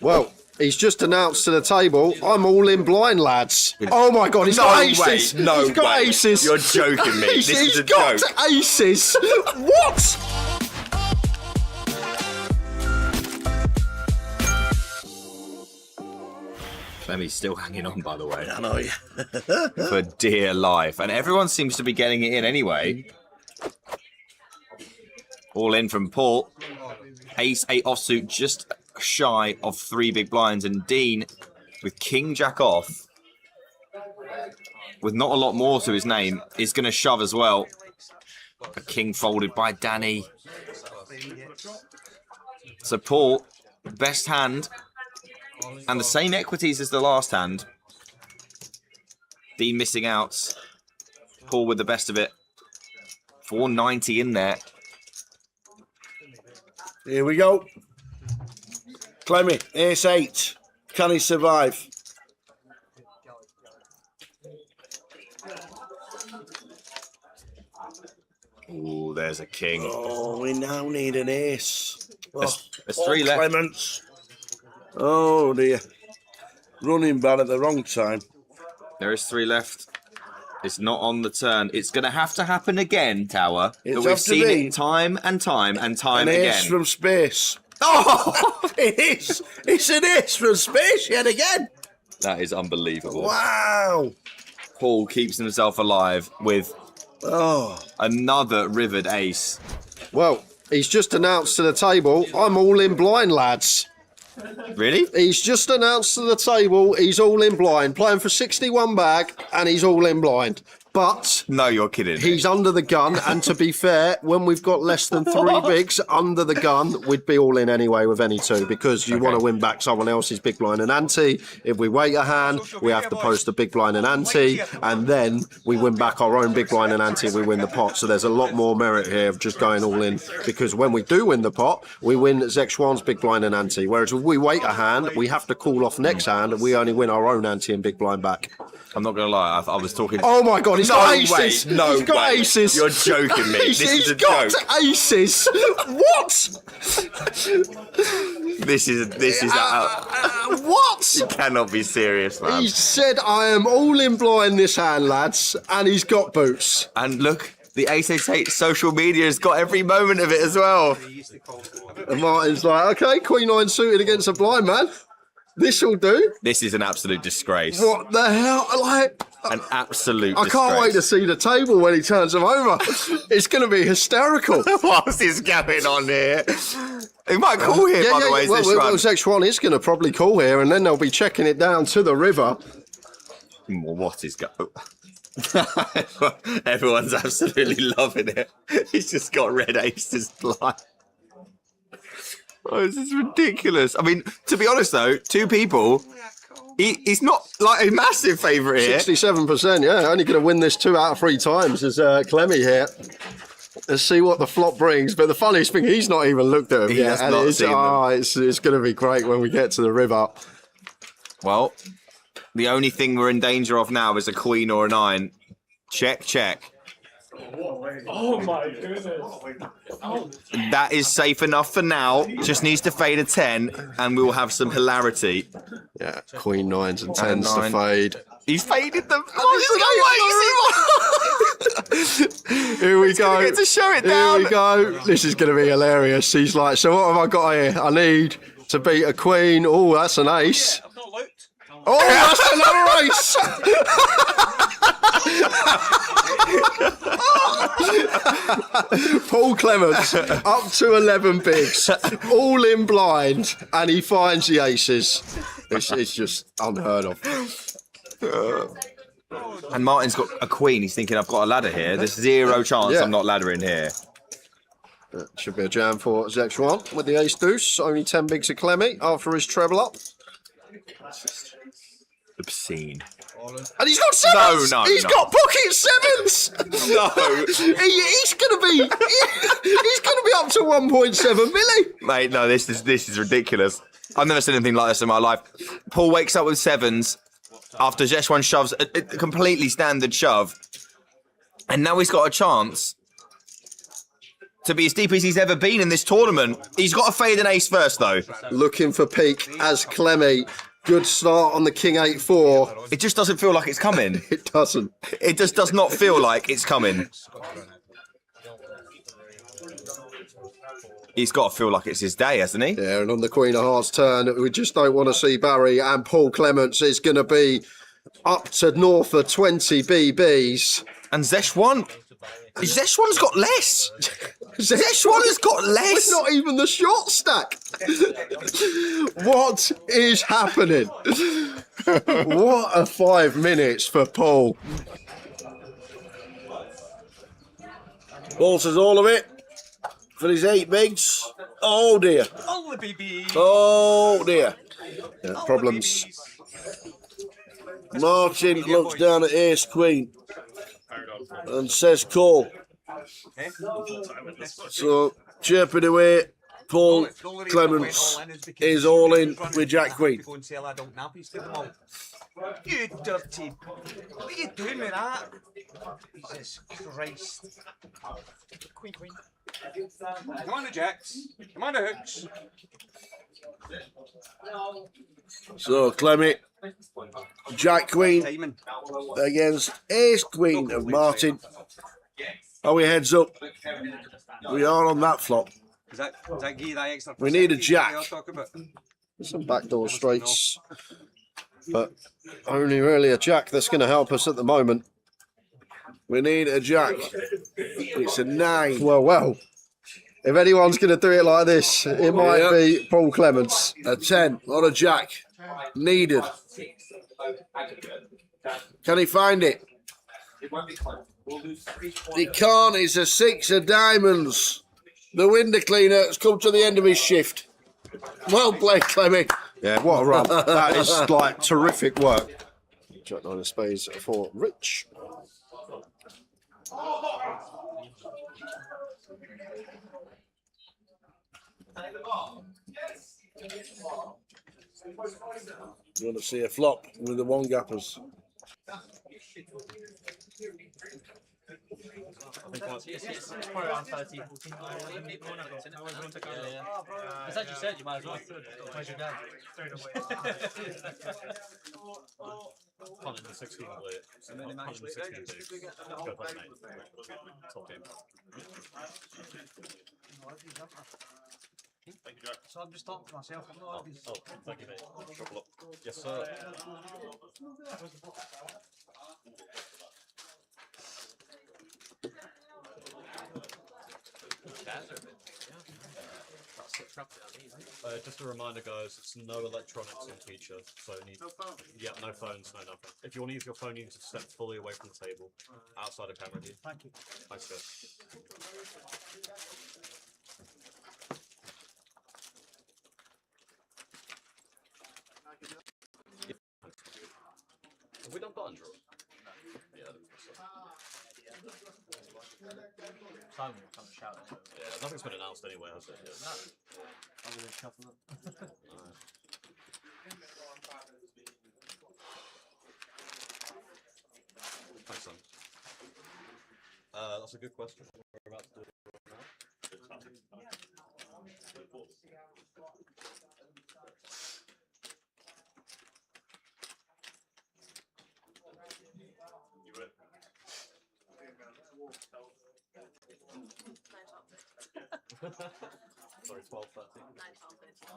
Well, he's just announced to the table, I'm all in blind, lads. Oh my God, he's got aces. He's got aces. You're joking me. This is a joke. He's got aces. What? Clemmy's still hanging on, by the way. I know. For dear life. And everyone seems to be getting it in anyway. All in from Paul. Ace 8 offsuit, just shy of 3 big blinds. And Dean with King Jack off, with not a lot more to his name, is going to shove as well. A king folded by Danny. So Paul, best hand. And the same equities as the last hand. Dean missing outs. Paul with the best of it. 490 in there. Here we go. Clemmy, ace 8. Can he survive? Ooh, there's a king. Oh, we now need an ace. There's 3 left. Clements. Oh dear. Running bad at the wrong time. There is 3 left. It's not on the turn. It's going to have to happen again, Tower. It's We've seen it time and time and time an again. Ace from space. Oh! It is. It's an ace from space yet again. That is unbelievable. Wow. Paul keeps himself alive with another rivered ace. Well, he's just announced to the table, I'm all in blind, lads. Really? He's just announced to the table, he's all in blind, playing for 61 bag, and he's all in blind. But no, you're kidding. He's under the gun, and to be fair, when we've got less than 3 bigs under the gun, we'd be all in anyway with any 2 because you want to win back someone else's big blind and ante. If we wait a hand, we have to post a big blind and ante, and then we win back our own big blind and ante and we win the pot. So there's a lot more merit here of just going all in, because when we do win the pot, we win Zexwan's big blind and ante. Whereas if we wait a hand, we have to call off next hand and we only win our own ante and big blind back. I'm not going to lie, I was talking... Oh my God, he's got aces! No he's got way. aces! You're joking me. This is a joke! He's got aces! What? This is what? You cannot be serious, man. He said, I am all in blind this hand, lads, and he's got boots. And look, the 888 social media has got every moment of it as well. And Martin's like, okay, Queen 9 suited against a blind man. This'll do. This is an absolute disgrace. What the hell? Like, an absolute disgrace. I can't wait to see the table when he turns them over. It's going to be hysterical. What is going on here? He might call here, by the way. Well, Zexwan is going to probably call here, and then they'll be checking it down to the river. Well, what is going on? Everyone's absolutely loving it. He's just got red aces blind. Oh, this is ridiculous. I mean, to be honest, though, 2 people, he's not like a massive favourite here. 67%, yeah. Only going to win this 2 out of 3 times is Clemmy here. Let's see what the flop brings. But the funniest thing, he's not even looked at him yet. And it's going to be great when we get to the river. Well, the only thing we're in danger of now is a queen or a 9. Check, check. Oh my goodness. That is safe enough for now. Just needs to fade a 10 and we'll have some hilarity. Yeah, Queen 9s and 10s to fade. He's faded them. Here we go. Get to show it down. Here we go. This is going to be hilarious. He's like, so what have I got here? I need to beat a queen. Oh, that's an ace. Oh, that's another ace. Paul Clements up to 11 bigs, all in blind, and he finds the aces. It's just unheard of. And Martin's got a queen. He's thinking, I've got a ladder here. There's 0 chance I'm not laddering here. That should be a jam for Zexwan with the ace deuce. Only 10 bigs of Clemmy after his treble up. Obscene. And he's got 7s! No, He's got pocket 7s! No. He's gonna be up to 1.7 milli. Mate, no, this is ridiculous. I've never seen anything like this in my life. Paul wakes up with 7s after Zexwan shoves a completely standard shove. And now he's got a chance to be as deep as he's ever been in this tournament. He's got to fade an ace first, though. Looking for peak as Clemmy. Good start on the King 8-4. It just doesn't feel like it's coming. It doesn't. It just does not feel like it's coming. He's got to feel like it's his day, hasn't he? Yeah, and on the Queen of Hearts turn, we just don't want to see Barry, and Paul Clements is going to be up to north of 20 BBs. And Zeshwan? Zeshwan's got less. Zeshwan has got less. It's not even the short stack. What is happening? What a 5 minutes for Paul. Paul says all of it for his 8 bigs. Oh dear. All the BBs. Oh dear. Yeah, problems. Martin looks down at Ace Queen and says call. So chirping away, Paul Clements is all in with Jack Queen. You dirty. What are you doing with that? Jesus Christ. Queen. Come on the jacks. Come on the hooks. So Clemmy, Jack Queen against Ace Queen of Martin. Are we heads up? We are on that flop. We need a jack. Some backdoor straights. But only really a jack that's going to help us at the moment. We need a jack. It's a 9. Well. If anyone's going to do it like this, it might be Paul Clements. A 10, not a jack. Needed. Can he find it? He can't. It's a 6 of diamonds. The window cleaner has come to the end of his shift. Well played, Clemmy. Yeah, what a run. That is like terrific work. Jack 9 of spades for Rich. You want to see a flop with the 1 gappers? It's probably around 13, 14. It's like you said, you might as well. Where's your dad? Pun in the 16 late. Pun in the 16 days. Go play mate. Top game. Thank you, Jack. So I'm just talking to myself. Oh, thank you, mate. Trouble up. Yes, sir. Just a reminder, guys, it's no electronics in feature, so you need... No phone? Yeah, no phones, no nothing. If you want to use your phone, you need to step fully away from the table, outside of camera view. Thank you. Thanks, guys. Have we not got Android? Yeah. Simon will come and shout at you. Yeah, nothing's been announced anyway, has it? Yeah. I'm going to shuffle it. Thanks, son. That's a good question. We're about to do it right now. Sorry, 12, 13. 9, 12.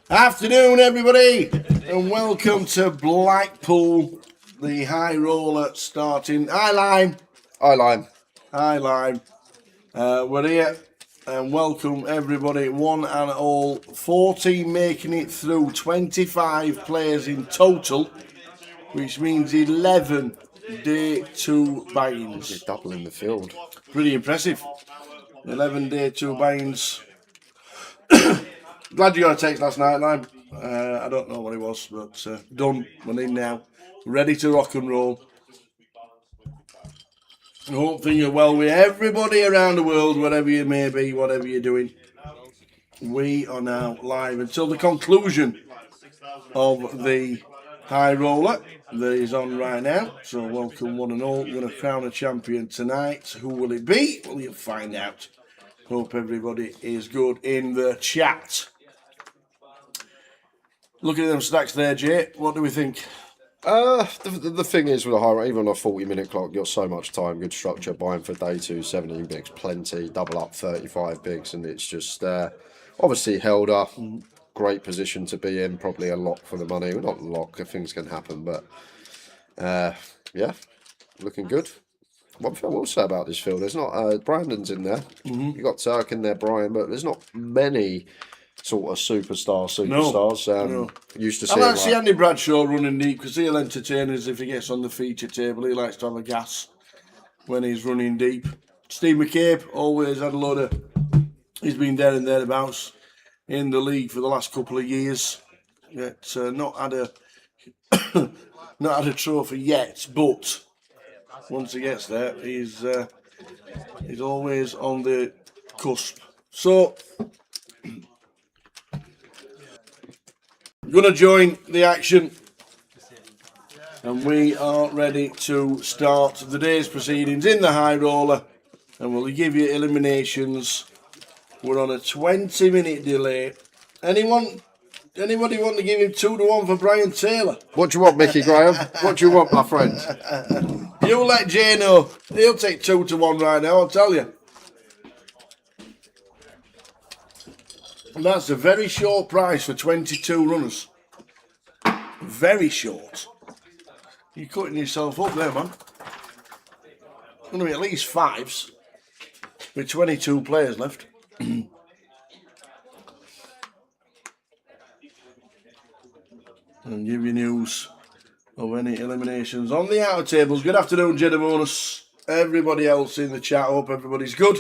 Afternoon, everybody, and welcome to Blackpool, the high roller starting. Hi, Lime. Hi, Lime. Hi, Lime. We're here, and welcome everybody, one and all. 14 making it through, 25 players in total, which means 11 day 2 buy-ins. Doubling the field. Pretty impressive. 11 day 2 buy-ins. Glad you got a text last night, Lime. I don't know what it was, but done. We're in now. Ready to rock and roll. I hope you're well with everybody around the world, wherever you may be, whatever you're doing. We are now live until the conclusion of the High Roller that is on right now. So welcome one and all. We're going to crown a champion tonight. Who will it be? Well, you'll find out. Hope everybody is good in the chat. Looking at them stacks there, Jay. What do we think? The thing is with a high, even on a 40-minute clock, you've got so much time, good structure, buying for day 2, 17 bigs, plenty, double up 35 bigs, and it's just obviously held up. Great position to be in, probably a lock for the money. Well, not a lock, things can happen, but yeah, looking good. One thing I will say about this field, there's not Brandon's in there. You got Turk in there, Brian, but there's not many sort of superstars. No. Used to I see like to see Andy Bradshaw running deep because he'll entertain us if he gets on the feature table. He likes to have a gas when he's running deep. Steve McCabe always had a load of. He's been there and thereabouts in the league for the last couple of years. Yet not had a trophy yet, but once he gets there, he's always on the cusp. So. Going to join the action, and we are ready to start the day's proceedings in the High Roller, and we'll give you eliminations. We're on a 20-minute delay. Anybody want to give him 2-1 for Brian Taylor? What do you want, Mickey Graham? What do you want, my friend? You let Jay know. He'll take 2-1 right now, I'll tell you. And that's a very short price for 22 runners. Very short. You're cutting yourself up there, man. It's going to be at least 5s with 22 players left. And give you news of any eliminations on the outer tables. Good afternoon, Jeddah Bonus. Everybody else in the chat, hope everybody's good.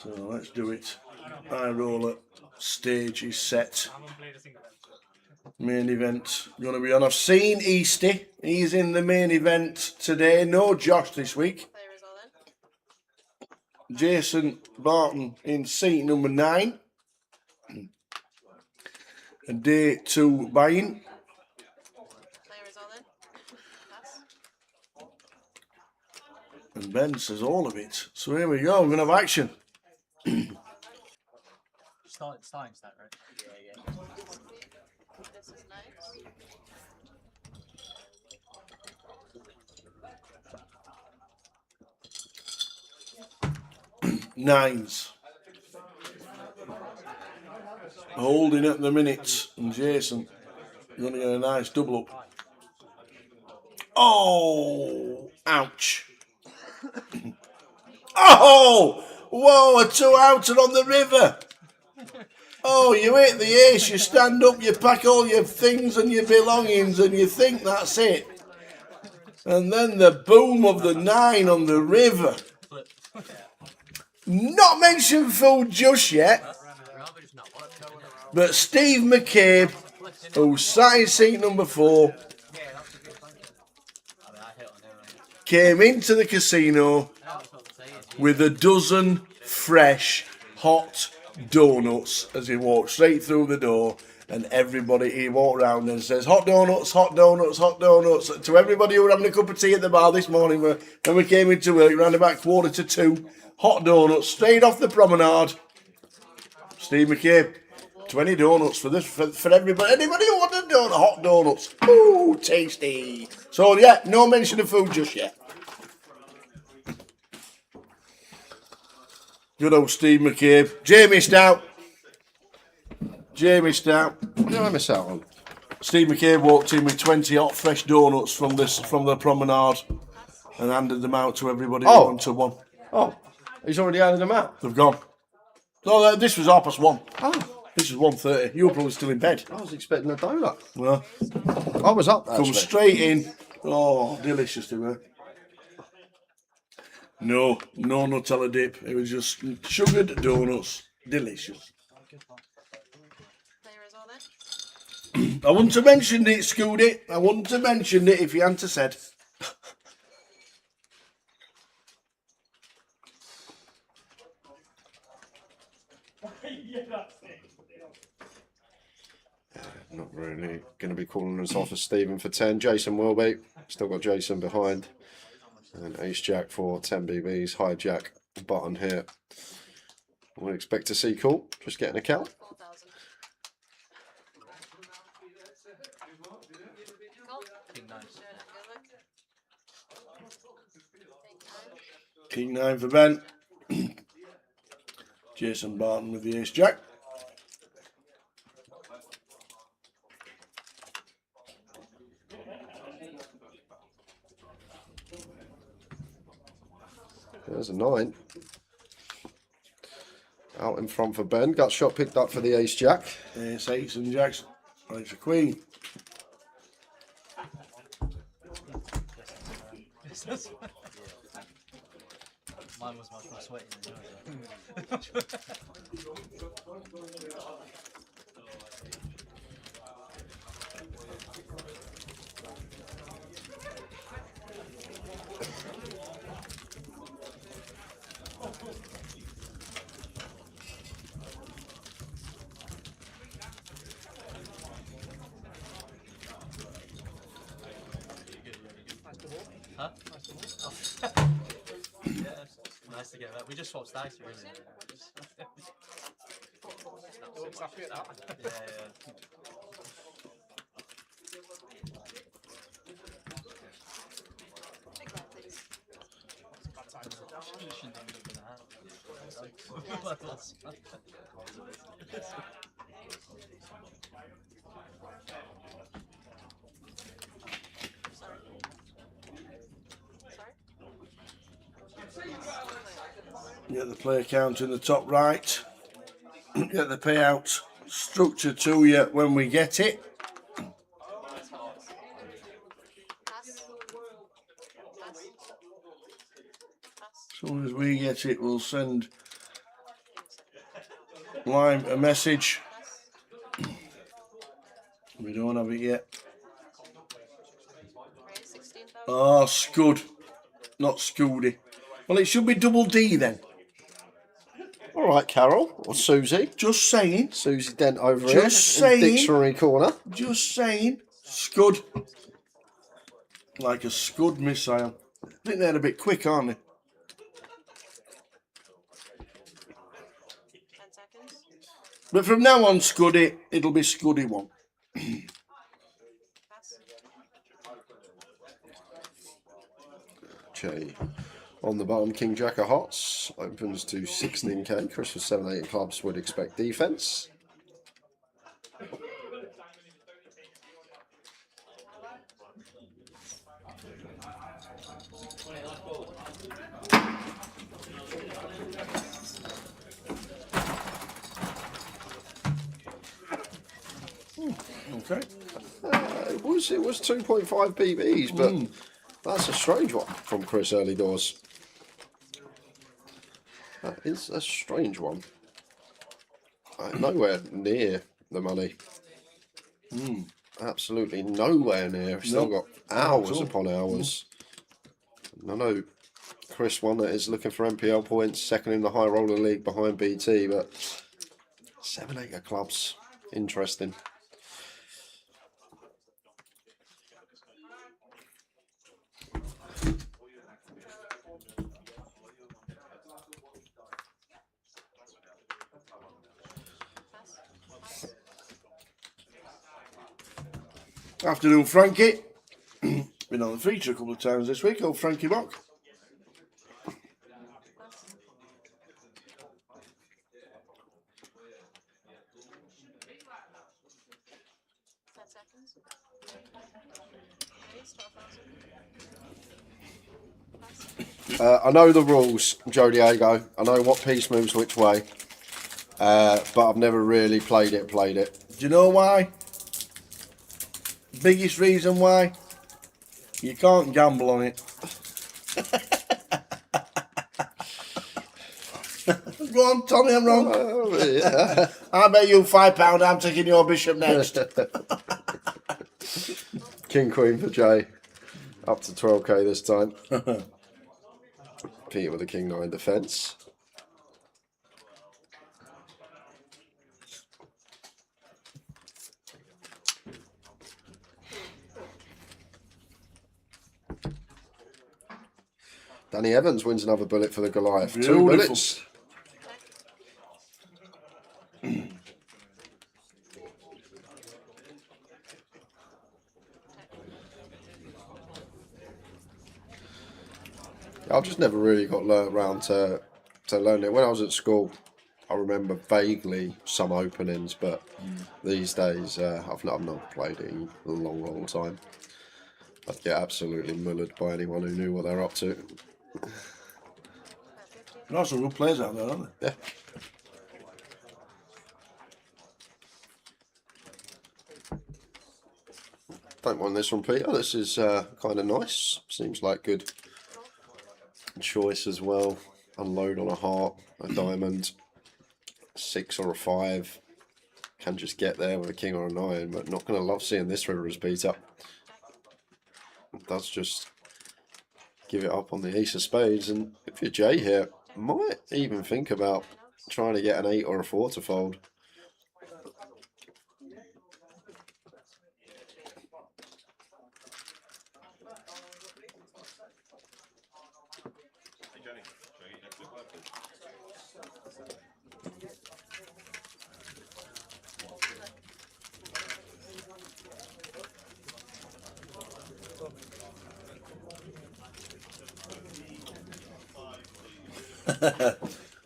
So let's do it. High Roller stage is set. Main event going to be on. I've seen Easty. He's in the main event today. No Josh this week. Jason Barton in seat number 9. And day 2 buying. And Ben says all of it. So here we go. We're going to have action. Starting stat, right? Yeah. This is nice. Nines. Holding at the minute. And Jason, you're going to get a nice double up. Oh! Ouch. Oh! Whoa, a 2-outer on the river. Oh, you hit the ace, you stand up, you pack all your things and your belongings and you think that's it. And then the boom of the 9 on the river. Not mentioned food just yet. But Steve McCabe, who sat in seat number 4, came into the casino with a dozen fresh hot donuts as he walked straight through the door, and everybody, he walked around and says, hot donuts, hot donuts, hot donuts, to everybody who were having a cup of tea at the bar this morning when we came into work around about 1:45, hot donuts straight off the promenade. Steve McCabe, 20 donuts for this for everybody. Anybody who wants a donut, hot donuts. Ooh, tasty. So yeah, no mention of food just yet. Good old Steve McCabe. Jamie Stout. What did I miss out on? Steve McCabe walked in with 20 hot fresh donuts from the promenade and handed them out to everybody one to one. Oh, he's already handed them out. They've gone. No, this was 1:30. Oh, This is 1:30. You were probably still in bed. I was expecting a donut. Well, I was up, actually. come straight in. Oh, delicious to me. No Nutella dip. It was just sugared donuts. Delicious. I wouldn't have mentioned it, Scooty. I wouldn't have mentioned it if you hadn't have said. Not really going to be calling us off as Stephen for 10. Jason will be. Still got Jason behind. And Ace Jack for 10 BBs. High Jack button here. We'll expect to see cool. Just getting a count. 4,000. King nine. King 9 for Ben. Jason Barton with the Ace Jack. There's a 9. Out in front for Ben. Got shot picked up for the Ace Jack. Ace, Ace and Jacks. Ace a Queen. Mine was much more sweaty than yours. Huh? Yeah, nice to get that. We just swapped dice, really. Yeah, yeah. Take that, please. Shouldn't even have been that. Sorry. Get the player count in the top right. Get the payout structure to you when we get it. Pass. Pass. As soon as we get it, we'll send Lime a message. We don't have it yet. Raise 16,000. Oh, Scud. Not Scoody. Well, it should be double D then. All right, Carol or Susie. Just saying. Susie Dent over Just here in saying. dictionary corner. Just saying. Scud. Like a Scud missile. I think they're a bit quick, aren't they? 10 seconds. But from now on, Scuddy, it'll be Scuddy one. Pass. Jay on the bottom, King Jack of Hearts opens to 16k. Chris for 7-8 clubs would expect defense. Okay. It was 2.5 BBs, but that's a strange one from Chris early doors. That is a strange one. Nowhere near the money. Absolutely nowhere near. Still Nope. got hours Not at all. upon hours. I know Chris one that is looking for MPL points, second in the High Roller League behind BT, but 7-8 of clubs. Interesting. Afternoon, Frankie. Been on the feature a couple of times this week. Old Frankie Bock. Seconds. Raise 12,000. Pass. I know the rules, Joe Diego. I know what piece moves which way, but I've never really played it. Do you know why? Biggest reason why? You can't gamble on it. Go on, tell me I'm wrong. Yeah. I bet you £5. I'm taking your bishop next. King Queen for Jay, up to 12k this time. Peter with the King 9 defence. Danny Evans wins another bullet for the Goliath. Beautiful. 2 bullets. I've just never really got around to learning it. When I was at school, I remember vaguely some openings, but these days I've not played it in a long time. I'd get absolutely mullered by anyone who knew what they're up to. There are some good players out there, aren't there? Yeah. Don't mind this one, Peter. This is kind of nice. Seems like good choice as well. Unload on a heart, a diamond, 6 or a 5. Can just get there with a king or a 9, but not going to love seeing this river as Peter. It does just give it up on the ace of spades, and if you're Jay here, might even think about trying to get an 8 or a 4 to fold.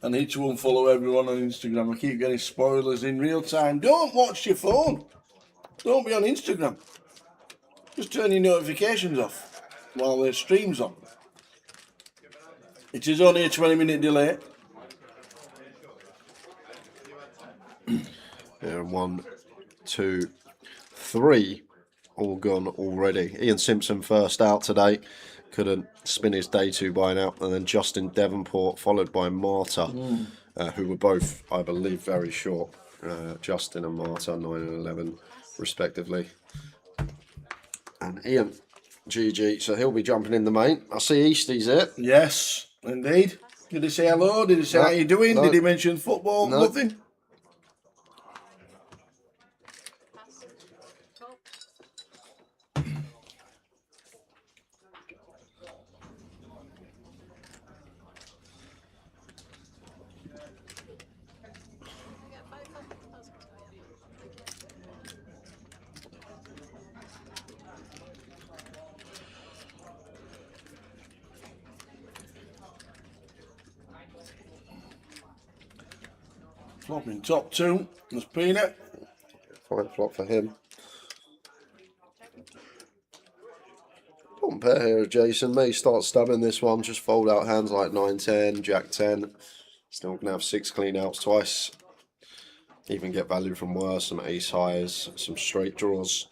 I need to unfollow everyone on Instagram. I keep getting spoilers in real time. Don't watch your phone. Don't be on Instagram. Just turn your notifications off while the stream's on. It is only a 20-minute delay. Yeah, 1, 2, 3 all gone already. Ian Simpson first out today. Couldn't spin his day 2 by now. And then Justin Devonport followed by Marta, who were both, I believe, very short. Justin and Marta, 9 and 11 respectively. And Ian, GG, so he'll be jumping in the main. I see Eastie's here. Yes, indeed. Did he say hello? Did he say how you doing? No. Did he mention football? No. Nothing? Flopping top 2. There's Peanut. Fine flop for him. Bottom pair here, Jason. May start stubbing this one. Just fold out hands like 9, 10, Jack 10. Still going to have 6 clean outs twice. Even get value from worse. Some ace highs, some straight draws.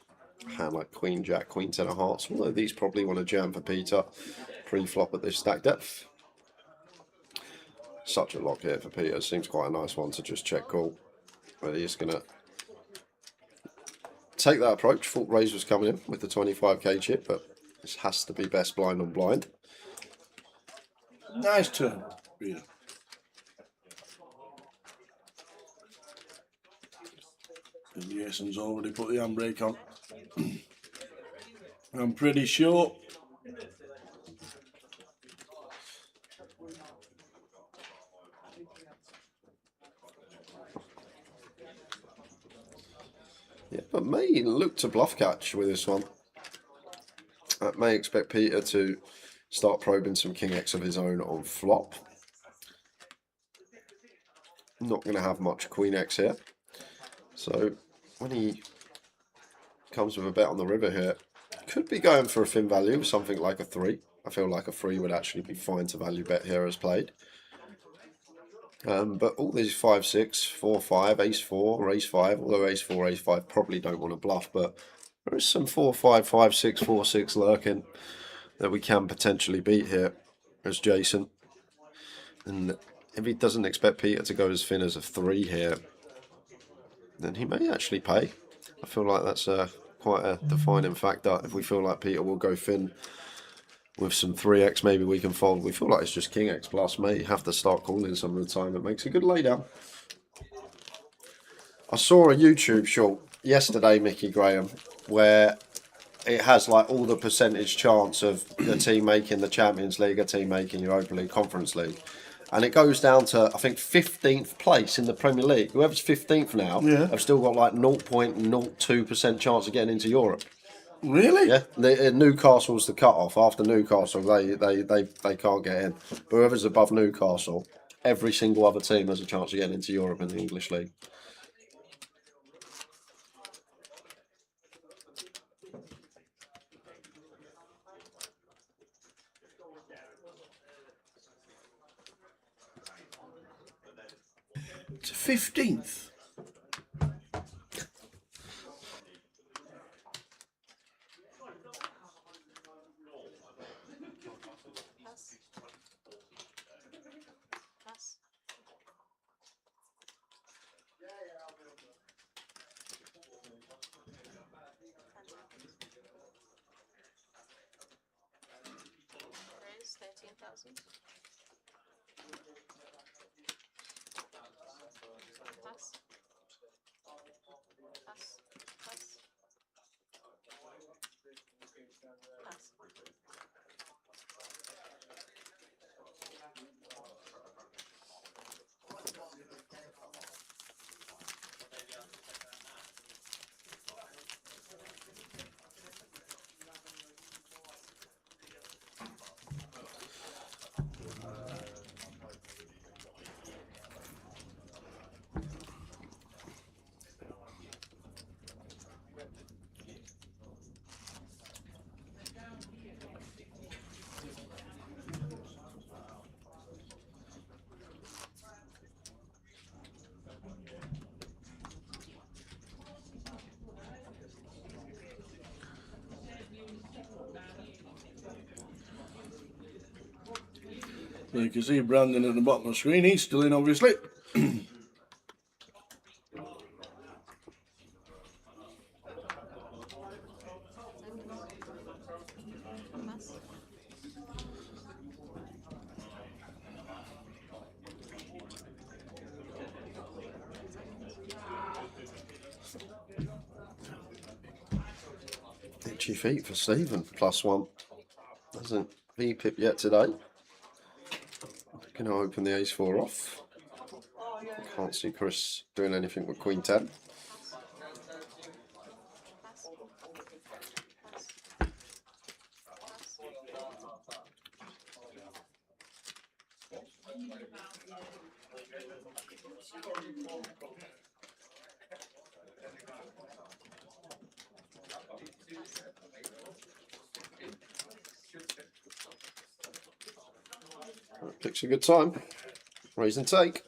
Hand like Queen, Jack, Queen 10 of hearts. Although these probably want to jam for Peter. Pre-flop at this stack depth. Such a lock here for Peter. Seems quite a nice one to just check call. But he's going to take that approach. Thought raise was coming in with the 25k chip, but this has to be best blind on blind. Nice turn, Peter. Jason's already put the handbrake on. I'm pretty sure. Yeah, but may look to bluff catch with this one. I may expect Peter to start probing some King X of his own on flop. Not going to have much Queen X here. So when he comes with a bet on the river here, could be going for a thin value, something like a 3. I feel like a 3 would actually be fine to value bet here as played. But all these 5, 6, 4, 5, ace 4, or ace 5, although ace 4, ace 5 probably don't want to bluff, but there is some 4, 5, 5, 6, 4, 6 lurking that we can potentially beat here as Jason. And if he doesn't expect Peter to go as thin as a 3 here, then he may actually pay. I feel like that's quite a defining factor. If we feel like Peter will go thin with some 3x, maybe we can fold. We feel like it's just King X plus. May have to start calling some of the time. It makes a good laydown. I saw a YouTube short yesterday, Mickey Graham, where it has like all the percentage chance of the team making the Champions League, a team making Europa League, Conference League. And it goes down to, I think, 15th place in the Premier League. Whoever's 15th now have still got like 0.02% chance of getting into Europe. Really? Yeah, Newcastle's the cut-off. After Newcastle, they can't get in. But whoever's above Newcastle, every single other team has a chance of getting into Europe in the English League. To 15th. Pass. Pass. Raise 13,000. Pass. Pass. Pass. Pass. So you can see Brandon at the bottom of the screen. He's still in, obviously. Pass. Itchy feet for Stephen, +1. Hasn't V-pip yet today. Going to open the ace-4 off. Can't see Chris doing anything with Queen 10. Pass. Picks a good time. Raise and take.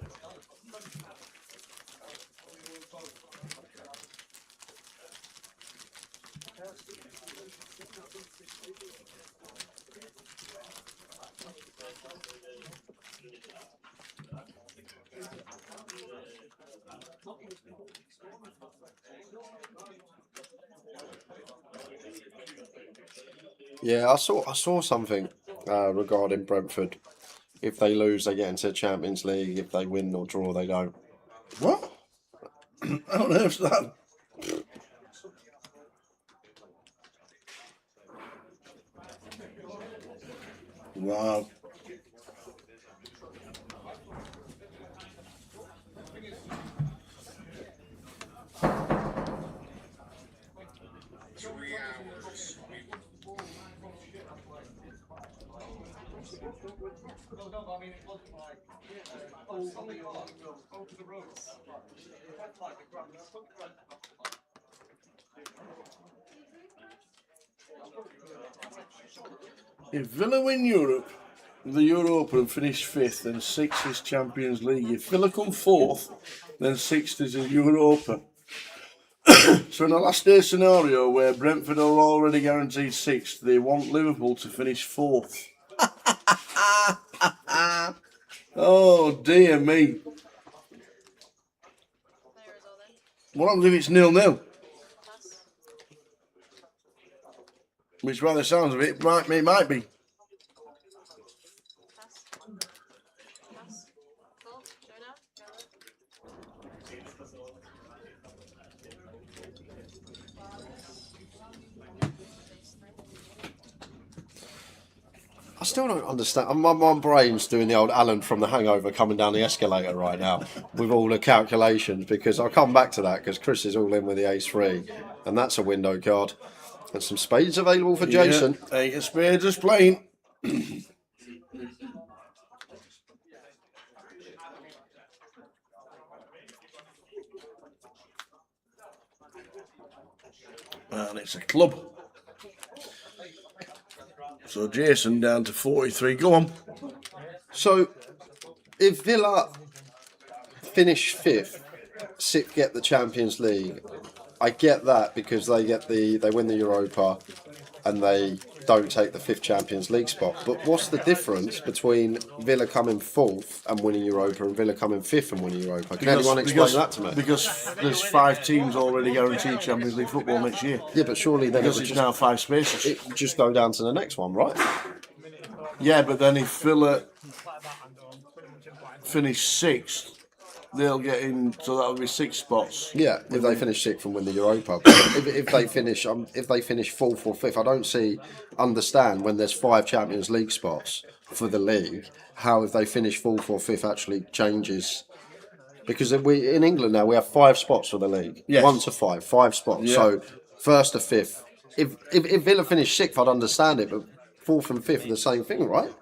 Yeah, I saw something regarding Brentford. If they lose, they get into the Champions League. If they win or draw, they don't. What? How on earth's that? Wow. If Villa win Europe, the Europa and finish 5th, then 6th is Champions League. If Villa come 4th, then 6th is in Europa. So in a last day scenario where Brentford are already guaranteed 6th, they want Liverpool to finish 4th. Oh dear me. There is all then. What happens if it's 0-0? Pass. Which by the sounds of it might be. Pass. Pass. Cool. Go now. Go. I still don't understand. My brain's doing the old Alan from The Hangover coming down the escalator right now with all the calculations, because I'll come back to that because Chris is all in with the ace-3, and that's a window card. And some spades available for Jason. Yeah, 8 of spades is playing. And it's a club. So Jason down to 43. Go on. So, if Villa finish 5th, 6th get the Champions League, I get that because they win the Europa and they don't take the 5th Champions League spot. But what's the difference between Villa coming 4th and winning Europa and Villa coming 5th and winning Europa? Can anyone explain that to me? Because there's 5 teams already guaranteed Champions League football next year. Yeah, but surely then Because it's now 5 spaces. it would just go down to the next one, right? Yeah, but then if Villa finish 6th, they'll get in, so that'll be 6 spots. Yeah, if they finish 6th and win the Europa. But if they finish 4th or 5th, I don't understand when there's 5 Champions League spots for the league, how if they finish 4th or 5th actually changes. Because in England now we have 5 spots for the league. Yes. 1 to 5 spots. Yeah. So 1st to 5th. If Villa finish 6th, I'd understand it, but 4th and 5th are the same thing, right?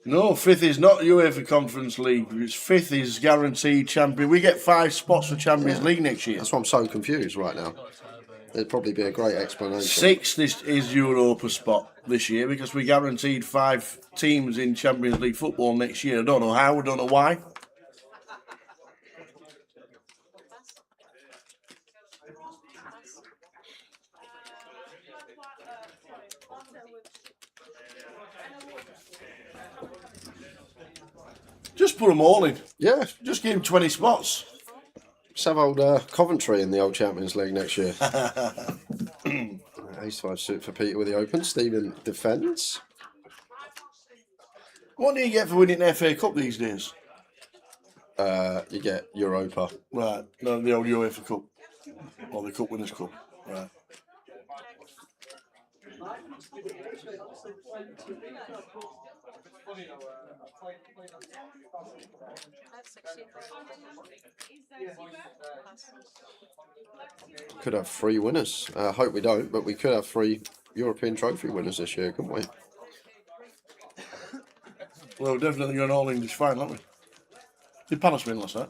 No, 5th is not UEFA Conference League. It's 5th is guaranteed champion. We get 5 spots for Champions League next year. That's why I'm so confused right now. There'd probably be a great explanation. 6th is Europa spot this year because we guaranteed 5 teams in Champions League football next year. I don't know how, I don't know why. Just put them all in. Yeah, Just give them 20 spots. let's have old Coventry in the old Champions League next year. Ace-5 suit for Peter with the open. Stephen defends. What do you get for winning the FA Cup these days? You get Europa. Right, no, the old UEFA Cup. Or the Cup Winners' Cup. Right. Could have 3 winners. I hope we don't, but we could have 3 European trophy winners this year, couldn't we? Well, we're definitely going all English final, aren't we? Did Palace win last night?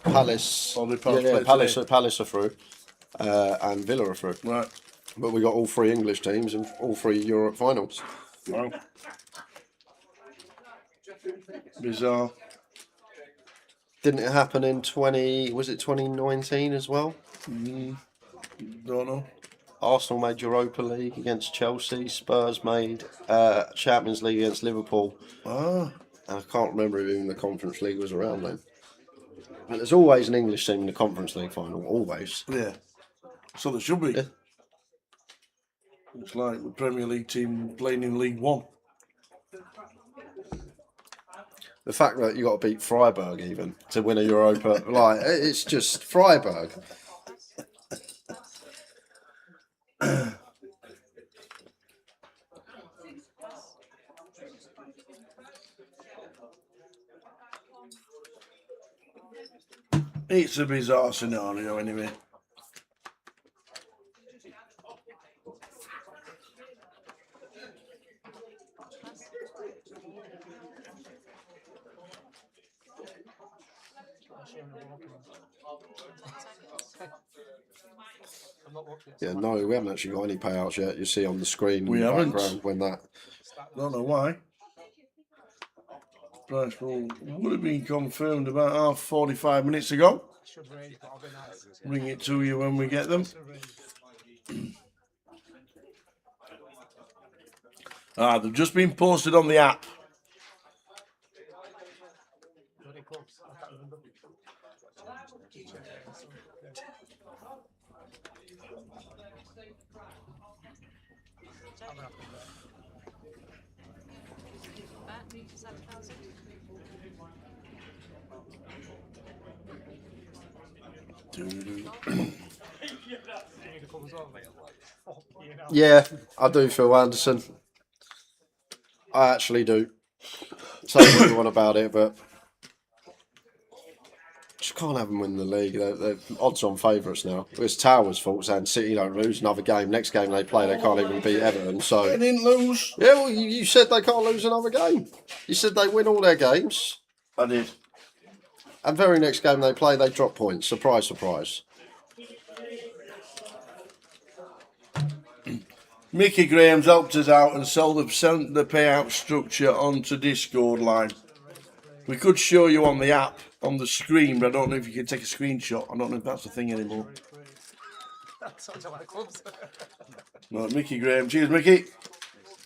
Palace. Oh, they Palace Yeah, played Palace, today. Palace are through. And Villa are through. Right. But we got all 3 English teams and all 3 Europe finals. Wow. Bizarre. Didn't it happen in 2019 as well? Don't know. Arsenal made Europa League against Chelsea. Spurs made Champions League against Liverpool. Ah. And I can't remember if even the Conference League was around then. But there's always an English team in the Conference League final, always. Yeah. So there should be. Yeah. It's like the Premier League team playing in League One. The fact that you got to beat Freiburg even to win a Europa, like it's just Freiburg. It's a bizarre scenario anyway. Yeah, no, we haven't actually got any payouts yet. You see on the screen We in the haven't. background when that. Don't know why. Price pool would have been confirmed about 45 minutes ago. Bring it to you when we get them. They've just been posted on the app. Yeah, I do, Phil Anderson. I actually do. Say what you want about it, but just can't have them win the league. They're odds-on favourites now. It's Towers' fault saying City don't lose another game. Next game they play, they can't even beat Everton. So They didn't lose. yeah, well, you said they can't lose another game. You said they win all their games, I did. and very next game they play, they drop points. Surprise, surprise. Mickey Graham's helped us out and sent the payout structure onto Discord line. We could show you on the app, on the screen, but I don't know if you can take a screenshot. I don't know if that's a thing anymore. No, Mickey Graham. Cheers, Mickey.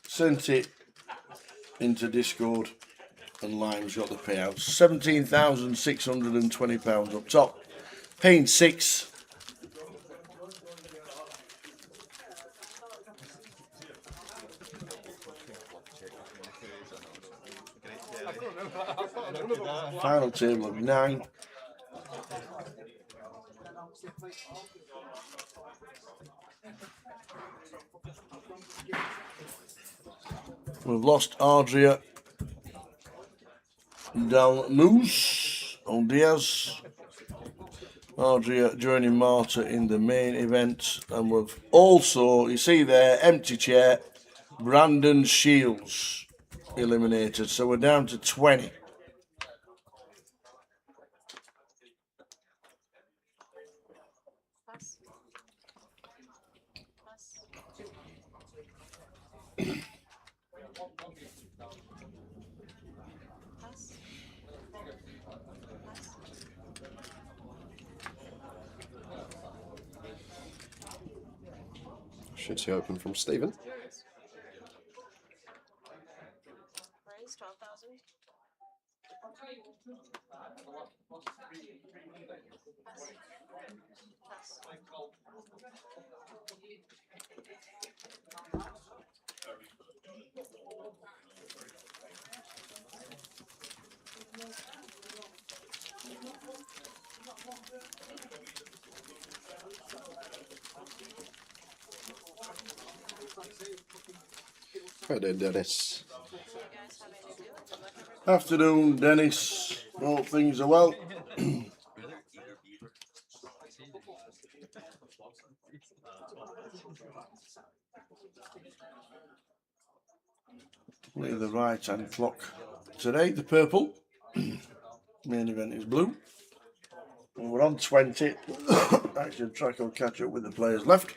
Sent it into Discord and line's got the payouts. £17,620 up top. Paying 6. Final table of 9. We've lost Adria Dalmus on Diaz. Adria joining Marta in the main event. And we've also, you see there, empty chair, Brandon Shields eliminated. So we're down to 20. Pass. Pass. Pass. Pass. Should see open from Stephen. Raise 12,000. Pass. Pass. Right then, Dennis. You guys have any deal? Afternoon, Dennis. Hope things are well. With the right hand clock today, the purple. Main event is blue. And we're on 20. Action track will catch up with the players left.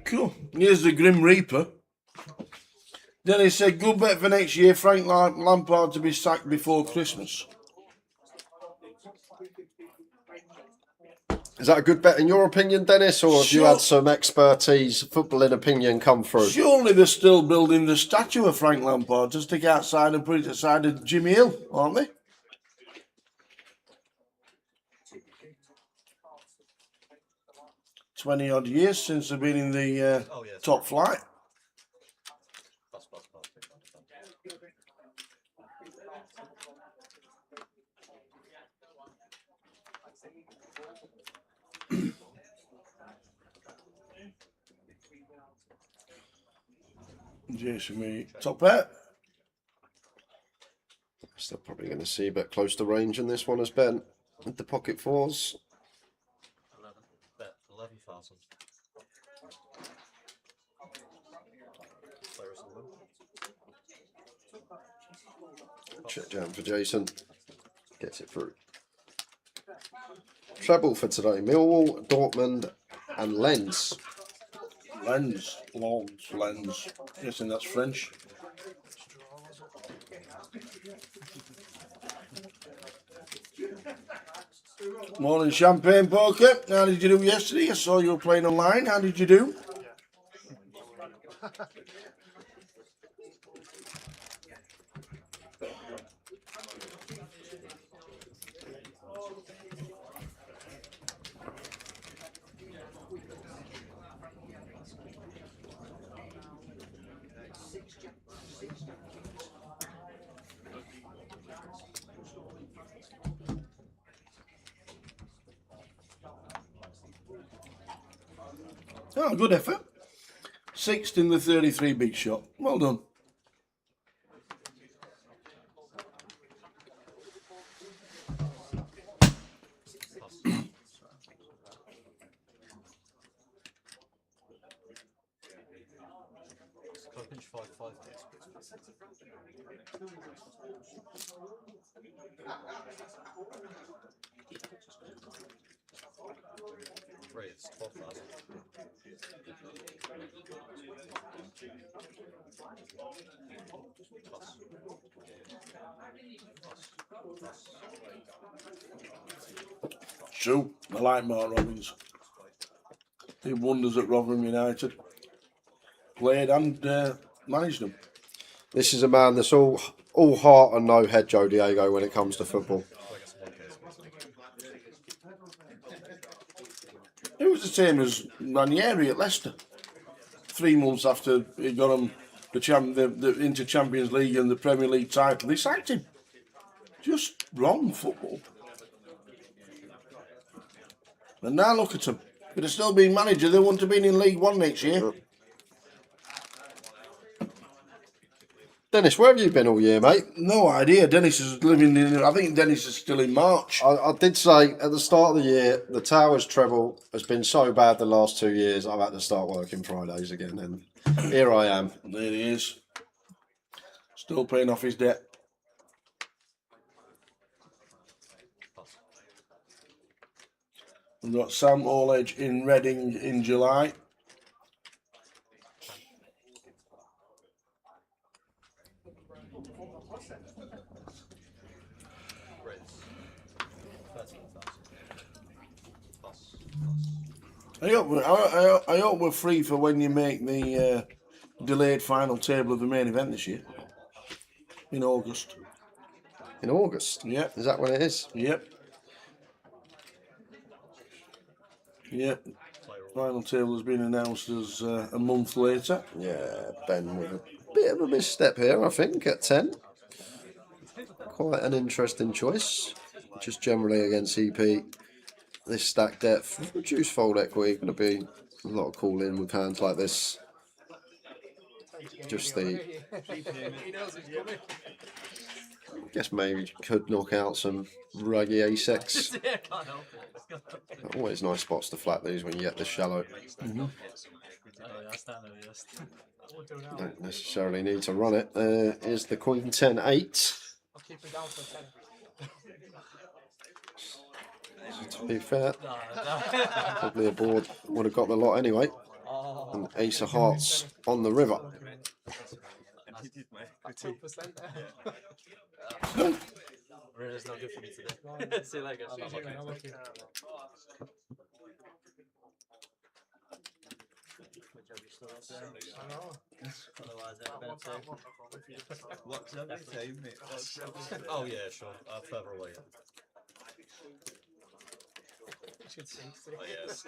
Cool. Here's the Grim Reaper. Dennis said, good bet for next year, Frank Lampard to be sacked before Christmas. Is that a good bet in your opinion, Dennis, or have you Sure. had some expertise, footballing opinion come through? Surely they're still building the statue of Frank Lampard to stick outside and put it aside of Jimmy Hill, aren't they? $20-odd years since they've been in the top flight. Jason me top bet. Still probably going to see a bit close to range in this one as Ben with the pocket fours. 11. Bet 11,000. Players in the win. Check down for Jason. Gets it through. Treble for today. Millwall, Dortmund and Lens. Lens. Lens. Guessing that's French. Morning, Champagne Poker. How did you do yesterday? I saw you were playing online. How did you do? Oh, good effort. Sixth in the 33 big shot. Well done. Can I pinch 5-5? Raise 12,000. True. I like Mark Robbins. Did wonders at Rotherham United. Played and managed them. This is a man that's all heart and no head, Joe Diego, when it comes to football. It was the same as Ranieri at Leicester. 3 months after he got him the into Champions League and the Premier League title, they sacked him. Just wrong football. And now look at him. If he'd have still been manager, they wouldn't have been in League One next year. Dennis, where have you been all year, mate? No idea. Dennis is living in. I think Dennis is still in March. I did say at the start of the year, the Towers treble has been so bad the last 2 years, I've had to start working Fridays again. And here I am. There he is. Still paying off his debt. We've got Sam Allage in Reading in July. I hope we're free for when you make the delayed final table of the main event this year. In August. In August? Yep. Is that when it is? Yep. Yep. Final table has been announced as a month later. Yeah, Ben with a bit of a misstep here, I think, at 10. Quite an interesting choice. Just generally against EP, this stack depth, reduced fold equity, going to be a lot of call in with hands like this. Just the... I guess maybe could knock out some ruggy A6. Always nice spots to flat these when you get this shallow. Don't necessarily need to run it. There is the Queen 10-8. To be fair, probably a board would have got the lot anyway. And Ace of Hearts on the river. It's not good for me today. See you later. Oh yeah, sure. Further away. Oh yeah, it's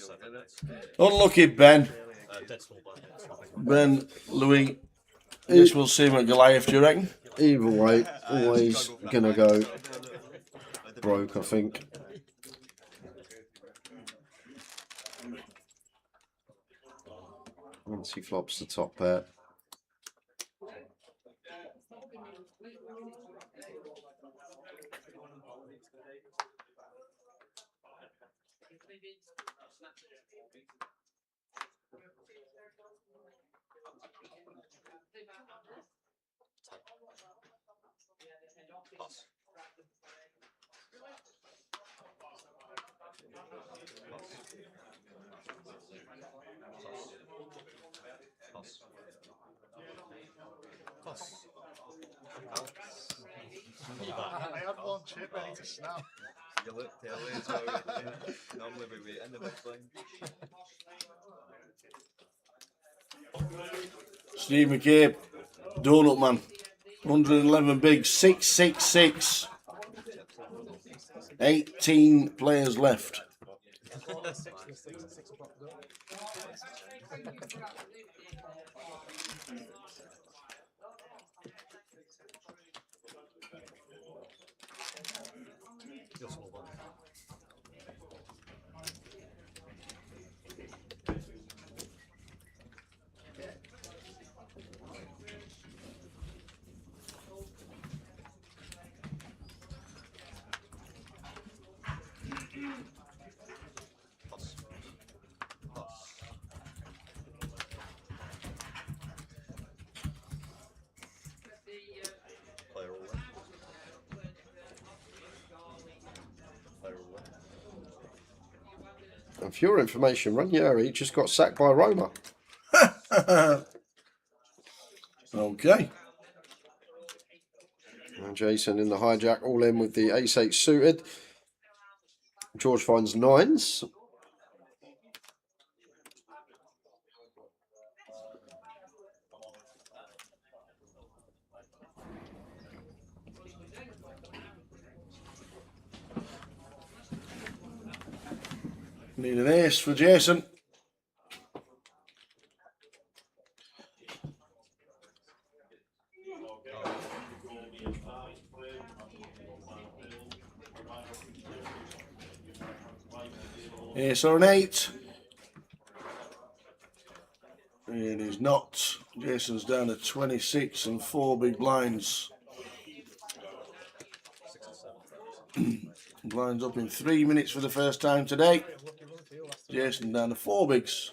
7. Unlucky Ben. Dead small blind. Ben, Louis. This will see him at Goliath, do you reckon? Either way, always gonna go broke, I think. Once he flops the top pair. I had one chip ready to snap. You looked earlier as well. Normally we wait in the big blind. Steve McCabe, Donut Man, 111 big, 666. 18 players left. Your small one. Pass. Pass. Player all in. Player all in. And for your information, Ranieri just got sacked by Roma. Okay. And Jason in the hijack, all in with the ace-8 suited. George finds 9s. Need an ace for Jason. Ace or an 8. It is not. Jason's down to 26 and 4 big blinds. 6 and 7. Blinds up in 3 minutes for the first time today. Jason down to 4 bigs.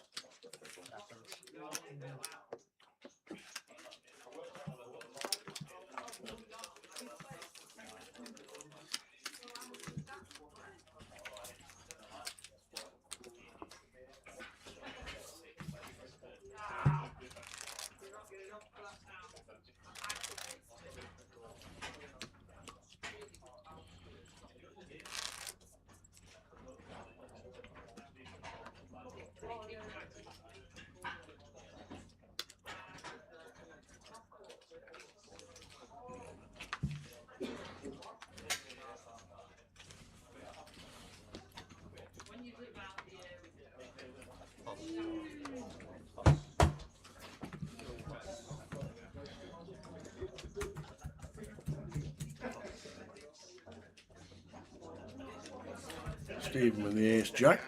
Stephen with the ace jack.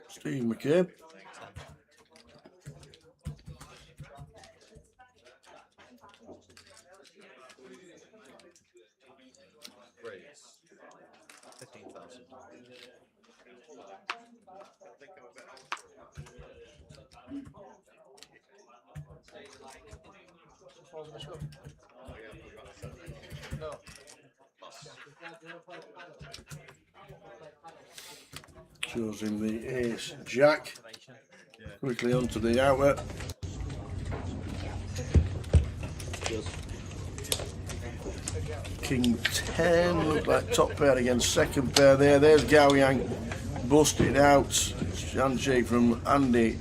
Steve McCabe. Raise. 15,000. Shows him the ace jack. Quickly onto the outlet. King 10, looked like top pair against second pair there. There's Gao Yang busted out. Handshake from Andy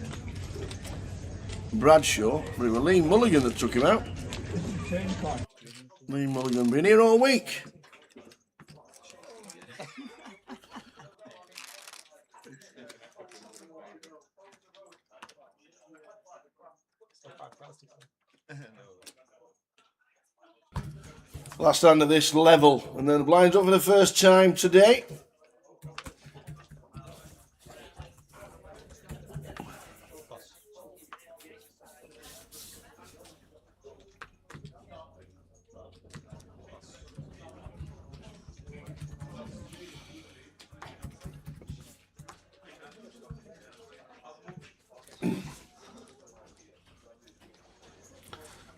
Bradshaw. But it was Lee Mulligan that took him out. Lee Mulligan been here all week. Last hand of this level, and then the blinds up for the first time today.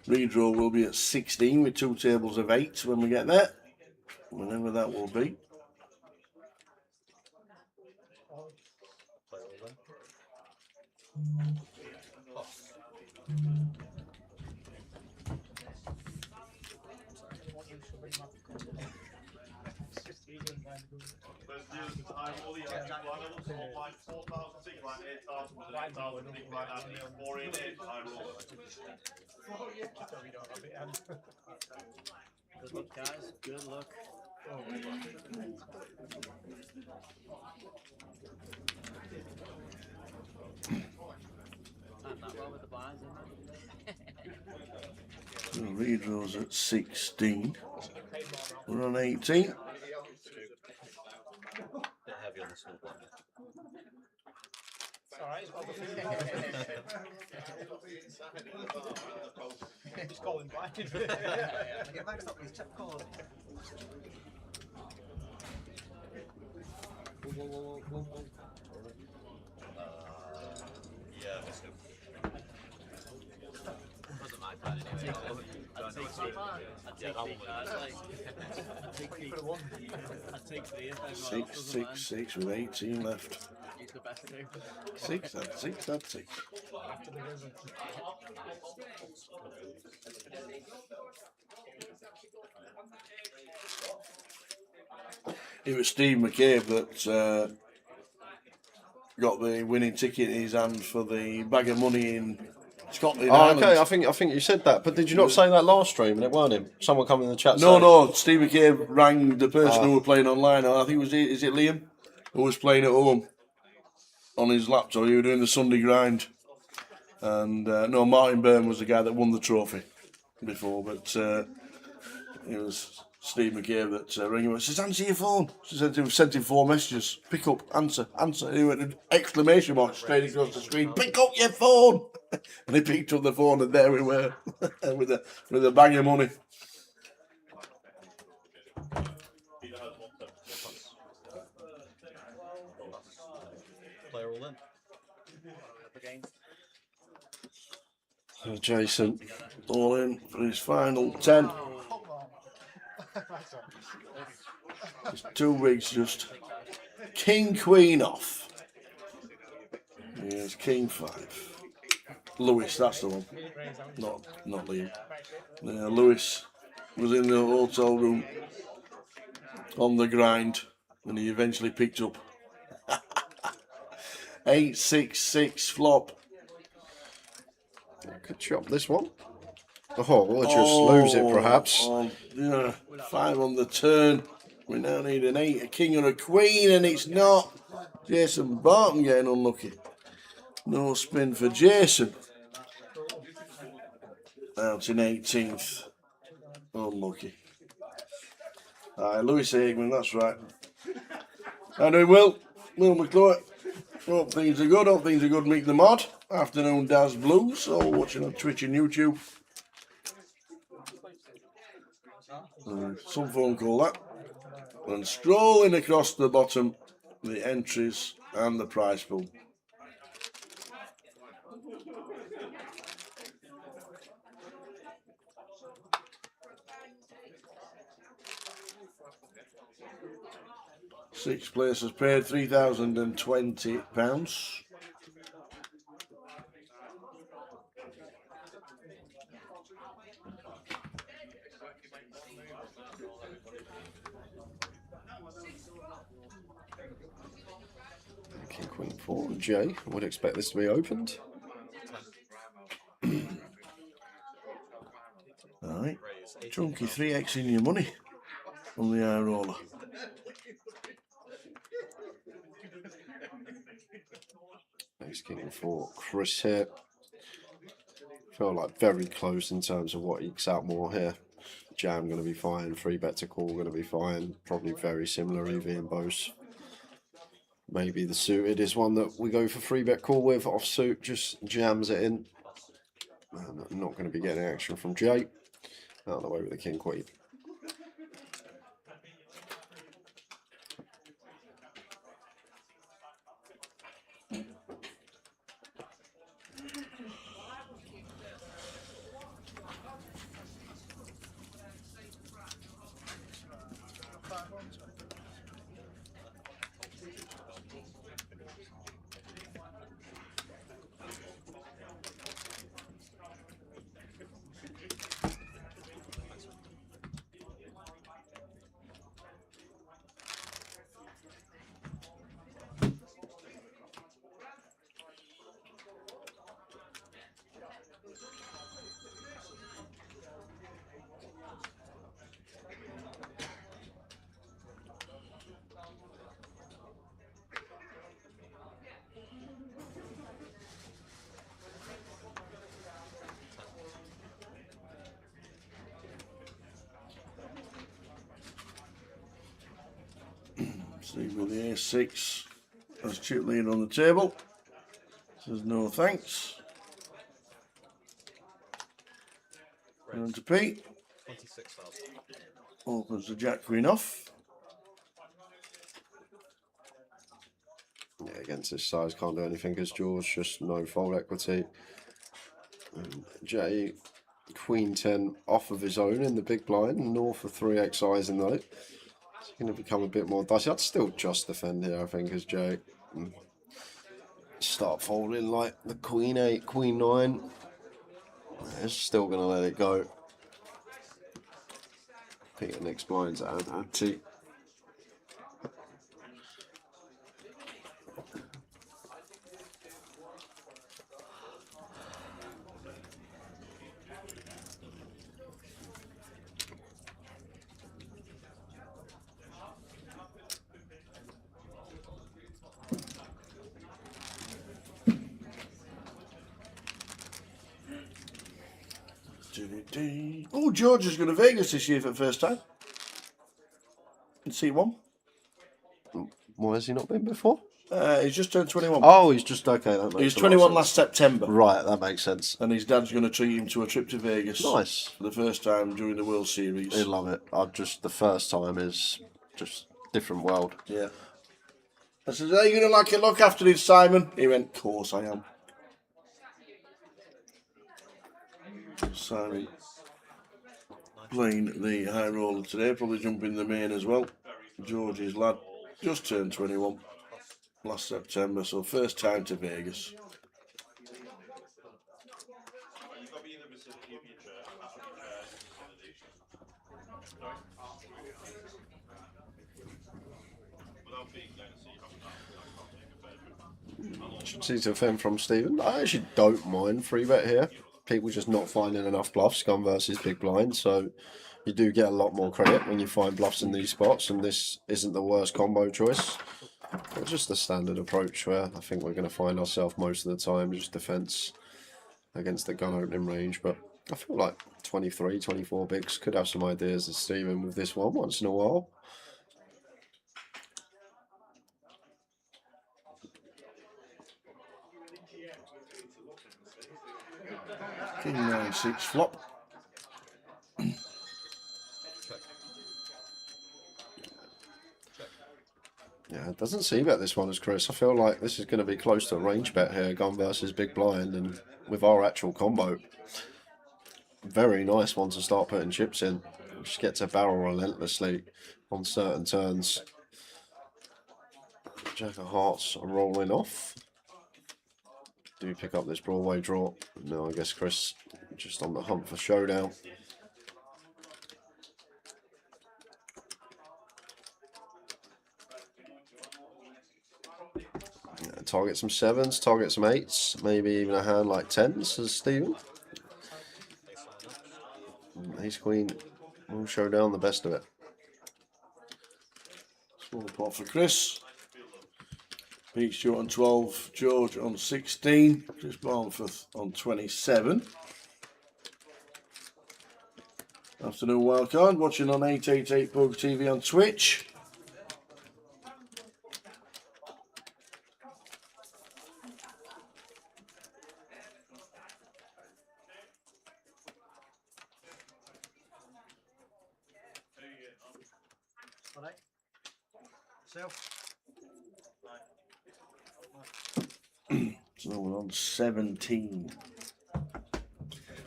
Redraw will be at 16 with 2 tables of 8 when we get there, whenever that will be. Player all in. Pass. Good luck, guys. Good luck. I'm not well with the blinds, isn't it? Redraws at 16. We're on 18. Bit heavy on the small blind. Just call him blind. Get back up, he's check calling. Yeah, missed him. Wasn't my card anyway. I'd take three. Yeah, that one was. I'd take three. I'd take three if everyone else 6, doesn't 6, 6 with 18 left. Use the best two. 6, that's 6, that's 6. It was Steve McCabe that got the winning ticket in his hand for the bag of money in Scotland. Oh, okay, I think you said that, but did you not say that last stream and it weren't him? Someone come in the chat. No, Steve McCabe rang the person who was playing online. I think is it Liam, who was playing at home on his laptop. He was doing the Sunday grind, and no, Martin Byrne was the guy that won the trophy before, but it was Steve McCabe that rang him and says, "Answer your phone." She said he sent him 4 messages. Pick up, answer. And he went an exclamation mark straight across the screen. Pick up your phone. And he picked up the phone, and there we were with a bag of money. Player all in. Jason. All in for his final 10. It's 2 weeks just. King, Queen off. Here's King 5. Lewis, that's the one. Not Liam. Yeah, Lewis was in the hotel room on the grind, and he eventually picked up 8-6-6 flop. Could chop this one. Oh, we'll just lose it perhaps. Yeah, 5 on the turn. We now need an 8, a king, or a queen, and it's not. Jason Barton getting unlucky. No spin for Jason. Out in 18th. Unlucky. Lewis Hageman, that's right. How doing, Will? Will McClure. Hope things are good. Hope things are good. Meet the mod. Afternoon Daz Blues. All watching on Twitch and YouTube. Some phone call that. And strolling across the bottom, the entries and the prize pool. Sixth place has paid £3,020. King, Queen, 4, J. I would expect this to be opened. Alright, chunky 3x in your money on the high roller. Ace King 4, Chris here. Feel like very close in terms of what ekes out more here. Jam going to be fine, 3-bet to call going to be fine. Probably very similar EV in both. Maybe the suited is one that we go for 3-bet call with. Offsuit just jams it in. And I'm not going to be getting action from Jay. Out of the way with the King Queen. Steve with the A6 as chip leader on the table. Says no thanks. Going to Pete. 26,000. Opens the Jack Queen off. Yeah, against this size, can't do anything because George just no fold equity. Jay, Queen 10 off of his own in the big blind, north of 3x in though. It's going to become a bit more dicey. I'd still just defend here, I think, as Jay. Start folding like the Queen 8, Queen 9. It's still going to let it go. Peter next blinds at ante. Oh, George is going to Vegas this year for the first time. In C1. Why has he not been before? He's just turned 21. Oh, he's just okay. That makes He was a lot 21 of last sense. September. Right, that makes sense. And his dad's going to treat him to a trip to Vegas. Nice. For the first time during the World Series. He'll love it. The first time is just different world. Yeah. I said, are you going to like it? Look after this, Simon. He went, of course I am. Simon playing the high roller today, probably jumping the main as well. George's lad just turned 21 last September, so first time to Vegas. Should see to defend from Stephen. I actually don't mind free bet here. People just not finding enough bluffs, gun versus big blind, so you do get a lot more credit when you find bluffs in these spots, and this isn't the worst combo choice. It's just a standard approach where I think we're going to find ourselves most of the time, just defense against the gun opening range. But I feel like 23, 24 bigs could have some ideas as Stephen with this one once in a while. King 9-6 flop. Yeah, it doesn't seem about this one as Chris. I feel like this is going to be close to a range bet here, gun versus big blind, and with our actual combo. Very nice one to start putting chips in. Just get to barrel relentlessly on certain turns. Jack of Hearts are rolling off. Do we pick up this Broadway draw? No, I guess Chris just on the hunt for showdown. Yeah, target some sevens, target some eights, maybe even a hand like tens, says Stephen. Ace Queen will show down the best of it. Small pot for Chris. Pete Stewart on 12, George on 16, Chris Barnforth on 27. Afternoon wildcard, watching on 888 Bug TV on Twitch. So we're on 17.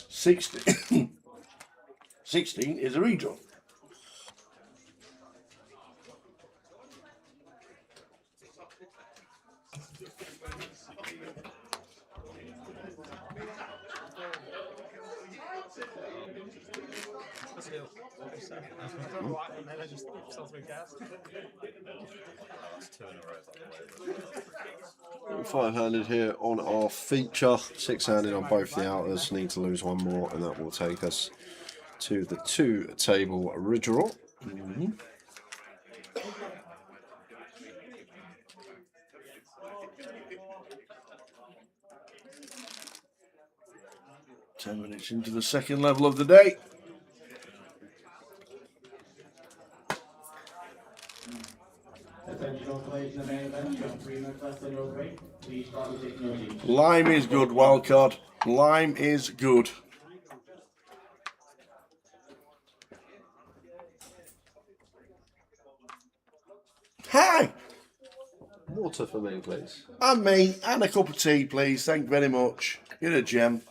16. 16 is a redraw. Five-handed here on our feature, six-handed on both the outers. Need to lose one more, and that will take us to the two-table original. 10 minutes into the second level of the day. Lime is good, wildcard. Lime is good. Hi! Water for me, please. And me, and a cup of tea, please. Thank you very much. You're a gem.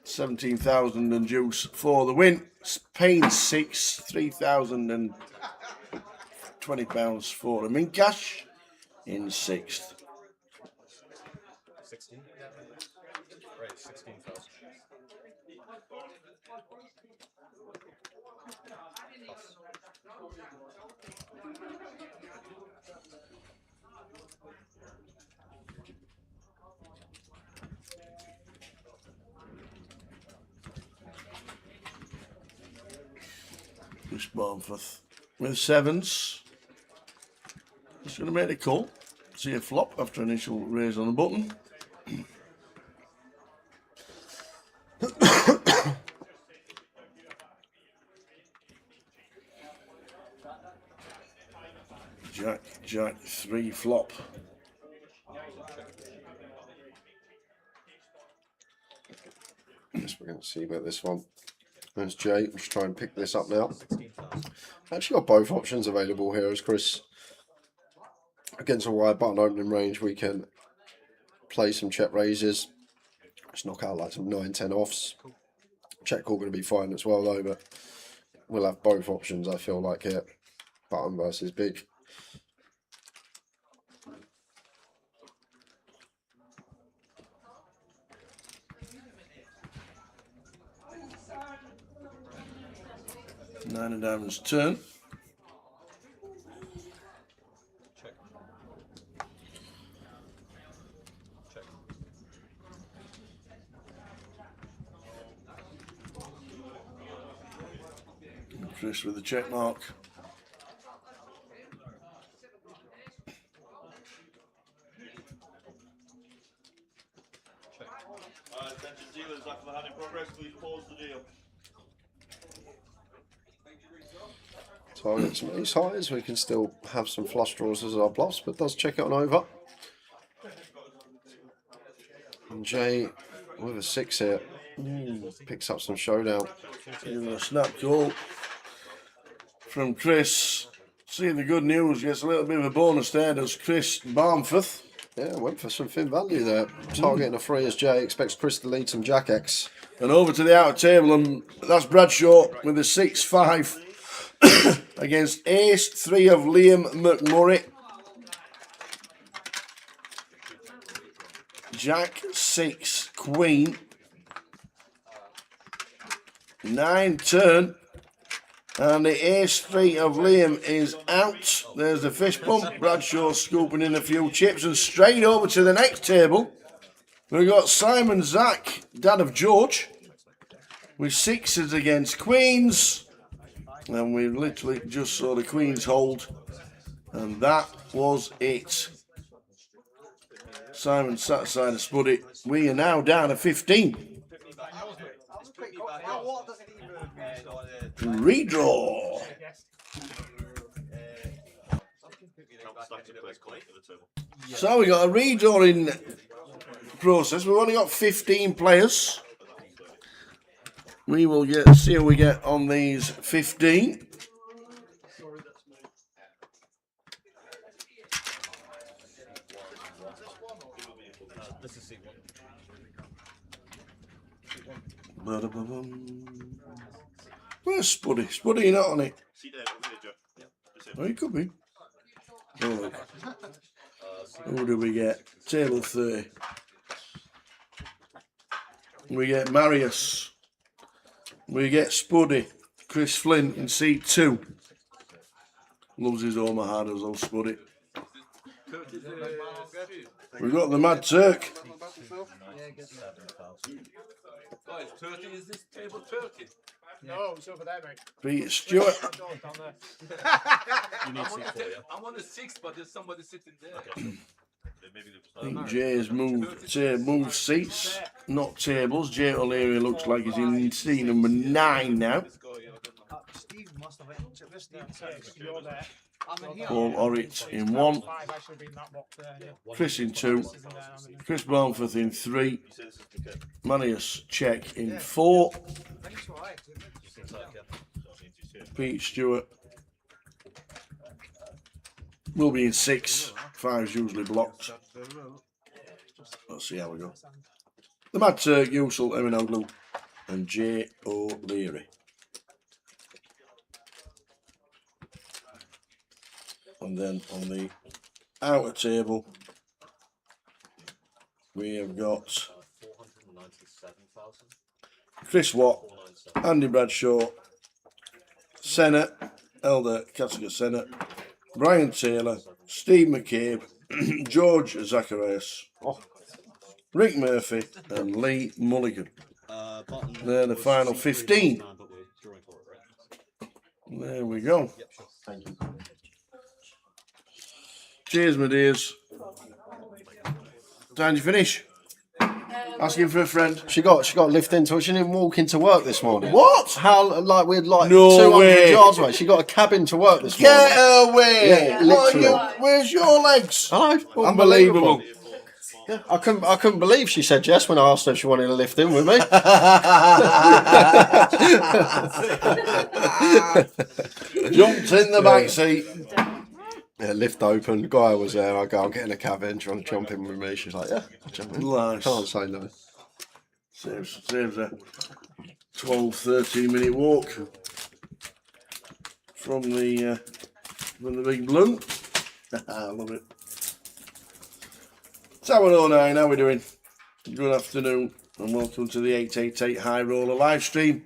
17,000 and juice for the win. Paying 6, £3,020 for him in cash in 6th. 16? Right, 16,000. Chris Barnforth with 7s. He's going to make a call. See a flop after initial raise on the button. Jack, 3 flop. Guess we're going to see about this one. There's Jay. Let's try and pick this up now. Actually got both options available here as Chris. Against a wide button opening range, we can play some check raises. Just knock out like some 9-10 offs. Check call going to be fine as well though, but we'll have both options I feel like here. Button versus big. Nine of diamonds turn. Check. Check. Chris with the check mark. Attention dealers, after the hand in progress, please pause the deal. Target some ace highs. We can still have some flush draws as our bluffs, but does check it on over. And Jay with a 6 here. Picks up some showdown. A snap call from Chris. See the good news, gets a little bit of a bonus there, does Chris Barnforth. Yeah, went for some thin value there. Targeting a 3 as Jay. Expects Chris to lead some Jack X. And over to the outer table, and that's Bradshaw with a 6-5 against Ace 3 of Liam McMurray. Jack 6, Queen. 9 turn. And the Ace 3 of Liam is out. There's the fist bump. Bradshaw scooping in a few chips. And straight over to the next table, we've got Simon Zach, dad of George, with 6s against Queens. And we literally just saw the Queens hold. And that was it. Simon sat aside of Spuddy. We are now down to 15. Redraw. So we got a redrawing process. We've only got 15 players. We will see how we get on these 15. This is C1. Where's Spuddy? Spuddy, you're not on it. See there, over here, Joe. Oh, he could be. Oh, look. Who do we get? Table 30. We get Marius. We get Spuddy. Chris Flint in seat 2. Loves his Omaha, does old Spuddy. We've got the Mad Turk. Guys, 30 is this table 30? No, it's over there, mate. Peter Stewart. Down there. You need C4, yeah? I'm on the 6, but there's somebody sitting there. I think Jay's moved seats, not tables. Jay O'Leary looks like he's in seat number 9 now. Steve must have took this Steve. You're there. I'm in here. Paul Orrit in 1. 5 actually be in that box there. Yeah. Chris in 2. This isn't there, I mean. Chris Barnforth in 3. You said this is the kid. Manius Check in 4. I think it's alright. Pete Stewart will be in 6. 5's usually blocked. Let's see how we go. The Mad Turk, Usul, Eminoglu, and J. O'Leary. And then on the outer table, we have got 497,000. Chris Watt, 497. Andy Bradshaw, Senna, Elder Casaga Senna, Brian Taylor, Steve McCabe, George Zacharias, Rick Murphy, and Lee Mulligan. They're the final 15. There we go. Cheers, my dears. Time to finish. Asking for a friend. She got lift into it. She didn't walk into work this morning. What? How like we're like No 200 way. yards away. She got a cabin to work this Get morning. away! Yeah, What are literally. you, where's your legs? Hello. Unbelievable. Yeah, I couldn't believe she said yes when I asked her if she wanted to lift in with me. Jumped in the back seat. Yeah, lift open. Guy was there. I go, I'll get in a cabin. Trying to jump in with me. She's like, yeah, jump in. Nice. Can't say no. Saves a 12-13 minute walk from the big blue. I love it. Tower 09, how we doing? Good afternoon and welcome to the 888 High Roller live stream.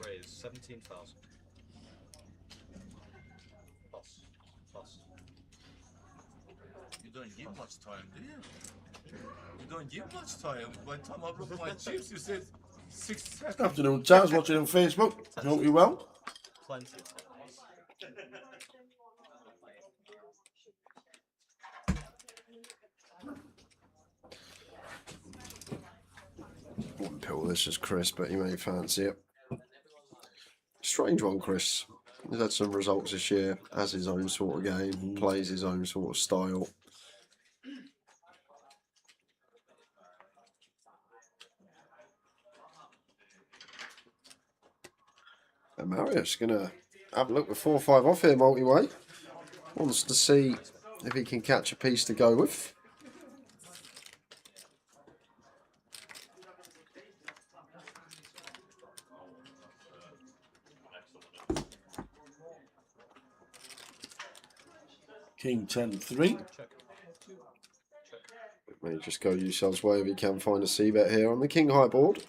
Raise 17,000. Plus. You don't give much time, do you? You don't give much time. By the time I broke my chips, you said 6 seconds. Good afternoon, Taz, watching on Facebook. Hope you're well. Plenty of time. Wouldn't pill this as Chris, but you may fancy it. Strange one, Chris. He's had some results this year, has his own sort of game, plays his own sort of style. And Marius gonna have a look with 4-5 off here, multi-way. Wants to see if he can catch a piece to go with. King 10-3. May just go yourselves way if he can find a C-bet here on the King High board.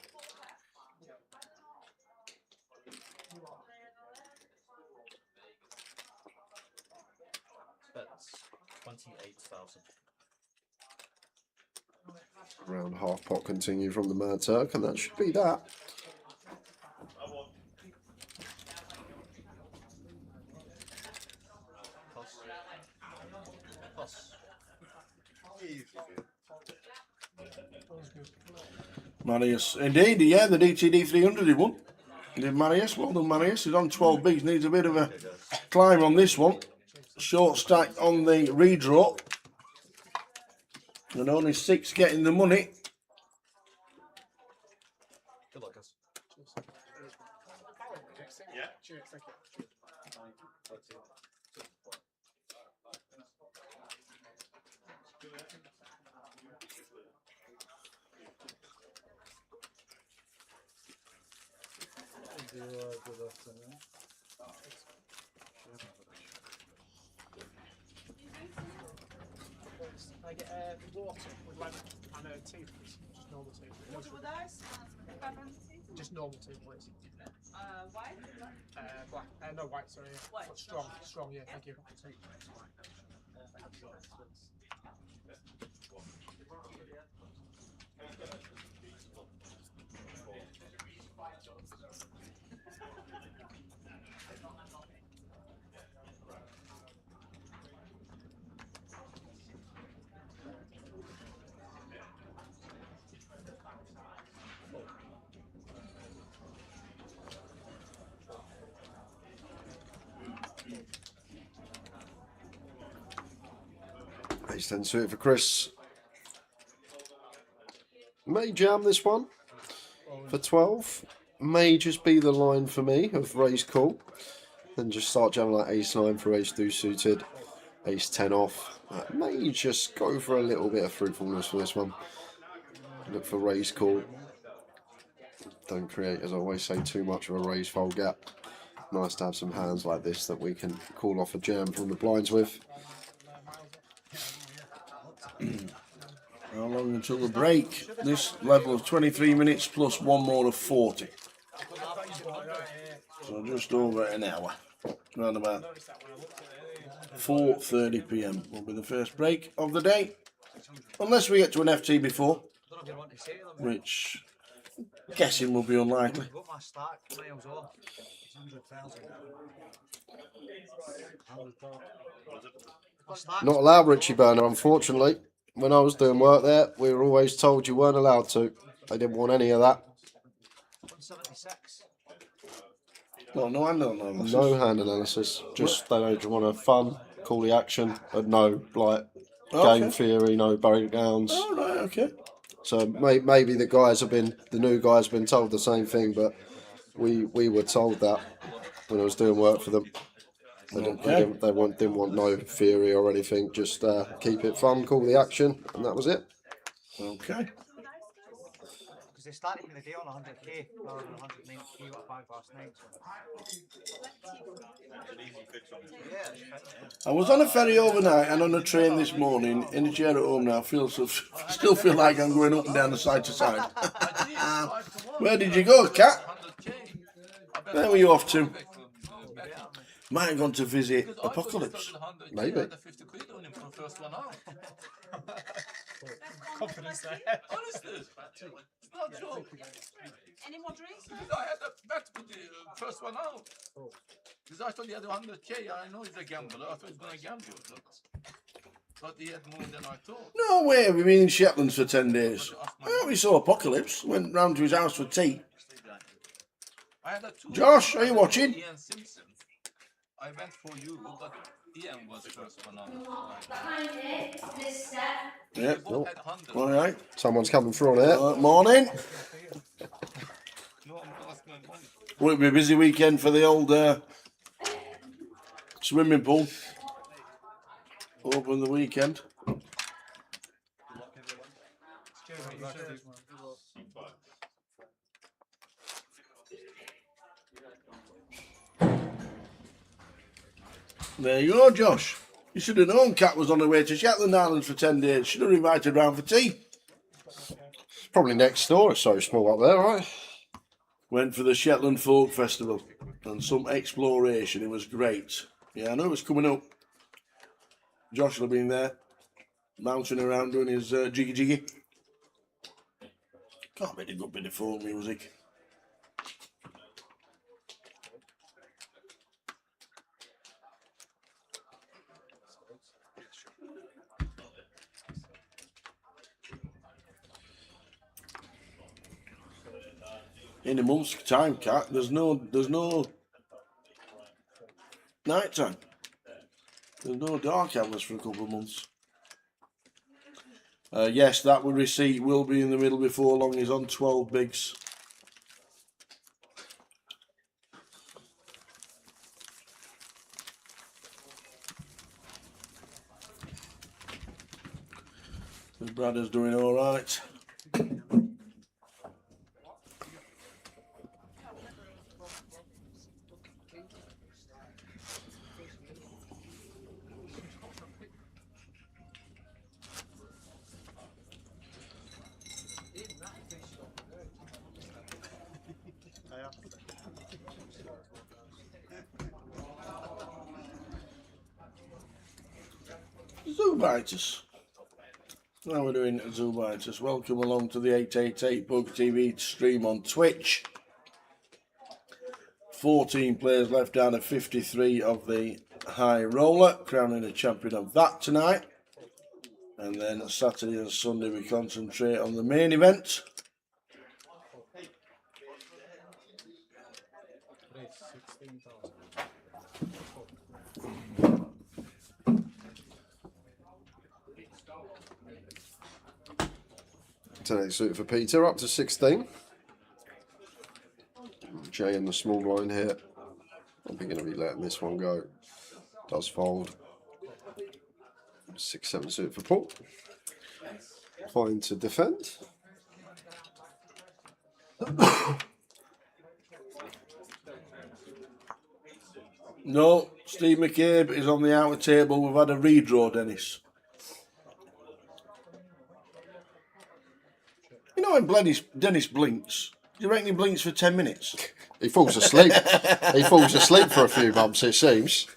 That's 28,000. Around half pot continue from the Mad Turk, and that should be that. Plus. Marius, indeed, yeah, the DTD 300 he won. Did Marius, well done Marius, he's on 12 bigs, needs a bit of a climb on this one. Short stack on the redraw. And only 6 getting the money. Good luck, guys. Yeah. Cheers, thank you. I get water with lemon and tea, please. Just normal tea. Water with ice? Peppermint tea? Just normal tea, please. White? Black. No, white, sorry. Yeah. White. But strong, yeah, thank you. Ace 10 suited for Chris. May jam this one for 12. May just be the line for me of raise call. Then just start jamming like ace 9 for ace 2 suited. Ace 10 off. May just go for a little bit of fruitfulness for this one. Look for raise call. Don't create, as I always say, too much of a raise fold gap. Nice to have some hands like this that we can call off a jam from the blinds with. How long until the break? This level of 23 minutes plus one more of 40. So just over an hour. Around about 4:30 PM will be the first break of the day. Unless we get to an FT before, which I'm guessing will be unlikely. Not allowed, Richie Burner, unfortunately. When I was doing work there, we were always told you weren't allowed to. They didn't want any of that. 176. No hand analysis. No hand analysis. Just they don't want to fun, call the action, and no like game theory, no breakdowns. Oh right, okay. So maybe the new guys have been told the same thing, but we were told that when I was doing work for them. They didn't want no theory or anything. Just keep it fun, call the action, and that was it. Okay. Because they started me the day on 100k rather than 190k what I bagged last night. I was on a ferry overnight and on a train this morning. In a chair at home now. Still feel like I'm going up and down the side to side. Where did you go, Cat? Where were you off to? Might have gone to visit Apocalypse. Maybe. Confidence there. Honestly, it's not a joke. Any more drinks? I had a bet with the first one out. Because I thought he had 100k. I know he's a gambler. I thought he was going to gamble. But he had more than I thought. No way, we've been in Shetlands for 10 days. I hope we saw Apocalypse. Went round to his house for tea. Josh, are you watching? Ian Simpson. I went for you, but Ian was the first one out. Yep. Oh. All right. Someone's coming through on here. Morning. Will it be a busy weekend for the old swimming pool? Open the weekend. There you go, Josh. You should have known Cat was on her way to Shetland Islands for 10 days. Should have invited round for tea. Probably next door, it's so small up there, right? Went for the Shetland Folk Festival and some exploration. It was great. Yeah, I know it was coming up. Josh will have been there, bouncing around doing his jiggy jiggy. Can't be a good bit of folk music. In a month's time, Cat, there's no night time. There's no dark hours for a couple of months. Yes, that receipt will be in the middle before long. He's on 12 bigs. Brad is doing all right. Zoobitis. How we're doing, Zoobitis. Welcome along to the 888 Bug TV stream on Twitch. 14 players left down to 53 of the High Roller, crowning a champion of that tonight. And then Saturday and Sunday we concentrate on the main event. Tonight suit for Peter up to 16. Jay in the small line here. I'm going to be letting this one go. Does fold. 6-7 suit for Paul. Fine to defend. No, Steve McCabe is on the outer table. We've had a redraw, Dennis. You know when Dennis blinks? Do you reckon he blinks for 10 minutes? He falls asleep. He falls asleep for a few months, it seems.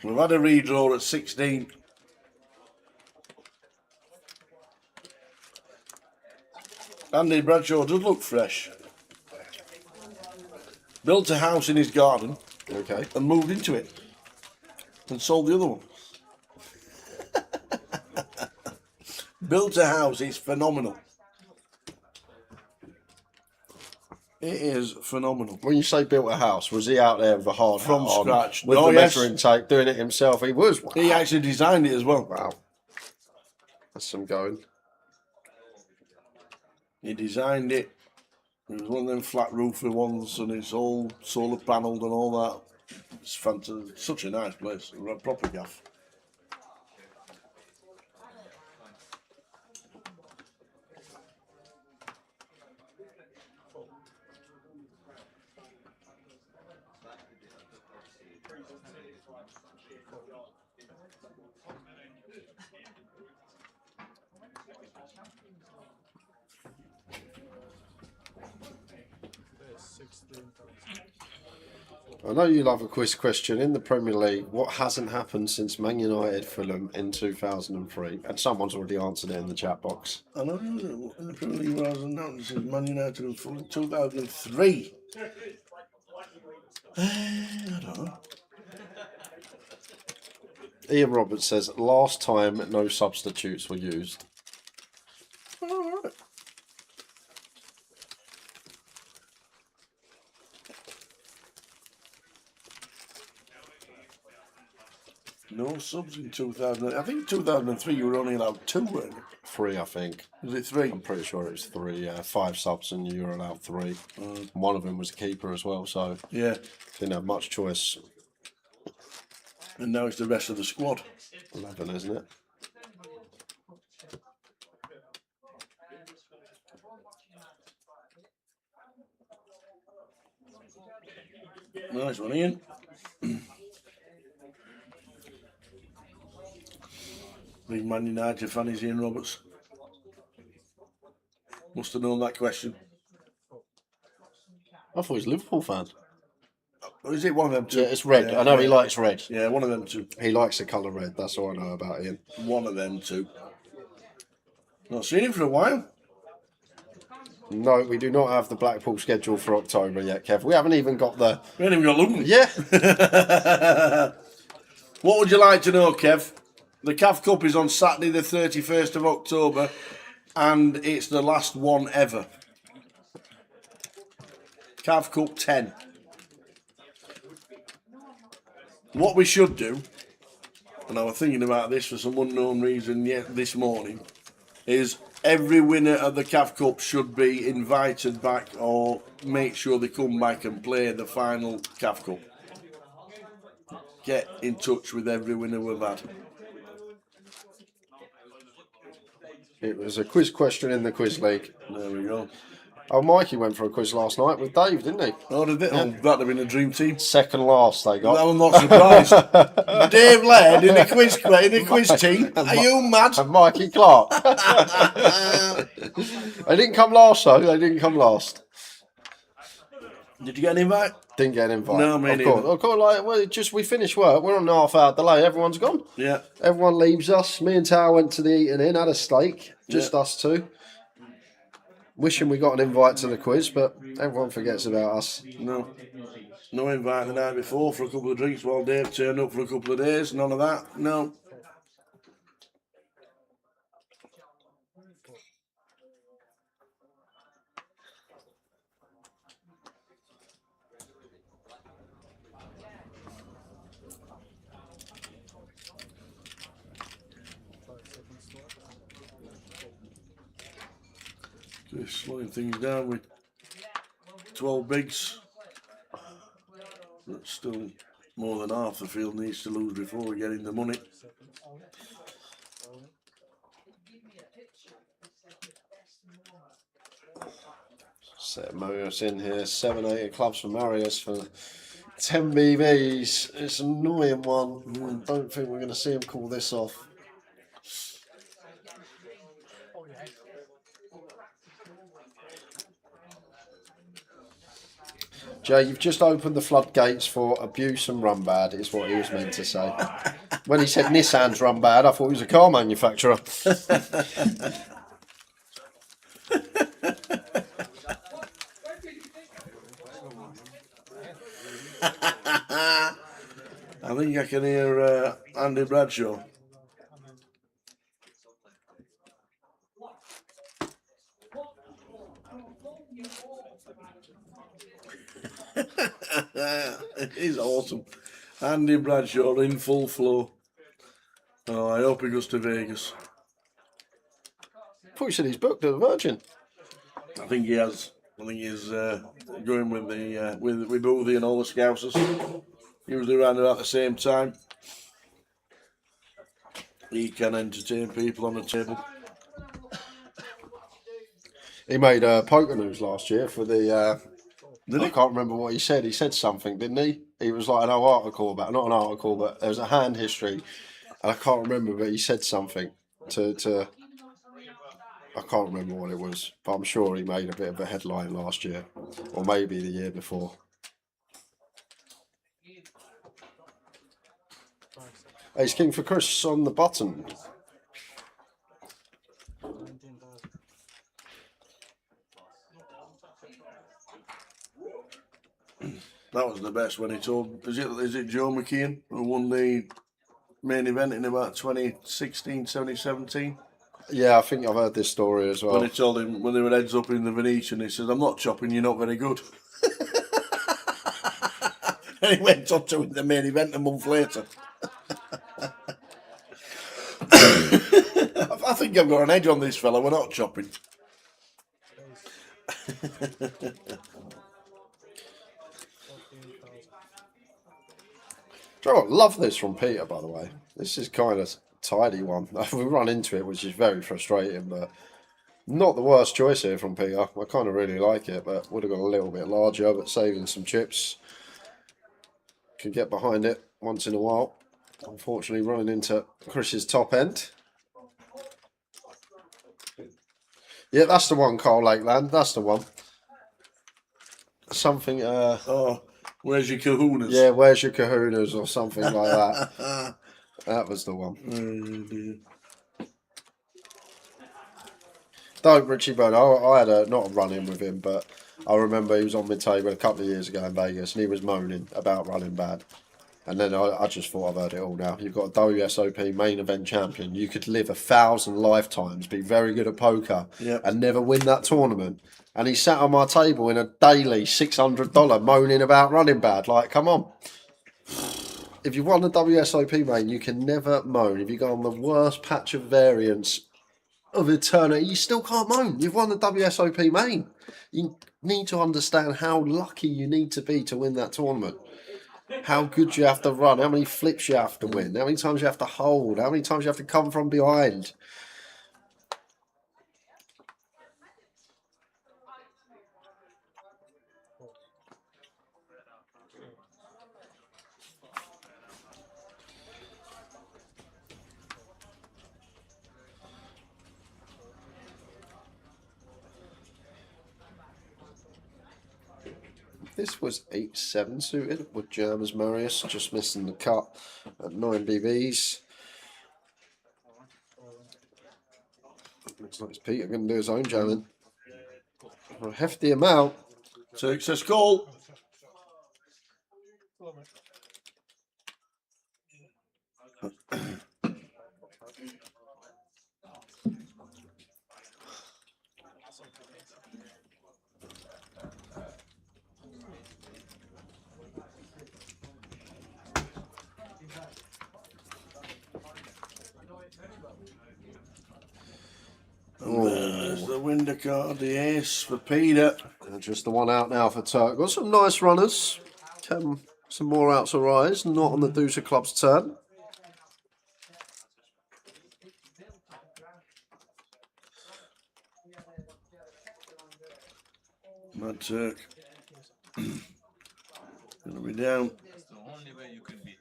We've had a redraw at 16. Andy Bradshaw does look fresh. Built a house in his garden. Okay. And moved into it. And sold the other one. Built a house, it's phenomenal. It is phenomenal. When you say built a house, was he out there with a hard From hat on, scratch? with Oh, the yes. measuring tape, doing it himself? He was. Wow. He actually designed it as well. Wow. That's some going. He designed it. It was one of them flat roofy ones, and it's all solar panelled and all that. It's fantastic. Such a nice place. A proper gaff. I know you love a quiz question. In the Premier League, what hasn't happened since Man United Fulham in 2003? And someone's already answered it in the chat box. I know in the Premier League was announced since Man United and Fulham 2003. I don't know. Ian Roberts says, last time no substitutes were used. All right. No subs in 2000. I think 2003 you were only allowed 2, weren't you? 3, I think. Was it 3? I'm pretty sure it was 3. 5 subs and you were allowed 3. One of them was a keeper as well, so Yeah. didn't have much choice. And now it's the rest of the squad. 11, isn't it? Nice one, Ian. Big Man United fan is Ian Roberts. Must have known that question. I thought he was a Liverpool fan. Or is it one of them 2? Yeah, it's red. I know he likes red. Yeah, one of them 2. He likes the colour red. That's all I know about Ian. One of them 2. Not seen him for a while. No, we do not have the Blackpool schedule for October yet, Kev. We haven't even got the... We ain't even got Luton. Yeah. What would you like to know, Kev? The CAF Cup is on Saturday the 31st of October and it's the last one ever. CAF Cup 10. What we should do, and I was thinking about this for some unknown reason yet this morning, is every winner of the CAF Cup should be invited back or make sure they come back and play the final CAF Cup. Get in touch with every winner we've had. It was a quiz question in the quiz league. There we go. Oh, Mikey went for a quiz last night with Dave, didn't he? Oh, did they? Oh, that'd have been a dream team. Second last they got. I'm not surprised. Dave Laird in the quiz team. Are you mad? And Mikey Clark. They didn't come last, though. They didn't come last. Did you get an invite? Didn't get an invite. No, me neither. Of course, like, well, we finished work. We're on a half-hour delay. Everyone's gone. Yeah. Everyone leaves us. Me and Tao went to the eating in, had a steak, Just us two. Wishing we got an invite to the quiz, but everyone forgets about us. No. No invite the night before for a couple of drinks while Dave turned up for a couple of days. None of that. No. Just slowing things down with 12 bigs. But still more than half the field needs to lose before we get in the money. Set Marius in here. 7-8 of clubs for Marius for 10 BBs. It's an annoying one. I don't think we're going to see him call this off. Jay, you've just opened the floodgates for abuse and run bad, is what he was meant to say. When he said Nissan's run bad, I thought he was a car manufacturer. I think I can hear Andy Bradshaw. He's awesome. Andy Bradshaw in full flow. Oh, I hope he goes to Vegas. I thought you said he's booked at the Virgin. I think he has. I think he's going with the with Boothie and all the Scousers. Usually around about the same time. He can entertain people on the table. He made poker news last year for the. I can't remember what he said. He said something, didn't he? He was like an article about, not an article, but there was a hand history, and I can't remember, but he said something to. I can't remember what it was, but I'm sure he made a bit of a headline last year, or maybe the year before. Ace King for Chris on the button. That was the best when he told. Is it Joe McKeon who won the main event in about 2016, 2017? Yeah, I think I've heard this story as well. When he told him when they were heads up in the Venetian, he says, "I'm not chopping. You're not very good." And he went on to win the main event a month later. I think I've got an edge on this fella. We're not chopping. Do you know what? Love this from Peter, by the way. This is kind of tidy one. We run into it, which is very frustrating, but not the worst choice here from Peter. I kind of really like it, but would have got a little bit larger, but saving some chips. Can get behind it once in a while. Unfortunately, running into Chris's top end. Yeah, that's the one, Carl Lakeland. That's the one. Something, Oh, where's your kahunas? yeah, where's your kahunas or something like that. That was the one. Don't Richie Byrne. I had not a run in with him, but I remember he was on mid-table a couple of years ago in Vegas and he was moaning about running bad. And then I just thought I've heard it all now. You've got a WSOP main event champion. You could live 1,000 lifetimes, be very good at poker, and never win that tournament. And he sat on my table in a daily $600 moaning about running bad. Like, come on. If you won the WSOP main, you can never moan. If you go on the worst patch of variance of eternity, you still can't moan. You've won the WSOP main. You need to understand how lucky you need to be to win that tournament. How good you have to run, how many flips you have to win, how many times you have to hold, how many times you have to come from behind. This was 8-7 suited with Germans Marius, just missing the cut at 9 BBs. Which It's Peter going to do his own jamming. For a hefty amount. Turk says call. And there's the window card, the ace for Peter. And just the one out now for Turk. Got some nice runners. Some more outs arise. Not on the deuce of clubs turn. Mad Turk. Gonna be down. That's the only way you can beat.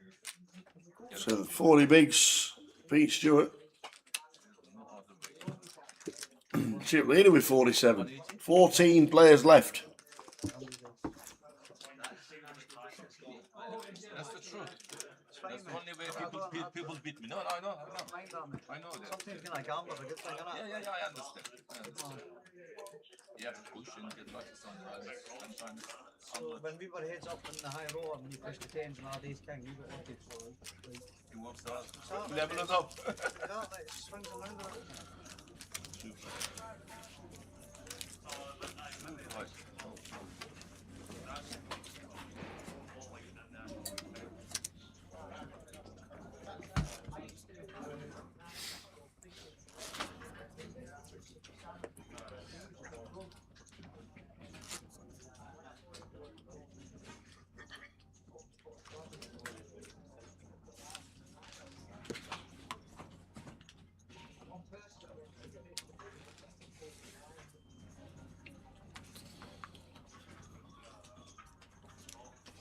So 40 bigs, Pete Stewart. Chip leader with 47. 14 players left. That's the truth. That's the only way people beat me. No, I know. I know that. Sometimes being a gambler is a good thing, isn't it? Yeah, I understand. You have to push and get lucky sometimes. So when we were heads up in the high roller and you pushed the tens and all these king, you got lucky for like, He works hard. Exactly. Level it up. exactly, it swings around a bit.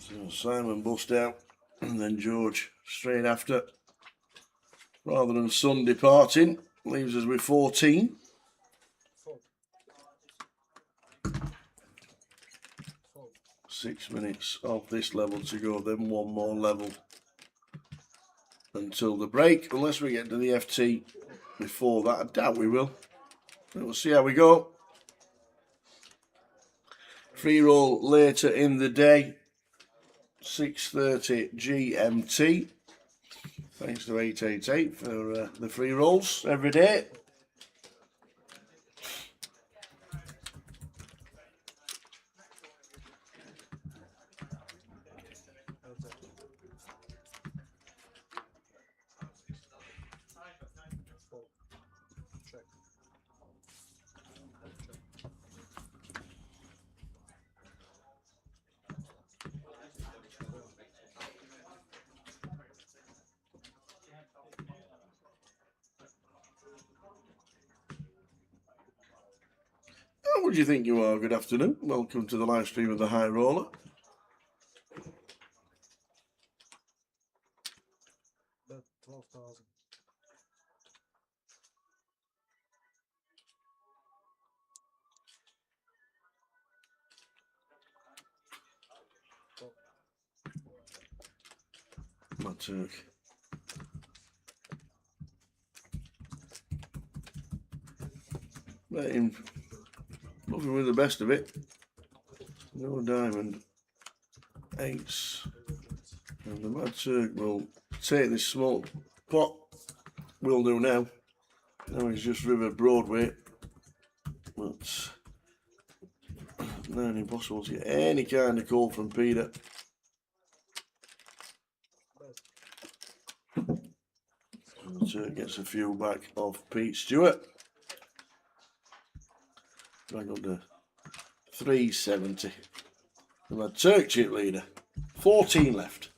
So Simon bust out, and then George straight after. Rather than Son departing, leaves us with 14. Fold. 6 minutes of this level to go, then one more level until the break, unless we get to the FT before that. I doubt we will. But we'll see how we go. Free roll later in the day, 6:30 GMT. Thanks to 888 for the free rolls every day. Check. How would you think you are? Good afternoon. Welcome to the live stream of the High Roller. Bet 12,000. My Turk. Let him nothing with the best of it. No diamond. Eights. And the Mad Turk will take this small pot. Will do now. Now he's just River Broadway. But now impossible to get any kind of call from Peter. And Turk gets a few back off Pete Stewart. Back up to 370. The Mad Turk chip leader. 14 left.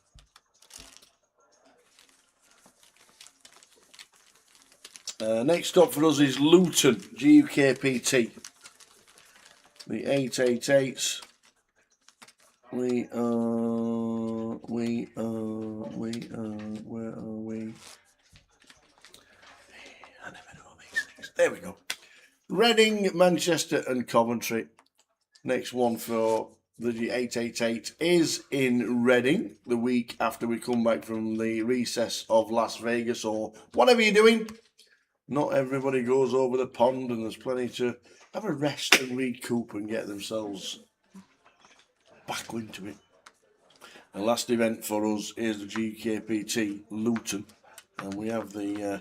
Next up for us is Luton, GUKPT. The 888s. Where are we? I never know these things. There we go. Reading, Manchester and Coventry. Next one for the 888 is in Reading the week after we come back from the recess of Las Vegas or whatever you're doing. not everybody goes over the pond, and there's plenty to have a rest and recoup and get themselves back into it. The last event for us is the GKPT Luton, and we have the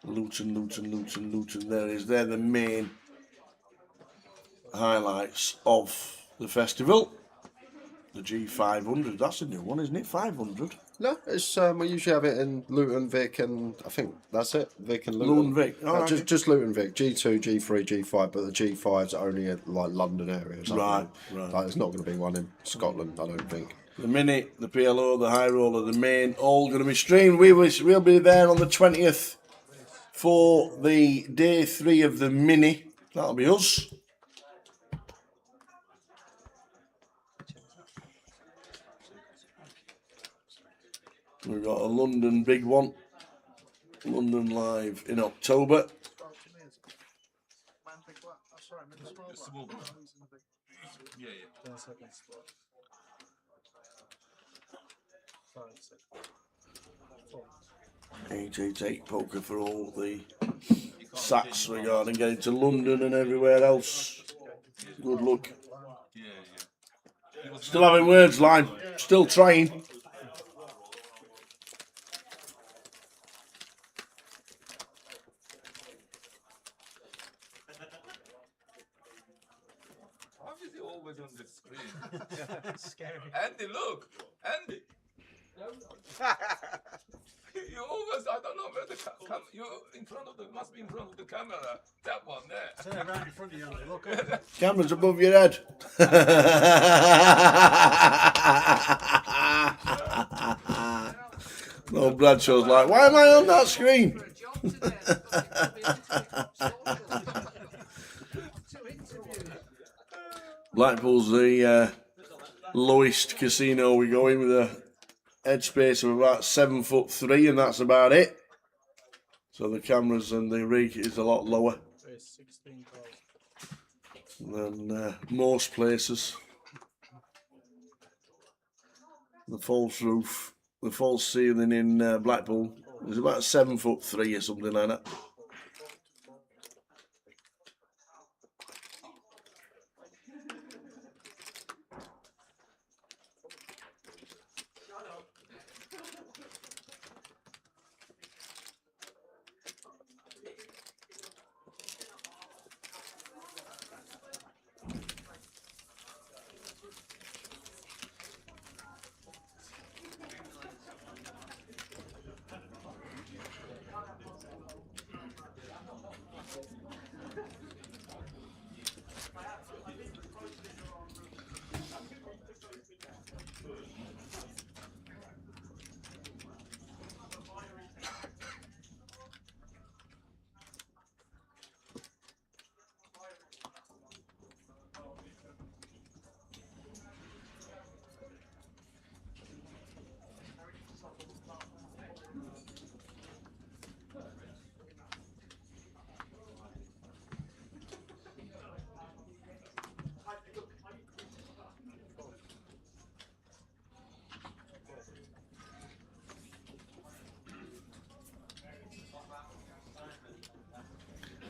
Luton. They're the main highlights of the festival. The G500, that's a new one, isn't it? 500. No, it's we usually have it in Luton, Vic, and I think that's it. Vic and Luton. Luton, Vic. Oh, okay. Just Luton, Vic. G2, G3, G5, but the G5's only in like London areas. Right. Like, there's not going to be one in Scotland, I don't think. The Mini, the PLO, the High Roller, the Main, all going to be streamed. We'll be there on the 20th for the day 3 of the Mini. That'll be us. We've got a London big one. London live in October. AJ8 poker for all the sats regarding getting to London and everywhere else. Good luck. Still having words, line. Still trying. How is he always on the screen? Scary. Andy, look! Andy! You always, I don't know where the you in front of the, must be in front of the camera. That one there. Turn right in front of you, Andy. Look up. Camera's above your head. No, Bradshaw's like, why am I on that screen? Blackpool's the lowest casino we go in with a headspace of about 7'3", and that's about it. So the cameras and the rig is a lot lower than most places. The false roof, the false ceiling in Blackpool is about 7'3" or something like that.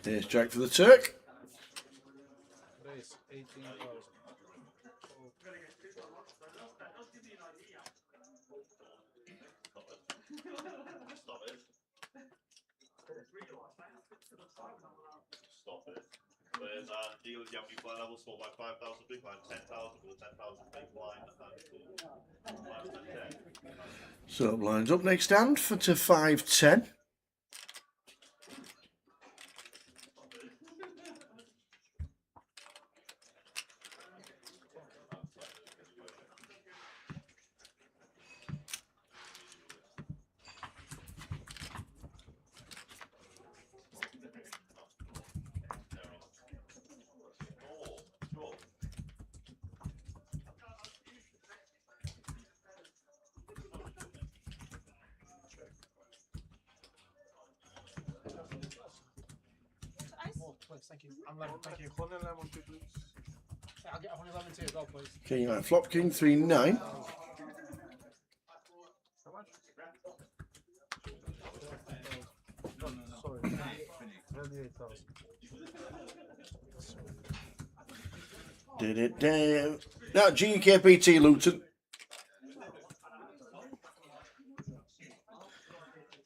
Here's Jack for the Turk. Stop it. Whereas deals you have your blind level sold by 5,000 big blind, 10,000 with a 10,000 big blind, and So lines up next hand for to 5-10. Thank you. I'm lemon, thank you. Honey lemon tea, please. Yeah, I'll get a honey lemon tea as well, please. King out flop, king 3-9. Sorry. 38,000. Now, GUKPT Luton.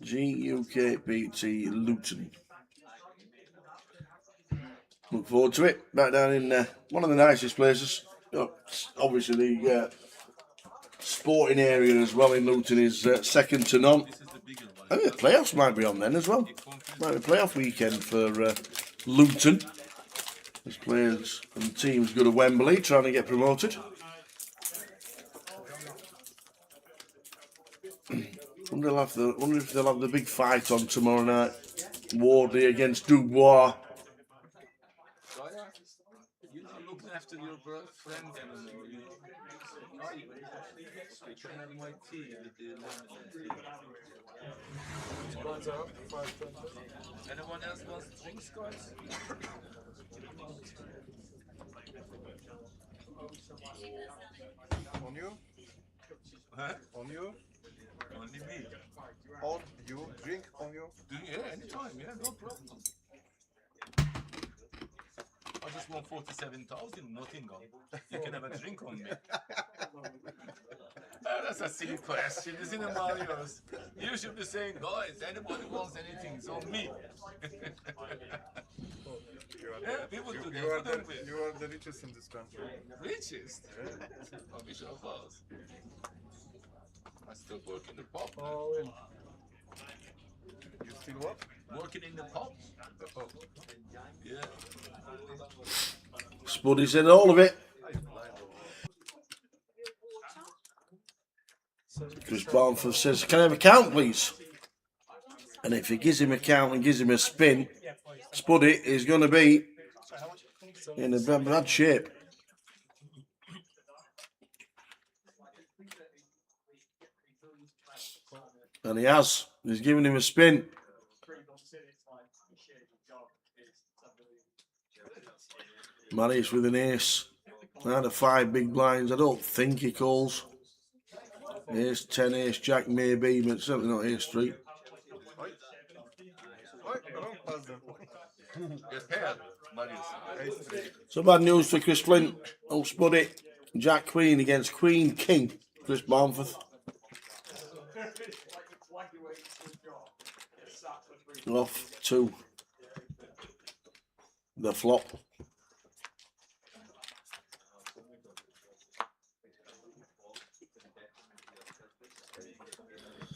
GUKPT Luton. Look forward to it. Back down in one of the nicest places. Obviously, the sporting area as well in Luton is second to none. I think the playoffs might be on then as well. Might be a playoff weekend for Luton. There's players and teams go to Wembley trying to get promoted. Wonder if they'll have the big fight on tomorrow night. Wardley against Dubois. You're looking after your friend, my tea with the Lines are up, 520. Anyone else wants drinks, guys? On you? Huh? On you? Only me. On you? Drink on you? Yeah, anytime, yeah, no problem. I just want 47,000, Nottingham. You can have a drink on me. That's a silly question, isn't it, Marius? You should be saying, guys, anybody wants anything, it's on me. Yeah, people do that, don't we? You are the richest in this country. Richest? I wish I was. I still work in the pub. All in. You still what? Working in the pub? The pub. Yeah. Spuddy said all of it. Chris Barnford says, can I have a count, please? And if he gives him a count and gives him a spin, Spuddy is going to be in a bad shape. And he has. He's giving him a spin. Marius with an ace. Out of 5 big blinds, I don't think he calls. Ace 10, ace jack maybe, but certainly not ace 3. So bad news for Chris Flint. Oh, Spuddy. Jack Queen against Queen King. Chris Barnforth. Off to the flop.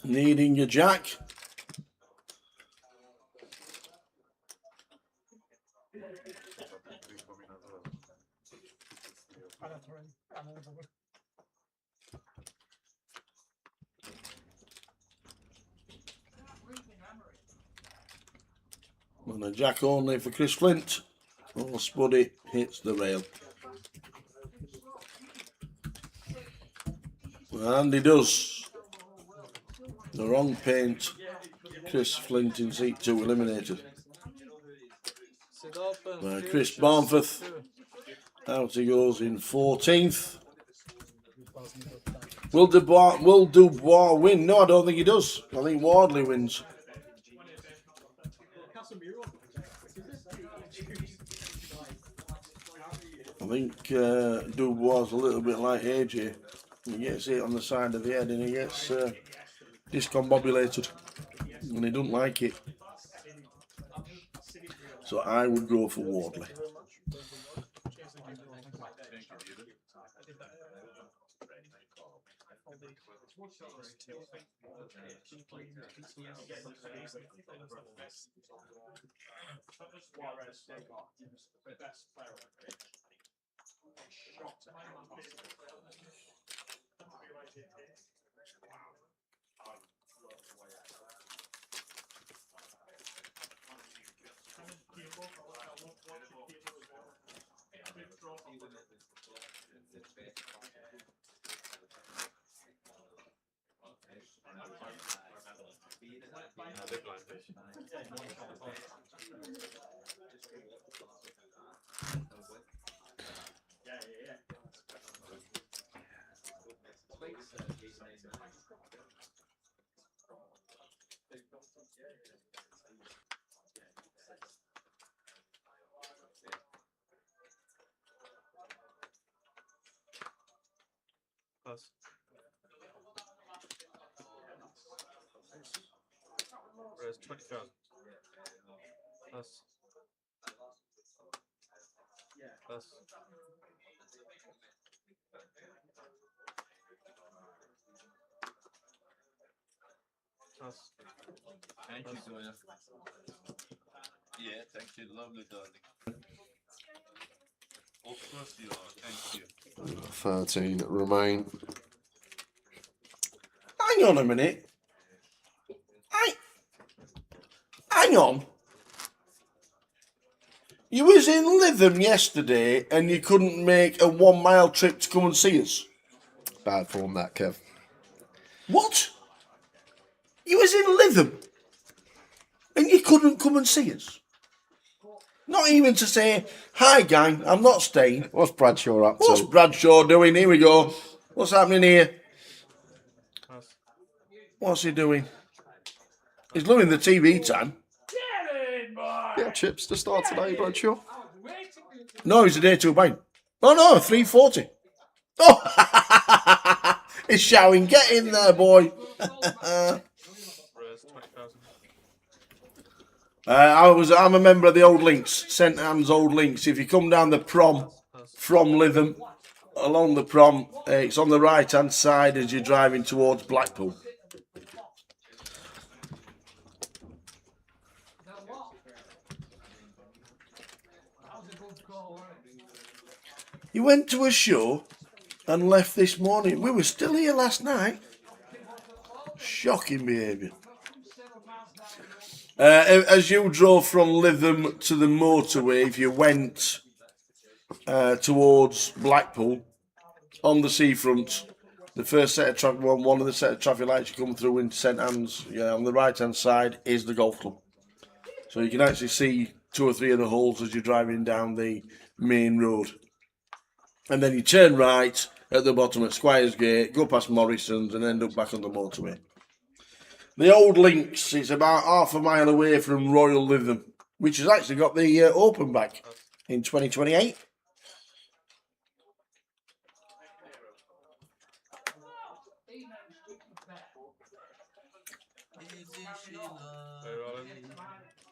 Needing your jack. And a jack only for Chris Flint. Oh, Spuddy hits the rail. And he does. The wrong paint. Chris Flint in seat 2 eliminated. Chris Barnforth. Out he goes in 14th. Will Dubois win? No, I don't think he does. I think Wardley wins. I think Dubois is a little bit like AJ. He gets hit on the side of the head and he gets discombobulated. And he doesn't like it. So I would go for Wardley. There's 20,000. That's. Thank you, Goya. Yeah, thank you, lovely darling. Of course you are. Thank you. 13 remain. Hang on a minute. Hang on. You was in Lytham yesterday and you couldn't make a 1 mile trip to come and see us. Bad form, that, Kev. What? You was in Lytham and you couldn't come and see us? Not even to say, hi gang, I'm not staying. What's Bradshaw up What's to? Bradshaw doing? Here we go. What's happening here? What's he doing? He's loving the TV time. Yeah, chips to start today, Bradshaw. No, he's a day too behind. Oh no, 3:40. Oh, he's shouting, get in there, boy. I'm a member of the Old Links, St Anne's Old Links. If you come down the prom from Lytham, along the prom, it's on the right hand side as you're driving towards Blackpool. You went to a show and left this morning. We were still here last night. Shocking behaviour. As you drove from Lytham to the motorway, if you went towards Blackpool on the seafront, the first set of traffic, one of the set of traffic lights you come through in St Anne's, on the right hand side is the golf club. So you can actually see 2 or 3 of the holes as you're driving down the main road. And then you turn right at the bottom at Squires Gate, go past Morrison's and end up back on the motorway. The Old Links is about half a mile away from Royal Lytham, which has actually got the open back in 2028.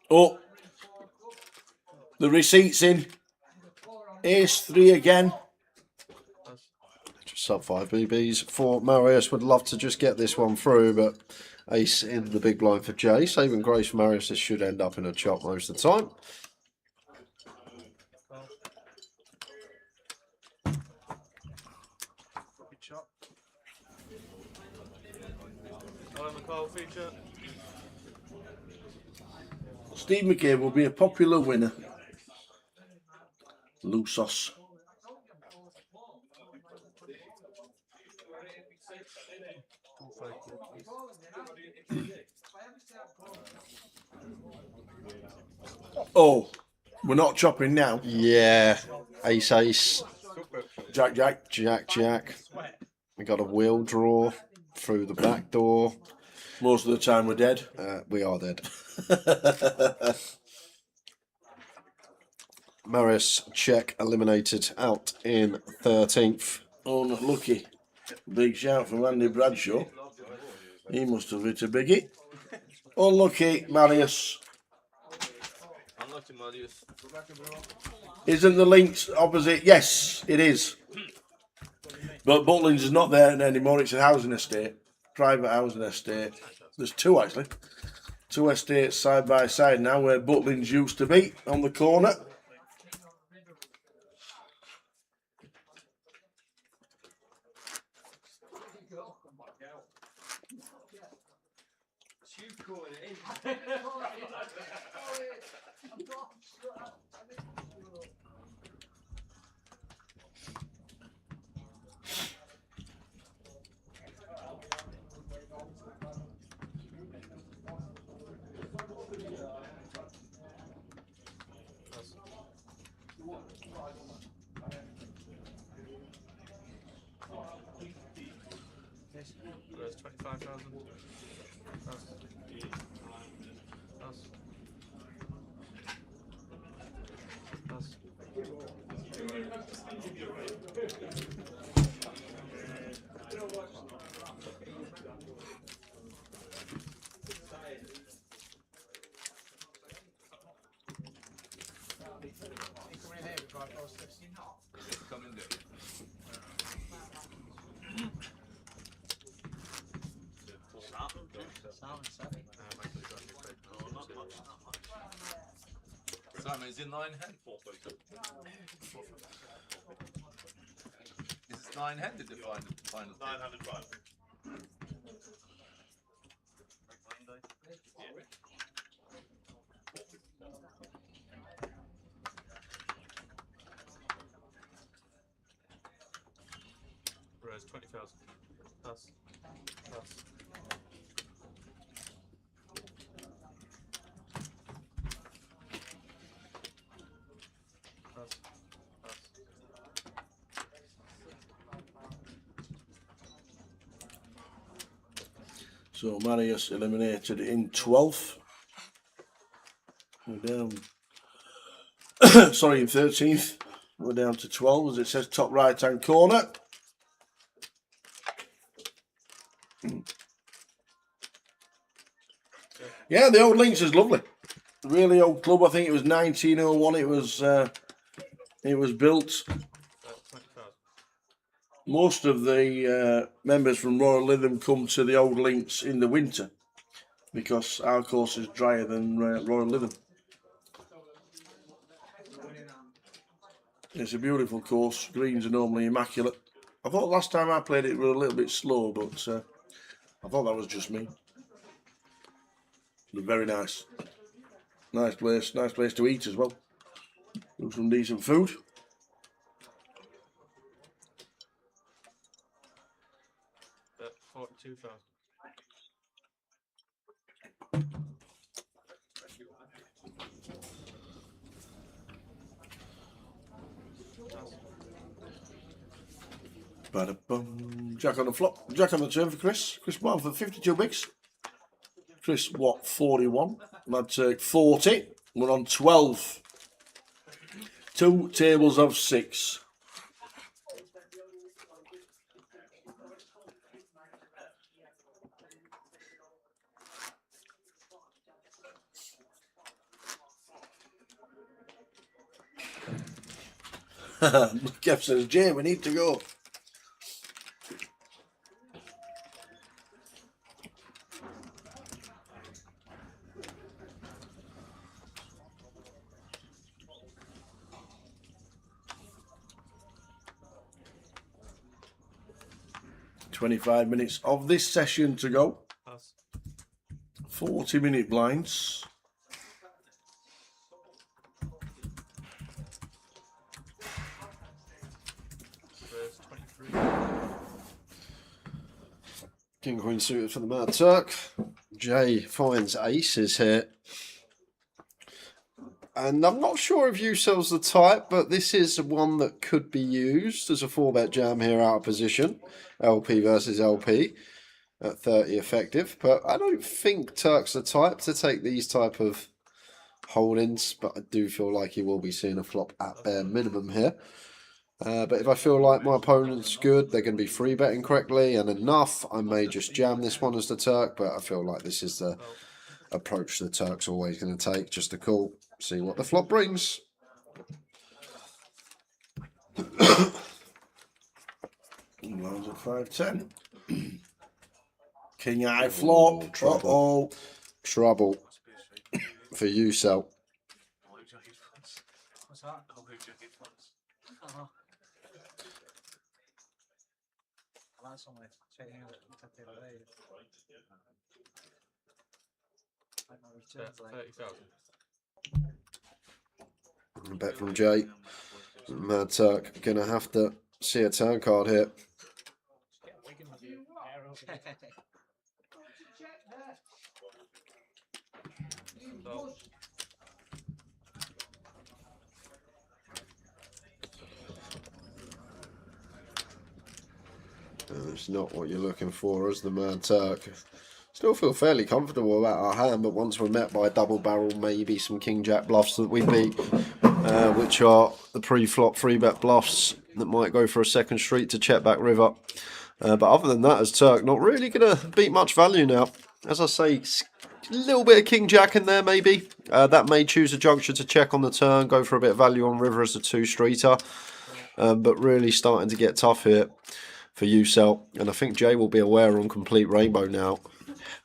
Oh, the receipt's in. Ace 3 again. Just sub 5 BBs for Marius. Would love to just get this one through, but ace in the big blind for Jay. Saving grace for Marius. This should end up in a chop most of the time. Steve McCabe will be a popular winner. Lusos. Oh, we're not chopping now. Yeah. Ace, ace. Jack, jack. Jack, jack. We got a wheel draw through the back door. Most of the time we're dead. We are dead. Marius check eliminated out in 13th. Unlucky. Big shout from Andy Bradshaw. He must have hit a biggie. Unlucky, Marius. Unlucky, Marius. Isn't the links opposite? Yes, it is. But Butlins is not there anymore. It's a housing estate. Private housing estate. There's 2 actually. 2 estates side by side now where Butlins used to be on the corner. There's 25,000. You come in here before I post this. Come in there. Simon, is it 9 hand? Is it 9 handed the final? 900 right. Whereas 20,000. Pass. Pass. Pass. Pass. So Marius eliminated in 12th. We're down. Sorry, in 13th. We're down to 12 as it says top right hand corner. Yeah, the old Links is lovely. Really old club. I think it was 1901. It was built. 20,000. Most of the members from Royal Lytham come to the old Links in the winter because our course is drier than Royal Lytham. It's a beautiful course. Greens are normally immaculate. I thought last time I played it was a little bit slow, but I thought that was just me. But very nice. Nice place to eat as well. Do some decent food. At 42,000. Ba-da-bum. Jack on the flop. Jack on the turn for Chris. Chris Brown for 52 bigs. Chris, what, 41? Mad Turk, 40. We're on 12. 2 tables of 6. Kev says, Jay, we need to go. "25 minutes of this session to go. Pass. 40-minute blinds. Whereas 23. King Queen suited for the Mad Turk. Jay finds aces here. And I'm not sure if U-Cell's the type, but this is one that could be used as a 4-bet jam here out of position. LP versus LP at 30 effective. But I don't think Turk's the type to take these type of holdings. But I do feel like he will be seeing a flop at bare minimum here. But if I feel like my opponent's good, they're going to be free betting correctly and enough, I may just jam this one as the Turk. But I feel like this is the approach the Turk's always going to take. Just a call. See what the flop brings. Lines at 5-10. King Eye flop. Trouble. Trouble for you, Cell. What's that? Uh-huh. I like someone checking out the other day. Like my returns, like 30,000. A bet from Jay. Mad Turk gonna have to see a turn card here. get a Wigan with you. It's not what you're looking for as the Mad Turk. Still feel fairly comfortable about our hand, but once we're met by a double barrel, maybe some King Jack bluffs that we beat, which are the pre-flop 3-bet bluffs that might go for a second street to check back river. But other than that, as Turk, not really going to beat much value now. As I say, little bit of King Jack in there, maybe. That may choose a juncture to check on the turn, go for a bit of value on river as a 2-streeter. But really starting to get tough here for UCL. And I think Jay will be aware on complete rainbow now.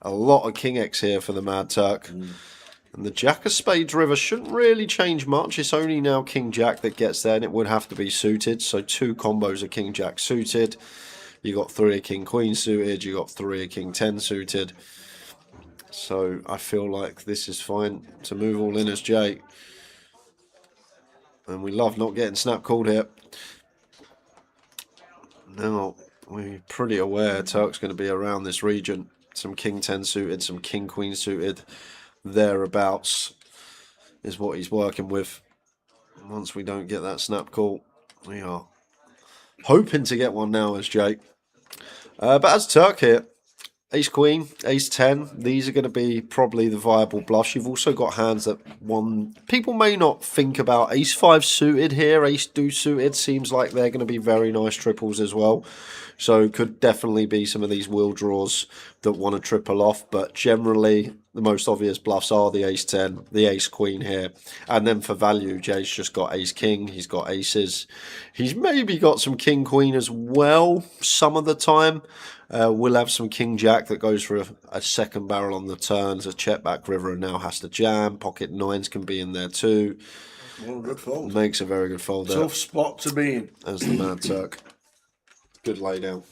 A lot of King X here for the Mad Turk. And the Jack of Spades river shouldn't really change much. It's only now King Jack that gets there, and it would have to be suited. So 2 combos of King Jack suited. You got 3 of King Queen suited. You got 3 of King 10 suited. So I feel like this is fine to move all in as Jay. And we love not getting snap called here. Now, we're pretty aware Turk's going to be around this region. Some King 10 suited, some King Queen suited. Thereabouts is what he's working with. Once we don't get that snap call, we are hoping to get one now as Jay. But as Turk here, Ace Queen, Ace 10, these are going to be probably the viable bluffs. You've also got hands that people may not think about. Ace 5 suited here, Ace Deuce suited, seems like they're going to be very nice triples as well. So could definitely be some of these wheel draws that want to triple off, but generally the most obvious bluffs are the Ace 10, the Ace Queen here. And then for value, Jay's just got Ace King, he's got aces. He's maybe got some King Queen as well some of the time. We'll have some King Jack that goes for a second barrel on the turns, a check back river and now has to jam. Pocket 9s can be in there too. Well, good fold. Makes a very good fold there. Tough spot to be in. As the Mad Turk. Good lay down.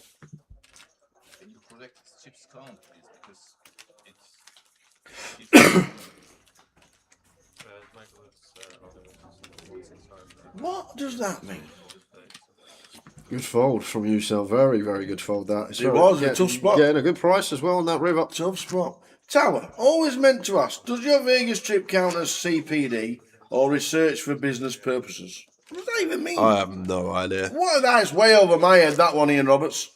Can you correct chips count, please? Because What does that mean? Good fold from you, Sal. Very, very good fold that. It was a tough spot. Getting a good price as well on that river. Tough spot. Tower, always meant to ask, does your Vegas trip count as CPD or research for business purposes? What does that even mean? I have no idea. What? That's way over my head, that one, Ian Roberts.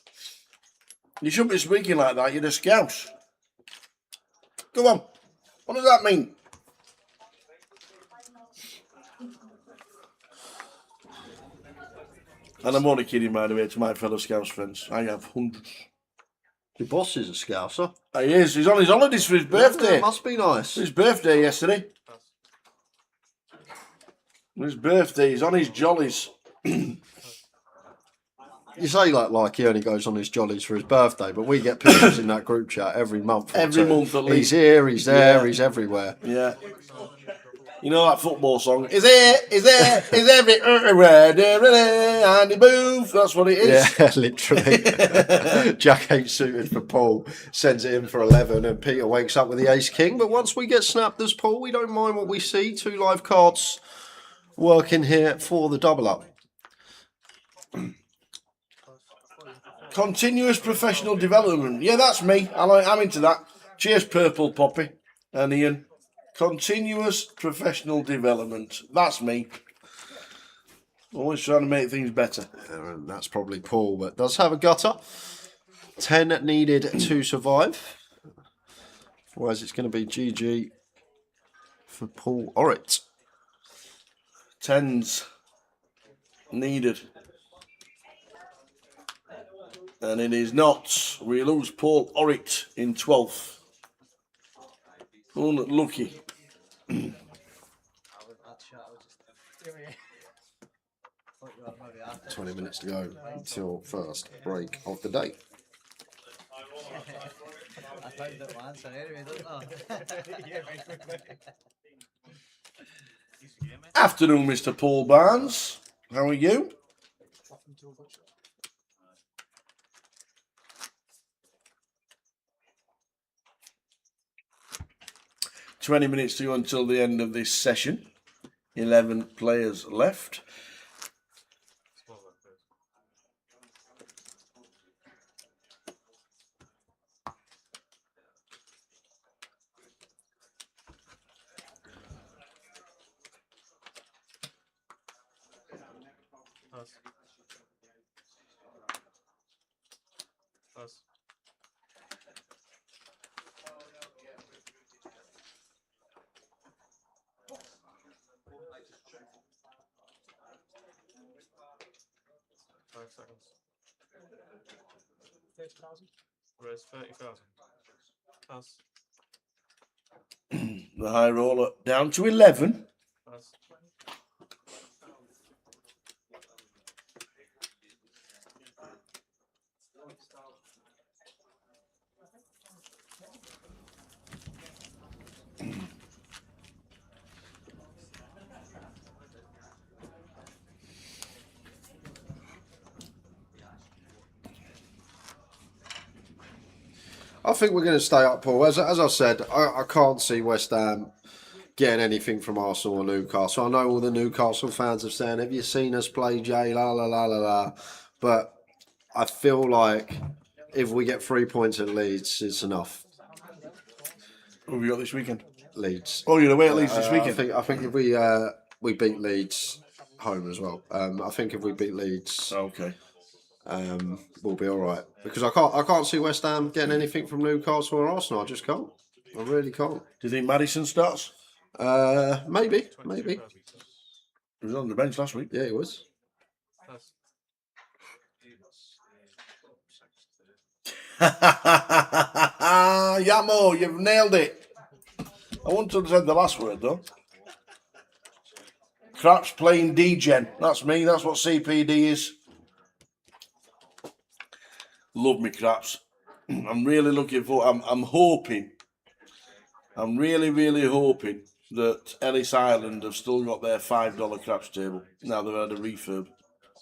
You shouldn't be speaking like that. You're a scouse. Go on. What does that mean? And I'm only kidding, by the way, to my fellow scouse friends. I have hundreds. Your boss is a scouser. He is. He's on his holidays for his birthday. That must be nice. His birthday yesterday. His birthday. He's on his jollies. You say like he only goes on his jollies for his birthday, but we get pictures in that group chat every month. Every month at least. He's here, he's there, Yeah. he's everywhere. Yeah. You know that football song? Is there, everywhere, and he moves. That's what it is. Yeah, literally. Jack 8 suited for Paul, sends it in for 11, and Peter wakes up with the Ace King. But once we get snapped as Paul, we don't mind what we see. 2 live cards working here for the double up. Continuous professional development. Yeah, that's me. I'm into that. Cheers, Purple Poppy and Ian. Continuous professional development. That's me. Always trying to make things better. And that's probably Paul, but does have a gutter. 10 needed to survive. Otherwise, it's going to be GG for Paul Orrit. 10s needed. And it is not. We lose Paul Orrit in 12th. Unlucky. 20 minutes to go until first break of the day. I found it once anyway, don't I? Afternoon, Mr. Paul Barnes. How are you? 20 minutes to go until the end of this session. 11 players left. Seconds. 30,000. Where's 30,000? Pass. The high roller down to 11. I think we're going to stay up, Paul. As I said, I can't see West Ham getting anything from Arsenal or Newcastle. I know all the Newcastle fans are saying, have you seen us play, Jay? La, la, la, la, la. But I feel like if we get 3 points at Leeds, it's enough. Who have we got this weekend? Leeds. Oh, you're away at Leeds this weekend? I think if we beat Leeds home as well. I think if we beat Leeds, Okay. we'll be all right. Because I can't see West Ham getting anything from Newcastle or Arsenal. I just can't. I really can't. Do you think Maddison starts? Maybe. He was on the bench last week. Yeah, he was. Yamo, you've nailed it. I want to have said the last word though. Craps playing D-Gen. That's me. That's what CPD is. Love me, Craps. I'm really looking for. I'm hoping. I'm really hoping that Ellis Island have still got their $5 craps table. Now they've had a refurb.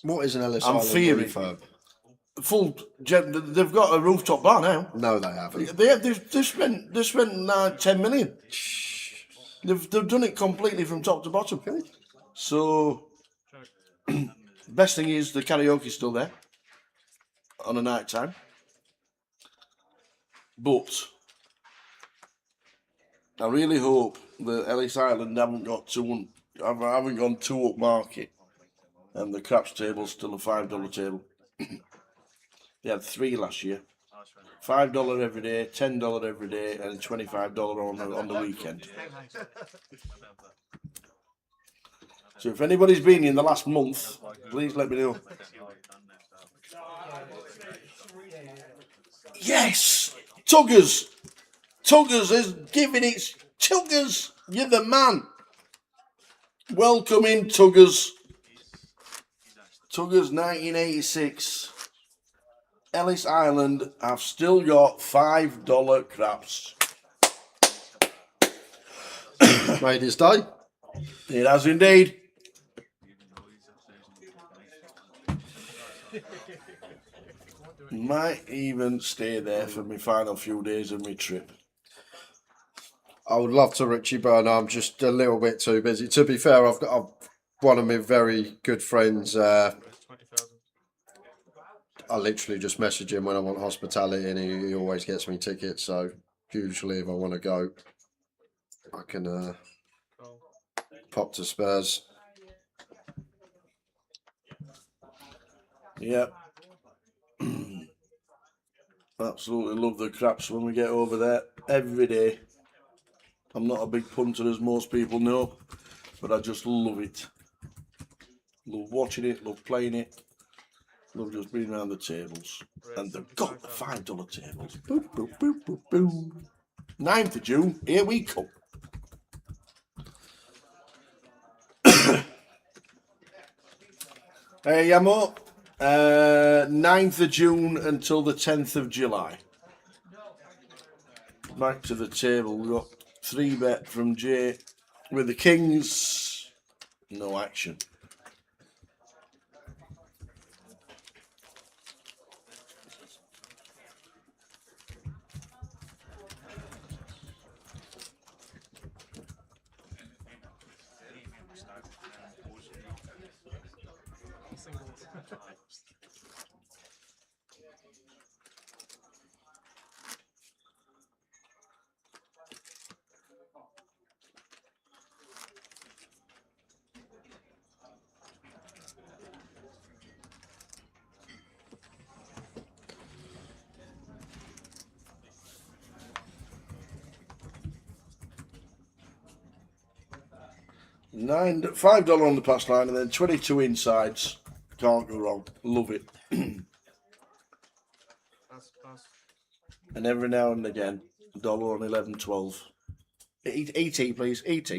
What is an Ellis I'm Island fearing refurb? They've got a rooftop bar now. No, they haven't. They've spent 10 million. They've done it completely from top to bottom. So, best thing is the karaoke's still there on a night time. But I really hope that Ellis Island haven't gone too upmarket, and the craps table's still a $5 table. They had 3 last year. $5 every day, $10 every day, and $25 on the weekend. So if anybody's been in the last month, please let me know. Yes! Tuggers! Tuggers is giving it. Tuggers! You're the man! Welcome in, Tuggers. Tuggers 1986. Ellis Island have still got $5 craps. Made his day. It has indeed. Might even stay there for my final few days of my trip. I would love to, Richie, but I'm just a little bit too busy. To be fair, I've got one of my very good friends. I literally just message him when I want hospitality, and he always gets me tickets. So usually, if I want to go, I can pop to Spurs. Yep. Absolutely love the craps when we get over there every day. I'm not a big punter, as most people know, but I just love it. Love watching it, love playing it, love just being around the tables. And they've got the $5 tables. Boop, boop, boop, boop, boop. 9th of June, here we come. Hey, Yamo. 9th of June until the 10th of July. Back to the table. We've got 3-bet from Jay with the Kings. No action. $5 on the pass line and then 22 insides. Can't go wrong. Love it. And every now and again, $1 on 11, 12. ET, please. ET.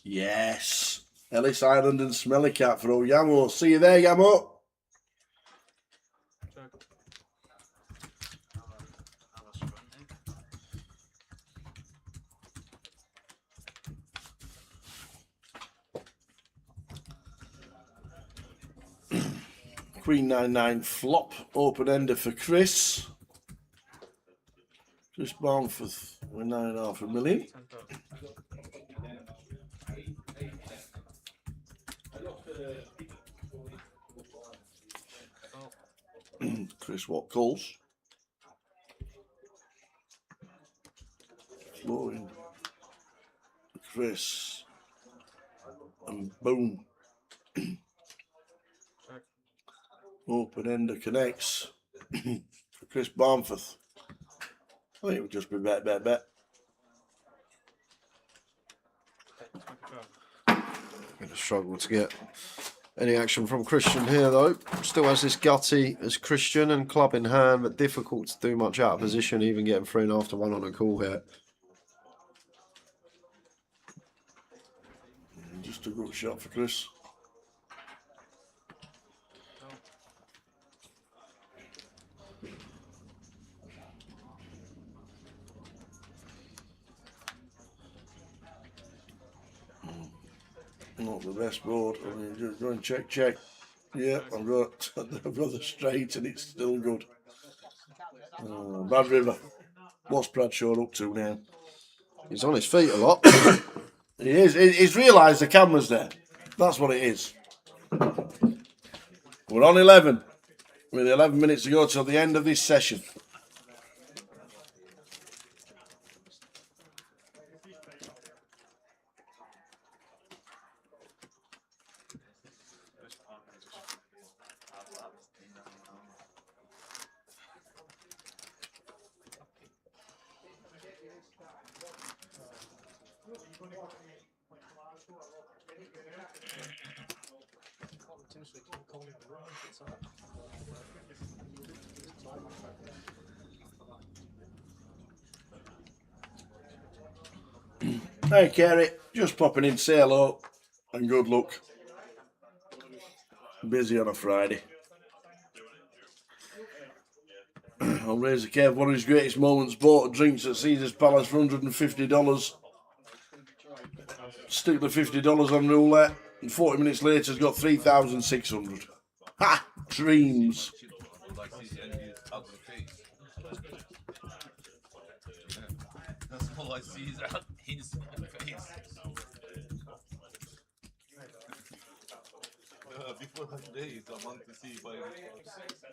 Yes. Ellis Island and Smelly Cat for old Yamo. See you there, Yamo. Queen 9-9 flop. Open ender for Chris. Chris Barnforth with 9.5 million. Chris what calls? Flooring. Chris. And boom. Open ender connects. For Chris Barnforth. I think it would just be bet. Going to struggle to get any action from Christian here, though. Still has this gutty as Christian and club in hand, but difficult to do much out of position, even getting 3.5 to 1 on a call here. Just a good shot for Chris. Not the best board. I mean, just go and check. Yeah, I've got the straight and it's still good. Oh, Bad River. What's Bradshaw up to now? He's on his feet a lot. He is. He's realised the camera's there. That's what it is. We're on 11. With 11 minutes to go till the end of this session. Hey Kerry, just popping in, say hello and good luck. Busy on a Friday. I'll raise a Kev, one of his greatest moments, bought drinks at Caesar's Palace for $150. Stick the $50 on roulette, and 40 minutes later has got 3,600. Ha! Dreams. That's all I see is out his face. Before that day, I want to see if I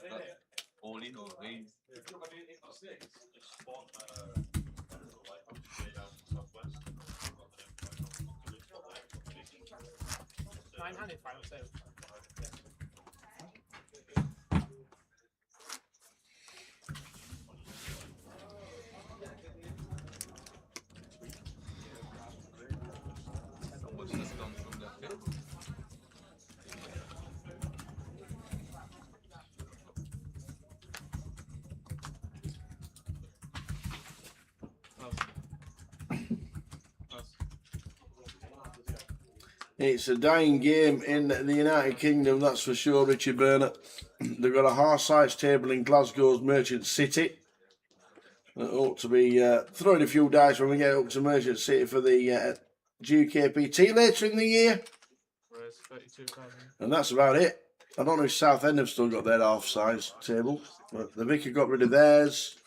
got all in or raise. Nine-handed final save. What's this come from that bit? It's a dying game in the United Kingdom, that's for sure, Richie Burnett. They've got a half-size table in Glasgow's Merchant City. That ought to be throwing a few dice when we get up to Merchant City for the UKPT later in the year. And that's about it. I don't know if Southend have still got their half-size table. But the Vicar got rid of theirs.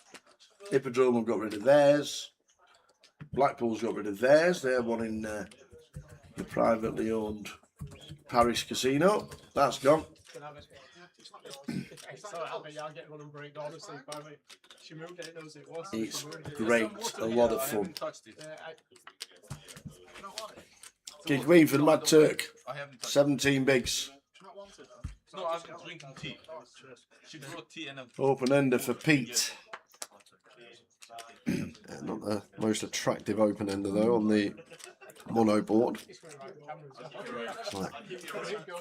Hippodrome have got rid of theirs. Blackpool's got rid of theirs. They have one in the privately owned Paris Casino. That's gone. It's great. A lot of fun. King Queen for the Mad Turk. 17 bigs. No, I'm drinking tea. She brought tea and Open ender for Pete. Not the most attractive open ender though on the mono board.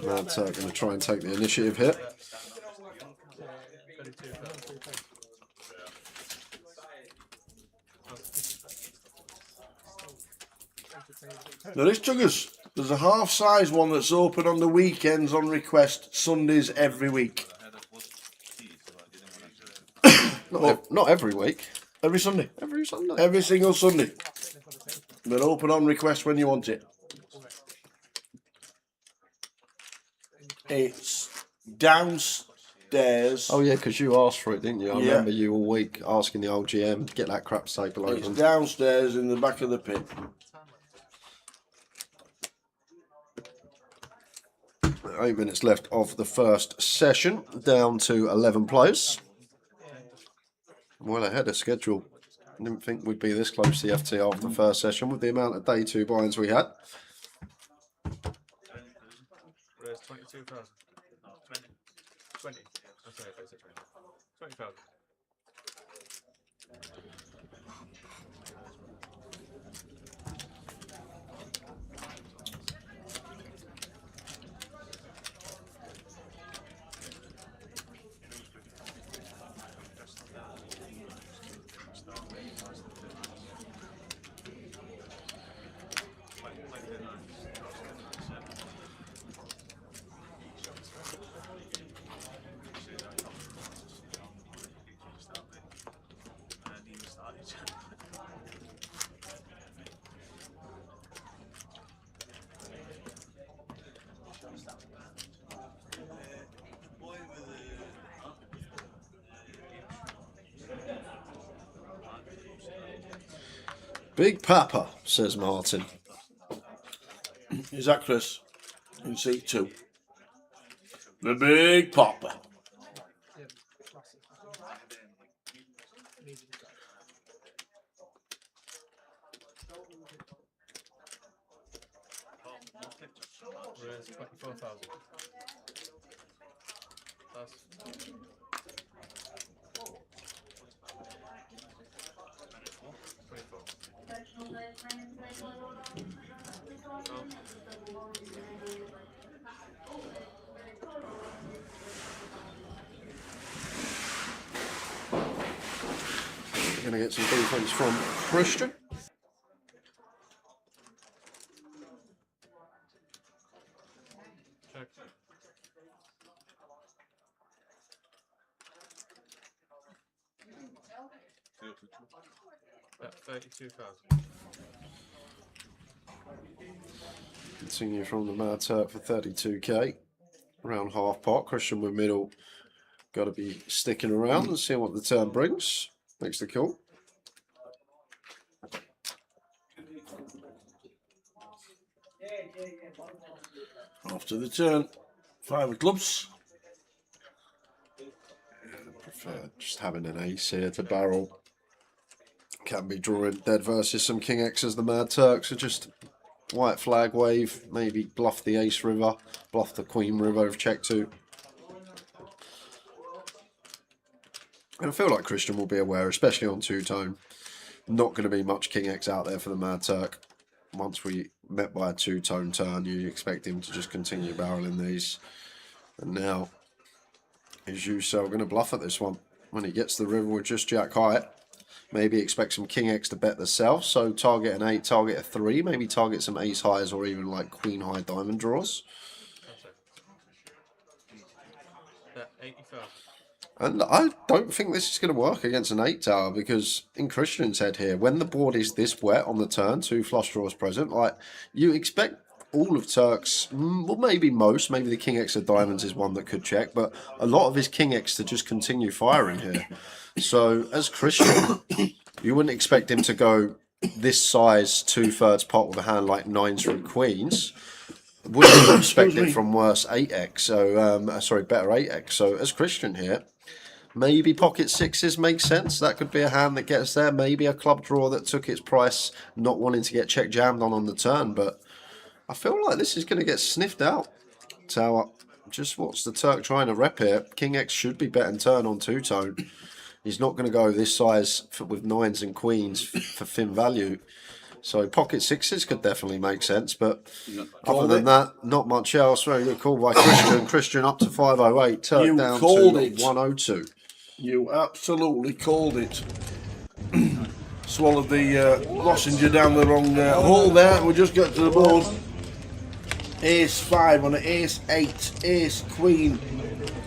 Mad Turk going to try and take the initiative here. There is Tuggers. There's a half-size one that's open on the weekends on request, Sundays every week. Not every week. Every Sunday. Every Sunday. Every single Sunday. They're open on request when you want it. It's downstairs. Oh yeah, because you asked for it, didn't you? I Yeah. remember you all week asking the old GM to get that crap staple It's open. downstairs in the back of the pit. 8 minutes left of the first session, down to 11 players. Well ahead of schedule. Didn't think we'd be this close to the FT after the first session with the amount of day 2 buy-ins we had. Where's 22,000? 20. I'm sorry, I said 20. 20,000. Big Papa, says Martin. Is that Chris? In seat 2. The Big Papa. Where's 24,000? That's 24. We're going to get some defense from Christian. Check. Yeah, 32,000. Continue from the Mad Turk for 32k. Around half pot. Christian with middle. Got to be sticking around and seeing what the turn brings. Makes the call. After the turn. 5 of clubs. I prefer just having an ace here to barrel. Can be drawing dead versus some King X as the Mad Turks. So just white flag wave. Maybe bluff the ace river. Bluff the queen river of check 2. And I feel like Christian will be aware, especially on 2-tone. Not going to be much King X out there for the Mad Turk. Once we met by a 2-tone turn, you expect him to just continue barreling these. And now, is Uso going to bluff at this one? When he gets the river with just Jack high, maybe expect some King X to bet the self. So target an 8, target a 3, maybe target some ace highs or even like queen high diamond draws. Yeah, 80,000. And I don't think this is going to work against an 8 tower because in Christian's head here, when the board is this wet on the turn, 2 flush draws present, like you expect all of Turk's, well maybe most, maybe the King X of diamonds is one that could check, but a lot of his King X to just continue firing here. So as Christian, you wouldn't expect him to go this size 2/3 pot with a hand like 9s through queens. Wouldn't expect it from worse 8x, so sorry, better 8x. So as Christian here, maybe pocket 6s make sense. That could be a hand that gets there. Maybe a club draw that took its price, not wanting to get check jammed on the turn. But I feel like this is going to get sniffed out. Tower, just what's the Turk trying to rep here? King X should be betting turn on 2-tone. He's not going to go this size with 9s and queens for thin value. So pocket 6s could definitely make sense, but other than that, not much else. Very good call by Christian. Christian up to 508, Turk down to 102. You absolutely called it. Swallowed the lozenge down the wrong hole there. We just got to the board. Ace 5 on an Ace 8, Ace Queen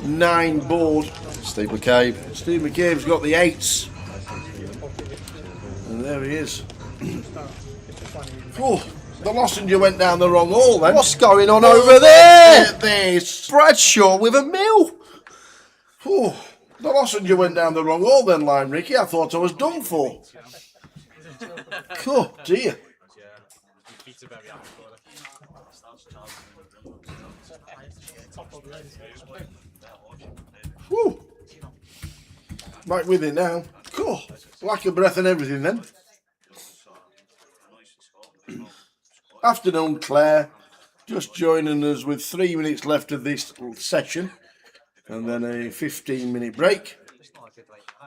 9 board. Steve McCabe. Steve McCabe's got the 8s. And there he is. Oh, the lozenge went down the wrong hole then. What's going on over there? This. Bradshaw with a mill. Oh, the lozenge went down the wrong hole then, Lime Ricky. I thought I was done for. Oh dear. Whew. Back with it now. Cool. Lack of breath and everything then. Afternoon, Claire. Just joining us with 3 minutes left of this session. And then a 15-minute break.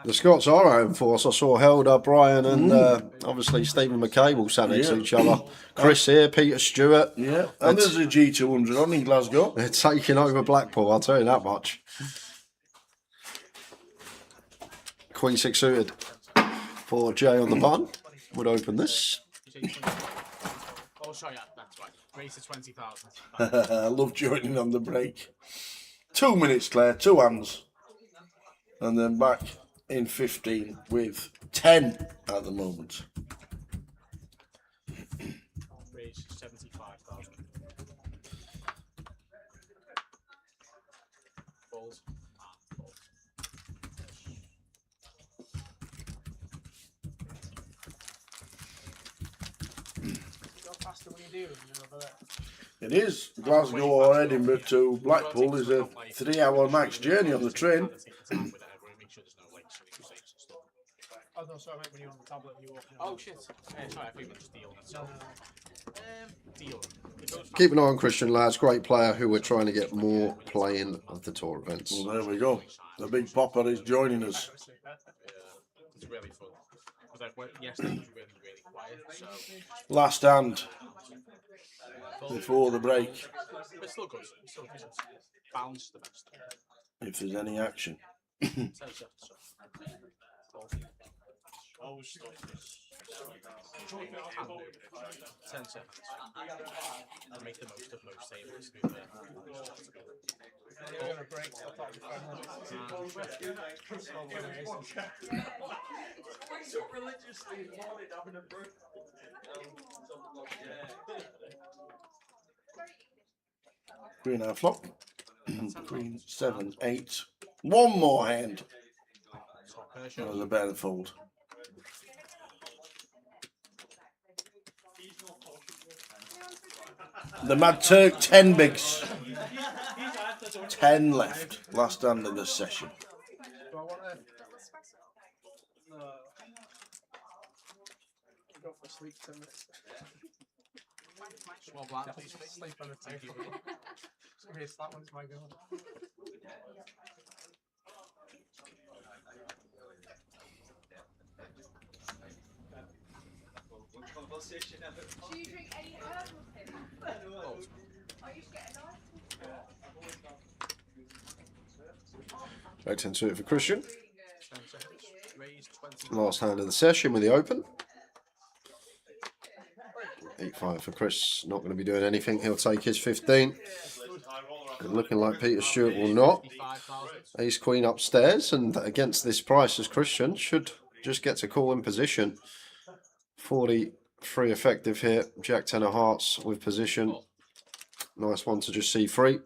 The Scots are out in force. I saw Helder, Brian, and obviously Stephen McCabe all sat next to each other. Chris here, Peter Stewart. Yeah, and there's a G200 on in Glasgow. They're taking over Blackpool, I'll tell you that much. Queen 6 suited for Jay on the bun. Would open this. Oh, sorry, that's right. Raise to 20,000. I love joining on the break. 2 minutes, Claire, 2 hands. And then back in 15 with 10 at the moment. Raise 75,000. Balls. Go faster when you do, and you're over there. It is. Glasgow or Edinburgh to Blackpool is a 3-hour max journey on the train. Oh, no, sorry, I meant when you're on the tablet and you walk in. Oh, shit. Sorry, I think it was just deal itself. Deal. Keep an eye on Christian, lads. Great player who we're trying to get more playing of the tour events. Well, there we go. The big popper is joining us. It's really fun. Yesterday was really, really quiet. So Last hand before the break. it's still good. It's still good. Bounce the best. If there's any action. 10 seconds. And make the most of most tables. You're going to break stuff up with 5 Green out flop. Queen 7, 8. One more hand. That was a better fold. The Mad Turk 10 bigs. 10 left. Last hand of the session. Do I want to go for sleep 10 minutes? Small blind, please. Sleep on the table. It's going to be a slap when it's my go. Do you drink any herbal tea? I used to get a nice Back 10 suited for Christian. 10 seconds. Raise 20. Last hand of the session with the open. 8-5 for Chris. Not going to be doing anything. He'll take his 15. And looking like Peter Stewart will not. Ace Queen upstairs, and against this price as Christian should just get to call in position. 43 effective here. Jack 10 of hearts with position. Nice one to just see free.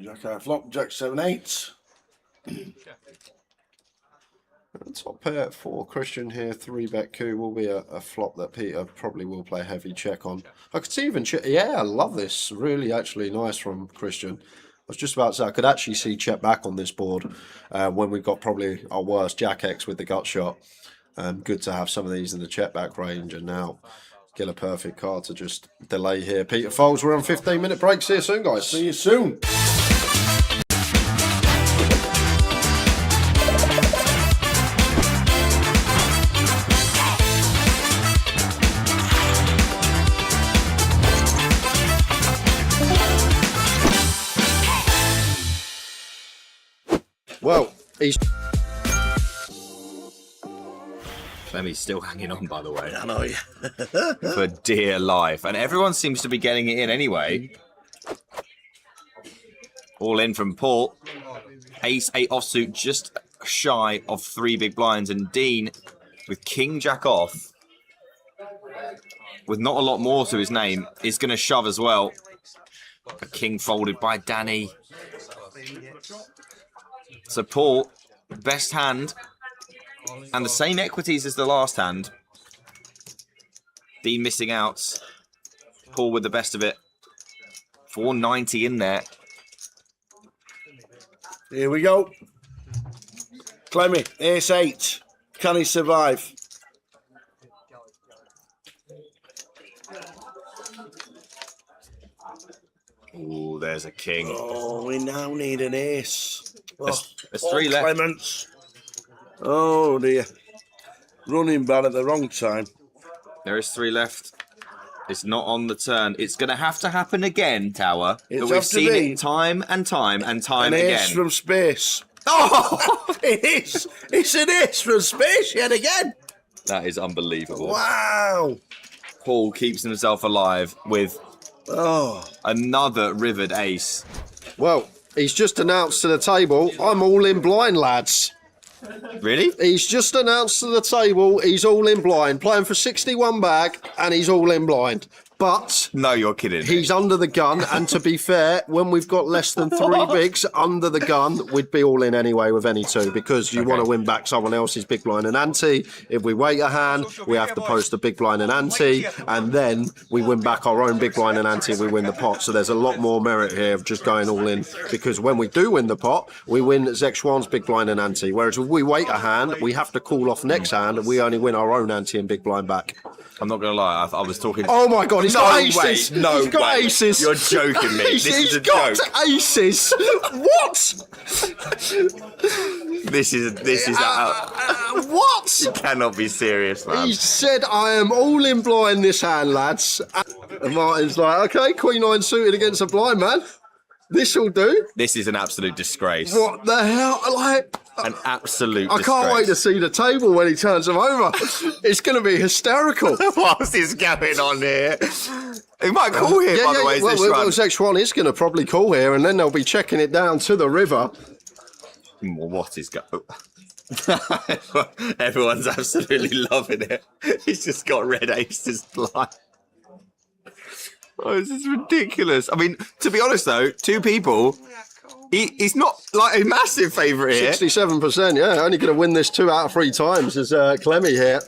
Jack high flop. Jack 7, 8. Top pair for Christian here. 3-bet coup will be a flop that Peter probably will play a heavy check on. I could see even check. Yeah, I love this. Really, actually nice from Christian. I was just about to say I could actually see check back on this board when we got probably our worst Jack X with the gut shot. Good to have some of these in the check back range, and now get a perfect card to just delay here. Peter folds. We're on 15-minute break. See you soon, guys. See you soon. Well, he's... Clemmy's still hanging on, by the way. I know, yeah. For dear life. And everyone seems to be getting it in anyway. All in from Paul. Ace, 8 offsuit, just shy of 3 big blinds. And Dean, with King Jack off, with not a lot more to his name, is going to shove as well. A king folded by Danny. So Paul, best hand, and the same equities as the last hand. Dean missing out. Paul with the best of it. 490 in there. Here we go. Clemmy, ace 8. Can he survive? Ooh, there's a king. Oh, we now need an ace. There's 3 left. Clements. Oh dear. Running bad at the wrong time. There is 3 left. It's not on the turn. It's going to have to happen again, Tower. It's But we've seen it time and time and time an again. ace from space. Oh! It is. It's an ace from space yet again. That is unbelievable. Wow. Paul keeps himself alive with another rivered ace. Well, he's just announced to the table, I'm all in blind, lads. Really? He's just announced to the table he's all in blind, playing for 61 bag, and he's all in blind. But no, you're kidding. He's under the gun, and to be fair, when we've got less than 3 bigs under the gun, we'd be all in anyway with any 2 because you want to win back someone else's big blind and ante. If we wait a hand, we have to post a big blind and ante, and then we win back our own big blind and ante. We win the pot. So there's a lot more merit here of just going all in because when we do win the pot, we win Zexwan's big blind and ante. Whereas if we wait a hand, we have to call off next hand, and we only win our own ante and big blind back. I'm not going to lie, I was talking... Oh my God, he's got aces! No he's got way. aces! You're joking me. This is a got joke. Aces! What? This is what? You cannot be serious, man. He said, I am all in blind this hand, lads. And Martin's like, okay, Queen 9 suited against a blind man. This'll do. This is an absolute disgrace. What the hell? Like... An absolute I disgrace. can't wait to see the table when he turns them over. It's going to be hysterical. What's this going on here? He might call here, by the way, well, this well, run. Zexwan is going to probably call here, and then they'll be checking it down to the river. What is going Everyone's absolutely loving it. He's just got red aces blind. Oh, this is ridiculous. I mean, to be honest, though, 2 people... He's not like a massive favourite here. 67%, yeah. Only going to win this 2 out of 3 times is Clemmy here.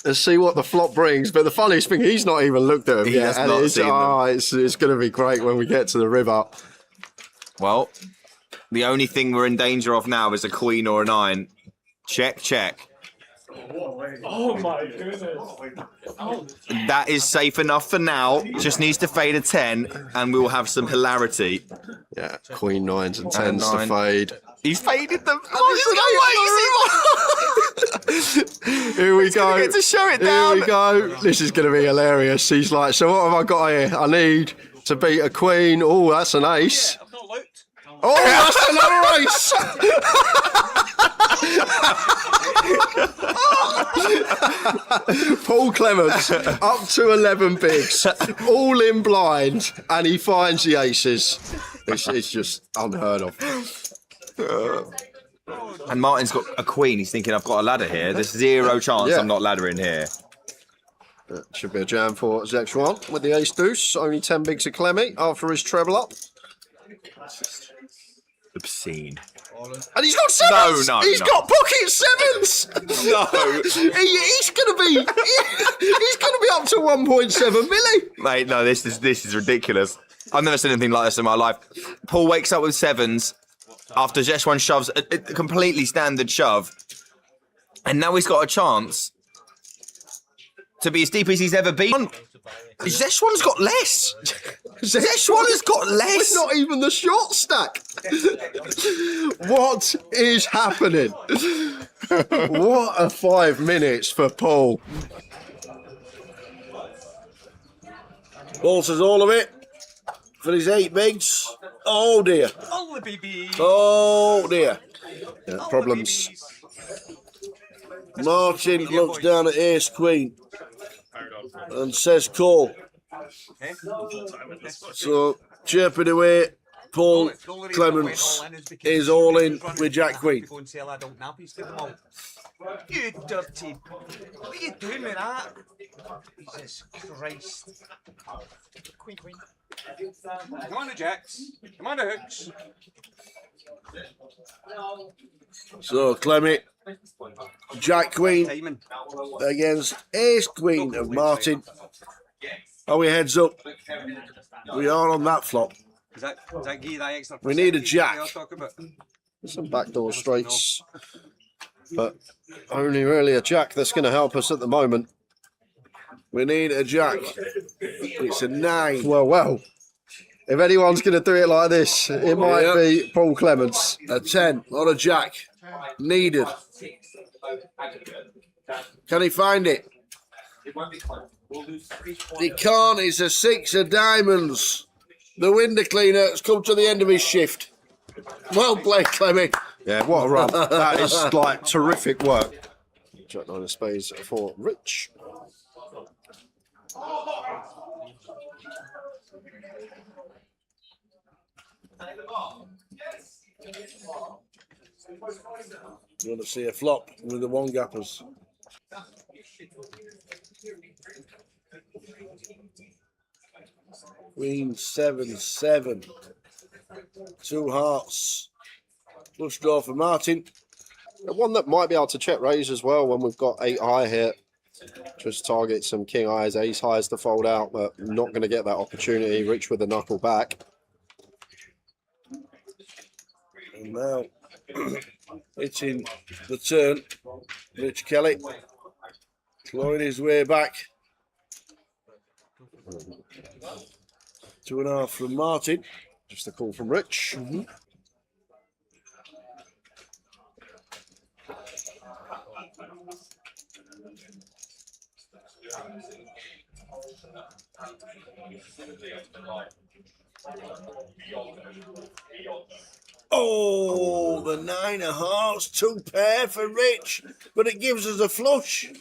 Let's see what the flop brings. But the funniest thing, he's not even looked at him yet. Has not seen them. It's going to be great when we get to the river. Well, the only thing we're in danger of now is a queen or a 9. Check, check. Oh my goodness. Oh. That is safe enough for now. Just needs to fade a 10 and we will have some hilarity. Yeah, Queen 9s and 10s to fade. He's faded them. Here we go. Get to show it down. Here we go. This is going to be hilarious. He's like, so what have I got here? I need to beat a queen. Oh, that's an ace. I've not looked. Oh, that's another ace. Paul Clements up to 11 bigs, all in blind, and he finds the aces. It's just unheard of. And Martin's got a queen. He's thinking, I've got a ladder here. There's 0 chance I'm not laddering here. That should be a jam for Zexwan with the ace deuce. Only 10 bigs of Clemmy after his treble up. Obscene. And he's got 7s! No, He's got pocket 7s! No. He's gonna be up to 1.7 milli. Mate, no, this is ridiculous. I've never seen anything like this in my life. Paul wakes up with 7s after Zexwan shoves a completely standard shove. And now he's got a chance to be as deep as he's ever been. Zexwan's got less. Zexwan has got less. It's not even the short stack. What is happening? What a 5 minutes for Paul. Paul says all of it for his 8 bigs. Oh dear. All the babies. Oh dear. Yeah, All the problems. babies. Martin looks down at Ace Queen and says call. Eh? So chirping away, Paul Clements is all in with Jack Queen. Go and sell adult nappies to them all. You dirty. What are you doing with that? Jesus Christ. Queen. Come on the jacks. Come on the hooks. So Clemmy, Jack Queen Timing. against Ace Queen of Martin. Are we heads up? We are on that flop. Is that give you that extra We need a percentage jack. that you're talking about? Some backdoor straights, but only really a jack that's going to help us at the moment. We need a jack. It's a 9. Well. If anyone's going to do it like this, it might be Paul Clements. A 10, not a jack. Needed. Can he find it? He can't. It's a 6 of diamonds. The window cleaner has come to the end of his shift. Well played, Clemmy. Yeah, what a run. That is like terrific work. Jack 9 of spades for Rich. You want to see a flop with the one gappers. Queen 7-7. 2 hearts. Flush draw for Martin. The one that might be able to check raise as well when we've got 8 high here. Just target some king highs, ace highs to fold out, but not going to get that opportunity. Rich with the knuckle back. And now hitting the turn. Rich Kelly clawing his way back. 2.5 from Martin. Just a call from Rich. Oh, the 9 of hearts, 2 pair for Rich, but it gives us a flush.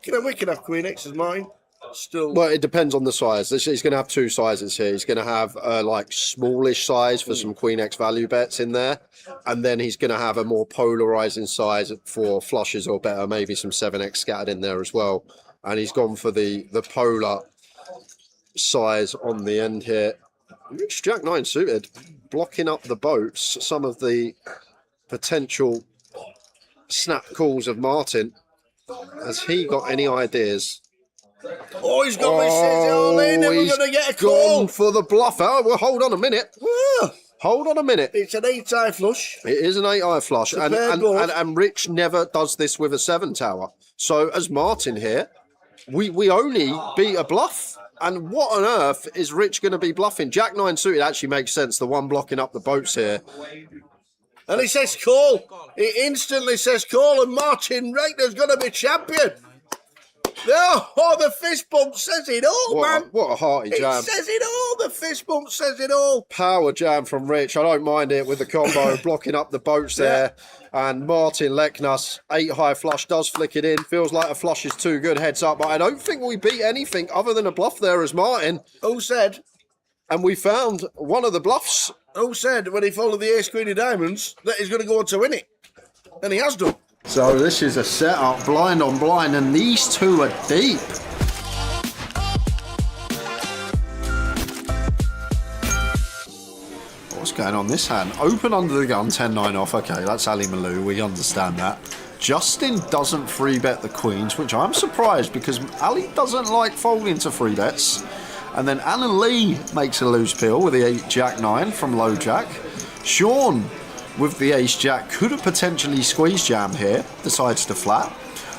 We can have Queen X as mine. Still, Well, it depends on the size. He's going to have 2 sizes here. He's going to have like smallish size for some Queen X value bets in there, and then he's going to have a more polarizing size for flushes or better, maybe some 7X scattered in there as well. And he's gone for the polar size on the end here. Rich Jack 9 suited, blocking up the boats. Some of the potential snap calls of Martin. Has he got any ideas? oh, he's got me says it all in, and we're he's going to get a call. gone for the bluff. Oh, well, hold on a minute. Hold on a minute. It's an 8-eye flush. It is an 8-eye flush, and Rich never does this with a 7 tower. So as Martin here, we only beat a bluff. And what on earth is Rich going to be bluffing? Jack 9 suited actually makes sense. The one blocking up the boats here. And he says call. He instantly says call, and Martin Reichner's going to be champion. Oh, the fist bump says it all, man. What a hearty jam. It says it all. The fist bump says it all. Power jam from Rich. I don't mind it with the combo blocking up the boats there. And Martin Leknas, 8-high flush, does flick it in. Feels like a flush is too good, heads up. But I don't think we beat anything other than a bluff there as Martin. Who said? And we found one of the bluffs. Who said when he followed the ace queen of diamonds that he's going to go on to win it? And he has done. So this is a setup, blind on blind, and these two are deep. What's going on this hand? Open under the gun, 10-9 off. Okay, that's Ali Malou, we understand that. Justin doesn't free bet the queens, which I'm surprised because Ali doesn't like folding to free bets. And then Anna Lee makes a loose pill with the 8-Jack-9 from low jack. Sean with the ace-jack could have potentially squeezed jam here, decides to flat.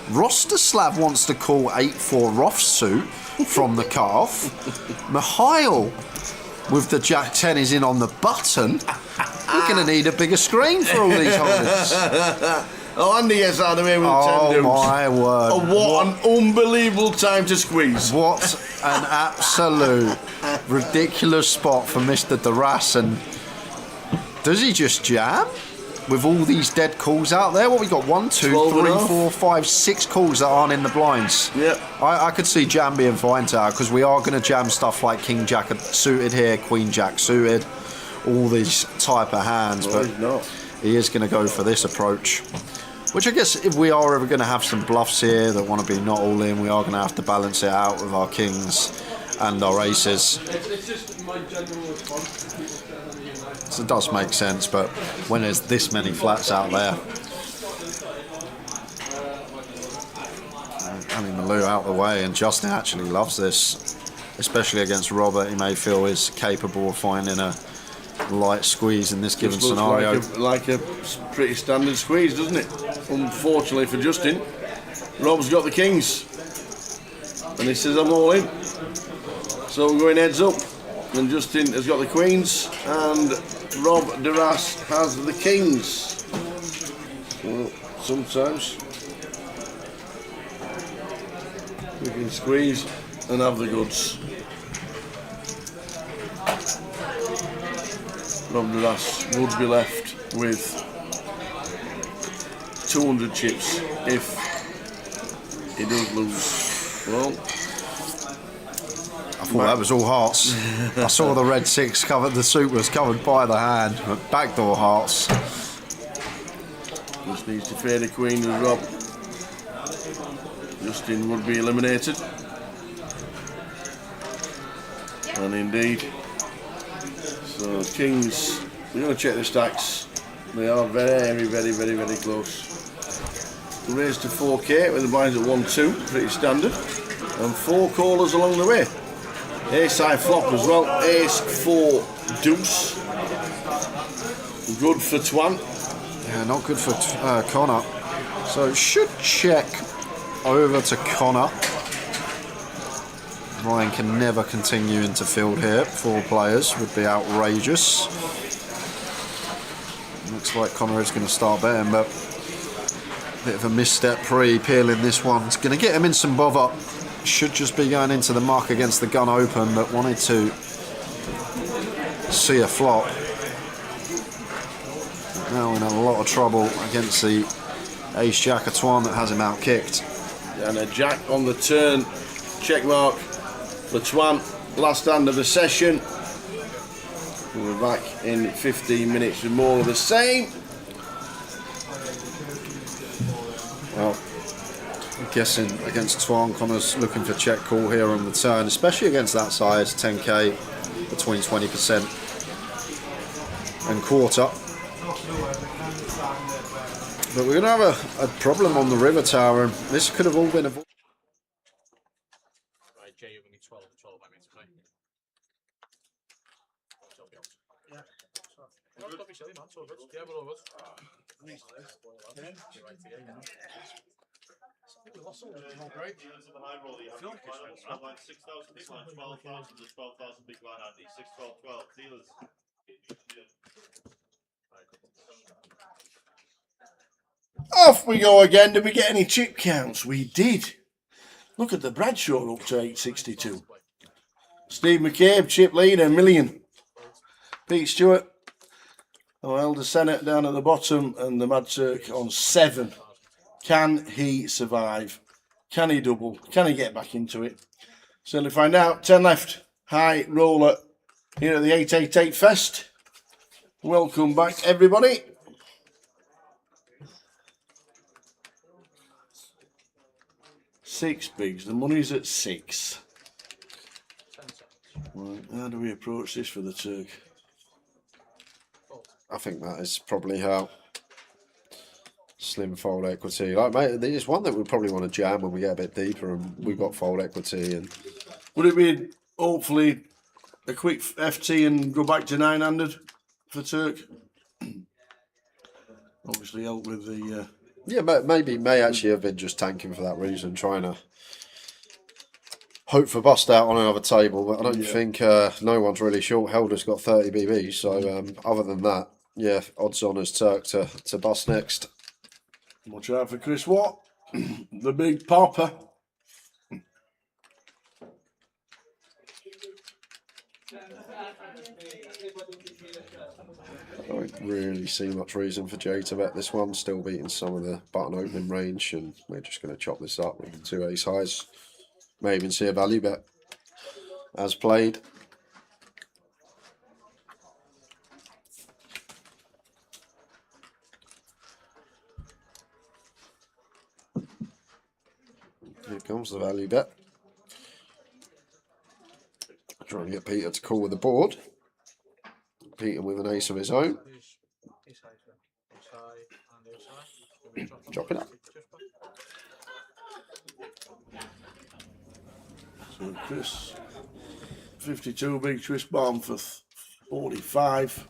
Rostislav wants to call 8-4 Roth suit from the cutoff. Mihail with the jack-10 is in on the button. We're going to need a bigger screen for all these holders. Oh, Andy gets out of the way with the 10 Oh deuce. my word. Oh, what an unbelievable time to squeeze. What an absolute ridiculous spot for Mr. Duras. And does he just jam? With all these dead calls out there? What we got? 1, 2, 3, 4, 5, 6 calls that aren't in the blinds. Yeah. I could see jam being fine tower because we are going to jam stuff like King Jack suited here, Queen Jack suited, all these type of hands. No, but he's not. he is going to go for this approach. Which I guess if we are ever going to have some bluffs here that want to be not all in, we are going to have to balance it out with our kings and our aces. It's just my general response. So it does make sense, but when there's this many flats out there, having Malou out the way, and Justin actually loves this, especially against Robert. He may feel is capable of finding a light squeeze in this given Just looks scenario. like a pretty standard squeeze, doesn't it? Unfortunately for Justin, Rob's got the kings, and he says I'm all in. So we're going heads up, and Justin has got the queens, and Rob Duras has the kings. Well, sometimes we can squeeze and have the goods. Rob Duras would be left with 200 chips if he does lose. Well, I thought that was all hearts. I saw the red 6 covered, the suit was covered by the hand, but backdoor hearts. just needs to fade a queen with Rob. Justin would be eliminated. And indeed. So kings, we're going to check the stacks. They are very, very, very, very close. Raised to 4k with the blinds at 1-2, pretty standard. And 4 callers along the way. Ace high flop as well. Ace 4 deuce. Good for Twan. Yeah, not good for Connor. So it should check over to Connor. Ryan can never continue into field here. 4 players would be outrageous. Looks like Connor is going to start betting, but a bit of a misstep peeling this one. It's going to get him in some bother. Should just be going into the muck against the gun open, but wanted to see a flop. Now in a lot of trouble against the ace jack of Twan that has him out kicked. And a jack on the turn. Check mark for Twan. Last hand of the session. We're back in 15 minutes with more of the same. Well, I'm guessing against Twan, Connor's looking for check call here on the turn, especially against that size, 10k between 20% and quarter. But we're going to have a problem on the river tower, and this could have all been avoided. Right, Jay, you're going to be 12 by me today. Yeah. Don't be silly, man. It's all good. Yeah, we're all good. Great. Dealers in the high roller, you have big blind level, small blind 6,000, big blind 12,000, there's 12,000 big blind Andy, 6, 12, 12. Dealers. Off we go again. Did we get any chip counts? We did. Look at the Bradshaw up to 862. Steve McCabe, chip leader, 1 million. Pete Stewart, our elder Senate down at the bottom, and the Mad Turk on 7. Can he survive? Can he double? Can he get back into it? Certainly find out. 10 left. High roller here at the 888 Fest. Welcome back, everybody. Six bigs. The money's at 6. Right, how do we approach this for the Turk? I think that is probably how. Slim fold equity. Like, mate, there's one that we probably want to jam when we get a bit deeper and we've got fold equity. And would it be hopefully a quick FT and go back to 900 for Turk? Obviously help with the... yeah, maybe may actually have been just tanking for that reason, trying to hope for bust out on another table, but I don't think no one's really short. Helder's got 30 BBs, so other than that, yeah, odds on as Turk to bust next. Watch out for Chris Watt, the big popper. I don't really see much reason for Jay to bet this one. Still beating some of the button opening range, and we're just going to chop this up with 2 ace highs. May even see a value bet as played. Here comes the value bet. Trying to get Peter to call with the board. Peter with an ace of his own. Drop it up. So Chris, 52, big twist bomb for 45.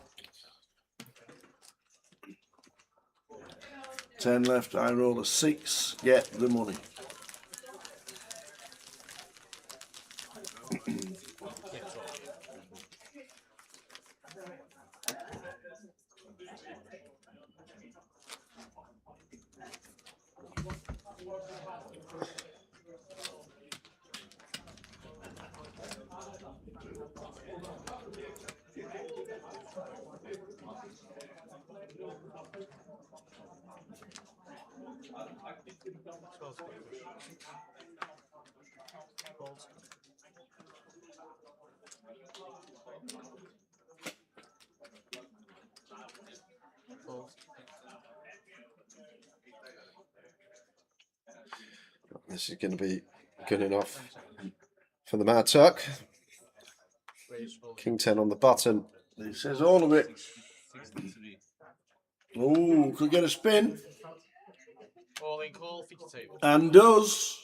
10 left, I roll a 6, get the money. This is going to be good enough for the Mad Turk. King 10 on the button. He says all of it. Oh, could get a spin. All in call, 52. And does.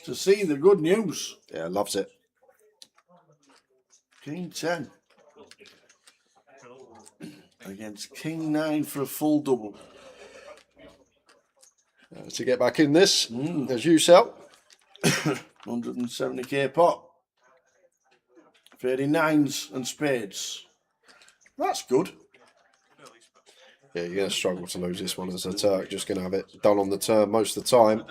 To see the good news. Yeah, loves it. King 10. Against King 9 for a full double. To get back in this, as you sell. 170k pot. 39s and spades. That's good. Yeah, you're going to struggle to lose this one as a Turk. Just going to have it done on the turn most of the time.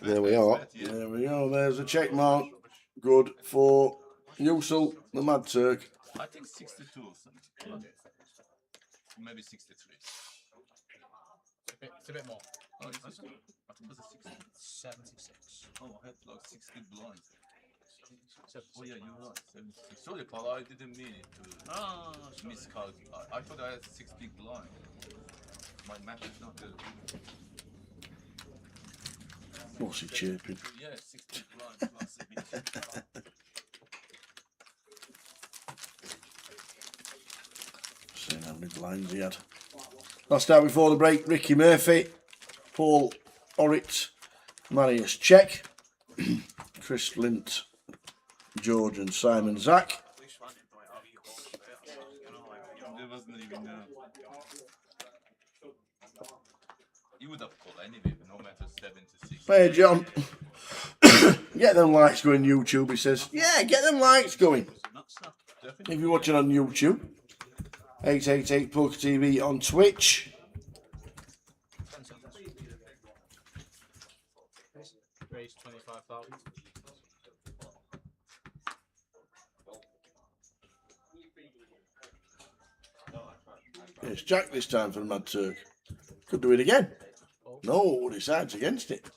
There we are. There we go. There's a check mark. Good for Usul, the Mad Turk. I think 62 or something. Maybe 63. It's a bit more. Oh, is this? I think it was a 60. 76. Oh, I had like 60 blinds. Oh yeah, you're right. 76. Sorry, Paul, I didn't mean it to miscalculate. I thought I had 6 big blinds. My math is not good. What's he chirping? Yeah, 6 big blinds plus a big. Seeing how many blinds he had. Last out before the break, Ricky Murphy, Paul Orrit, Marius Check, Chris Flint, George and Simon Zach. There wasn't even you would have called anyway, no matter 76. Hey John, get them likes going YouTube, he says. Yeah, get them likes going. If you're watching on YouTube, 888 Poker TV on Twitch. Raise 25,000. It's Jack this time for the Mad Turk. Could do it again. No, decides against it.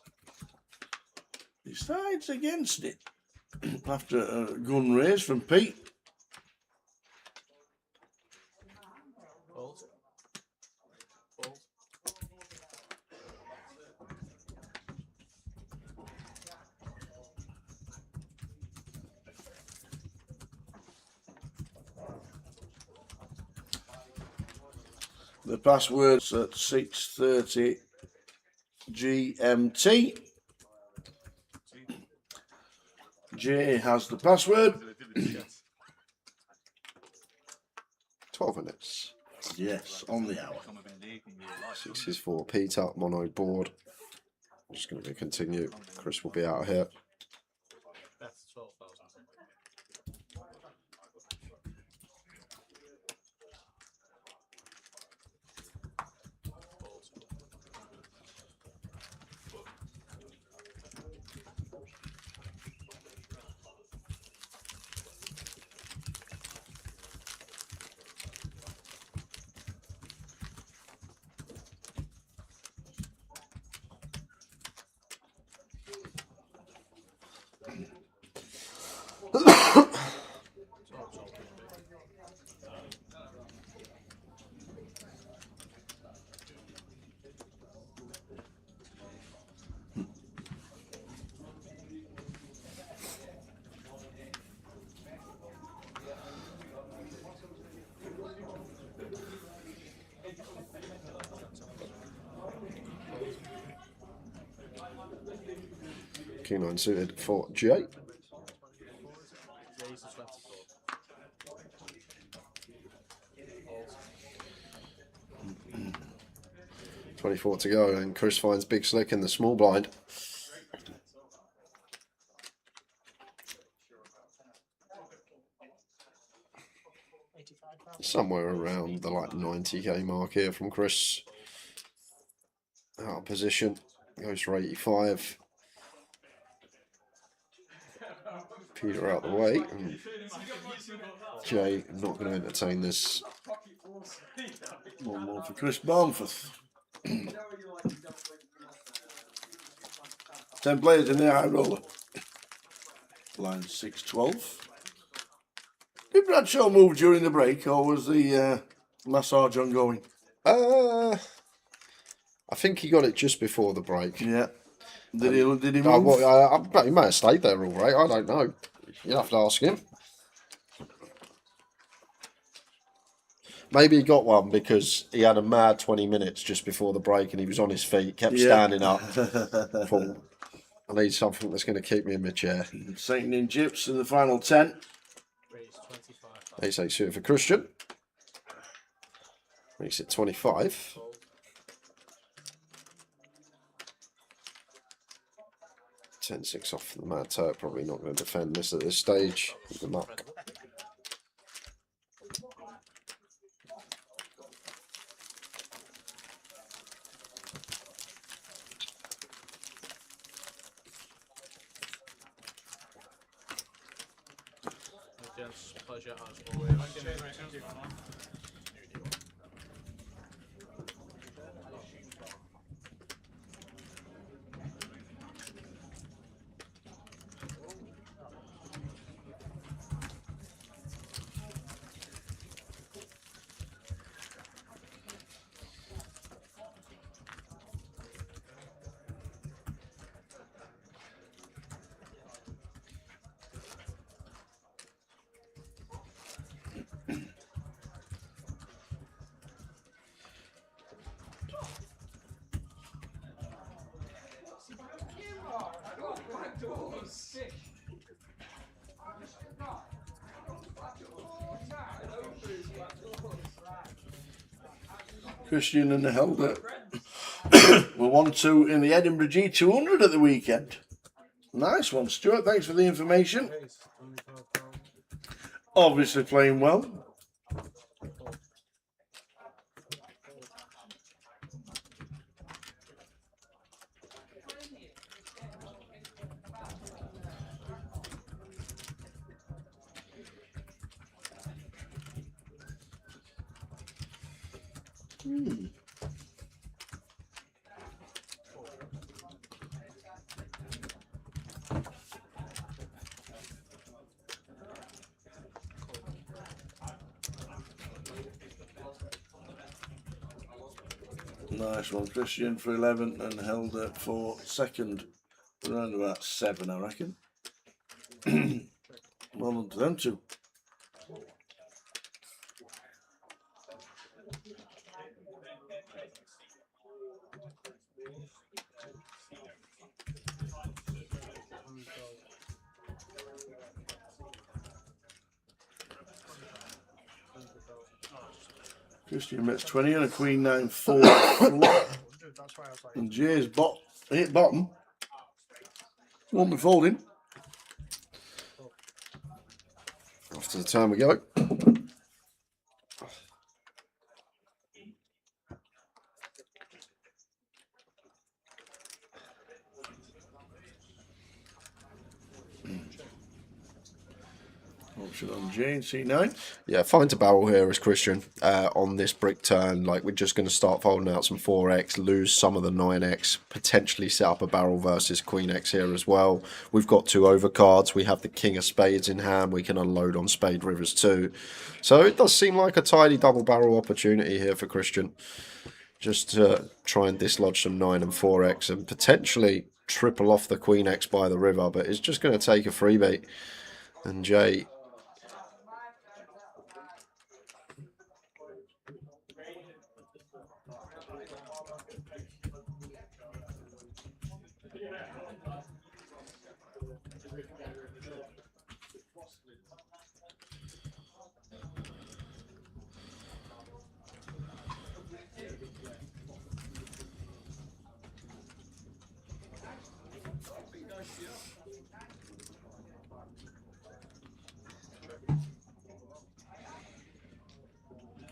Decides against it. After a gun raise from Pete. Fold. Fold. The password's at 6:30 GMT. Jay has the password. 12 minutes. Yes, on the hour. 6 is for Peter, mono board. I'm just going to continue. Chris will be out of here. That's 12,000. King 9 suited for Jay. Yeah, he's the 24. 24 to go, and Chris finds Big Slick in the small blind. Somewhere around the like 90k mark here from Chris. Out of position, goes for 85. Peter out the way, and Jay not going to entertain this. 1 more for Chris Barnforth. 10 players in the high roller. Line 6-12. Did Bradshaw move during the break, or was the massage ongoing? I think he got it just before the break. Yeah. Did he move? He may have stayed there all right. I don't know. You'll have to ask him. Maybe he got one because he had a mad 20 minutes just before the break and he was on his feet, kept standing up. Thought, I need something that's going to keep me in my chair. Saint in Gyps in the final 10. Ace 8 suited for Christian. Makes it 25. Ten 6 off the Mad Turk. Probably not going to defend this at this stage. The muck. Pleasure as always. Christian and the Helder were 1-2 in the Edinburgh G200 at the weekend. Nice one, Stuart. Thanks for the information. Obviously playing well. Nice one, Christian for 11 and Helder for second. Around about 7, I reckon. Well done to them two. Christian makes 20 and a Queen 9-4 and Jay's hit bottom. Won't be folding. Off to the turn we go. Option on Jane, C9. Yeah, fine to barrel here as Christian on this brick turn. Like, we're just going to start folding out some 4x, lose some of the 9x, potentially set up a barrel versus Queen X here as well. We've got 2 overcards. We have the King of Spades in hand. We can unload on Spade Rivers too. So it does seem like a tidy double barrel opportunity here for Christian. Just to try and dislodge some 9 and 4x and potentially triple off the Queen X by the river. But it's just going to take a freebie. And Jay...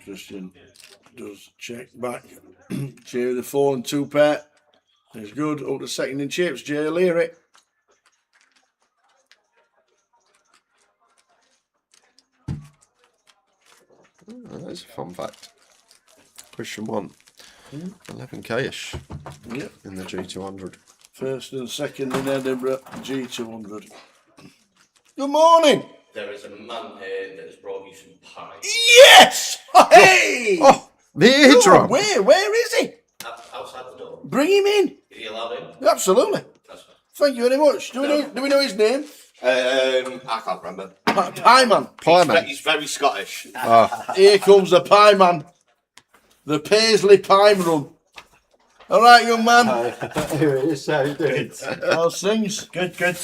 Christian does check back. Jay with the 4 and 2 pair. It's good. Up to second in chips. Jay Leary. That's a fun fact. Christian won 11k-ish Yep. in the G200. First and second in Edinburgh G200. Good morning. There is a man here that has brought you some pie. Yes! Hey! Oh, the eardrum. Where is he? Outside the door. Bring him in. Is he allowed in? Absolutely. That's fine. Thank you very much. Do we know his name? I can't remember. Pie Man. Pie Man. He's very Scottish. Here comes the Pie Man. The Paisley Pie Run. All right, young man. Here it is. How you doing? How's things? Good, good.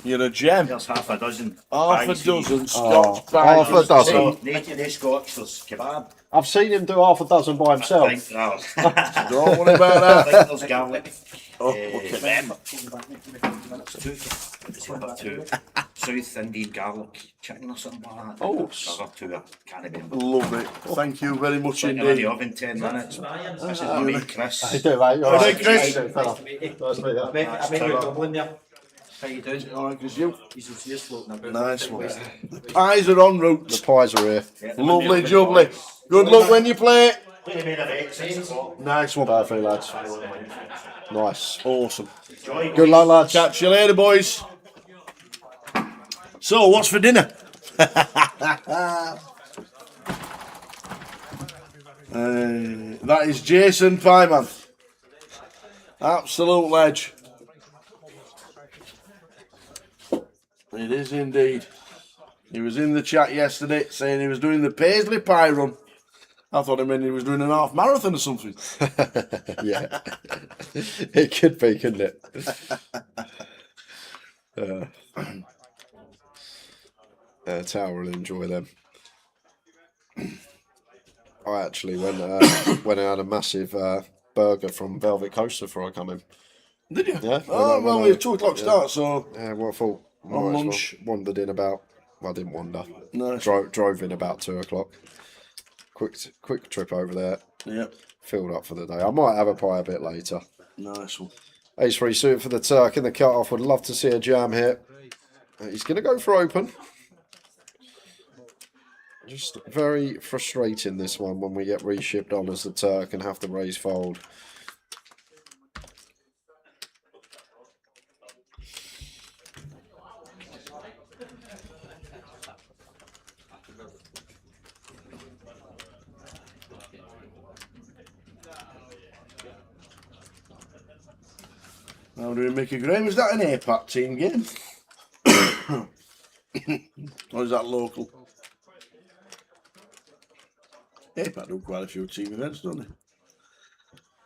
You're a gem. There's half a dozen. Half a pies dozen each. Scotch half a dozen. So, naked is Scotch, there's kebab. I've seen him do half a dozen by himself. I think, no. Don't worry about I that. think there's garlic. Oh, look at them. Two South Indian garlic chicken or something like that. Oh. I've got two, I can't remember. Lovely. Thank you very much Like in the indeed. oven 10 minutes. This is me, Chris. I do, mate. All right, Chris. Nice to meet you. Dublin there. How you doing? All right, Chris, you. He's just floating about. Nice one. The pies are en route. The pies are here. Lovely jubbly. Good luck when you play. What are you made of 8, 6 o'clock? Nice one. Perfect, lads. Nice. Awesome. Good luck, lads. Catch you later, boys. So, what's for dinner? That is Jason Pieman. Absolute ledge. It is indeed. He was in the chat yesterday saying he was doing the Paisley Pie Run. I thought he meant he was doing an half marathon or something. Yeah. It could be, couldn't it? Tower will enjoy them. I actually went and had a massive burger from Velvet Coast before I come in. Did you? Yeah. Oh, well, we're 2 o'clock start, so. Yeah, well, I thought On lunch. Wandered in about. Well, I didn't wander. No. Drove in about 2 o'clock. Quick trip over there. Yep. Filled up for the day. I might have a pie a bit later. Nice one. Ace 3 suit for the Turk in the cut-off. Would love to see a jam here. He's going to go for open. Just very frustrating, this one, when we get reshipped on as the Turk and have to raise fold. How do we make a Graham? Is that an APAC team game? Or is that local? APAC do quite a few team events, don't they?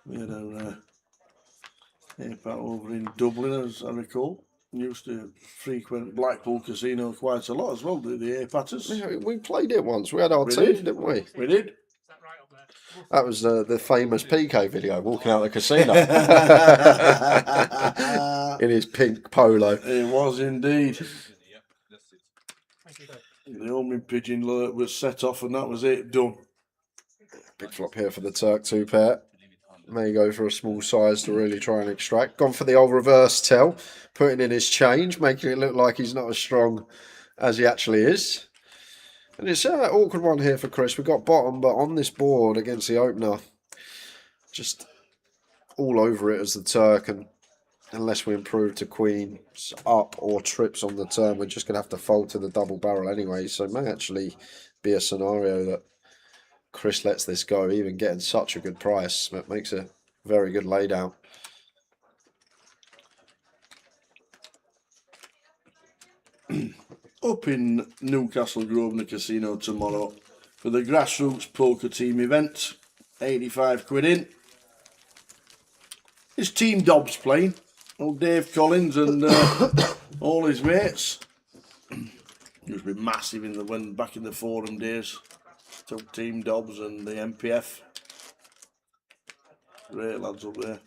We had our APAC over in Dublin, as I recall. Used to frequent Blackpool Casino quite a lot as well, the APATers. Yeah, we played it once. We had our We team, did. didn't we? We did. That was the famous PK video, walking out the casino. In his pink polo. It was indeed. The homing pigeon alert was set off and that was it, done. Big flop here for the Turk 2 pair. May go for a small size to really try and extract. Gone for the old reverse tell, putting in his change, making it look like he's not as strong as he actually is. And it's an awkward one here for Chris. We got bottom, but on this board against the opener, just all over it as the Turk. And unless we improve to queens up or trips on the turn, we're just going to have to fold to the double barrel anyway. So it may actually be a scenario that Chris lets this go, even getting such a good price. It makes a very good laydown. Up in Newcastle Grosvenor Casino tomorrow for the grassroots poker team event. 85 quid in. Is Team Dobbs playing? Old Dave Collins and all his mates. Used to be massive in the when back in the forum days. Took Team Dobbs and the MPF. Great lads up there.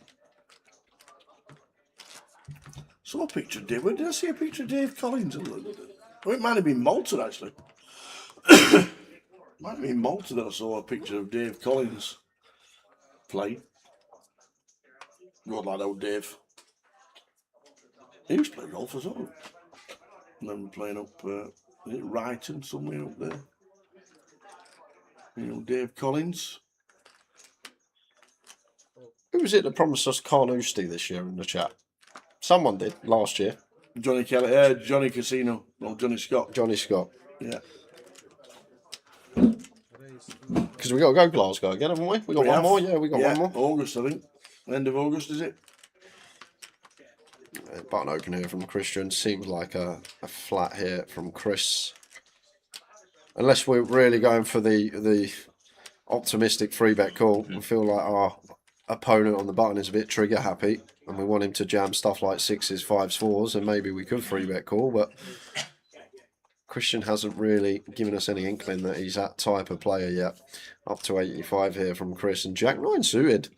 Saw a picture of Dave. Where did I see a picture of Dave Collins? Oh, it might have been Malta actually. Might have been Malta that I saw a picture of Dave Collins playing. Good lad, old Dave. He used to play golf as well. And then playing up, is it Wrighton somewhere up there? You know, Dave Collins. Who was it that promised us Carnoustie this year in the chat? Someone did last year. Johnny Kelly, Johnny Casino, no, Johnny Scott. Johnny Scott. Yeah. Because we got to go Glasgow again, haven't we? We got one more. Yeah, we got one more. August, I think. End of August, is it? Button open here from Christian. Seems like a flat here from Chris. Unless we're really going for the optimistic free bet call, we feel like our opponent on the button is a bit trigger happy and we want him to jam stuff like 6s, 5s, 4s, and maybe we could free bet call, but Christian hasn't really given us any inkling that he's that type of player yet. Up to 85 here from Chris, and Jack 9 suited.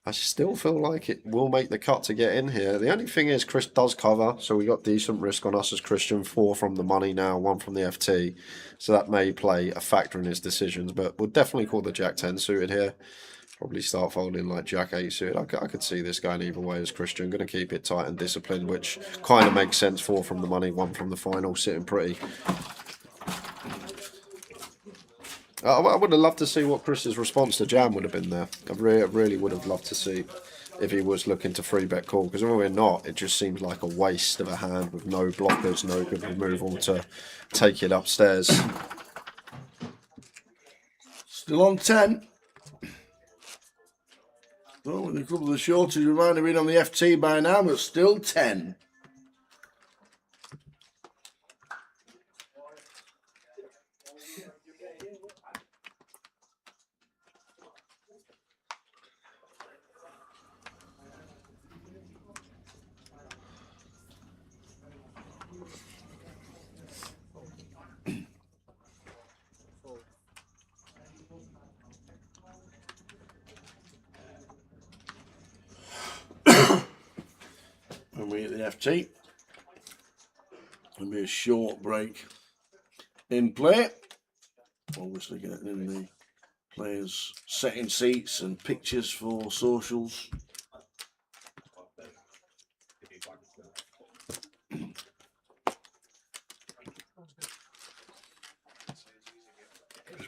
I still feel like it will make the cut to get in here. The only thing is Chris does cover, so we got decent risk on us as Christian. 4 from the money now, 1 from the FT. So that may play a factor in his decisions, but we'll definitely call the Jack 10 suited here. Probably start folding like Jack 8 suited. I could see this going either way as Christian. Going to keep it tight and disciplined, which kind of makes sense. 4 from the money, 1 from the final, sitting pretty. I would have loved to see what Chris's response to jam would have been there. I really would have loved to see if he was looking to free bet call, because when we're not, it just seems like a waste of a hand with no blockers, no good removal to take it upstairs. Still on 10. Oh, with a couple of the shorties, we might have been on the FT by now, but still 10. And we hit the FT. There'll be a short break in play. Obviously getting in the players setting seats and pictures for socials.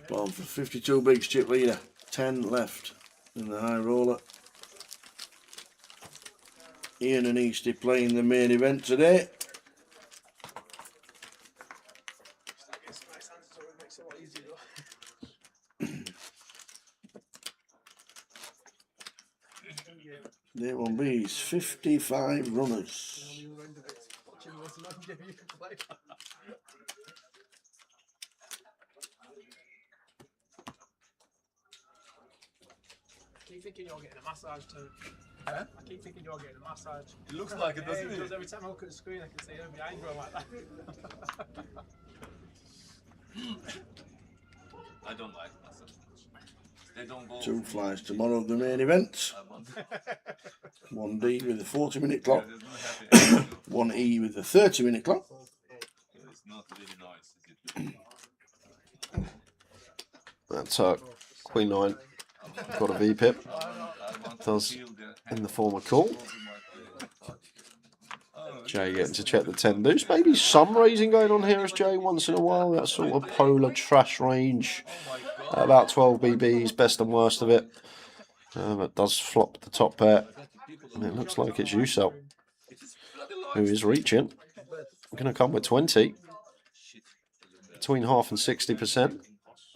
Spawn for 52 bigs chip leader. 10 left in the high roller. Ian and Easty playing the main event today. Day 1B's 55 runners. I keep thinking you're getting a massage too. Huh? I keep thinking you're getting a massage. It looks like it, doesn't it? Because every time I look at the screen, I can see her behind going like that. I don't like massage. They don't go. 2 flies tomorrow of the main event. 1D with a 40-minute clock. 1E with a 30-minute clock. It's not really nice, is it? That's Queen 9. Got a V-pip. Does in the form of call. Jay getting to check the 10 deuce. Maybe some raising going on here as Jay once in a while. That sort of polar trash range. About 12 BBs, best and worst of it. It does flop the top pair. And it looks like it's Usel who is reaching. We're going to come with 20. Between half and 60%.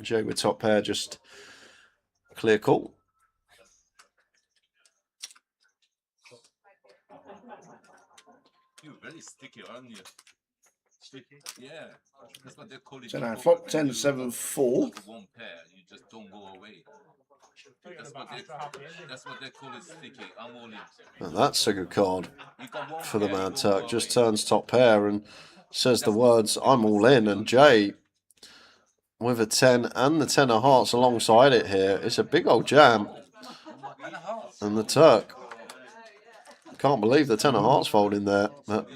Jay with top pair, just clear call. You're very sticky, aren't you? Sticky? Yeah. That's what they call it. 10 9 flop, 10 7 4. One pair, you just don't go away. That's what they call it sticky. I'm all in. And that's a good card for the Mad Turk. Just turns top pair and says the words, I'm all in. And Jay, with a 10 and the 10 of hearts alongside it here, it's a big old jam. And the Turk, can't believe the 10 of hearts folding there. But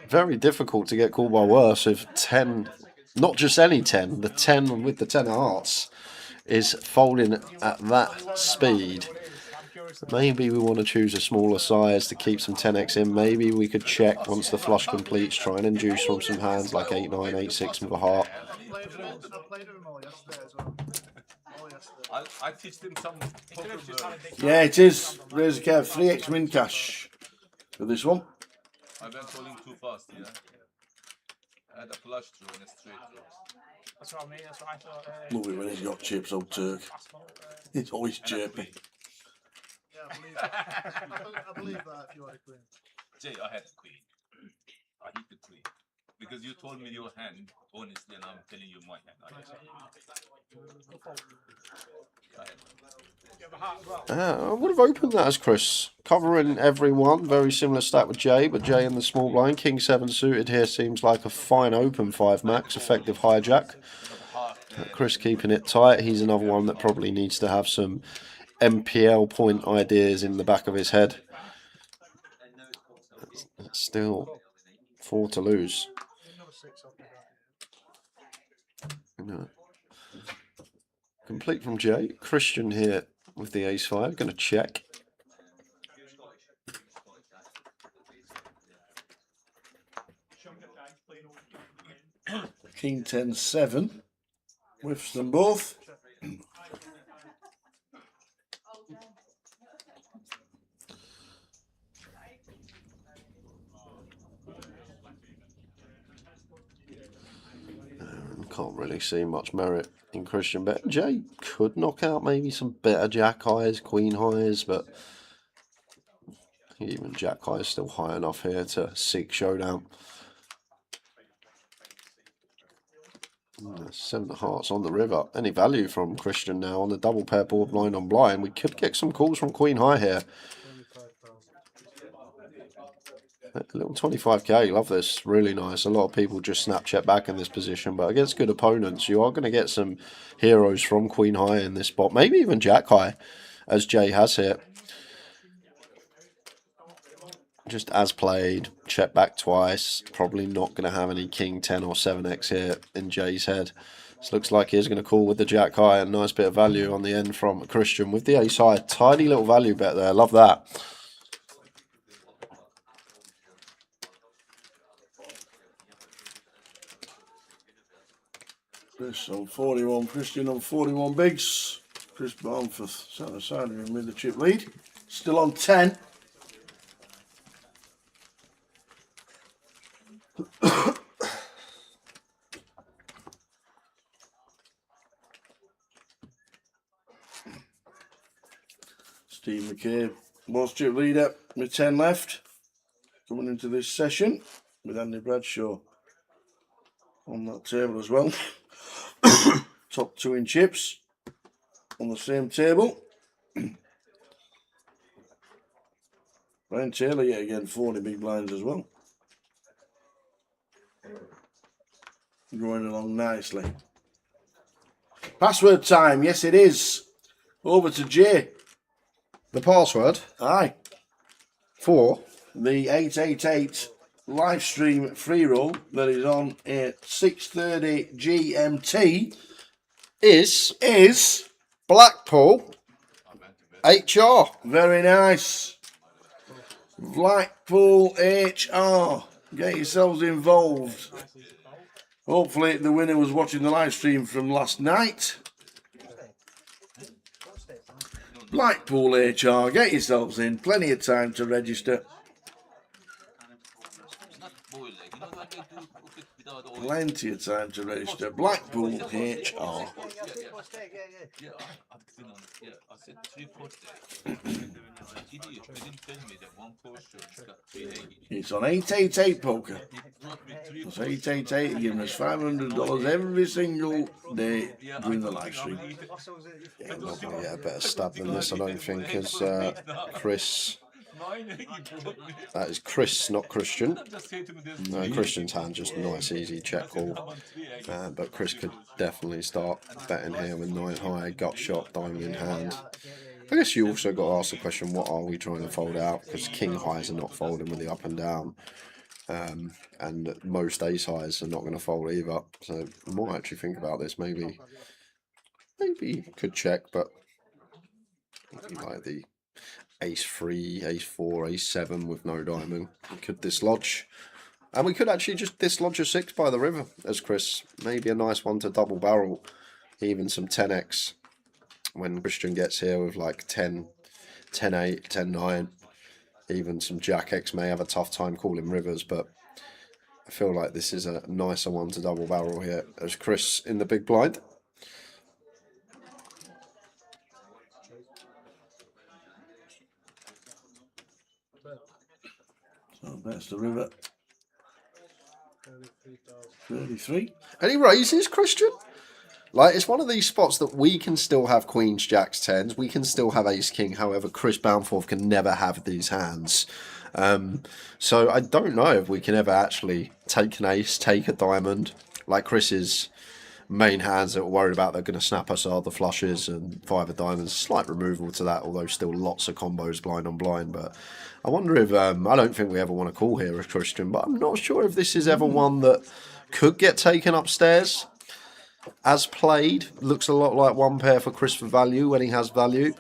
very difficult to get called by worse if 10, not just any 10, the 10 with the 10 of hearts is folding at that speed. Maybe we want to choose a smaller size to keep some 10x in. Maybe we could check once the flush completes, try and induce from some hands like 8-9, 8-6 with a heart. I teach them some. Yeah, it is. Razor Kev, 3x win cash for this one. I went falling too fast, yeah. I had a flush draw and a straight draw. That's what I mean. That's what I thought. Love it when he's got chips, old Turk. It's always chirpy. Yeah, I believe that if you are a queen. Jay, I had a queen. I hit the queen. Because you told me your hand, honestly, and I'm telling you my hand. I would have opened that as Chris. Covering everyone. Very similar stat with Jay, but Jay in the small blind. King 7 suited here seems like a fine open 5 max. Effective hijack. Chris keeping it tight. He's another one that probably needs to have some MPL point ideas in the back of his head. It's still 4 to lose. No. Complete from Jay. Christian here with the ace-5. Going to check. King 10-7. Whiffs them both. Can't really see much merit in Christian, but Jay could knock out maybe some better jack highs, queen highs, but I think even jack high is still high enough here to seek showdown. 7 of hearts on the river. Any value from Christian now on the double pair board blind on blind? We could get some calls from queen high here. A little 25k, love this, really nice. A lot of people just Snapchat back in this position, but against good opponents, you are going to get some heroes from queen high in this spot, maybe even jack high, as Jay has here. Just as played, check back twice, probably not going to have any king 10 or 7x here in Jay's head. This looks like he's going to call with the jack high, a nice bit of value on the end from Christian with the ace high. Tidy little value bet there, love that. Chris on 41, Christian on 41 bigs. Chris Barnforth sat on the side of him with the chip lead. Still on 10. Steve McCabe was chip leader with 10 left. Coming into this session with Andy Bradshaw on that table as well. Top 2 in chips on the same table. Brian Taylor yet again 40 big blinds as well. Going along nicely. Password time, yes it is. Over to Jay. The password? Aye. For? The 888 live stream free roll that is on at 6:30 GMT is Blackpool HR. Very nice. Blackpool HR. Get yourselves involved. Hopefully the winner was watching the live stream from last night. Blackpool HR. Get yourselves in. Plenty of time to register. Plenty of time to register. Blackpool HR. looking on. Yeah, I said 340. Idiot, you didn't tell me that one portion has got 380. It's on 888 poker. He brought me It's 340. 888, giving us $500 every single day during the live stream. Yeah, I'm not going to get a better stab than this, I don't think, as Chris. That is Chris, not Christian. No, Christian's hand just nice, easy check call. But Chris could definitely start betting here with 9 high, gut shot, diamond in hand. I guess you also got to ask the question, what are we trying to fold out? Because king highs are not folding with the up and down. And most ace highs are not going to fold either. So I might actually think about this. Maybe could check, but like the ace 3, ace 4, ace 7 with no diamond. We could dislodge. And we could actually just dislodge a 6 by the river, as Chris. Maybe a nice one to double barrel. Even some 10x. When Christian gets here with like 10, 10-8, 10-9. Even some Jack X may have a tough time calling rivers, but I feel like this is a nicer one to double barrel here. As Chris in the big blind. So that's the river. 33. And he raises, Christian. Like, it's one of these spots that we can still have queens, jacks, 10s. We can still have ace, king. However, Chris Boundforth can never have these hands. So I don't know if we can ever actually take an ace, take a diamond. Like Chris's main hands that we're worried about, they're going to snap us are the flushes and 5 of diamonds. Slight removal to that, although still lots of combos blind on blind. But I wonder if, I don't think we ever want to call here as Christian, but I'm not sure if this is ever one that could get taken upstairs. As played, looks a lot like one pair for Chris for value when he has value.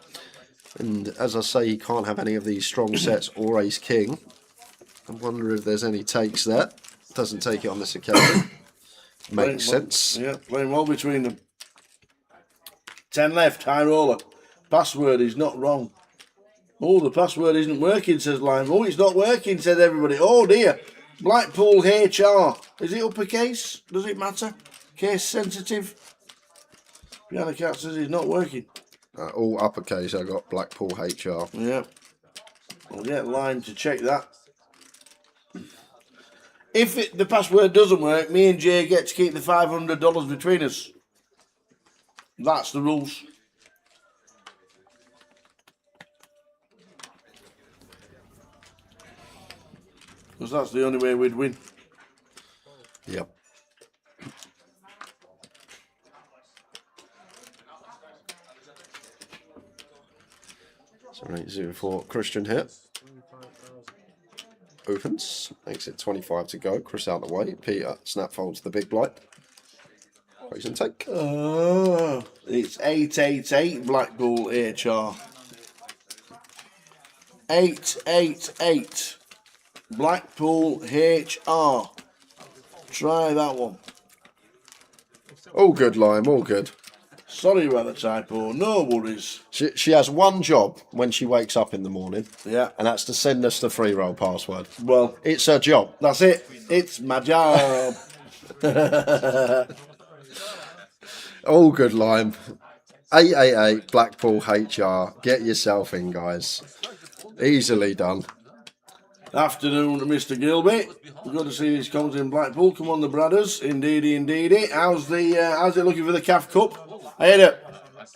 And as I say, he can't have any of these strong sets or ace king. I wonder if there's any takes there. Doesn't take it on this occasion. Makes sense. Yeah, playing well between them. 10 left, high roller. Password is not wrong. Oh, the password isn't working, says Lime. Oh, it's not working, says everybody. Oh dear. Blackpool HR. Is it uppercase? Does it matter? Case sensitive. Piano Cat says it's not working. All uppercase, I got Blackpool HR. Yeah. I'll get Lime to check that. If the password doesn't work, me and Jay get to keep the $500 between us. That's the rules. Because that's the only way we'd win. Yep. So 8-0 Christian here. Opens, makes it 25 to go. Chris out the way. Peter snap folds the big blind. Raise and take. It's 888 Blackpool HR. 888 Blackpool HR. Try that one. All good, Lime, all good. Sorry about the typo, no worries. She has one job when she wakes up in the morning. Yeah. And that's to send us the free roll password. Well, it's her job. That's it. It's my job. All good, Lime. 888 Blackpool HR. Get yourself in, guys. Easily done. Afternoon, Mr. Gilby. Good to see these comments in Blackpool. Come on, the Bradders. Indeedy, indeedy. How's it looking for the CAF Cup? I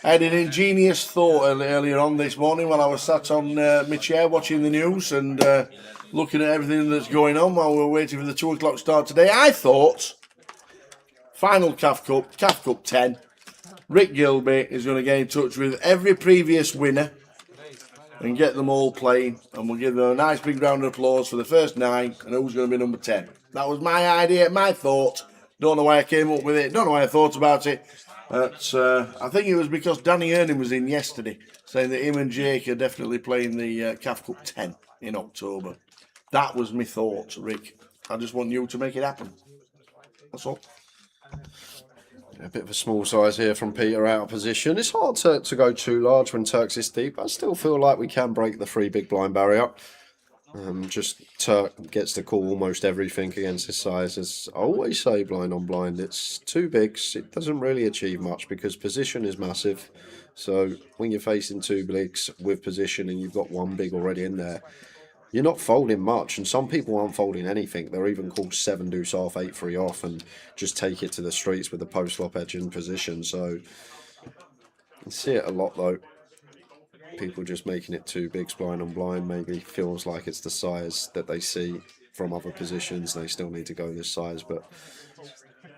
had an ingenious thought earlier on this morning while I was sat on my chair watching the news and looking at everything that's going on while we were waiting for the 2 o'clock start today. I thought, final CAF Cup 10, Rick Gilby is going to get in touch with every previous winner and get them all playing, and we'll give them a nice big round of applause for the first 9 and who's going to be number 10. That was my idea, my thought. Don't know why I came up with it, don't know why I thought about it. But I think it was because Danny Erning was in yesterday saying that him and Jake are definitely playing the CAF Cup 10 in October. That was my thought, Rick. I just want you to make it happen. That's all. A bit of a small size here from Peter out of position. It's hard to go too large when Turks is deep. I still feel like we can break the 3 big blind barrier. Just Turk gets to call almost everything against his size. As I always say, blind on blind, it's two bigs. It doesn't really achieve much because position is massive. So when you're facing two bigs with position and you've got one big already in there, you're not folding much. And some people aren't folding anything. They're even called 7 deuce off, 8-3 off, and just take it to the streets with the post flop edge in position. So you see it a lot though. People just making it too big, blind on blind, maybe feels like it's the size that they see from other positions. They still need to go this size, but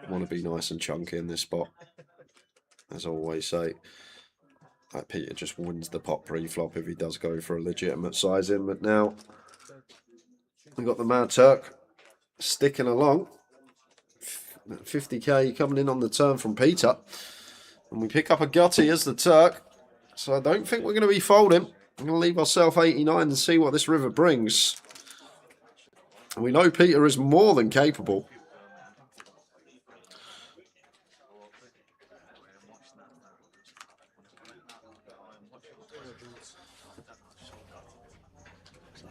want to be nice and chunky in this spot. As I always say, like Peter just wins the pot pre-flop if he does go for a legitimate size in. But now we've got the Mad Turk sticking along. 50k coming in on the turn from Peter. And we pick up a gutty as the Turk. So I don't think we're going to be folding. I'm going to leave ourselves 89 and see what this river brings. And we know Peter is more than capable.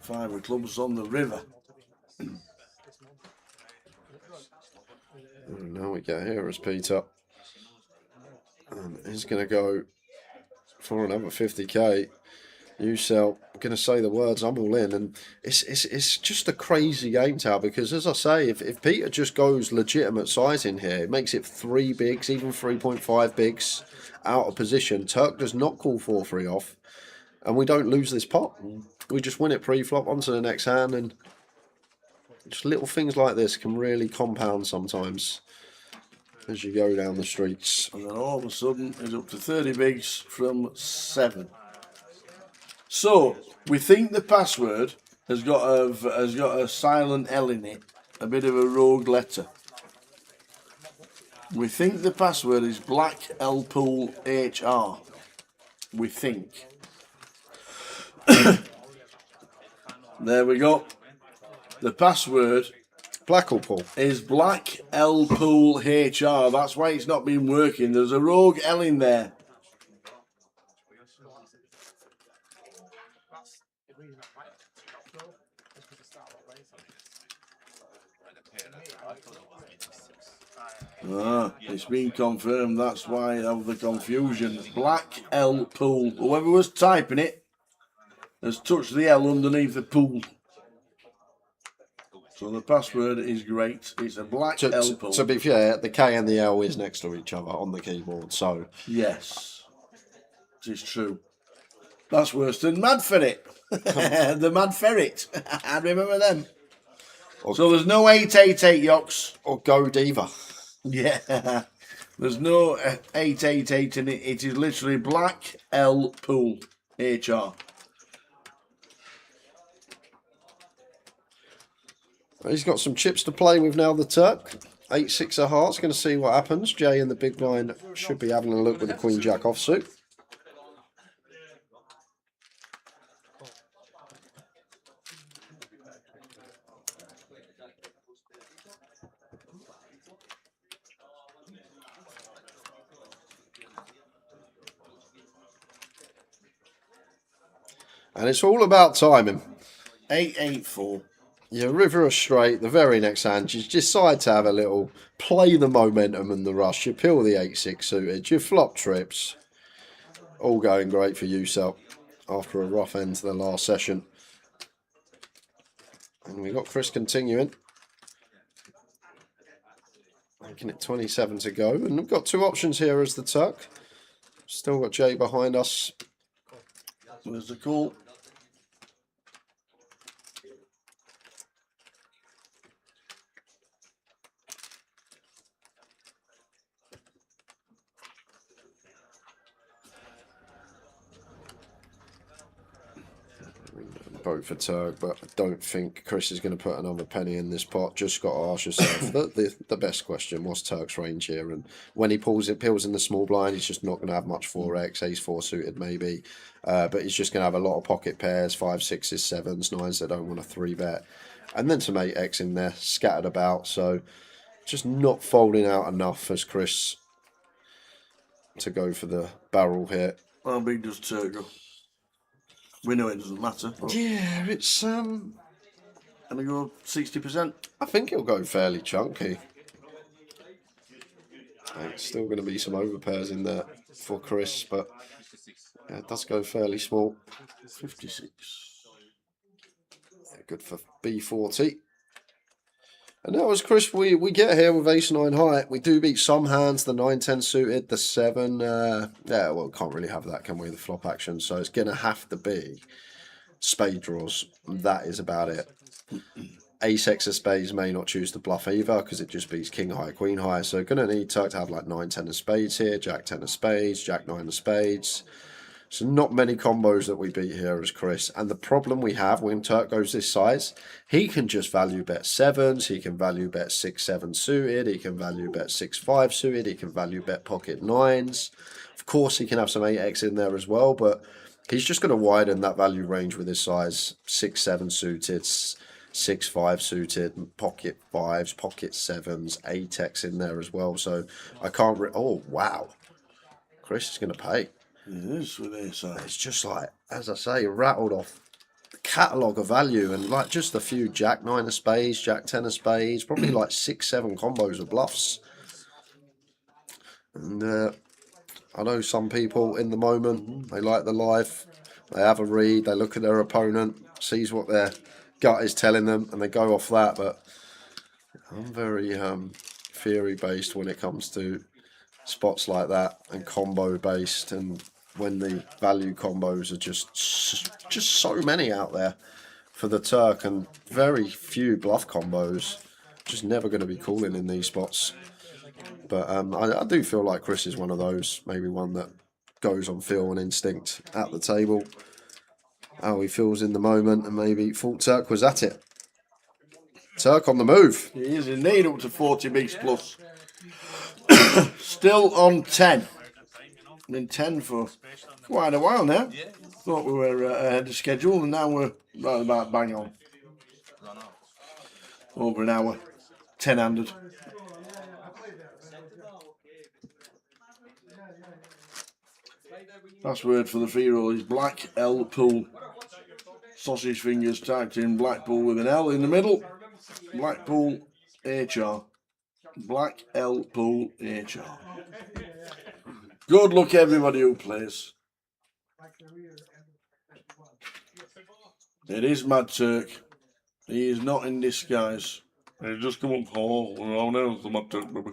Five of clubs on the river. And now we get here as Peter. And he's going to go for another 50k. You sell. I'm going to say the words. I'm all in, and it's just a crazy game, Tal. Because as I say, if Peter just goes legitimate size in here, it makes it 3 bigs, even 3.5 bigs out of position. Turk does not call 4-3 off, and we don't lose this pot. We just win it pre-flop onto the next hand, and just little things like this can really compound sometimes as you go down the streets. And then all of a sudden, it's up to 30 bigs from 7. So we think the password has got a silent L in it, a bit of a rogue letter. We think the password is Blackpool HR. We think. There we go. The password Blackpool is Blackpool HR. That's why it's not been working. There's a rogue L in there. It's been confirmed. That's why of the confusion. Blackpool. Whoever was typing it has touched the L underneath the pool. So the password is great. It's a Blackpool. To be fair, the K and the L is next to each other on the keyboard. So yes, it is true. That's worse than Mad Ferret. The Mad Ferret. I remember them. So there's no 888 Yoks. Or Go Diva. Yeah. There's no 888 in it. It is literally Blackpool HR. He's got some chips to play with now, the Turk. 8-6 of hearts. Going to see what happens. Jay in the big blind should be having a look with the Queen Jack offsuit. And it's all about timing. 884. Your river are straight. The very next hand, you decide to have a little play the momentum and the rush. You peel the 8-6 suited. You flop trips. All going great for you, Sel, after a rough end to the last session. And we got Chris continuing. Making it 27 to go. And we've got 2 options here as the Turk. Still got Jay behind us. There's the call. Vote for Turk, but I don't think Chris is going to put another penny in this pot. Just got to ask yourself the best question: what's Turk's range here? And when he peels in the small blind, he's just not going to have much 4x, ace-4 suited maybe, but he's just going to have a lot of pocket pairs, 5, 6s, 7s, 9s that don't want a 3-bet, and then some 8x in there scattered about. So just not folding out enough as Chris to go for the barrel here. How big does Turk go? We know it doesn't matter. Yeah, it's And I go 60%. I think it'll go fairly chunky. There's still going to be some overpairs in there for Chris, but yeah, it does go fairly small. 56. Yeah, good for B40. And now as Chris, we get here with ace-9 high. We do beat some hands, the 9-10 suited, the 7. Yeah, well, can't really have that, can we, the flop action. So it's going to have to be spade draws. That is about it. Ace-X of spades may not choose to bluff either because it just beats king high, queen high. So going to need Turk to have like 9-10 of spades here, Jack-10 of spades, Jack-9 of spades. So not many combos that we beat here as Chris. And the problem we have when Turk goes this size, he can just value bet 7s, he can value bet 6-7 suited, he can value bet 6-5 suited, he can value bet pocket 9s. Of course, he can have some 8x in there as well, but he's just going to widen that value range with his size. 6-7 suited, 6-5 suited, pocket 5s, pocket 7s, 8x in there as well. So I can't... oh, wow. Chris is going to pay. It is with this. It's just like, as I say, rattled off the catalogue of value and like just a few Jack-9 of spades, Jack-10 of spades, probably like 6-7 combos of bluffs. And I know some people in the moment, they like the live, they have a read, they look at their opponent, sees what their gut is telling them, and they go off that. But I'm very theory-based when it comes to spots like that and combo-based, and when the value combos are just so many out there for the Turk and very few bluff combos, just never going to be calling in these spots. But I do feel like Chris is one of those, maybe one that goes on feel and instinct at the table, how he feels in the moment, and maybe thought Turk was at it. Turk on the move. He is indeed up to 40 bigs plus. Still on 10. Been 10 for quite a while now. Thought we were ahead of schedule, and now we're right about bang on. Over an hour. 10-handed. Password for the freeroll is Black L Pool. Sausage fingers typed in Blackpool with an L in the middle. Blackpool HR. Black L Pool HR. Good luck everybody who plays. It is Mad Turk. He is not in disguise. He's just come up for the Mad Turk, baby.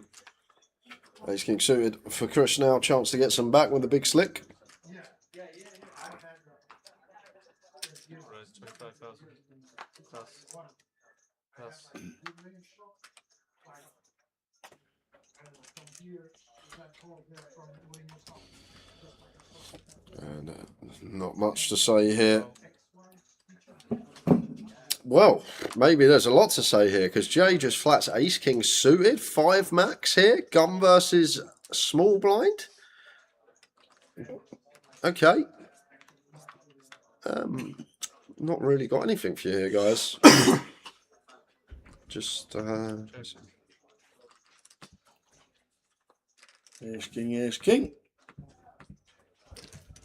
Ace King suited for Chris now. Chance to get some back with a big slick. And not much to say here. Well, maybe there's a lot to say here because Jay just flats Ace King suited. 5 max here. Gun versus small blind. Okay. Not really got anything for you here, guys. Just Ace King, Ace King.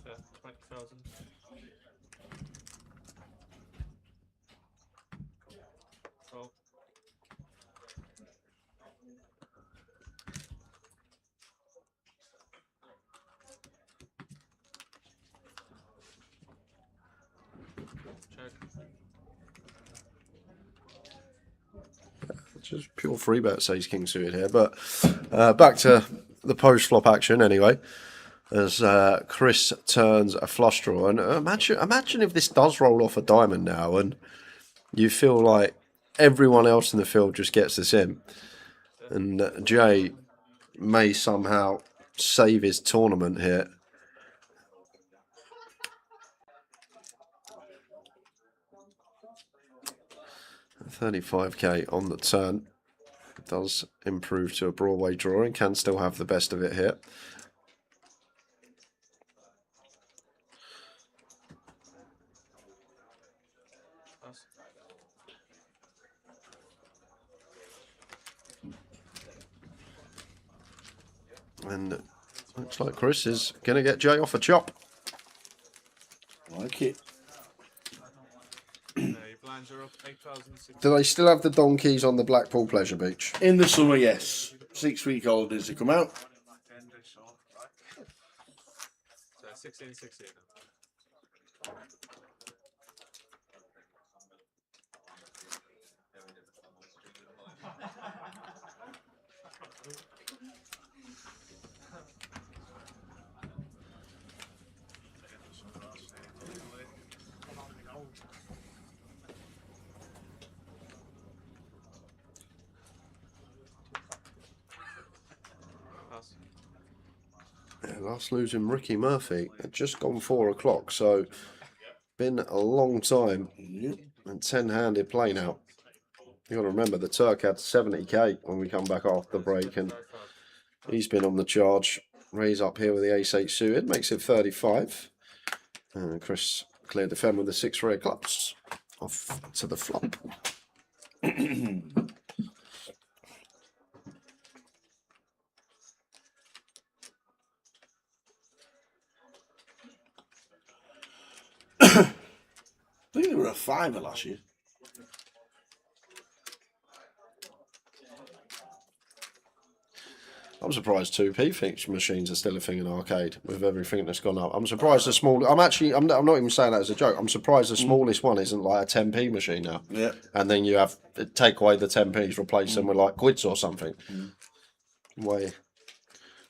Yeah, 20,000. Oh. Check. just pure free bet Ace King suited here. But back to the post flop action anyway. As Chris turns a flush draw, and imagine if this does roll off a diamond now, and you feel like everyone else in the field just gets this in, and Jay may somehow save his tournament here. $35k on the turn. Does improve to a Broadway drawing, can still have the best of it here. And it looks like Chris is going to get Jay off a chop. Like it. Yeah, you blinds are up 8,000. Do they still have the donkeys on the Blackpool Pleasure Beach? In the summer, yes. 6-week holidays to come out. So 16. Yeah, last losing Ricky Murphy had just gone 4 o'clock, so been a long time. And 10-handed play now. You got to remember the Turk had 70k when we come back after the break, and he's been on the charge. Ray's up here with the ace-8 suited, makes it 35. And Chris cleared the fem with the 6 rare clubs off to the flop. I think they were a fiver last year. I'm surprised 2p fixture machines are still a thing in arcade with everything that's gone up. I'm surprised the small. I'm not even saying that as a joke. I'm surprised the smallest one isn't like a 10p machine now. Yeah. And then you have take away the 10p's, replace them with like quids or something. Way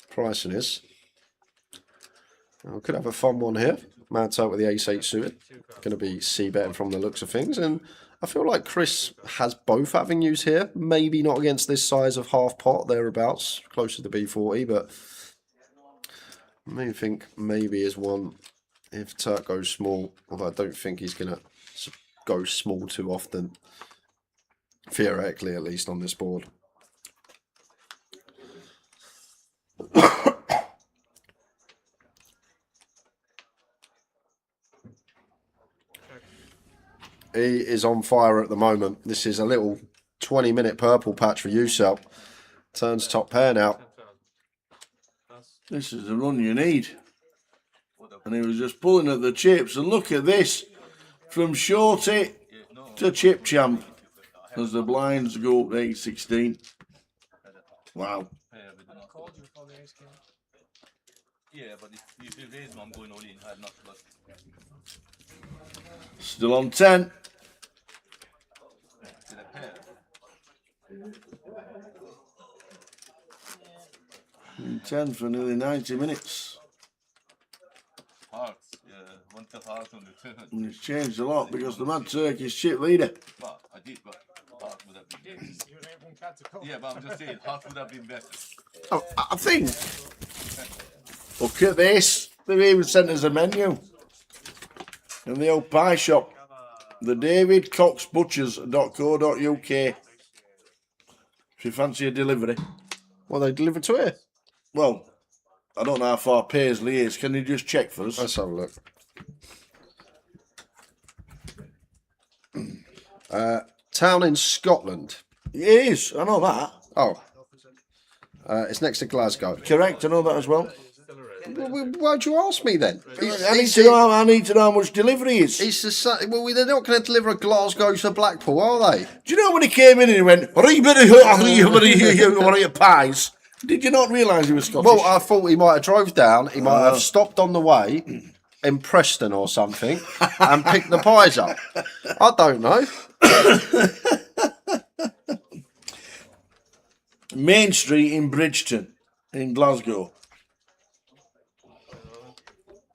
pricing is. I could have a fun one here. Mad Turk with the ace-8 suited. Going to be c-betting from the looks of things, and I feel like Chris has both avenues here. Maybe not against this size of half pot, thereabouts, closer to B40, but I may think maybe is one if Turk goes small, although I don't think he's going to go small too often, theoretically at least on this board. He is on fire at the moment. This is a little 20-minute purple patch for you, Sel. Turns top pair now. This is the run you need. And he was just pulling at the chips. And look at this. From shorty to chip champ. As the blinds go up to 8-16. Wow. Yeah, but if you raise one, I'm going all in. I had not lost. Still on 10. 10 for nearly 90 minutes. Hearts, yeah, one tough heart on the turn. And it's changed a lot because the Mad Turk is chip leader. Well, I did, but heart would have been better. Yeah, but I'm just saying, heart would have been better. Oh, I think. Look at this. They've even sent us a menu. In the old pie shop. The davidcoxbutchers.co.uk. If you fancy a delivery. Well, they delivered to here. Well, I don't know how far Paisley is. Can you just check for us? Let's have a look. Town in Scotland. It is. I know that. Oh. It's next to Glasgow. Correct. I know that as well. Why'd you ask me then? I need to know how much delivery is. Well, they're not going to deliver a Glasgow to Blackpool, are they? Do you know when he came in and he went, what are your pies? Did you not realise he was Scottish? Well, I thought he might have drove down. He might have stopped on the way in Preston or something and picked the pies up. I don't know. Main Street in Bridgeton, in Glasgow.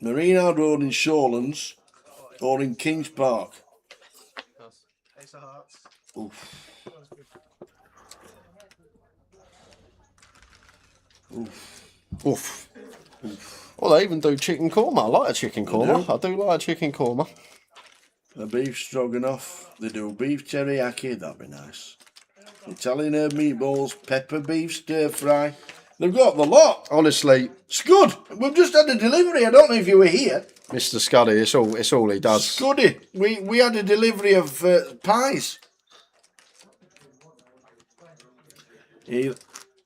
Marina Road in Shawlands or in Kings Park. Oof. Oof. Oof. Well, they even do chicken korma. I like a chicken korma. I do like a chicken korma. A beef stroganoff. They do beef teriyaki. That'd be nice. Italian herb meatballs, pepper beef stir fry. They've got the lot. Honestly, it's good. We've just had a delivery. I don't know if you were here, Mr. Scuddy. It's all he does. Scuddy. We had a delivery of pies.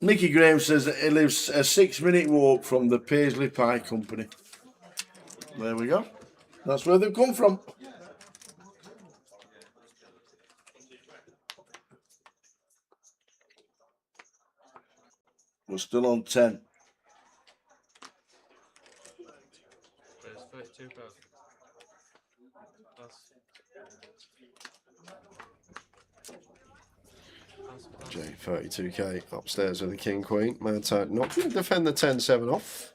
Mickey Graham says that he lives a 6-minute walk from the Paisley Pie Company. There we go. That's where they've come from. We're still on 10. There's 32,000. J 32k upstairs with the king queen. Man, not going to defend the 10-7 off.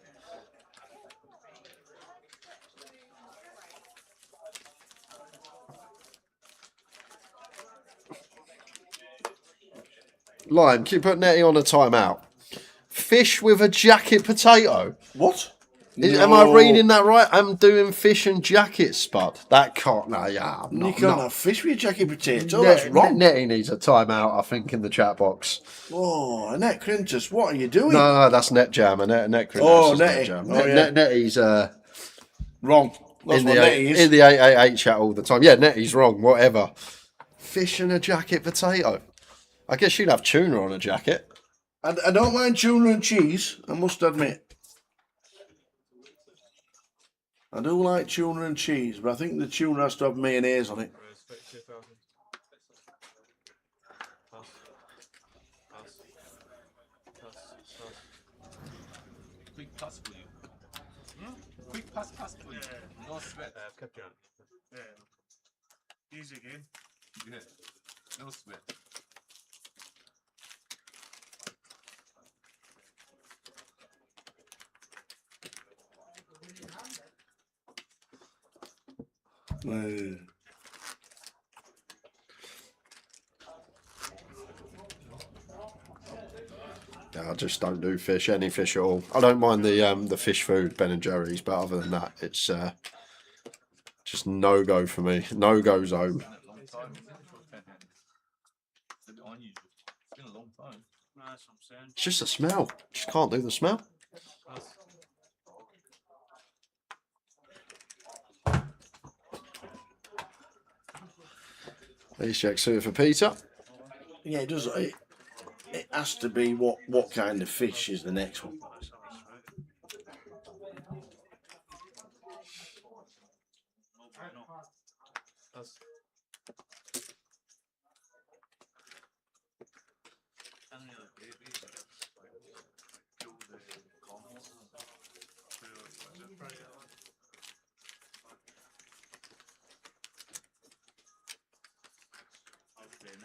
Lime, can you put Nettie on a timeout? Fish with a jacket potato. What? Am I reading that right? I'm doing fish and jacket, Spud. That can't. No, yeah, I'm not. You can't have fish with a jacket potato. That's wrong. Nettie needs a timeout, I think, in the chat box. Oh, Annette Crintus, what are you doing? No, that's Net Jam. Net Crintus. Oh, Nettie. Jam. Oh, yeah. Nettie's wrong. That's in what the Nettie is. in the 888 chat all the time. Yeah, Nettie's wrong. Whatever. Fish and a jacket potato. I guess you'd have tuna on a jacket. I don't mind tuna and cheese, I must admit. I do like tuna and cheese, but I think the tuna has to have mayonnaise on it. Quick pass for you. Quick pass for you. No sweat. I've kept you on. Yeah. Easy game. Yeah. No sweat. Yeah, I just don't do fish, any fish at all. I don't mind the fish food, Ben and Jerry's, but other than that, it's just no go for me. No go zone. It's been a long time. That's what I'm saying. It's just a smell. Just can't do the smell. Please check suited for Peter. Yeah, it does. It has to be what kind of fish is the next one.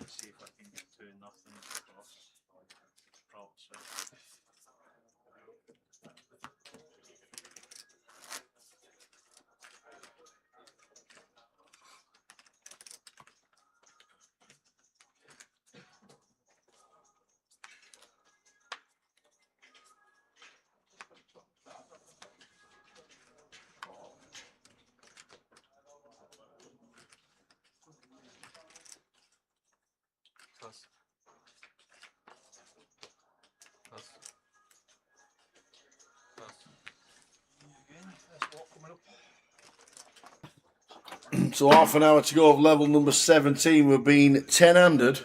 Let's see if I can get to nothing across props. So half an hour to go of level number 17. We've been 10-handed.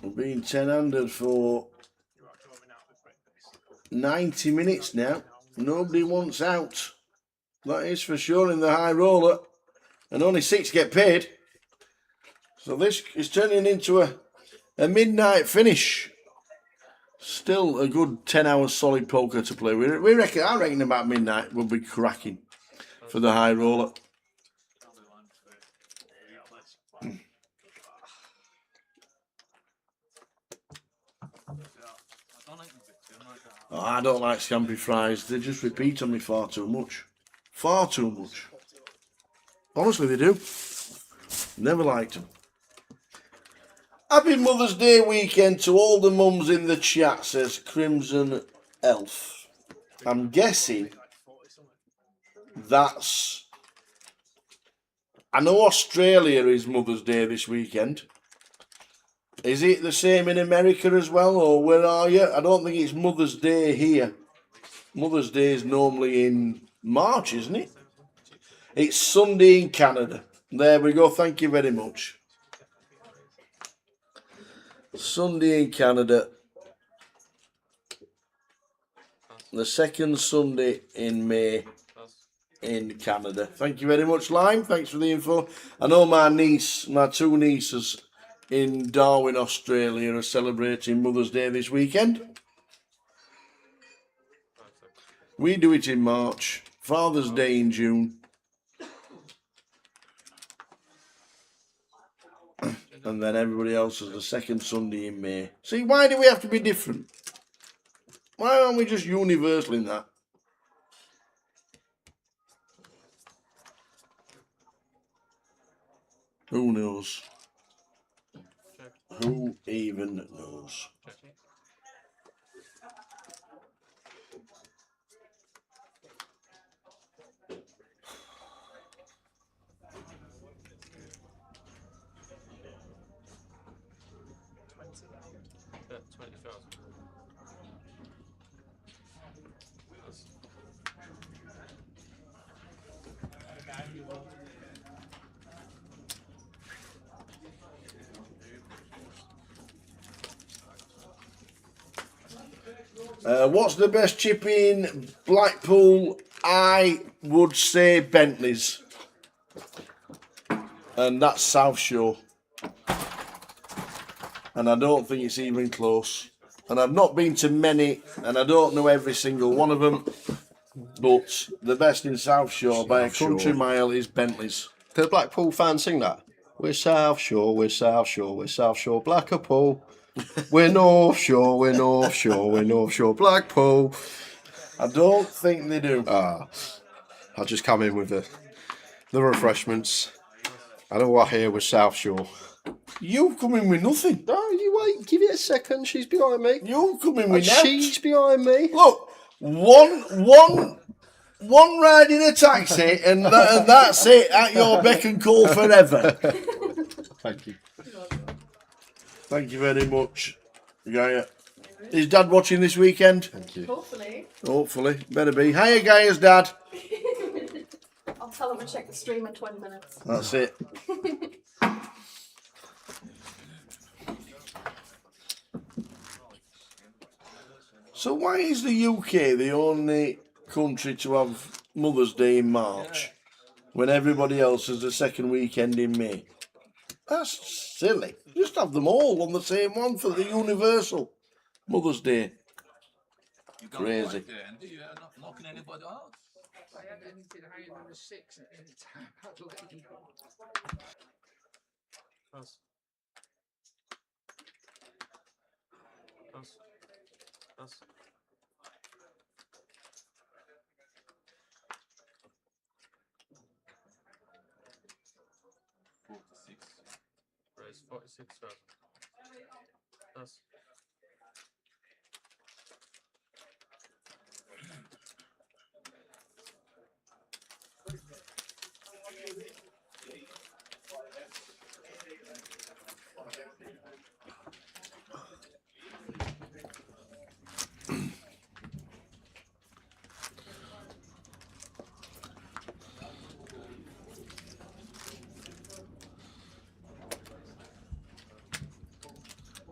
We've been 10-handed for 90 minutes now. Nobody wants out. That is for sure in the high roller. And only 6 get paid. So this is turning into a midnight finish. Still a good 10 hours solid poker to play. I reckon about midnight will be cracking for the high roller. Oh, I don't like scampi fries. They just repeat on me far too much. Far too much. Honestly, they do. Never liked them. Happy Mother's Day weekend to all the mums in the chat, says Crimson Elf. I'm guessing that's... I know Australia is Mother's Day this weekend. Is it the same in America as well, or where are you? I don't think it's Mother's Day here. Mother's Day is normally in March, isn't it? It's Sunday in Canada. There we go. Thank you very much. Sunday in Canada. The second Sunday in May in Canada. Thank you very much, Lime. Thanks for the info. I know my two nieces in Darwin, Australia are celebrating Mother's Day this weekend. We do it in March. Father's Day in June. And then everybody else is the second Sunday in May. See, why do we have to be different? Why aren't we just universal in that? Who knows? Who even knows? Yeah, 20,000. What's the best chip in Blackpool? I would say Bentley's. And that's South Shore. And I don't think it's even close. And I've not been to many, and I don't know every single one of them. But the best in South Shore by a country mile is Bentley's. Do the Blackpool fans sing that? We're South Shore, we're South Shore, we're South Shore, Blackpool. We're North Shore, we're North Shore, we're North Shore, Blackpool. I don't think they do. I'll just come in with the refreshments. And all I hear was South Shore. You've come in with nothing. No, you wait. Give it a second. She's behind me. You've come in with She's behind me. Look, one ride in a taxi, and that's it. At your beck and call forever. Thank you. Thank you very much, Gaia. Is Dad watching this weekend? Thank you. Hopefully. Hopefully, better be. Hiya, Gaia's Dad. I'll tell him to check the stream in 20 minutes. That's it. So why is the UK the only country to have Mother's Day in March when everybody else has the second weekend in May? That's silly. Just have them all on the same one for the universal Mother's Day. Crazy. Andy, you are not knocking anybody out. I had anything higher than a 6 at any time. I'd let you know. Pass. Pass. Pass. Raise 46,000. Pass.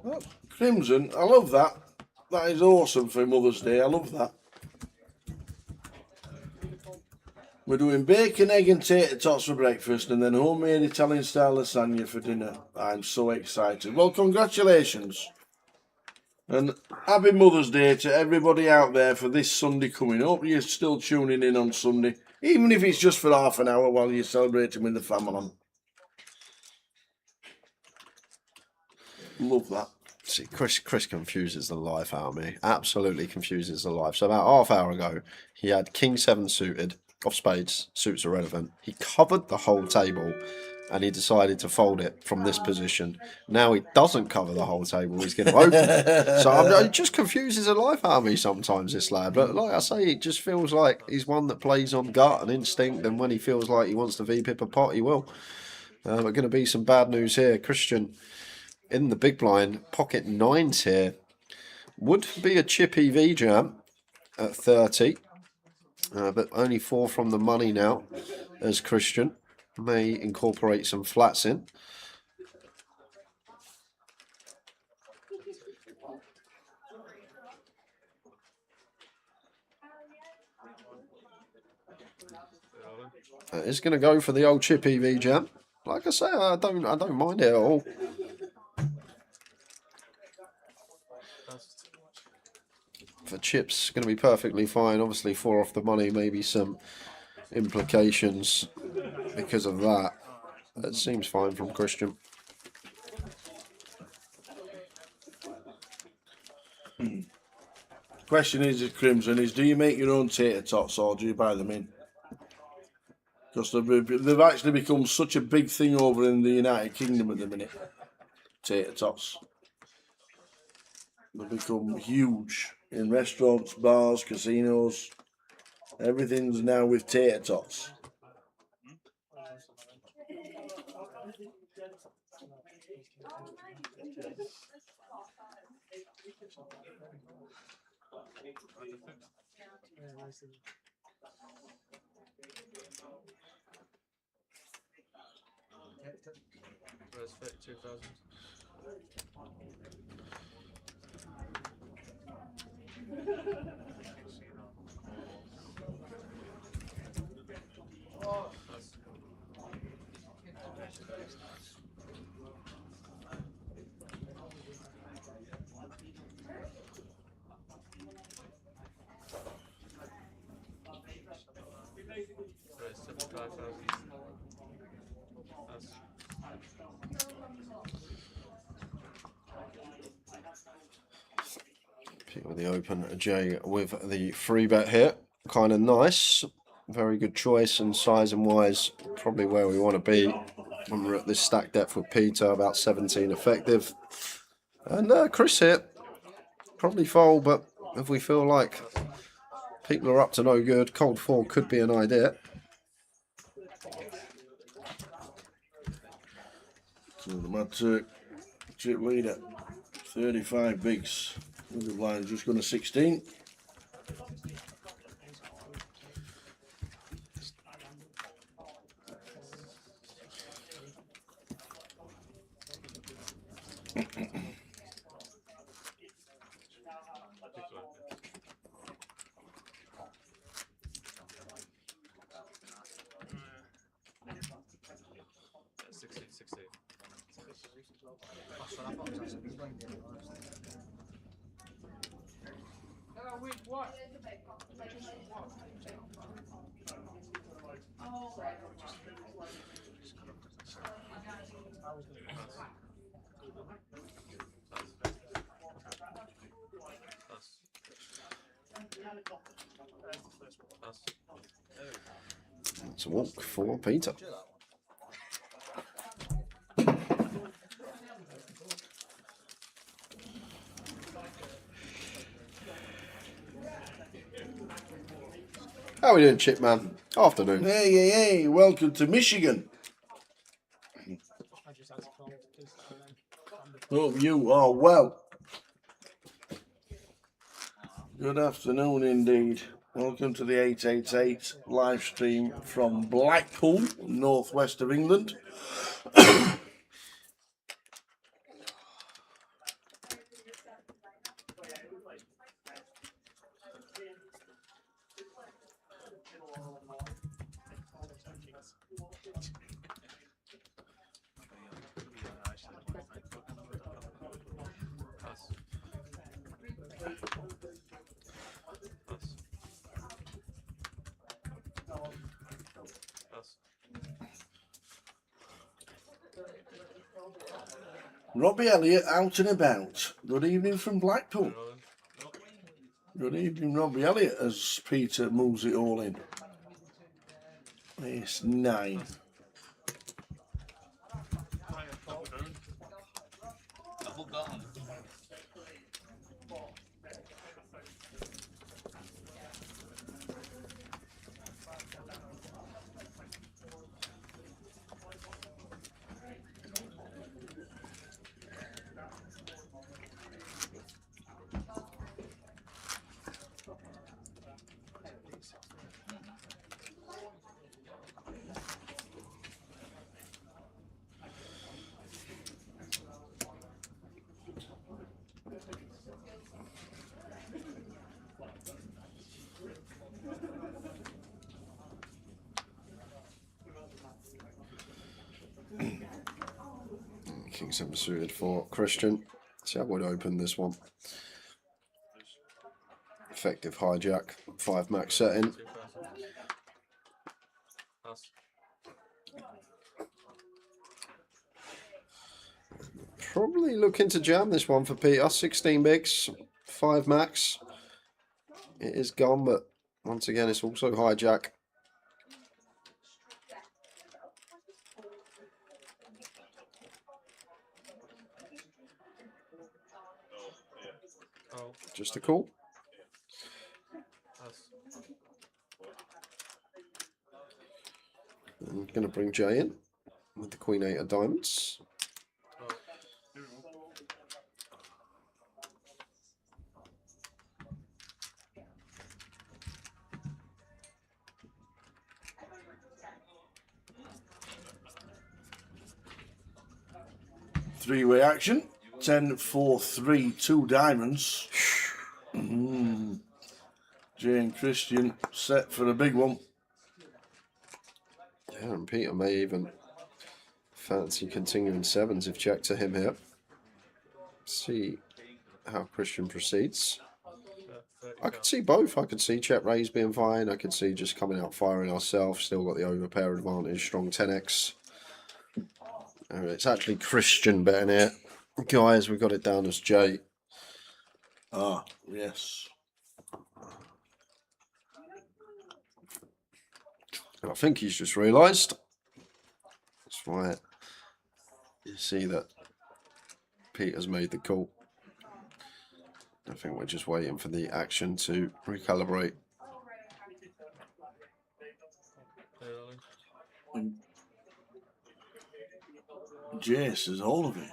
Oh, Crimson, I love that. That is awesome for Mother's Day. I love that. We're doing bacon, egg and tater tots for breakfast and then homemade Italian style lasagna for dinner. I'm so excited. Well, congratulations. And happy Mother's Day to everybody out there for this Sunday coming. Hope you're still tuning in on Sunday, even if it's just for half an hour while you're celebrating with the family. Love that. See, Chris confuses the life out of me. Absolutely confuses the life. So about half hour ago, he had King 7 suited, off spades, suits irrelevant. He covered the whole table and he decided to fold it from this position. Now he doesn't cover the whole table, he's going to open it. So it just confuses the life out of me sometimes, this lad. But like I say, it just feels like he's one that plays on gut and instinct, and when he feels like he wants to V-pip a pot, he will. We're going to be some bad news here. Christian in the big blind, pocket nines here. Would be a chippy V-jam at 30. But only 4 from the money now, as Christian may incorporate some flats in. It's going to go for the old chip EV jam. Like I say, I don't mind it at all. For chips, going to be perfectly fine. Obviously, 4 off the money, maybe some implications because of that. It seems fine from Christian. Question is, Crimson, is do you make your own tater tots or do you buy them in? Because they've actually become such a big thing over in the United Kingdom at the minute. Tater tots. They've become huge in restaurants, bars, casinos. Everything's now with tater tots. Where's 32,000? Where's 75,000? Pick with the open, Jay with the free bet here. Kind of nice. Very good choice, and size and wise, probably where we want to be when we're at this stack depth with Peter, about 17 effective. And Chris here, probably fold, but if we feel like people are up to no good, cold 4 could be an idea. So the Mad Turk chip leader, 35 bigs. The blind just gone to 16. It's a walk for Peter. How are we doing, Chip Man? Afternoon. Hey, welcome to Michigan. Hope you are well. Good afternoon indeed. Welcome to the 888 live stream from Blackpool, northwest of England. Robbie Elliott out and about. Good evening from Blackpool. Good evening, Robbie Elliott, as Peter moves it all in. It's 9. Double down. King 7 suited for Christian. See, I would open this one. Effective hijack, 5 max setting. Probably looking to jam this one for Peter. 16 bigs, 5 max. It is gone, but once again, it's also hijack. Just a call. I'm going to bring Jay in with the Queen 8 of diamonds. Three-way action. 10, 4, 3, 2 diamonds. Jay and Christian set for a big one. Yeah, and Peter may even fancy continuing 7s if check to him here. See how Christian proceeds. I could see both. I could see check raise being fine. I could see just coming out firing ourselves. Still got the overpair advantage. Strong 10x. It's actually Christian betting here. Guys, we got it down as Jay. Ah, yes. I think he's just realised. That's why you see that Peter's made the call. I think we're just waiting for the action to recalibrate. Jace is all of it.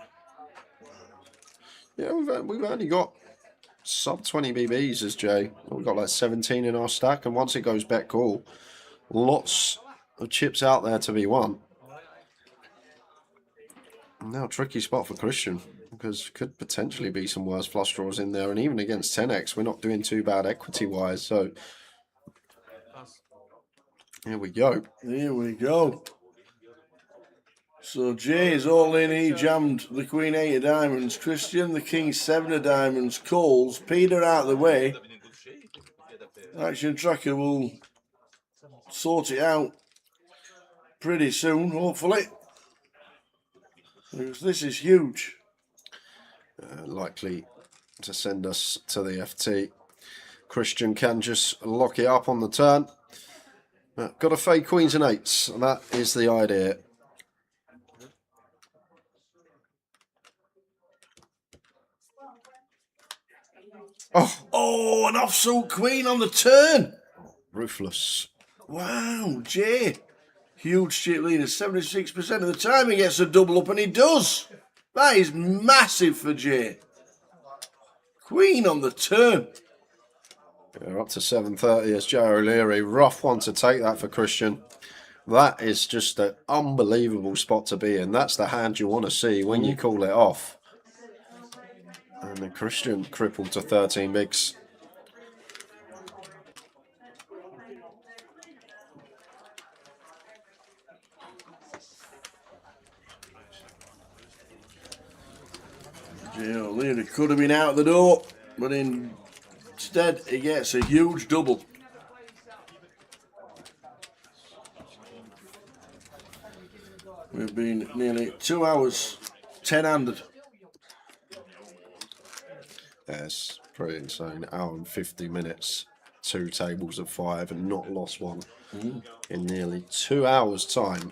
Yeah, we've only got sub 20 BBs as Jay. We've got like 17 in our stack, and once it goes back call, lots of chips out there to be won. Now, tricky spot for Christian, because could potentially be some worse flush draws in there, and even against 10x, we're not doing too bad equity-wise, so here we go. Here we go. So Jay is all in. He jammed the Queen 8 of diamonds. Christian, the King 7 of diamonds. Calls. Peter out of the way. Action Tracker will sort it out pretty soon, hopefully. Because this is huge. Likely to send us to the FT. Christian can just lock it up on the turn. Got to fade queens and 8s. And that is the idea. Oh, an offsuit queen on the turn. Ruthless. Wow, Jay. Huge chip leader. 76% of the time he gets a double up, and he does. That is massive for Jay. Queen on the turn. We're up to 730 as Joe O'Leary. Rough one to take that for Christian. That is just an unbelievable spot to be in. That's the hand you want to see when you call it off. And the Christian crippled to 13 bigs. Jay O'Leary could have been out the door, but instead he gets a huge double. We've been nearly 2 hours 10-handed. That's pretty insane. Hour and 50 minutes. 2 tables of 5 and not lost one in nearly 2 hours' time.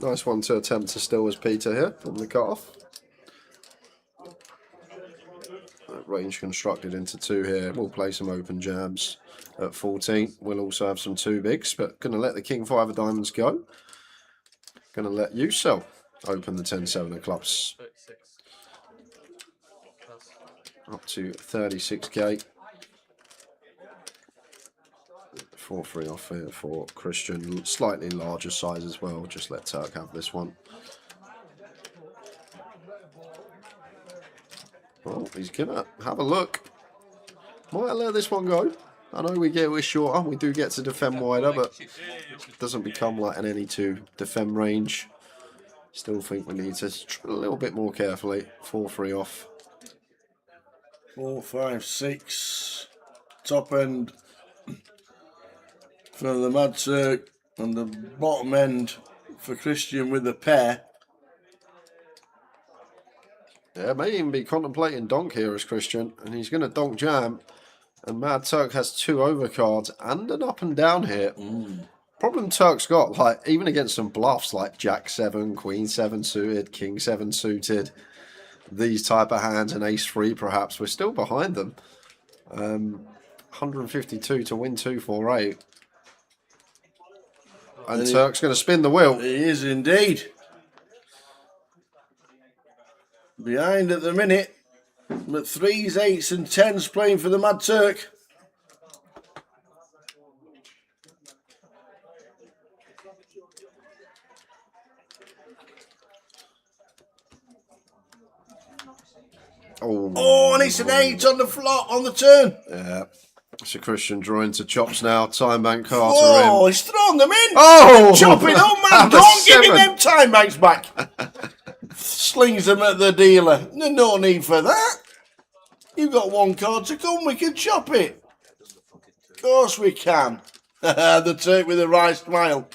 Nice one to attempt to steal as Peter here from the cut-off. Range constructed into 2 here. We'll play some open jabs at 14. We'll also have some 2 bigs, but going to let the King 5 of diamonds go. Going to let you sell. Open the 10-7 of clubs. Up to 36k. 4-3 off here for Christian. Slightly larger size as well. Just let Turk have this one. Oh, he's gonna have a look. Might let this one go. I know we're shorter. We do get to defend wider, but it doesn't become like an any 2 defend range. Still think we need to try a little bit more carefully. 4-3 off. 4, 5, 6. Top end for the Mad Turk and the bottom end for Christian with the pair. Yeah, may even be contemplating donk here as Christian, and he's going to donk jam. And Mad Turk has 2 overcards and an up and down here. Problem Turk's got, like, even against some bluffs like Jack 7, Queen 7 suited, King 7 suited, these type of hands, and Ace 3 perhaps, we're still behind them. 152 to win 248. And Turk's going to spin the wheel. He is indeed. Behind at the minute, but 3s, 8s and 10s playing for the Mad Turk. Oh, and it's an 8 on the flop on the turn. Yeah. So Christian drawing to chops now. Time bank cards Oh, are in. he's thrown them in. Oh! Chopping up, man. Have a Don't give him 7. them time banks back. Slings them at the dealer. There's no need for that. You've got 1 card to come. We can chop it. Of course we can. The Turk with a right smile.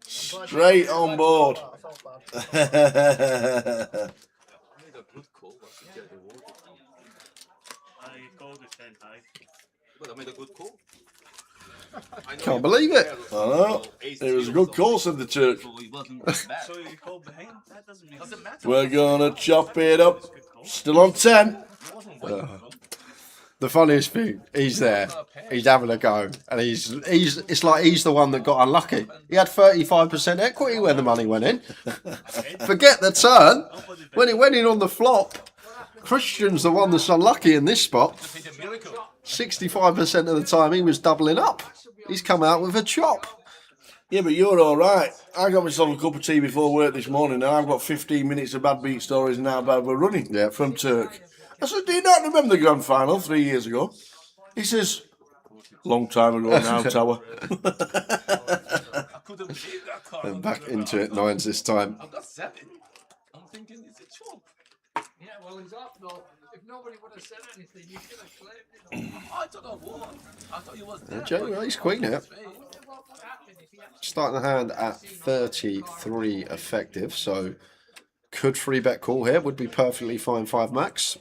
Straight on board. Can't believe it. I know. It was a good call, said the Turk. We're going to chop it up. Still on 10. The funniest thing, he's there, he's having a go, and it's like he's the one that got unlucky. He had 35% equity when the money went in. Forget the turn. When it went in on the flop, Christian's the one that's unlucky in this spot. 65% of the time he was doubling up. He's come out with a chop. Yeah, but you're all right. I got myself a cup of tea before work this morning, and I've got 15 minutes of bad beat stories and how bad we're running from Turk. I said, do you not remember the grand final 3 years ago? He says, long time ago now, Tower. And back into it, 9s this time. I've got 7. I'm thinking it's a chop. Yeah, well, he's up though. If nobody would have said anything, you could have claimed it. I don't know what. I thought you was there. Joe, Ace Queen here. Starting the hand at 33 effective, so could 3-bet call here, would be perfectly fine 5 max.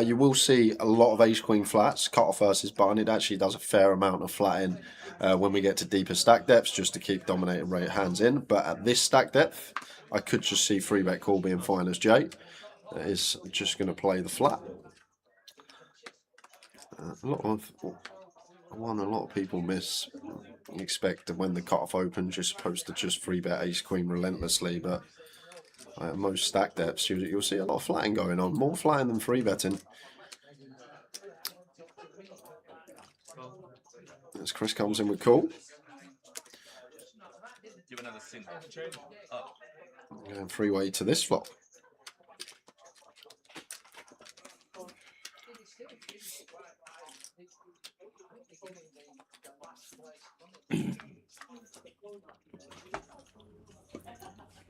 You will see a lot of Ace Queen flats, cut off versus button. It actually does a fair amount of flatting when we get to deeper stack depths, just to keep dominating rate hands in. But at this stack depth, I could just see 3-bet call being fine as Jay. That is just going to play the flat. A lot of people miss. Expect that when the cutoff opens, you're supposed to just 3-bet Ace Queen relentlessly, but at most stack depths, you'll see a lot of flatting going on. More flatting than 3-betting. As Chris comes in with call. Give another single. Going 3-way to this flop.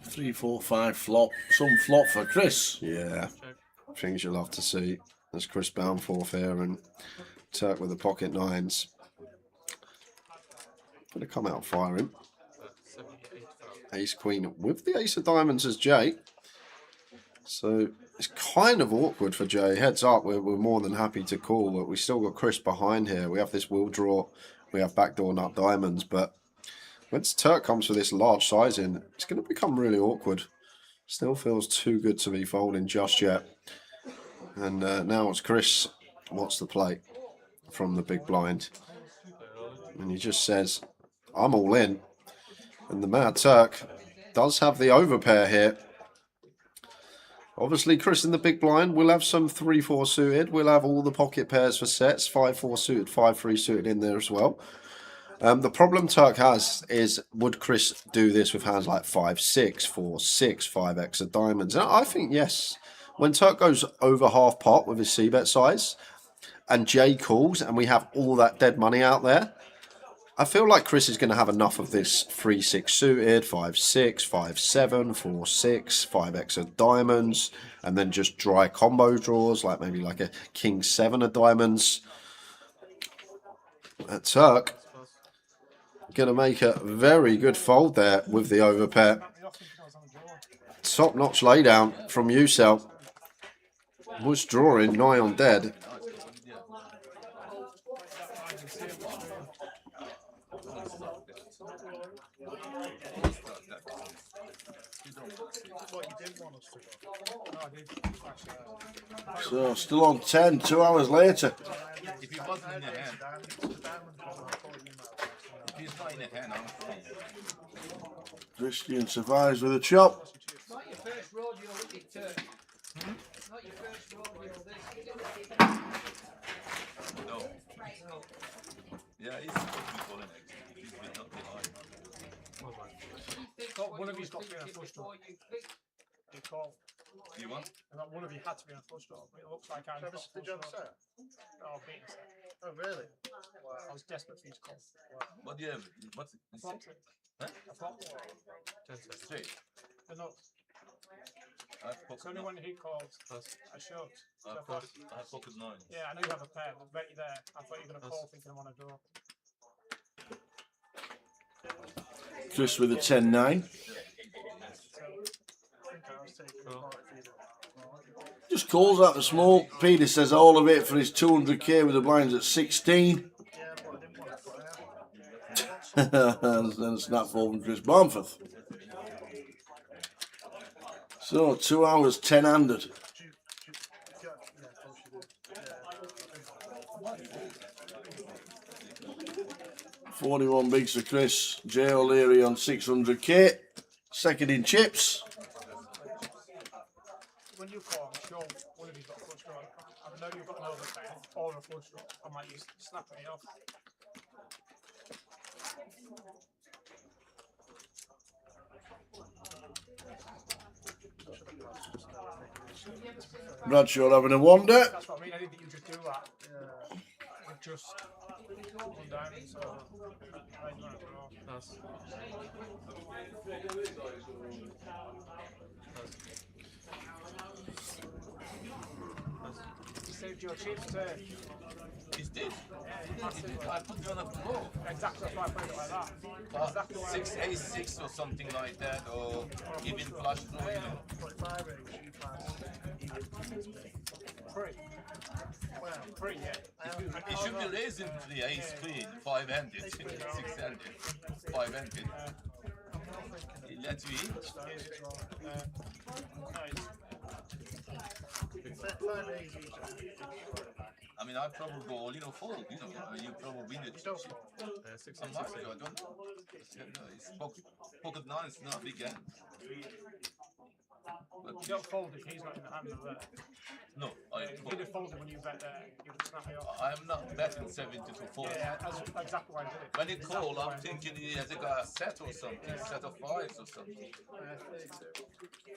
Three, 4, 5 flop. Some flop for Chris. Yeah. Things you love to see. There's Chris bound 4th here and Turk with the pocket 9s. Gonna come out firing. Ace Queen with the Ace of Diamonds as Jay. So it's kind of awkward for Jay. Heads up, we're more than happy to call, but we still got Chris behind here. We have this wheel draw. We have backdoor nut diamonds, but once Turk comes for this large sizing, it's going to become really awkward. Still feels too good to be folding just yet. And now it's Chris. What's the play from the big blind? And he just says, I'm all in. And the Mad Turk does have the overpair here. Obviously, Chris in the big blind will have some 3-4 suited. We'll have all the pocket pairs for sets, 5-4 suited, 5-3 suited in there as well. The problem Turk has is, would Chris do this with hands like 5-6, 4-6, 5x of diamonds? And I think yes. When Turk goes over half pot with his c-bet size and Jay calls and we have all that dead money out there, I feel like Chris is going to have enough of this 3-6 suited, 5-6, 5-7, 4-6, 5x of diamonds, and then just dry combo draws, like maybe like a king 7 of diamonds. Turk going to make a very good fold there with the overpair. Top-notch laydown from Usel. Was drawing nigh on dead. So still on 10, 2 hours later. If he wasn't in the hand, if he's not in the hand, I'm fine. Christian survives with a chop. It's not your first roll, you know what it turns. It's not your first roll, you know this. No. Yeah, he's supposed to be calling actually. He's been not behind. One of you's got to be on a flush draw. You call. You want? One of you had to be on a flush draw. It looks like I got Did you have a set? Oh, beating set. Oh, really? I was desperate for you to call. What do you have? What's it? Flopped it. Huh? I flopped it. Straight. But no, I've it's pocket only when nine. he called. I showed. I've pocket nine. Yeah, I know you have a pair, but bet you there. I thought you were going to call thinking I want to draw. Chris with a 10-9. Just calls out the small. Peter says all of it for his 200k with the blinds at 16. And then a snap fold from Chris Barnforth. So 2 hours, 10-handed. 41 bigs for Chris. Jay O'Leary on 600k. Second in chips. When you call, I'm sure one of you's got a flush draw. I know you've got an overpair or a flush draw. I might use snapping me off. Bradshaw having a wander. That's what I mean. I didn't think you just do that. With just one diamond. So I might draw. You saved your chips there. He's dead. I put you on a floor. Exactly, that's why I put it like that. Exactly why 6 A6 or something like that, or even flush draw, you know. Free, yeah. He should be raising the ace queen, 5-handed, 6-handed, 5-handed. He lets you in. I mean, I probably go all, fold, you probably win it. I'm not sure, I don't know. It's pocket nine, it's not a big hand. But you don't fold if he's not in the hand of that. No, If you'd have folded when you bet there, you would snap me off. I'm not betting 70 to 4. Yeah, that's exactly why I did it. When he called, I'm thinking he has got a set or something, set of 5s or something.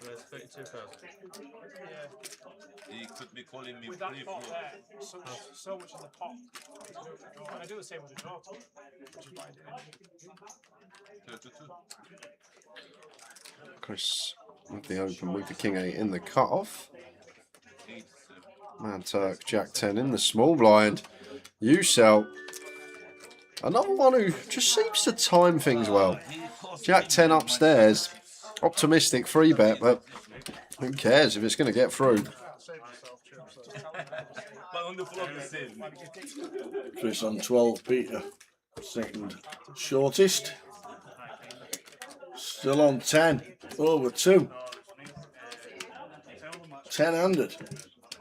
There's 32,000. Yeah. He could be calling me With that free pot flow. there, so much in the pot. And I do the same with the draw too, which is why I did it. 32. Chris with the open with the king 8 in the cutoff. Man Turk, Jack 10 in the small blind. Usel. Another one who just seems to time things well. Jack 10 upstairs. Optimistic free bet, but who cares if it's going to get through. Chris on 12, Peter second shortest. Still on 10, over 2. 10-handed.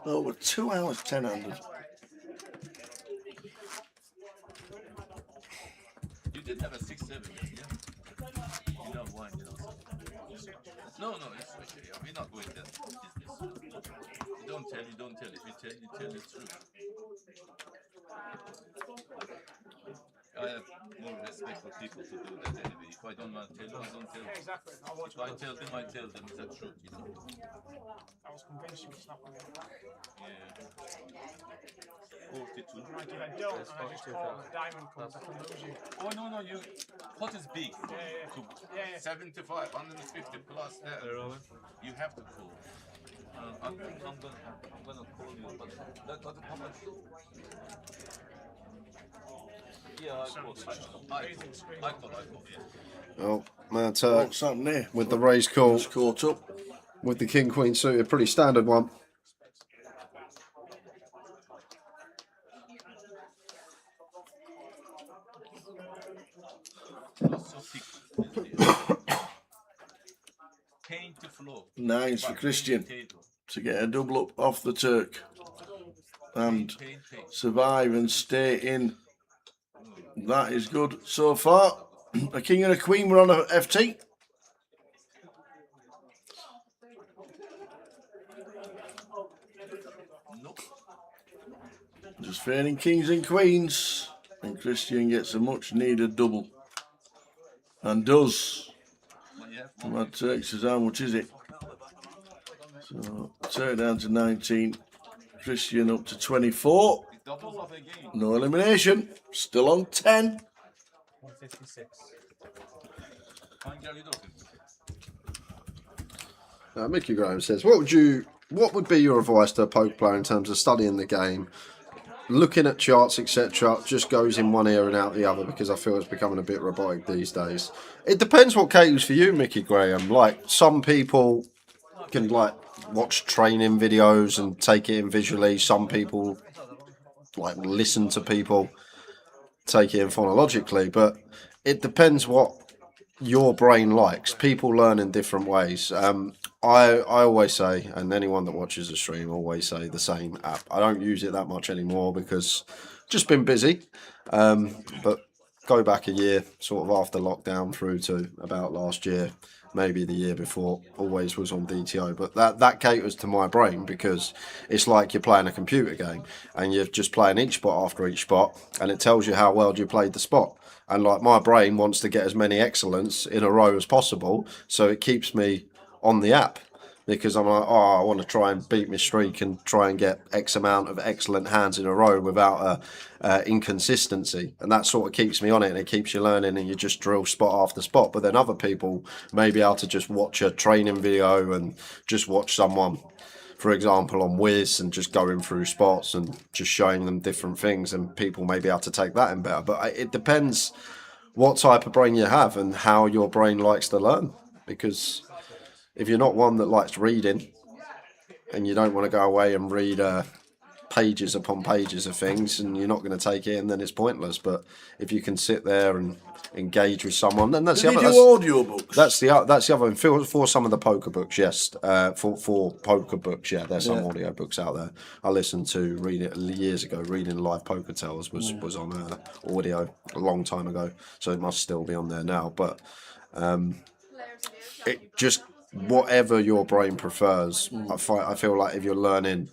Over 2 hours, 10-handed. You did have a 6-7, yeah? You know why, No, it's okay. We're not going that business. You don't tell. If you tell the truth. I have more respect for people to do that anyway. If I don't want to tell them, I don't tell them. Yeah, exactly. If I tell them, I tell them the truth, you know. I was convinced you would snap me. Yeah. 42. Like if I don't, and I just call and a diamond comes, I can lose you. Oh no, you. Pot is big. Yeah. 75, 150 plus that. You have to call. I think I'm gonna call you, but that doesn't happen. Yeah, I call. Yeah. Oh, Matt, What's happened there? with the raise call, Just caught up. with the king queen suited, pretty standard one. Paint the floor. Nines for Christian to get a double up off the Turk and survive and stay in. That is good so far. A king and a queen were on a FT. Just fading kings and queens, and Christian gets a much needed double, and does. My Turk says, how much is it? So Turk down to 19, Christian up to 24. No elimination, still on 10. 156. Mickey Graham says, what would be your advice to a poker player in terms of studying the game? Looking at charts, etc., just goes in one ear and out the other because I feel it's becoming a bit robotic these days. It depends what caters for you, Mickey Graham. Like, some people can like watch training videos and take it in visually. Some people like listen to people, take it in phonologically. But it depends what your brain likes. People learn in different ways. I always say, and anyone that watches the stream always say the same app. I don't use it that much anymore because just been busy. But go back a year, sort of after lockdown through to about last year, maybe the year before, always was on DTO. But that caters to my brain because it's like you're playing a computer game and you're just playing each spot after each spot, and it tells you how well you played the spot. And like, my brain wants to get as many excellents in a row as possible, so it keeps me on the app because I'm like, I want to try and beat my streak and try and get X amount of excellent hands in a row without inconsistency, and that sort of keeps me on it, and it keeps you learning, and you just drill spot after spot. But then other people may be able to just watch a training video and just watch someone, for example, on Wiz and just going through spots and just showing them different things, and people may be able to take that in better. But it depends what type of brain you have and how your brain likes to learn, because if you're not one that likes reading and you don't want to go away and read pages upon pages of things, and you're not going to take it in, then it's pointless. But if you can sit there and engage with someone, then that's the other. Audio books? That's the other. For some of the poker books, yes. For poker books, yeah, there's some audio books out there. I listened to years ago. Reading Live Poker Tellers was on audio a long time ago, so it must still be on there now. But it just, whatever your brain prefers. I feel like if you're learning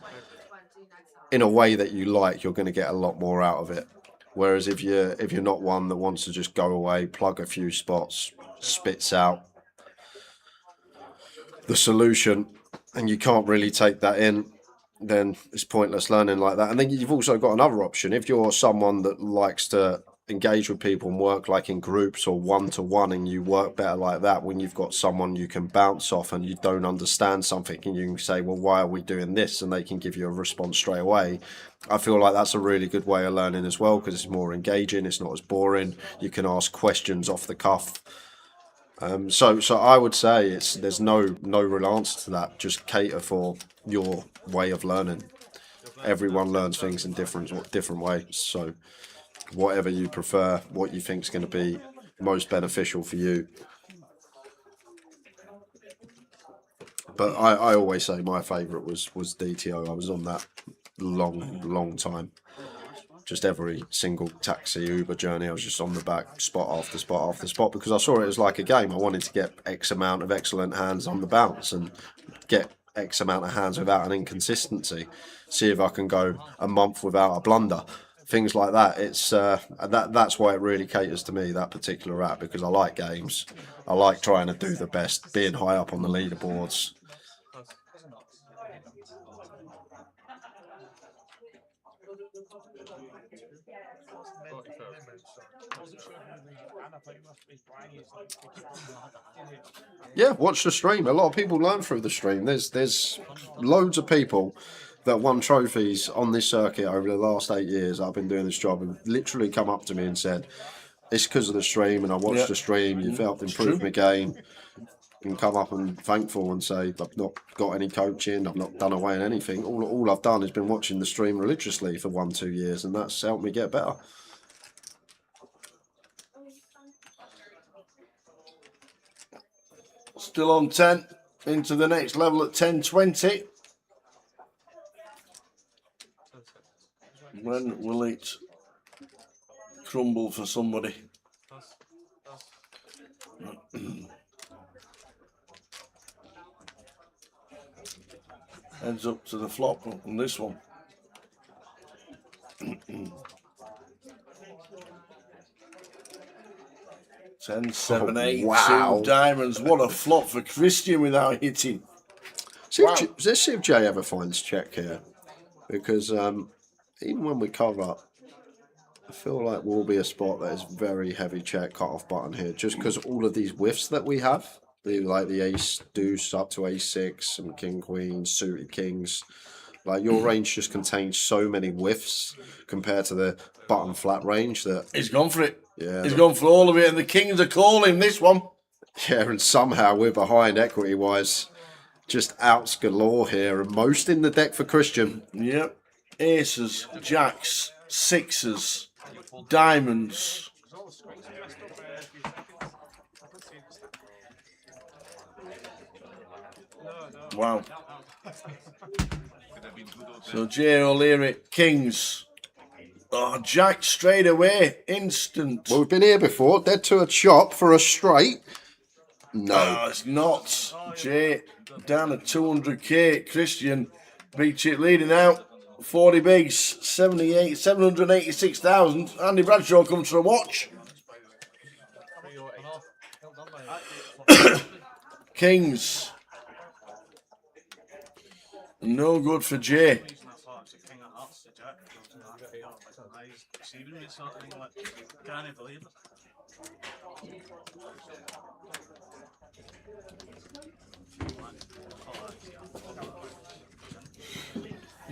in a way that you like, you're going to get a lot more out of it. Whereas if you're not one that wants to just go away, plug a few spots, spits out the solution, and you can't really take that in, then it's pointless learning like that. And then you've also got another option. If you're someone that likes to engage with people and work like in groups or one-to-one, and you work better like that when you've got someone you can bounce off and you don't understand something and you can say, well, why are we doing this, and they can give you a response straight away. I feel like that's a really good way of learning as well, because it's more engaging, it's not as boring, you can ask questions off the cuff. So I would say there's no real answer to that. Just cater for your way of learning. Everyone learns things in different ways, so whatever you prefer, what you think is going to be most beneficial for you. But I always say my favourite was DTO. I was on that long time. just every single taxi, Uber journey, I was just on the back, spot after spot after spot, because I saw it as like a game. I wanted to get X amount of excellent hands on the bounce and get X amount of hands without an inconsistency. See if I can go a month without a blunder. Things like that. It's that's why it really caters to me, that particular app, because I like games. I like trying to do the best, being high up on the leaderboards. Yeah, watch the stream. A lot of people learn through the stream. There's loads of people that won trophies on this circuit over the last 8 years I've been doing this job, and literally come up to me and said, it's because of the stream, and I watched the stream, you've helped improve my game, and come up and thankful and say, I've not got any coaching, I've not done away in anything. All I've done is been watching the stream religiously for 1-2 years, and that's helped me get better. Still on 10, into the next level at 10-20. When will it crumble for somebody? Heads up to the flop on this one. 10, 7, 8, wow. 2 diamonds. What a flop for Christian without hitting. Let's see if Jay ever finds check here. Because even when we cover, I feel like will be a spot that is very heavy check cut-off button here. Just because all of these whiffs that we have, like the ace deuce up to ace 6, and king queen, suited kings. Like your range just contains so many whiffs compared to the button flat range that he's gone for it. Yeah, he's gone for all of it, and the kings are calling this one. Yeah, and somehow we're behind equity wise. Just outs galore here, and most in the deck for Christian. Yep, aces, jacks, sixes, diamonds. Wow. So Jay O'Leary, kings. Oh, jack straight away, instant. Well, we've been here before. Dead to a chop for a straight. No. Oh, it's not. Jay down at 200k. Christian, big chip leading out. 40 bigs, 786,000. Andy Bradshaw comes for a watch. Kings. No good for Jay.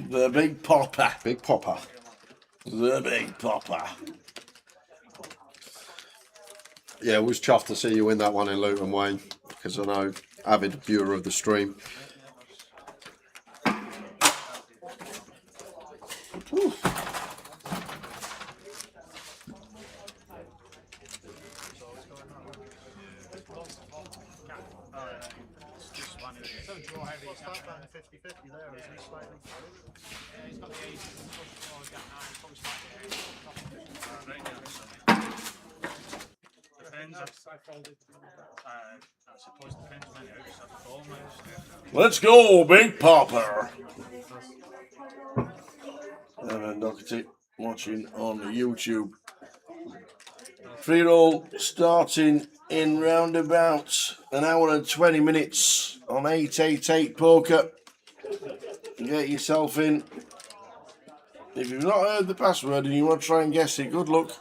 The big popper. Big popper. The big popper. Yeah, it was chuffed to see you win that one in Luton, Wayne, because I know, avid viewer of the stream. Whew. Let's go, big popper. Evan Doherty watching on YouTube. Free roll starting in roundabout an hour and 20 minutes on 888 poker. Get yourself in. If you've not heard the password and you want to try and guess it, good luck.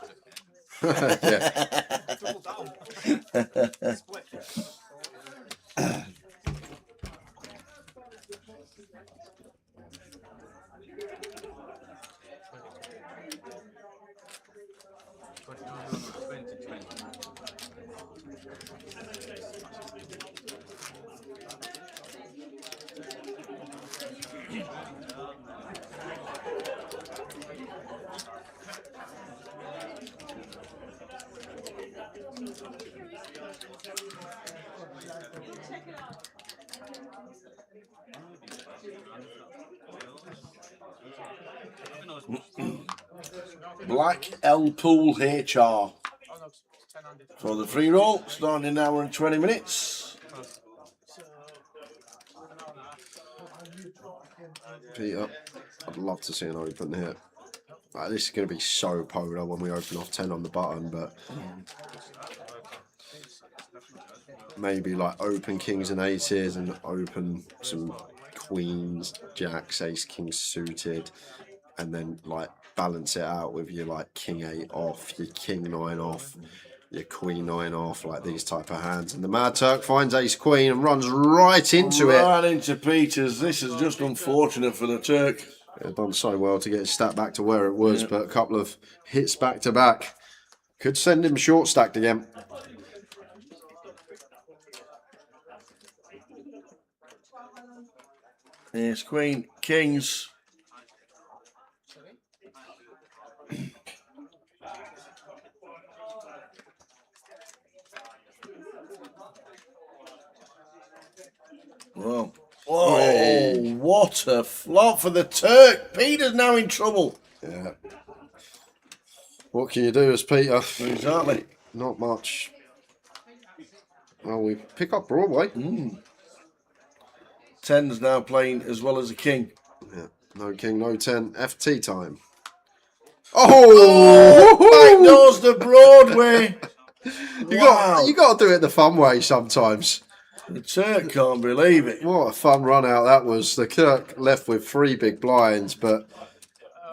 Blackpool HR for the free roll, starting in an hour and 20 minutes. Peter, I'd love to see an open here. Like, this is going to be so polar when we open off 10 on the button, but maybe like open kings and aces and open some queens, jacks, ace, kings suited, and then like balance it out with your like king 8 off, your king 9 off, your queen 9 off, like these type of hands. And the Mad Turk finds ace queen and runs right into it. Right into Peters. This is just unfortunate for the Turk. It's done so well to get his stat back to where it was, but a couple of hits back to back could send him short stacked again. Ace queen, kings. Well, oh, what a flop for the Turk. Peter's now in trouble. Yeah. What can you do as Peter? Exactly. Not much. Well, we pick up Broadway. 10's now playing as well as a king. Yeah. No king, no 10. FT time. Oh! Backdoors to Broadway. You got to do it the fun way sometimes. The Turk can't believe it. What a fun run out that was. The Kirk left with 3 big blinds, but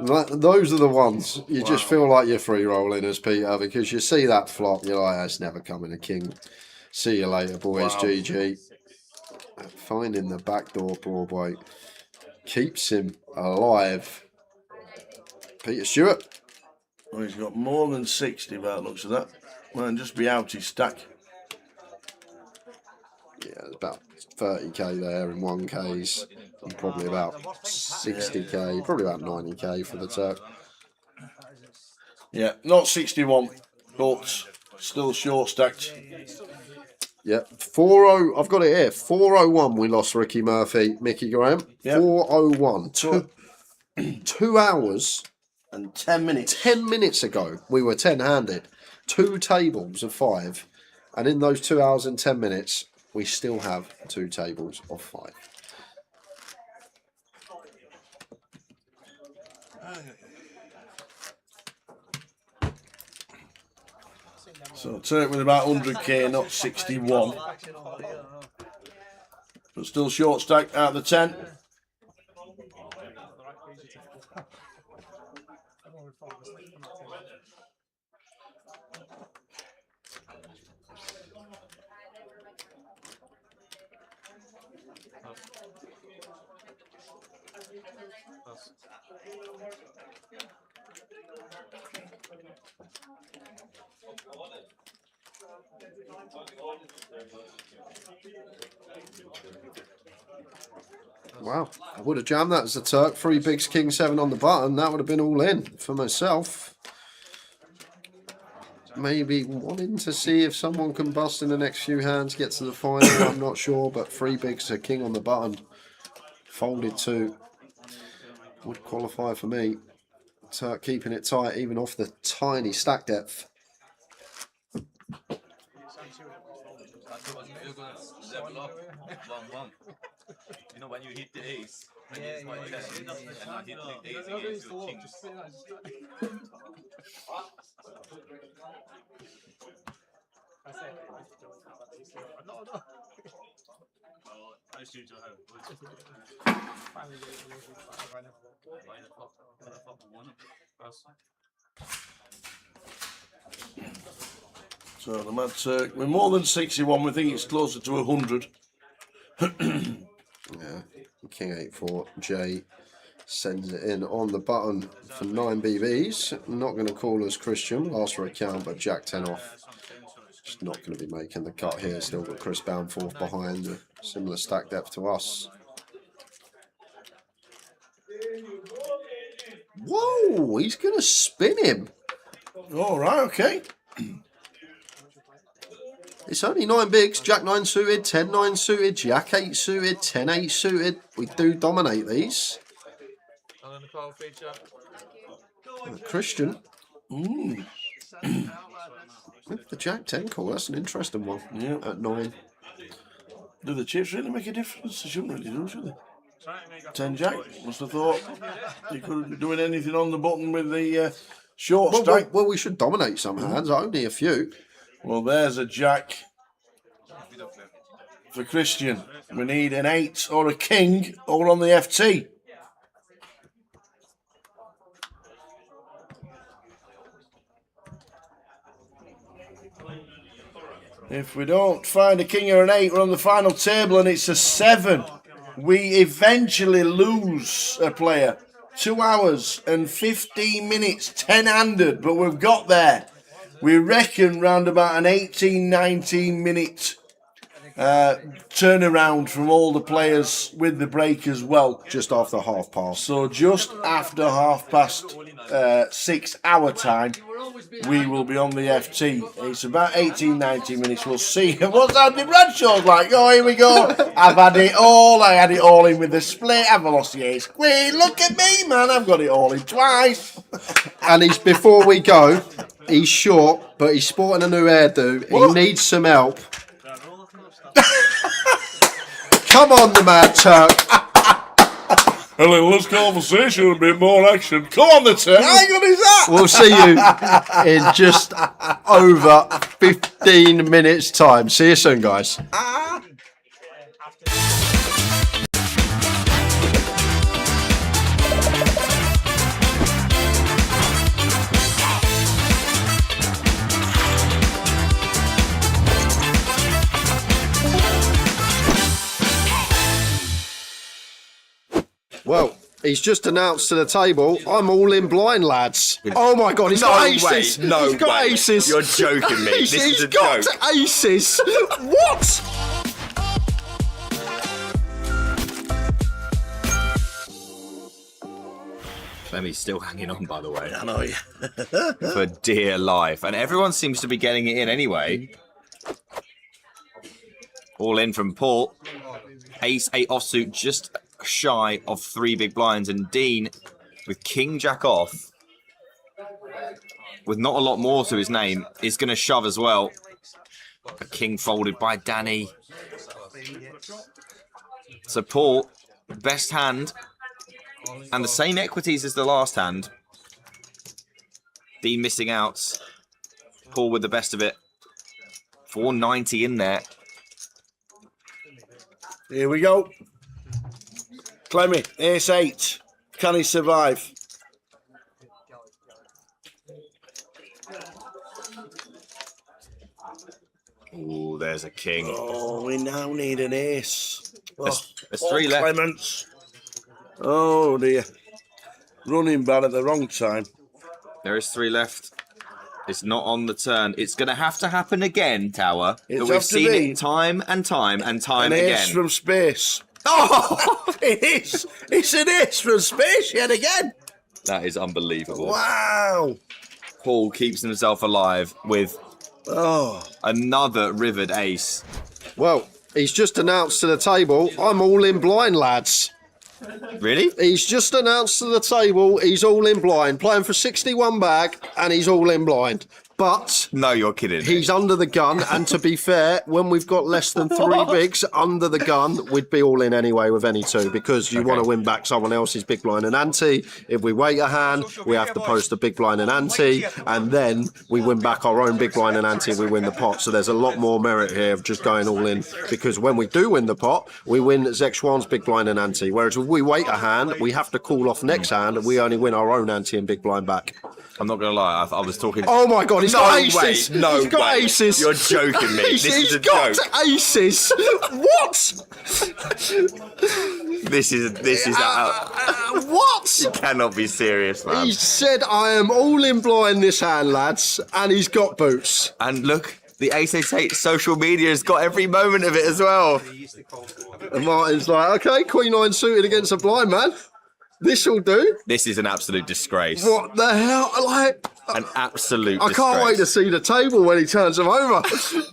those are the ones you just feel like you're free rolling as Peter, because you see that flop, you're like, that's never coming a king. See you later, boys. GG. Finding the backdoor Broadway keeps him alive. Peter Stewart. Well, he's got more than 60 by the looks of that. Might just be out his stack. Yeah, there's about 30k there in 1Ks, and probably about 60k, probably about 90k for the Turk. Yeah, not 61, but still short stacked. Yeah, 4-0, I've got it here. 4-0-1 we lost Ricky Murphy, Mickey Graham. Yep. 4-0-1. 2 hours and 10 minutes. 10 minutes ago, we were 10-handed. 2 tables of 5. And in those 2 hours and 10 minutes, we still have 2 tables of 5. So Turk with about 100k, not 61. But still short stacked out of the 10. Wow, I would have jammed that as a Turk. 3 bigs, king 7 on the button. That would have been all in for myself. Maybe wanting to see if someone can bust in the next few hands, get to the final. I'm not sure, but 3 bigs, a king on the button. Folded 2 would qualify for me. Turk keeping it tight, even off the tiny stack depth. Level up, 1-1. You know when you hit the ace, when it's my 10, and I hit the ace against your king. So the Mad Turk, we're more than 61, we think it's closer to 100. Yeah, king 8-4, J sends it in on the button for 9 BBs. Not going to call us Christian, last for a count, but Jack 10 off. Just not going to be making the cut here. Still got Chris Boundforth behind, similar stack depth to us. Whoa, he's going to spin him. All right, okay. It's only 9 bigs, Jack 9 suited, 10 9 suited, Jack 8 suited, 10 8 suited. We do dominate these. Christian. The Jack 10 call, that's an interesting one. Yeah. At 9. Do the chips really make a difference? They shouldn't really do, should they? 10 Jack. Must have thought you couldn't be doing anything on the button with the short stack. Well, we should dominate some hands, only a few. Well, there's a Jack for Christian. We need an 8 or a king or on the FT. If we don't find a king or an 8, we're on the final table and it's a 7. We eventually lose a player. 2 hours and 15 minutes, 10-handed, but we've got there. We reckon round about an 18-19 minute turnaround from all the players with the break as well. Just after half past. So just after 6 hour time, we will be on the FT. It's about 18-19 minutes. We'll see. What's Andy Bradshaw's like? Oh, here we go. I've had it all. I had it all in with the split. I've lost the ace queen. Look at me, man. I've got it all in twice. And he's, before we go, he's short, but he's sporting a new hairdo. He needs some help. Come on, the Mad Turk. A little less conversation, a bit more action. Come on, the Turk. How good is that? We'll see you in just over 15 minutes' time. See you soon, guys. Well, he's just announced to the table, I'm all in blind, lads. Oh my God, he's got aces. No he's got way. aces. You're joking me. This is a got joke. aces. What? Clemmy's still hanging on, by the way. I know, yeah. For dear life. And everyone seems to be getting it in anyway. All in from Paul. Ace 8 offsuit, just shy of 3 big blinds, and Dean with King Jack off with not a lot more to his name is going to shove as well. A king folded by Danny. So Paul, best hand and the same equities as the last hand. Dean missing out. Paul with the best of it. 490 in there. Here we go. Clemmy, ace 8. Can he survive? Ooh, there's a king. Oh, we now need an ace. There's 3 left. Clements. Oh dear. Running bad at the wrong time. There is 3 left. It's not on the turn. It's going to have to happen again, Tower. It's We've seen it time and time and time an again. Ace from space. Oh! It is. It's an ace from space yet again. That is unbelievable. Wow. Paul keeps himself alive with another rivered ace. Well, he's just announced to the table, I'm all in blind, lads. Really? He's just announced to the table, he's all in blind, playing for 61 bag, and he's all in blind. But no, you're kidding. He's under the gun, and to be fair, when we've got less than 3 bigs under the gun, we'd be all in anyway with any 2 because you want to win back someone else's big blind and ante. If we wait a hand, we have to post a big blind and ante, and then we win back our own big blind and ante and we win the pot. So there's a lot more merit here of just going all in, because when we do win the pot, we win Zexwan's big blind and ante. Whereas if we wait a hand, we have to call off next hand and we only win our own ante and big blind back. I'm not going to lie, I was talking... Oh my God, he's got aces! No he's got way. aces! You're joking me. This is a got joke. Aces! What? This is what? You cannot be serious, man. He said, I am all in blind this hand, lads, and he's got boots. And look, the 888 social media has got every moment of it as well. And Martin's like, okay, Queen 9 suited against a blind man. This'll do. This is an absolute disgrace. What the hell? Like, an absolute I disgrace. can't wait to see the table when he turns them over.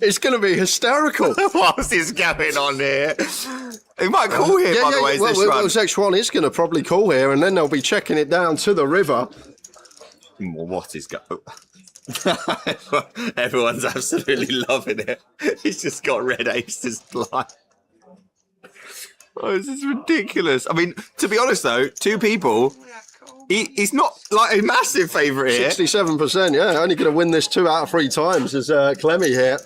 It's going to be hysterical. What's is going on here? He might call here, by the way. Well, Zexwan is going to probably call here, and then they'll be checking it down to the river. Well, what is going? Everyone's absolutely loving it. He's just got red aces blind. Oh, this is ridiculous. I mean, to be honest though, two people. He's not like a massive favourite here. 67%, yeah. Only going to win this 2 out of 3 times is Clemmy here.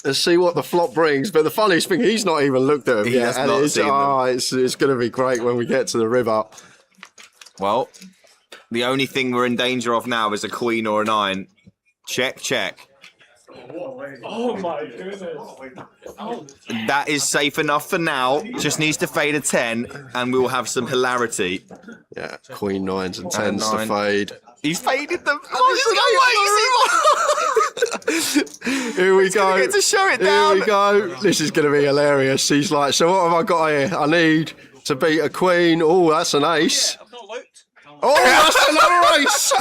Let's see what the flop brings. But the funniest thing, he's not even looked at him He yet. has And not it's, seen them. it's going to be great when we get to the river. Well, the only thing we're in danger of now is a queen or a 9. Check, check. Oh my goodness. Oh. That is safe enough for now. Just needs to fade a 10 and we'll have some hilarity. Yeah, queen 9s and 10s to fade. He's faded them. Here we go. Get to show it down. Here we go. This is going to be hilarious. He's like, so what have I got here? I need to beat a queen. Oh, that's an ace. I've not looked. Oh, that's another ace.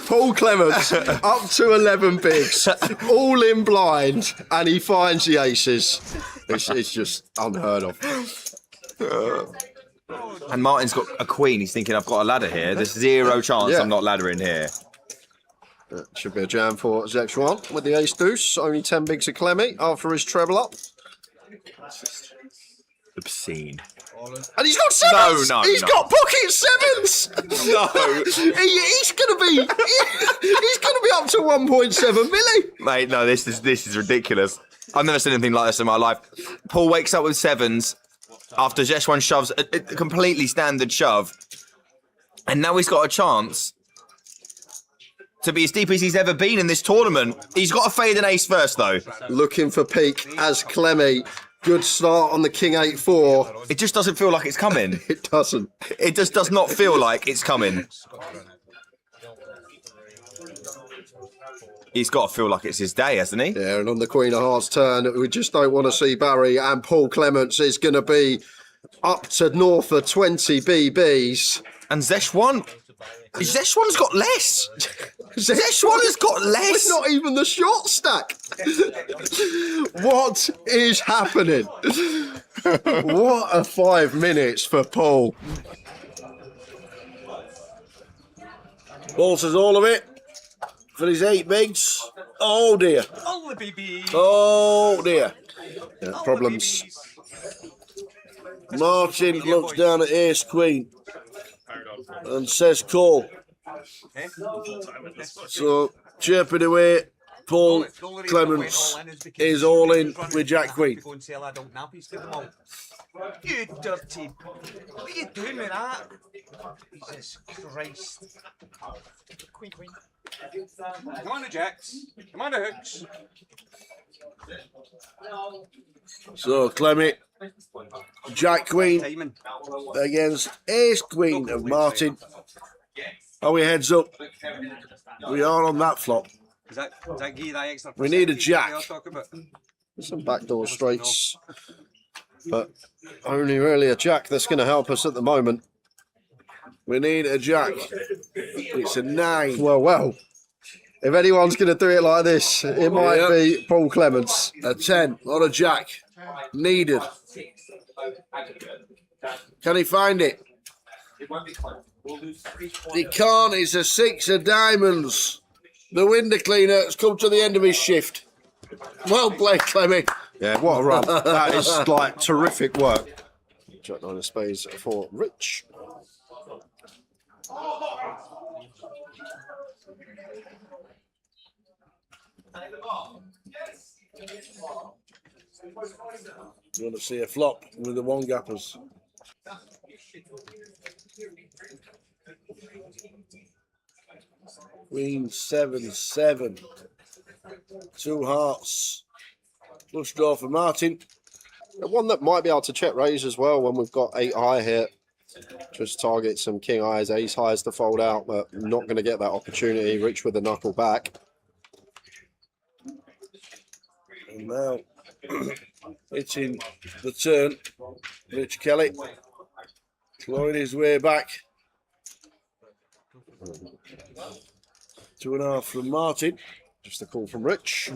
Paul Clements up to 11 bigs, all in blind, and he finds the aces. It's just unheard of. And Martin's got a queen. He's thinking, I've got a ladder here. There's 0 chance I'm not laddering here. That should be a jam for Zexuan with the ace deuce. Only 10 bigs of Clemmy after his treble up. Obscene. And he's got 7s! No, He's got pocket 7s! No. He's gonna be up to 1.7 milli. Mate, no, this is ridiculous. I've never seen anything like this in my life. Paul wakes up with 7s after Zeshwan shoves a completely standard shove. And now he's got a chance to be as deep as he's ever been in this tournament. He's got to fade an ace first, though. Looking for peak as Clemmy. Good start on the King 8-4. It just doesn't feel like it's coming. It doesn't. It just does not feel like it's coming. He's got to feel like it's his day, hasn't he? Yeah, and on the Queen of Hearts turn, we just don't want to see Barry, and Paul Clements is going to be up to north of 20 BBs. And Zeshwan's got less. Zeshwan has got less. It's not even the short stack. What is happening? What a 5 minutes for Paul. Paul says all of it for his 8 bigs. Oh dear. All the baby. Oh dear. Yeah, problems. Martin looks down at ace queen and says call. So chirping away, Paul Clements is all in with Jack Queen. You dirty. What are you doing with that? Jesus Christ. Queen. Come on the jacks. Come on the hooks. So Clemmy, Jack Queen against Ace Queen of Martin. Are we heads up? We are on that flop. Does that give you that extra? We need a jack. Some backdoor straights, but only really a jack that's going to help us at the moment. We need a jack. It's a 9. Well. If anyone's going to do it like this, it might be Paul Clements. A 10, not a jack. Needed. Can he find it? He can't. It's a 6 of diamonds. The window cleaner has come to the end of his shift. Well played, Clemmy. Yeah, what a run. That is like terrific work. Jack 9 of spades for Rich. You want to see a flop with the 1 gappers. Queen 7-7. 2 hearts. Flush draw for Martin. One that might be able to check raise as well when we've got 8 high here. Just target some king highs, ace highs to fold out, but not going to get that opportunity. Rich with the knuckle back. And now hitting the turn, Rich Kelly clawing his way back. 2.5 from Martin. Just a call from Rich.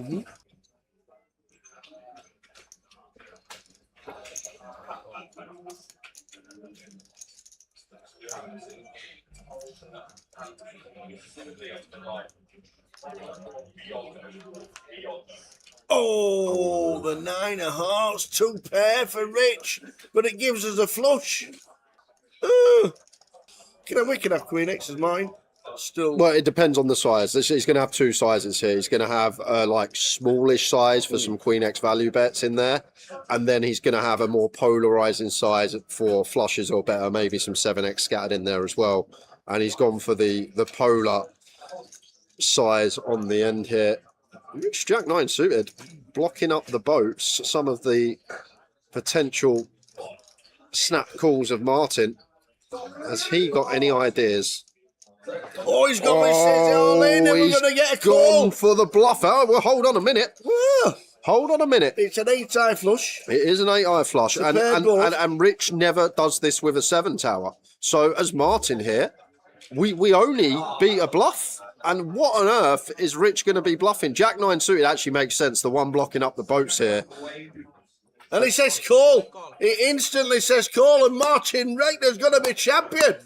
Oh, the 9 of hearts, 2 pair for Rich, but it gives us a flush. We can have Queen X as mine. Still. Well, it depends on the size. He's going to have 2 sizes here. He's going to have like smallish size for some Queen X value bets in there, and then he's going to have a more polarizing size for flushes or better, maybe some 7X scattered in there as well. And he's gone for the polar size on the end here. Rich Jack 9 suited, blocking up the boats. Some of the potential snap calls of Martin. Has he got any ideas? Oh, he's got my city all in, and we're going to get a call. Gone for the bluff. Oh, well, hold on a minute. Hold on a minute. It's an 8-eye flush. It is an 8-eye flush, and Rich never does this with a 7 tower. So as Martin here, we only beat a bluff. And what on earth is Rich going to be bluffing? Jack 9 suited actually makes sense. The one blocking up the boats here. And he says call. He instantly says call, and Martin Reichner's going to be champion.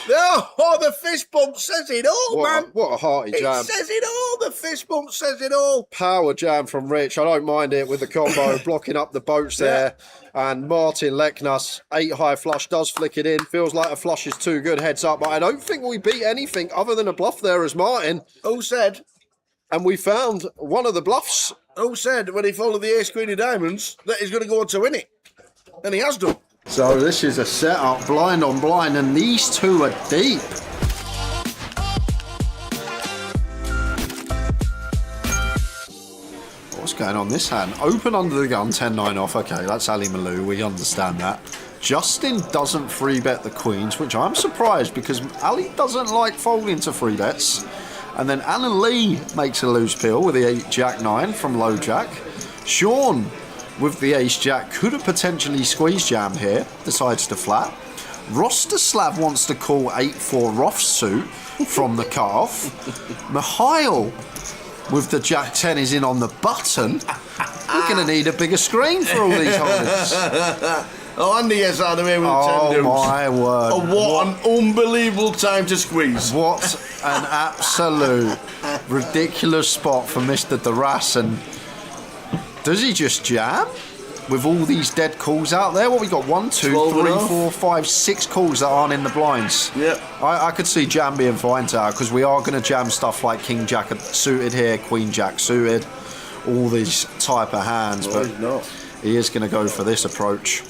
Oh, the fist bump says it all, man. What a hearty jam. It says it all. The fist bump says it all. Power jam from Rich. I don't mind it with the combo blocking up the boats there. And Martin Leknas, 8-high flush, does flick it in. Feels like a flush is too good, heads up. But I don't think we beat anything other than a bluff there as Martin. Who said? And we found one of the bluffs. Who said when he followed the ace queen of diamonds that he's going to go on to win it? And he has done. So this is a setup, blind on blind, and these two are deep. What's going on this hand? Open under the gun, 10-9 off. Okay, that's Ali Malou, we understand that. Justin doesn't free bet the queens, which I'm surprised because Ali doesn't like folding to free bets. And then Alan Lee makes a loose pill with the 8-Jack-9 from low jack. Sean with the ace-jack could have potentially squeeze jam here, decides to flat. Rosterslav wants to call 8-4 Roth suit from the cutoff. Mihail with the Jack-10 is in on the button. We're going to need a bigger screen for all these holders. Oh, Andy gets out of the way with the 10 deuce. Oh my word. Oh, what an unbelievable time to squeeze. What an absolute ridiculous spot for Mr. Duras. And does he just jam with all these dead calls out there? What we got? 1, 2, 3, 4, 5, 6 calls that aren't in the blinds. Yep. I could see jam being fine tower because we are going to jam stuff like King Jack suited here, Queen Jack suited, all these type of hands. No, but he's not. He is going to go for this approach.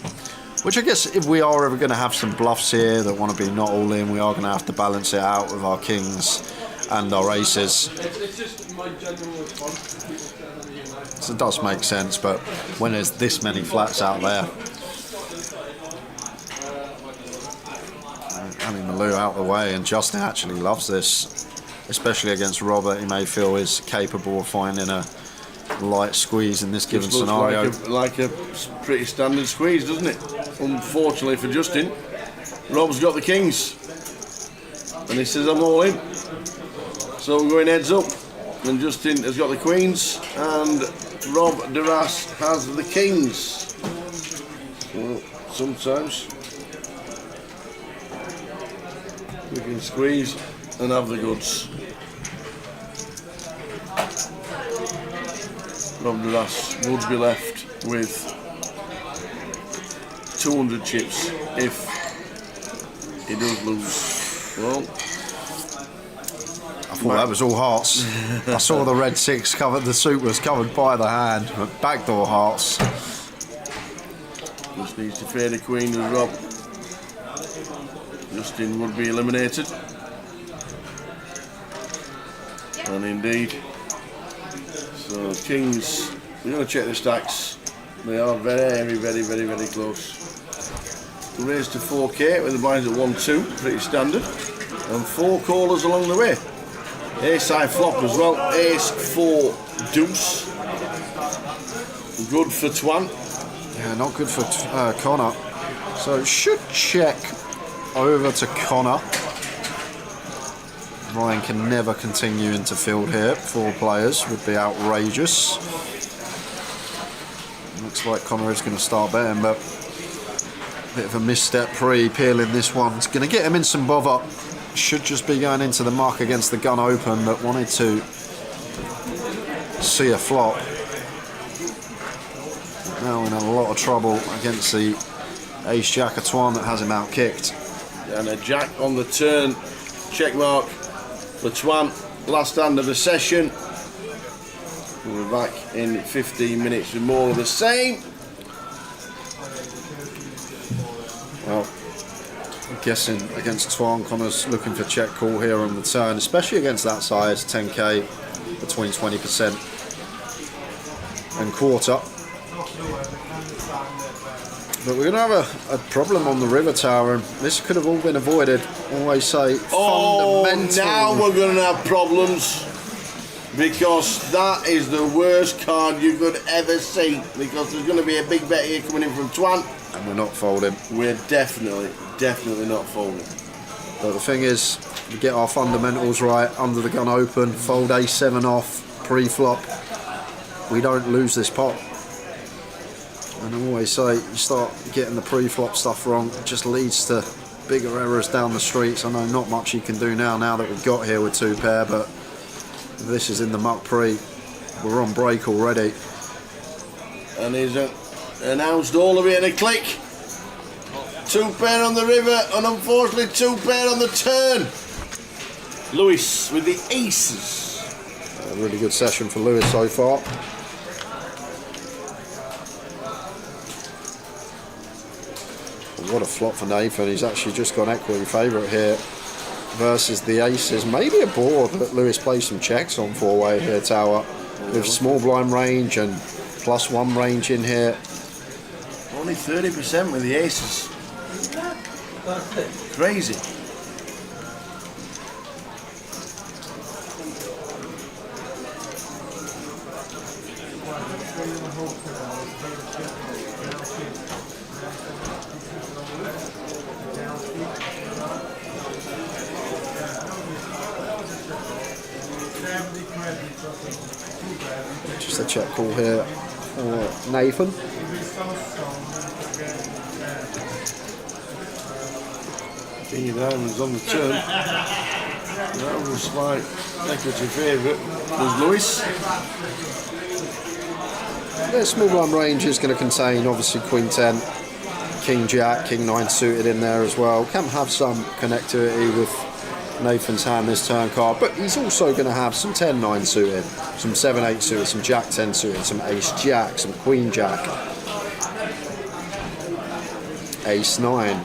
Which I guess if we are ever going to have some bluffs here that want to be not all in, we are going to have to balance it out with our kings and our aces. It's just my general response. So it does make sense, but when there's this many flats out there, Ali Malou out the way, and Justin actually loves this, especially against Robert. He may feel is capable of finding a light squeeze in this given scenario. Like a pretty standard squeeze, doesn't it? Unfortunately for Justin, Rob's got the kings, and he says I'm all in. So we're going heads up, and Justin has got the queens, and Rob Duras has the kings. Well, sometimes we can squeeze and have the goods. Rob Duras would be left with 200 chips if he does lose. Well, I thought that was all hearts. I saw the red 6 covered, the suit was covered by the hand, but backdoor hearts. Just needs to fade a queen with Rob. Justin would be eliminated. And indeed. So kings, we're going to check the stacks. They are very, very, very, very close. Raised to 4k with the blinds at 1-2, pretty standard. And 4 callers along the way. Ace-high flop as well. Ace-4 deuce. Good for Twan. Yeah, not good for Connor. So should check over to Connor. Ryan can never continue into field here. 4 players would be outrageous. Looks like Connor is going to start betting, but Bit of a misstep peeling this one. It's going to get him in some bother. Should just be going into the muck against the gun open that wanted to see a flop. Now in a lot of trouble against the ace jack of Twan that has him out kicked. And a jack on the turn. Check mark for Twan. Last hand of the session. We'll be back in 15 minutes with more of the same. Well, I'm guessing against Twan, Connor's looking for check call here on the turn, especially against that size, 10k, between 20% and quarter. But we're going to have a problem on the river tower, and this could have all been avoided. Always say fundamental. Now we're going to have problems, because that is the worst card you could ever see, because there's going to be a big bet here coming in from Twan. And we're not folding. We're definitely not folding. But the thing is, we get our fundamentals right, under the gun open, fold a7 off, pre-flop. We don't lose this pot. And I always say, you start getting the pre-flop stuff wrong, it just leads to bigger errors down the streets. I know not much you can do now that we've got here with 2 pair, but if this is in the muck pre, we're on break already. And he's announced all of it in a click. 2 pair on the river, and unfortunately 2 pair on the turn. Lewis with the aces. A really good session for Lewis so far. What a flop for Nathan. He's actually just got equity favourite here versus the aces. Maybe a board that Lewis plays some checks on 4-way here, Tower, with small blind range and +1 range in here. Only 30% with the aces. Crazy. Just a check call here for Nathan. King of diamonds on the turn. That was slight equity favourite was Lewis. The small blind range is going to contain obviously Queen 10, King Jack, King 9 suited in there as well. Can have some connectivity with Nathan's hand this turn card, but he's also going to have some 10-9 suited, some 7-8 suited, some Jack 10 suited, some Ace Jack, some Queen Jack, Ace 9.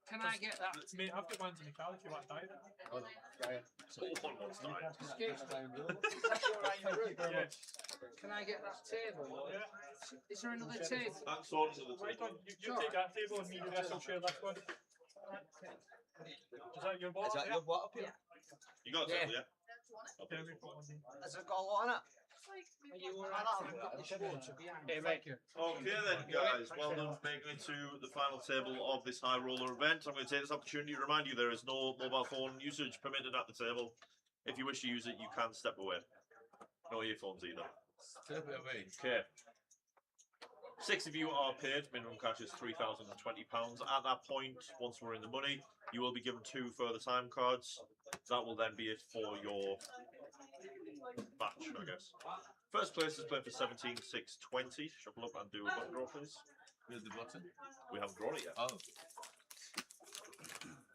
Can I get that? Mate, I've got ones in the car if you want to dive. Oh, no. Can I get that table? Yeah. Is there another table? That's all to the table. You take that table and me and I'll share that one. Is that your bottle? Is that your bottle? Yeah. You got a table, yeah? Okay, we put one in. Has it got a lot in it? Are you alright? Okay then, guys, well done for making it to the final table of this high roller event. I'm going to take this opportunity to remind you there is no mobile phone usage permitted at the table. If you wish to use it, you can step away. No earphones either. Step away. Okay. 6 of you are paid. Minimum cash is £3,020. At that point, once we're in the money, you will be given 2 further time cards. That will then be it for your batch, I guess. First place is playing for 17,620. Shuffle up and do a button draw, please. Where's the button? We haven't drawn it yet. Oh.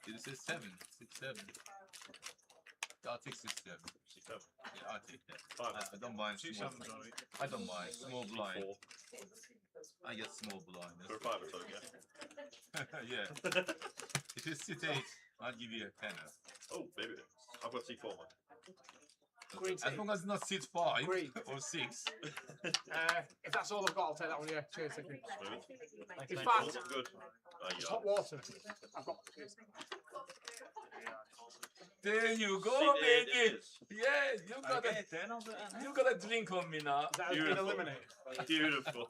It says 7. 6, 7. I'll take 6, 7. 6, 7. Yeah, I'll take that. 5. I don't mind small. I don't mind small blind. 4. I get small blind. For a 5 or so, yeah. Yeah. If it's C8, I'll give you a 10. Oh, baby. I've got C4, man. As long as it's not seat 5 or 6. If that's all I've got, I'll take that one. Yeah, cheers. Thank you. Smooth. In fact, Good. it's hot water. I've got. Cheers. There you go, See, baby. Yeah, you got a drink on me now. That has been eliminated. Beautiful.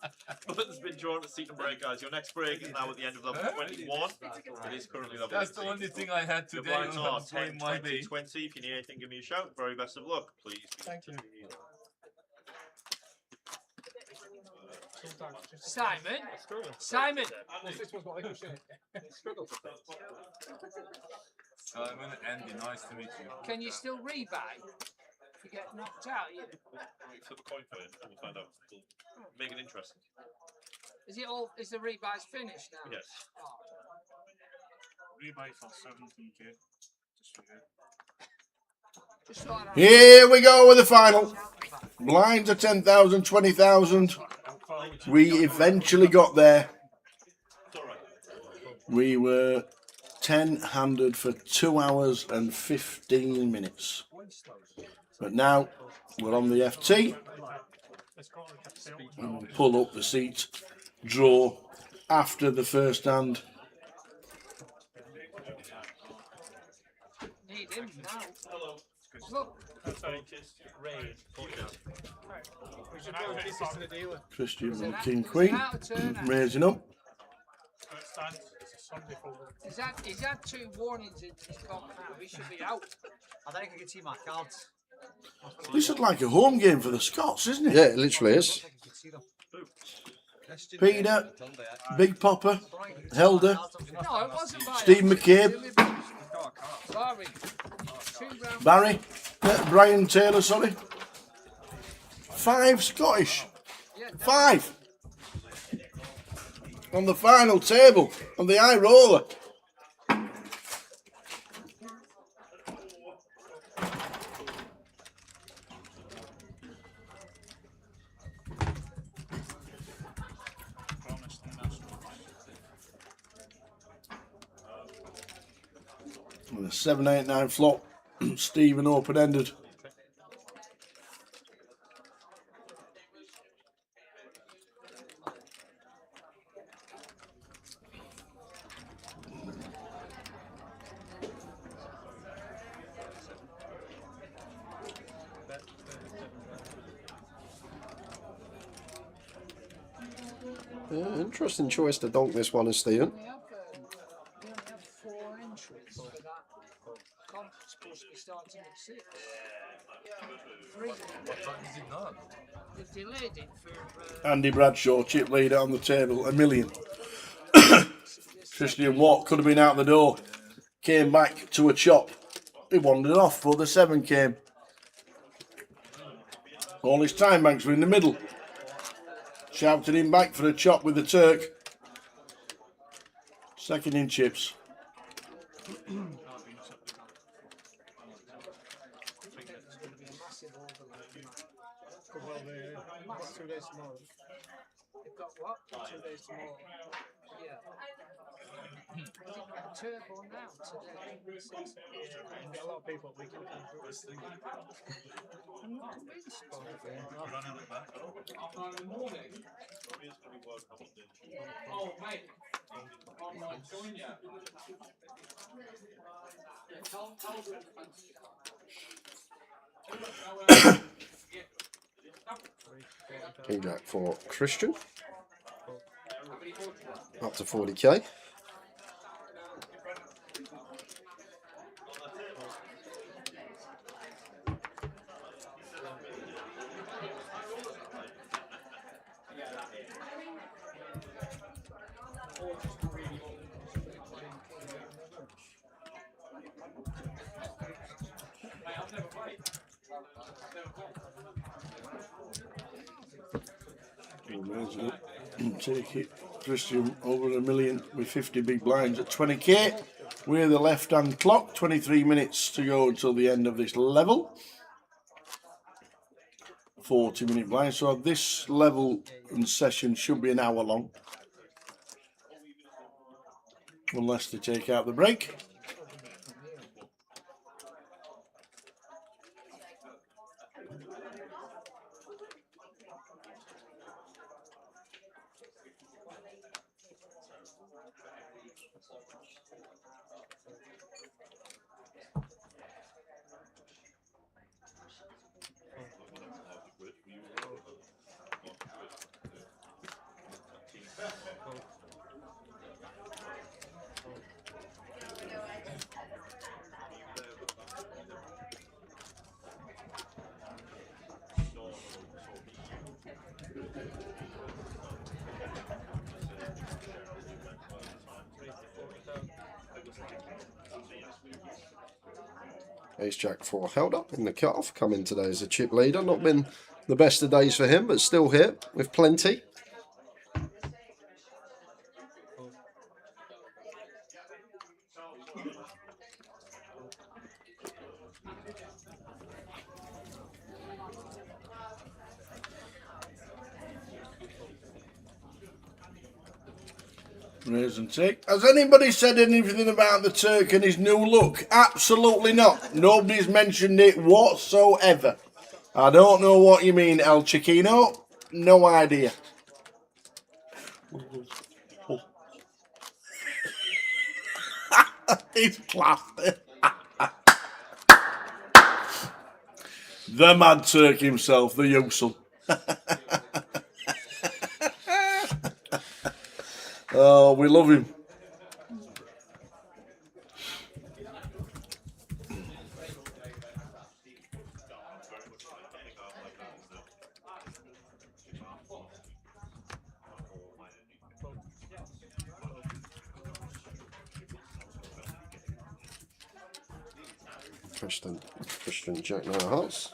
Button's been drawn to seat and break, guys. Your next break is now at the end of level 21. It is currently level That's the 18. only thing I had Your today. blinds when I are was 10, going my 20, way. 20. If you need anything, give me a shout. Very best of luck. Please. Thank you. Simon? Simon! This was what I was saying. Struggle to think. Simon, Andy, nice to meet you. Can you still rebuy? If you get knocked out, you... Flip a coin for you and we'll find out. We'll make it interesting. Is it all? Is the rebuys finished now? Yes. Rebate for 17k. Just for you. Just so I don't... Here we go with the final. Blinds are 10,000, 20,000. We eventually got there. We were 10-handed for 2 hours and 15 minutes. But now we're on the FT. And we'll pull up the seat, draw after the first hand. Need him now. Look. Christian King Queen raising up. He's had 2 warnings into his comp now. He should be out. I think I can see my cards. This is like a home game for the Scots, isn't it? Yeah, it literally is. Peter, Big Popper, Helder, No, it wasn't by Steve McCabe, Sorry. 2 rounds. Barry, Brian Taylor, sorry. 5 Scottish. 5. On the final table, on the high roller. With a 7, 8, 9 flop, Stephen open-ended. Interesting choice to donk this one, Stephen. We only have 4 entries for that. Comp's supposed to be starting at 6. 3. What time is it now? They've delayed it for... Andy Bradshaw, chip leader on the table, $1 million. Christian Watt could have been out the door. Came back to a chop. He wandered off, but the 7 came. All his time banks were in the middle. Shouted him back for a chop with the Turk. Second in chips. Well, 2 days tomorrow. They've got what? 2 days tomorrow. Yeah. A turbo now today. We get a lot of people. We can do this thing. I'm not convinced. Oh, mate. King Jack for Christian. Up to 40k. Take it. Christian over $1 million with 50 big blinds at 20k. We're the left-hand clock. 23 minutes to go until the end of this level. 40-minute blind. So this level and session should be an hour long. Unless they take out the break. Ace Jack 4 held up in the cut-off. Coming today as a chip leader. Not been the best of days for him, but still here with plenty. Raise and take. Has anybody said anything about the Turk and his new look? Absolutely not. Nobody's mentioned it whatsoever. I don't know what you mean, El Chiquino. No idea. He's classy. The Mad Turk himself, the Usul. Oh, we love him. Christian Jack 9 hearts.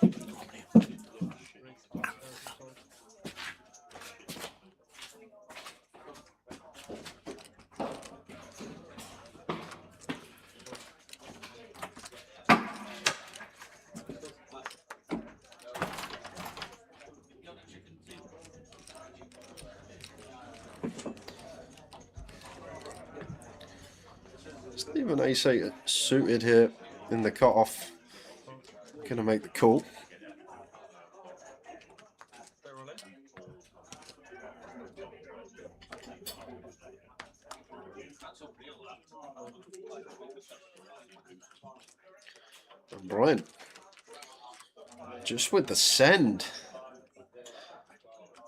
Stephen Ace suited here in the cut-off. Gonna make the call. And Brian, just with the send.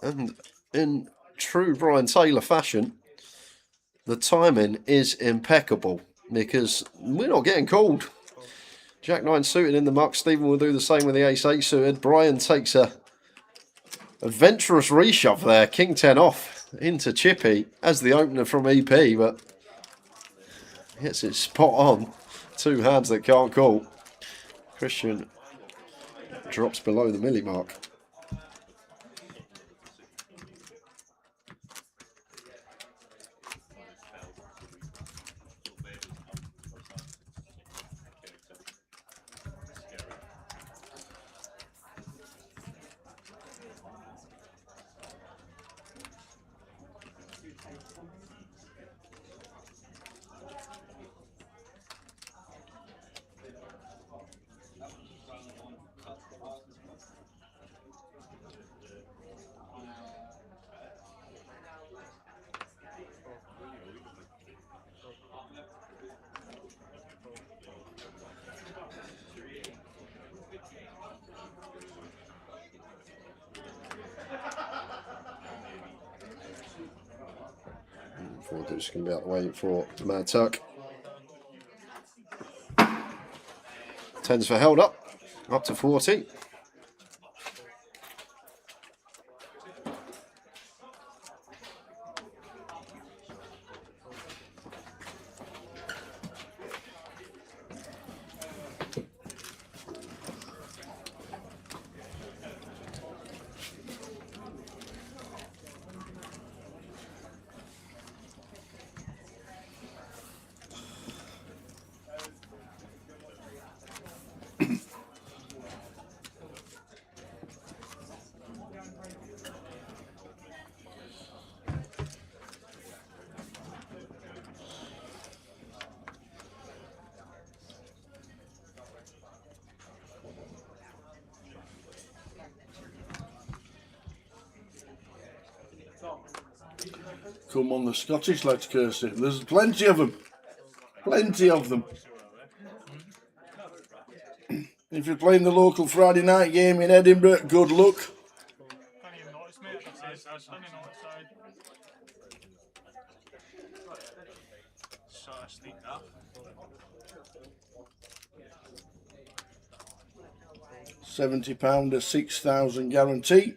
And in true Brian Taylor fashion, the timing is impeccable because we're not getting called. Jack 9 suited in the muck. Stephen will do the same with the Ace 8 suited. Brian takes a adventurous reshove there. King 10 off into Chippy as the opener from EP, but gets it spot on. Two hands that can't call. Christian drops below the milli mark. Just going to be out the way for Mad Tuck. 10s for held up to 40. Come on, the Scottish lads, Kirsty. There's plenty of them. Plenty of them. If you're playing the local Friday night game in Edinburgh, good luck. Can't even notice, mate. That's standing on the side. Sort of sneaked off. £70 at 6,000 guarantee.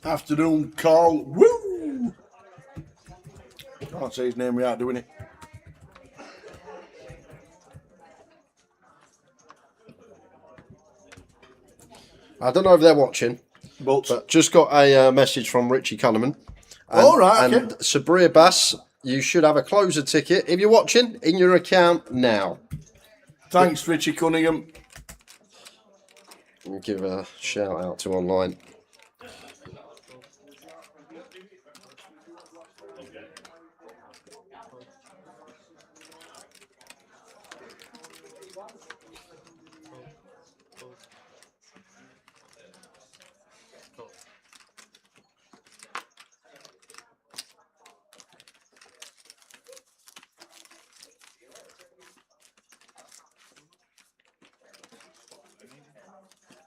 Afternoon, Carl. Woo! Can't say his name without doing it. I don't know if they're watching, but just got a message from Richie Cunningham. All right, okay. And Sabria Bass, you should have a closer ticket, if you're watching, in your account now. Thanks, Richie Cunningham. We'll give a shout out to online.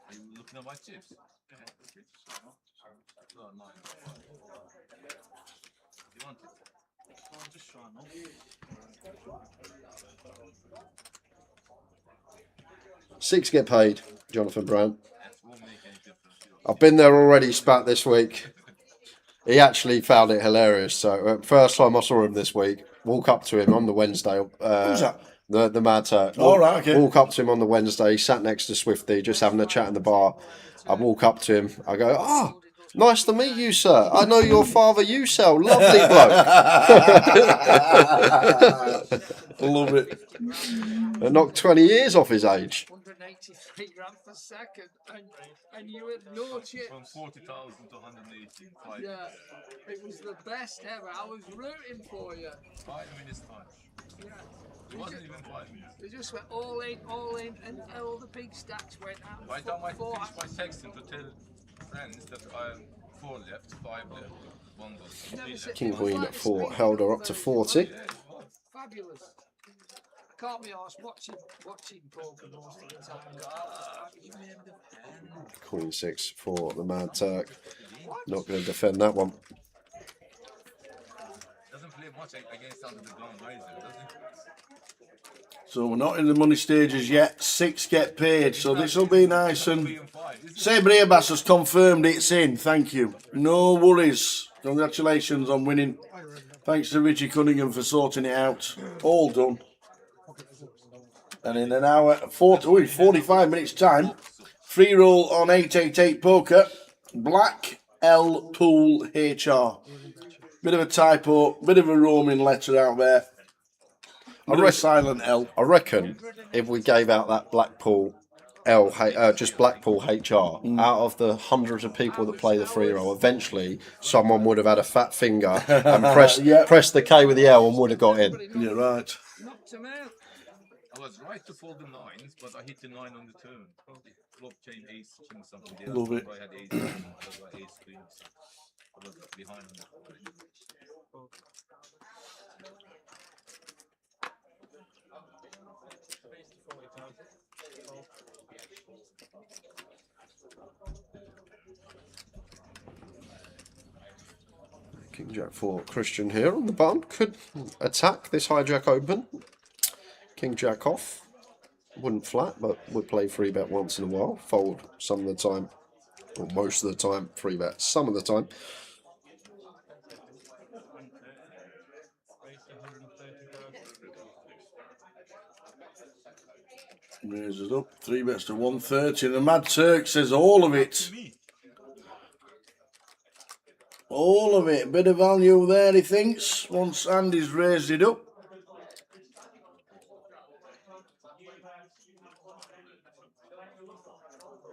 Are you looking at my chips? Yeah. Oh, no. You want it? I'm just trying not. Six get paid, Jonathan Brown. I've been there already, spat this week. He actually found it hilarious. So first time I saw him this week, walk up to him on the Wednesday. Who's that? The Mad Turk. All right, okay. Walk up to him on the Wednesday, sat next to Swifty, just having a chat in the bar. I walk up to him. I go, "Oh, nice to meet you, sir. I know your father, Usel. Lovely bloke." Love it. I knocked 20 years off his age. 183 grand per second, and you had no chips. From 40,000 to 185. Yeah, it was the best ever. I was rooting for you. 5 minutes time. Yeah. It wasn't even 5 minutes. They just went all in, and all the big stacks went out. By the time I finished my sexting to tell friends that I'm 4 left, 5 left, 1 was. King Queen at 4 held her up to 40. Fabulous. Can't be arsed watching poker most of the time. Queen 6 for the Mad Turk. Not going to defend that one. Doesn't play much against under the gun either, does it? So we're not in the money stages yet. 6 get paid, so this will be nice. And Sabria Bass has confirmed it's in. Thank you. No worries. Congratulations on winning. Thanks to Richie Cunningham for sorting it out. All done. And in an hour, 45 minutes time, free roll on 888 poker, Blackpool HR. Bit of a typo, bit of a roaming letter out there. Silent L. I reckon if we gave out that Blackpool L, just Blackpool HR, out of the hundreds of people that play the free roll, eventually someone would have had a fat finger and pressed the K with the L and would have got in. You're right. I was right to fold the 9s, but I hit the 9 on the turn. Flop chain ace, king something there. Love it. I had ace, ace queen. I was behind on that. King Jack for Christian here on the button. Could attack this hijack open. King Jack off. Wouldn't flat, but would play 3-bet once in a while. Fold some of the time. Or most of the time. 3-bet some of the time. Raises up. 3 bets to 130. The Mad Turk says all of it. All of it. Bit of value there, he thinks. Once Andy's raised it up.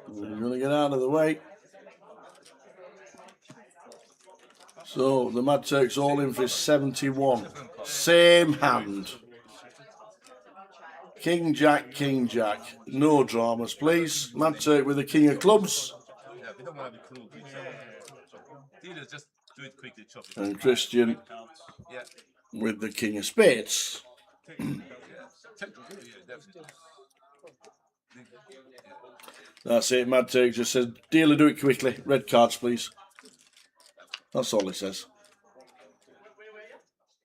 We're going to get out of the way. So the Mad Turk's all in for 71. Same hand. King Jack, King Jack. No dramas, please. Mad Turk with the King of Clubs. Yeah, we don't want to be cruel to each other. Dealers, just do it quickly, chop it. And Christian with the King of Spades. That's it. Mad Turk just says, dealer, do it quickly. Red cards, please. That's all it says.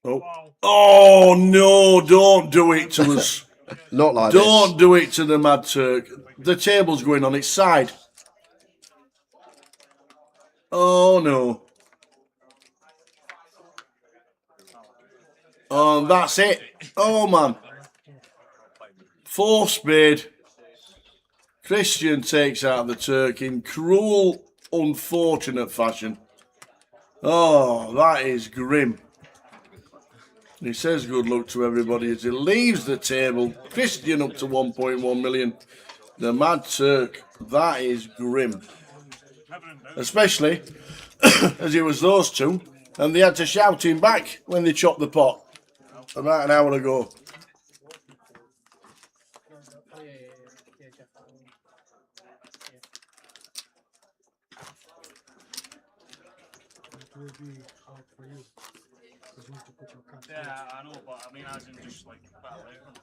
Oh. Oh, no, don't do it to us. Not like Don't do it to the Mad Turk. The table's going on its side. Oh no. Oh, that's it. Oh man. 4 spade. Christian takes out the Turk in cruel, unfortunate fashion. Oh, that is grim. He says good luck to everybody as he leaves the table. Christian up to 1.1 million. The Mad Turk. That is grim. Especially as it was those two, and they had to shout him back when they chopped the pot about an hour ago. It will be hard for you. Because you need to put your cards. Yeah, I know, but I mean, as in just like battle out.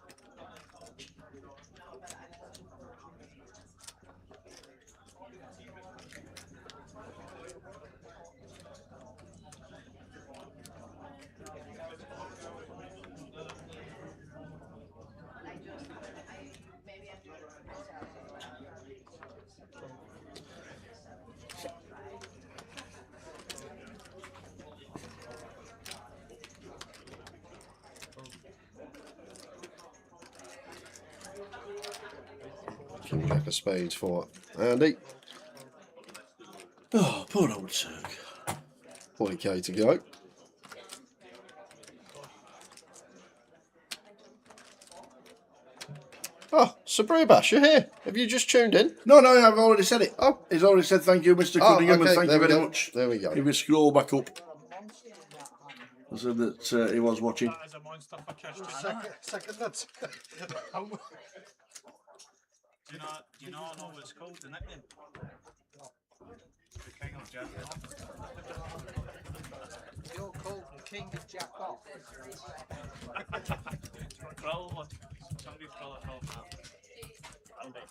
King Jack of Spades for Andy. Oh, poor old Turk. 40k to go. Oh, Sabribash, you're here. Have you just tuned in? No, I've already said it. Oh, he's already said thank you, Mr. Cunningham, okay, and thank there you we very go. much. There we go. If we scroll back up, I said that he was watching. That is a monster for Christian. Second that. Do you know what it's called, the nickname? The King of Jack Off. You're called the King of Jack Off. Somebody's called it off. Andy.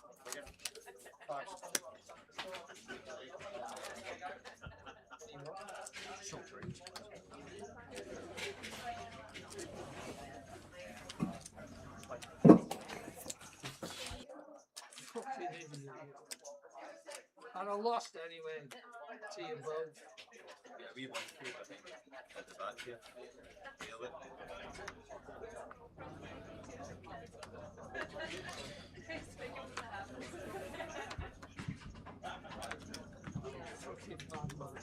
Fucking idiot. And I lost anyway. To you both. Yeah, we won 2, I think, at the back here. Fucking madman.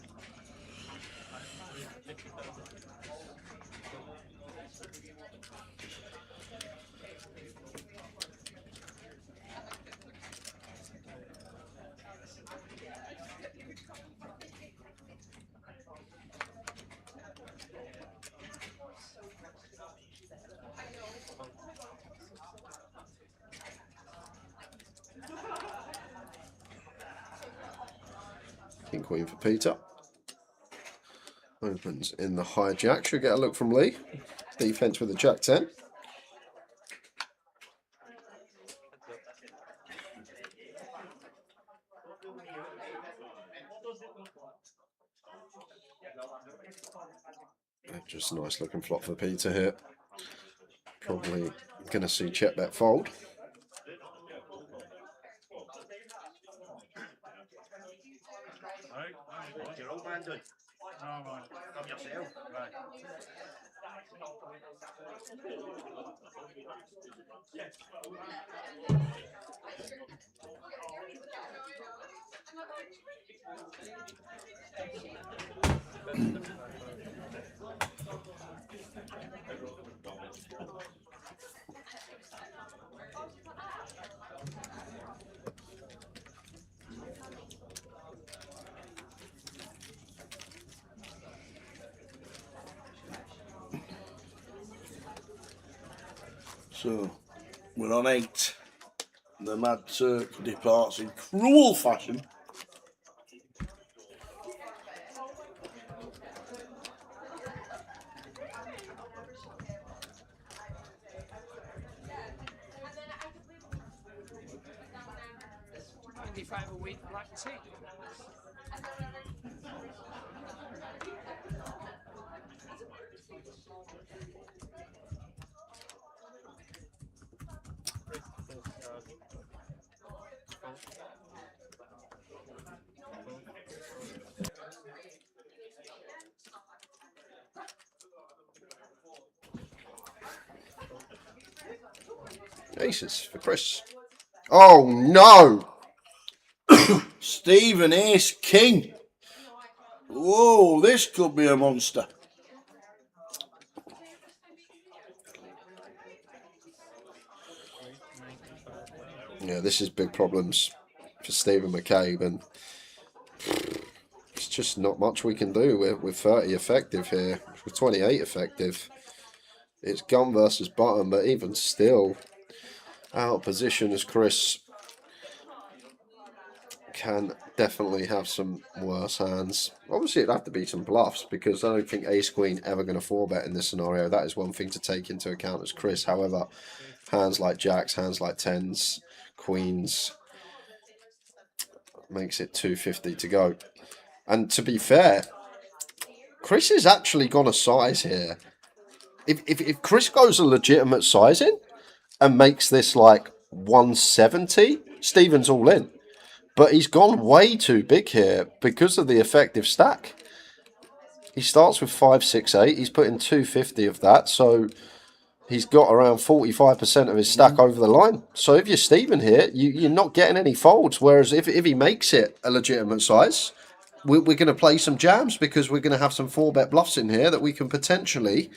King Queen for Peter. Opens in the hijack. Should get a look from Lee. Defense with the Jack 10. Just a nice looking flop for Peter here. Probably going to see check bet fold. What's your old man doing? No, man. From yourself? Right. So, we're on 8. The Mad Turk departs in cruel fashion. If I have a win black tea. Aces for Chris. Oh no! Stephen Ace King. Whoa, this could be a monster. Yeah, this is big problems for Stephen McCabe, and it's just not much we can do. We're 30 effective here. We're 28 effective. It's gun versus button, but even still, out of position as Chris can definitely have some worse hands. Obviously, it'd have to be some bluffs, because I don't think Ace Queen ever going to 4-bet in this scenario. That is one thing to take into account as Chris. However, hands like jacks, hands like tens, queens, makes it 250 to go. And to be fair, Chris is actually gone a size here. If Chris goes a legitimate sizing and makes this like 170, Stephen's all in. But he's gone way too big here because of the effective stack. He starts with 568. He's put in 250 of that, so he's got around 45% of his stack over the line. So if you're Stephen here, you're not getting any folds. Whereas if he makes it a legitimate size, we're going to play some jams, because we're going to have some 4-bet bluffs in here that we can potentially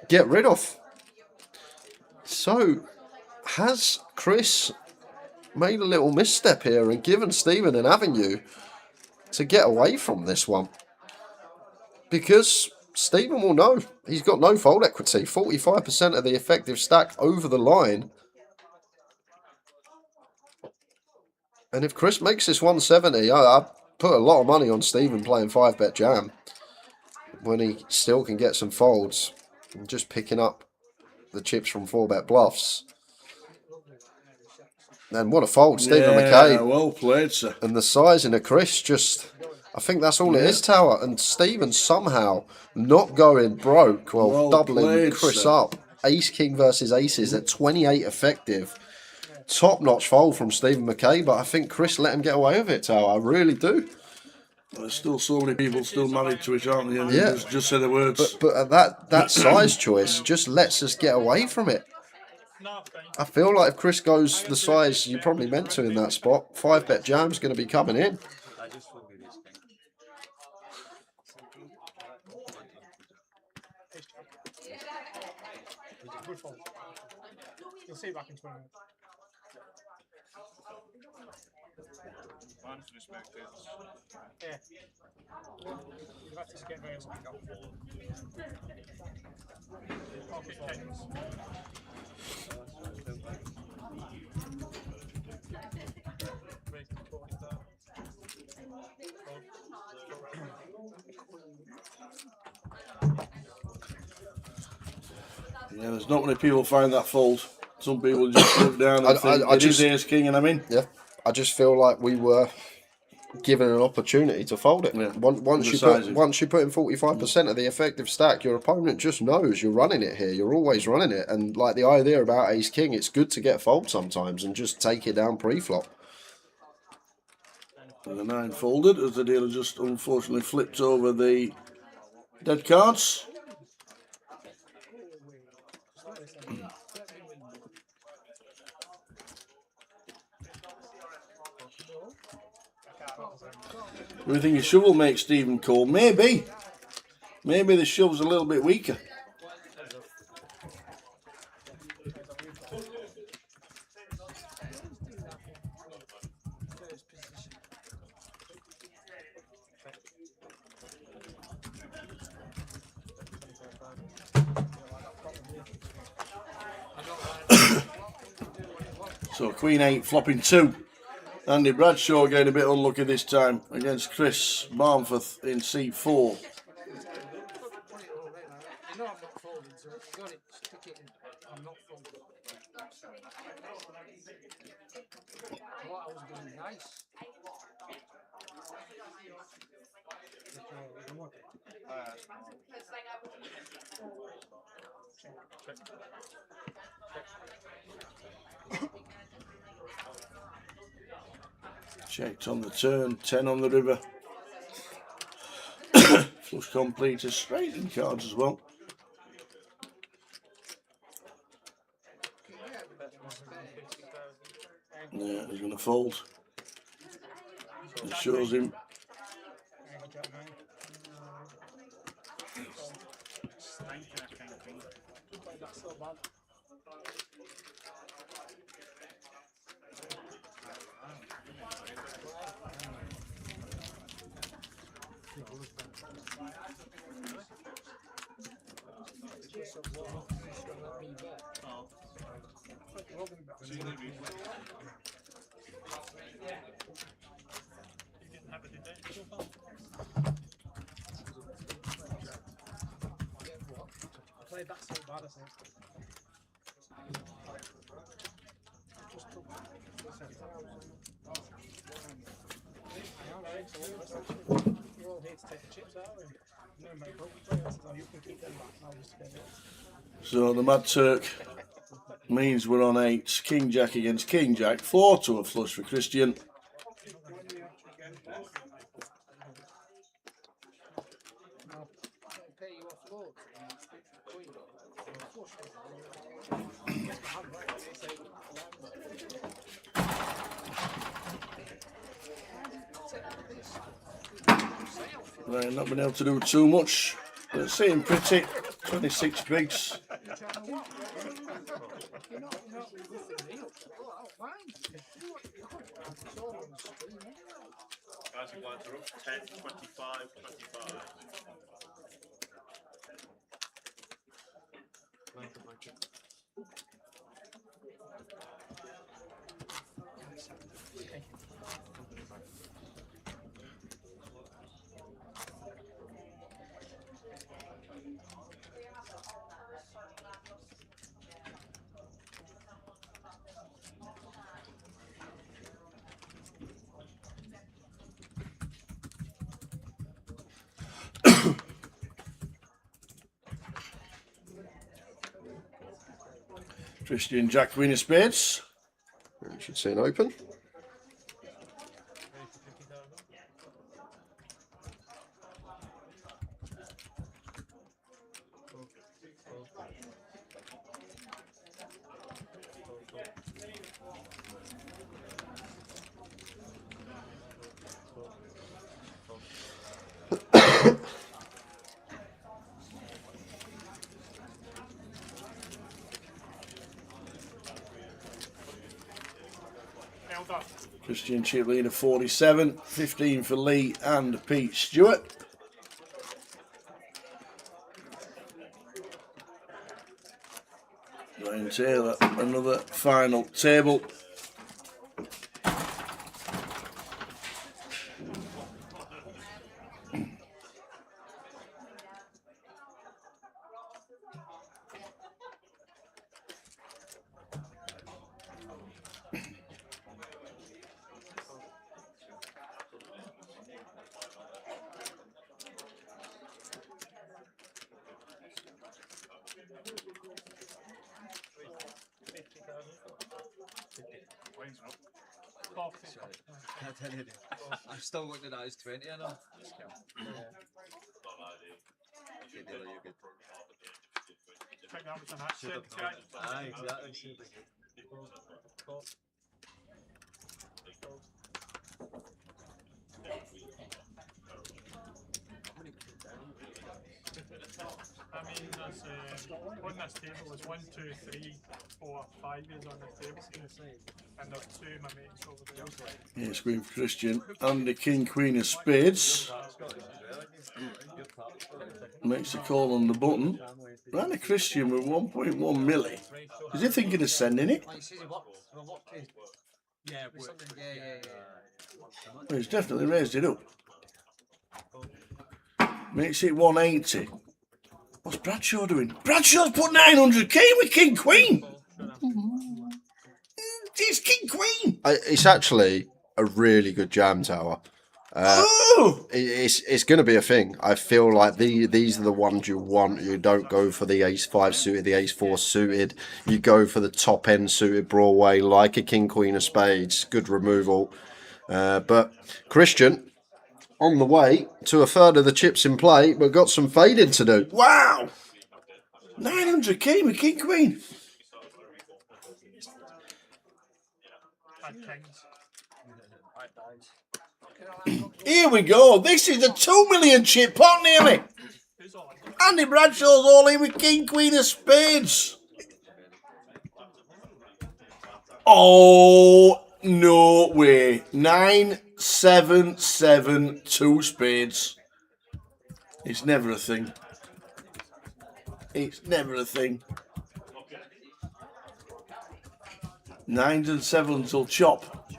get rid of. So has Chris made a little misstep here and given Stephen an avenue to get away from this one? Because Stephen will know he's got no fold equity. 45% of the effective stack over the line. And if Chris makes this 170, I put a lot of money on Stephen playing 5-bet jam when he still can get some folds and just picking up the chips from 4-bet bluffs. And what a fold, Stephen McCabe. Well played, sir. And the sizing of Chris just, I think that's all it is, Tower. And Stephen somehow not going broke, well doubling played, Chris sir. up. Ace King versus Aces at 28 effective. Top-notch fold from Stephen McCabe, but I think Chris let him get away with it, Tower. I really do. There's still so many people still married to it, aren't they? And Yeah. just say the words. But that size choice just lets us get away from it. I feel like if Chris goes the size you probably meant to in that spot, 5-bet jam's going to be coming in. Good fold. You'll see it back in 20 minutes. Yeah. You've had to get very Yeah, there's not many people find that fold. Some people just look down and think it is Ace King, and I'm in. Yeah, I just feel like we were given an opportunity to fold it. Yeah. Once you put in 45% of the effective stack, your opponent just knows you're running it here. You're always running it, and like the idea about Ace King, it's good to get fold sometimes and just take it down pre-flop. And the 9 folded as the dealer just unfortunately flipped over the dead cards. Do you think a shove will make Stephen call? Maybe. Maybe the shove's a little bit weaker. So Queen 8 flopping 2. Andy Bradshaw getting a bit unlucky this time against Chris Barnforth in C4. You know I'm not folding, so if you got it, stick it in. I'm not folding. What I was doing nice. Checked on the turn, 10 on the river. Flush completed, straightened cards as well. Yeah, he's going to fold. It shows him. I played that so bad, I think. Just took 7,000. You're all here to take the chips out, and then my broke players, so you can keep them back. I'll just get it. So the Mad Turk means we're on 8. King Jack against King Jack. 4 to a flush for Christian. Right, not been able to do too much. But sitting pretty. 26 bigs. Guys, your blinds are up 10, 25, 25. Christian Jack Queen of Spades. You should see an open. Christian chip leader 47, 15 for Lee and Pete Stewart. Ryan Taylor, another final table. I'm still looking at his 20, I know. Aye, exactly. I mean, there's on this table there's 1, 2, 3, 4, 5 is on this table, and there's 2 of my mates over there. Here's Queen for Christian and the King Queen of Spades. Makes a call on the button. Right, a Christian with 1.1 milli. Is he thinking of sending it? Yeah, Well, he's definitely raised it up. Makes it 180. What's Bradshaw doing? Bradshaw's put 900k with King Queen. It's King Queen. It's actually a really good jam tower. It's going to be a thing. I feel like these are the ones you want. You don't go for the ace-5 suited, the ace-4 suited. You go for the top-end suited Broadway, like a King Queen of Spades. Good removal. But Christian, on the way to a third of the chips in play, but got some fading to do. Wow! 900k with King Queen. Here we go. This is a 2 million chip pot nearly. Andy Bradshaw's all in with King Queen of Spades. Oh, no way. 9, 7, 7, 2 spades. It's never a thing. It's never a thing. 9s and 7s will chop.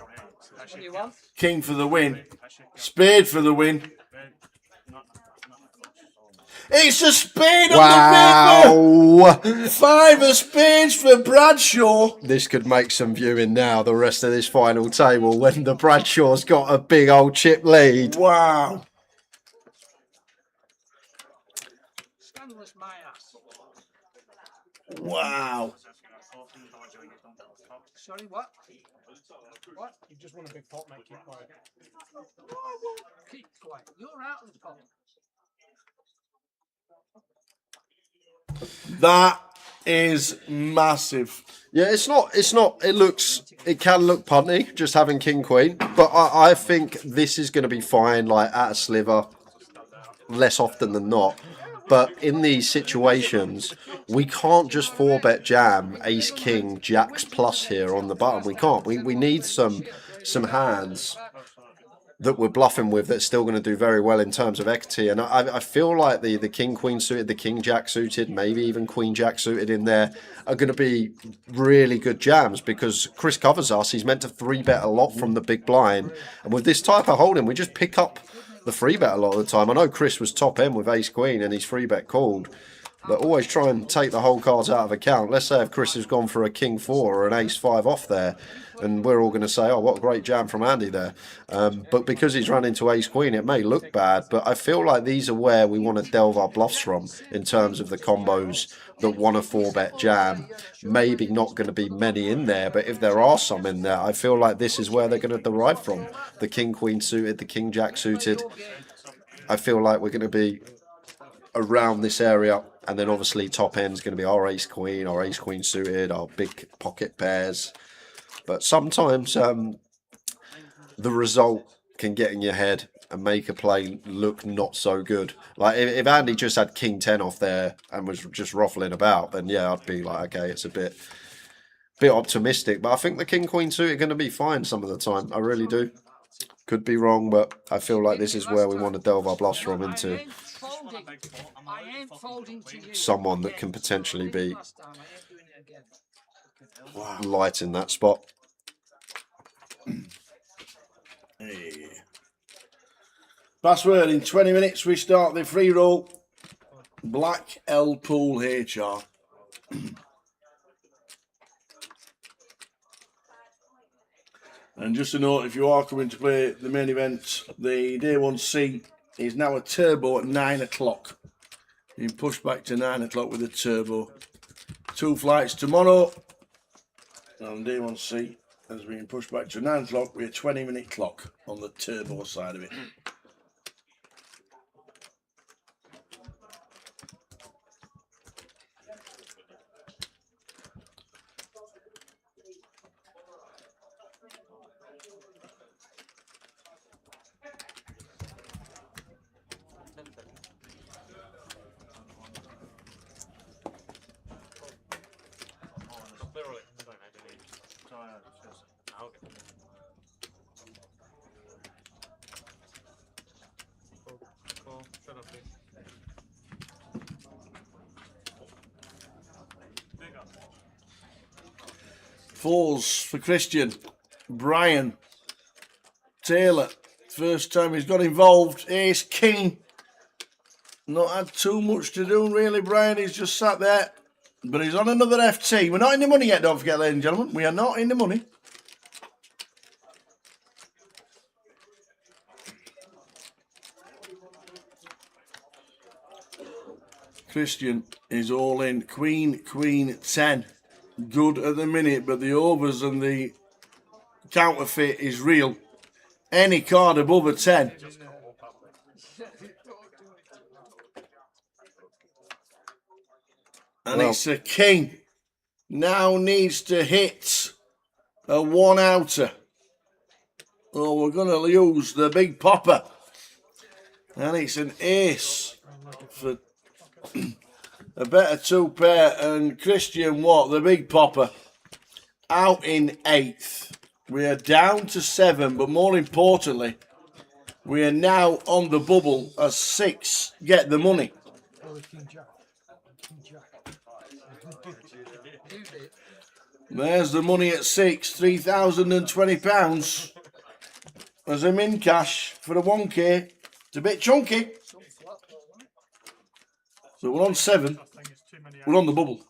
King for the win. Spade for the win. It's a spade on the paper. 5 of spades for Bradshaw. This could make some viewing now, the rest of this final table, when the Bradshaw's got a big old chip lead. Wow. Wow. Sorry, what? What? You just won a big pot, mate. Keep quiet. Keep quiet. You're out of the pot. That is massive. Yeah, it can look punty just having King Queen, but I think this is going to be fine, like at a sliver, less often than not. But in these situations, we can't just 4-bet jam Ace King Jacks plus here on the button. We can't. We need some hands that we're bluffing with that's still going to do very well in terms of equity. And I feel like the King Queen suited, the King Jack suited, maybe even Queen Jack suited in there are going to be really good jams, because Chris covers us. He's meant to 3-bet a lot from the big blind, and with this type of holding, we just pick up the 3-bet a lot of the time. I know Chris was top end with Ace Queen and he's 3-bet called, but always try and take the whole cards out of account. Let's say if Chris has gone for a King 4 or an Ace 5 off there, and we're all going to say, oh, what a great jam from Andy there. But because he's run into Ace Queen, it may look bad, but I feel like these are where we want to delve our bluffs from in terms of the combos that want a 4-bet jam. Maybe not going to be many in there, but if there are some in there, I feel like this is where they're going to derive from. The King Queen suited, the King Jack suited. I feel like we're going to be around this area, and then obviously top end is going to be our Ace Queen, our Ace Queen suited, our big pocket pairs. But sometimes the result can get in your head and make a play look not so good. Like if Andy just had King 10 off there and was just ruffling about, then yeah, I'd be like, okay, it's a bit optimistic. But I think the King Queen suit are going to be fine some of the time. I really do. Could be wrong, but I feel like this is where we want to delve our bluffs from into someone that can potentially be light in that spot. Hey. Password: in 20 minutes we start the free roll Blackpool HR. And just a note, if you are coming to play the main event, the day 1C is now a turbo at 9 o'clock. You can push back to 9 o'clock with a turbo. 2 flights tomorrow on day 1C has been pushed back to 9 o'clock with a 20-minute clock on the turbo side of it. Fours for Christian. Brian. Taylor. First time he's got involved. Ace King. Not had too much to do really, Brian. He's just sat there. But he's on another FT. We're not in the money yet, don't forget, ladies and gentlemen. We are not in the money. Christian is all in. Queen, Queen, 10. Good at the minute, but the overs and the counterfeit is real. any card above a 10. And Well. it's a king. Now needs to hit a 1-outer. Oh, we're going to use the big popper. And it's an ace for a better 2 pair. And Christian Watt, the big popper, out in 8th. We are down to 7, but more importantly, we are now on the bubble as 6 get the money. King Jack. King Jack. There's the money at 6, £3,020 as a min cash for a 1k. It's a bit chunky. So we're on 7. We're on the bubble.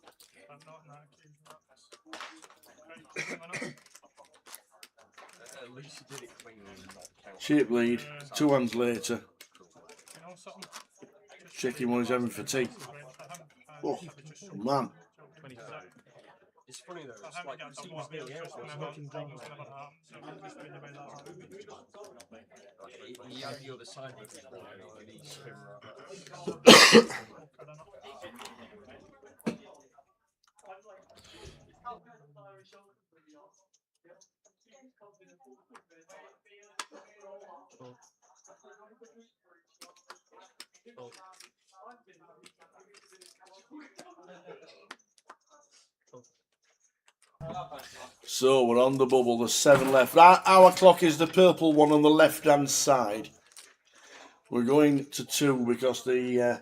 Shape lead, 2 hands later. Checking what he's having for tea. Oh, man. It's funny though, it's like it seems nearly out. He had the other side with him and he spin right. So we're on the bubble, there's 7 left. Our clock is the purple one on the left hand side. We're going to 2 because the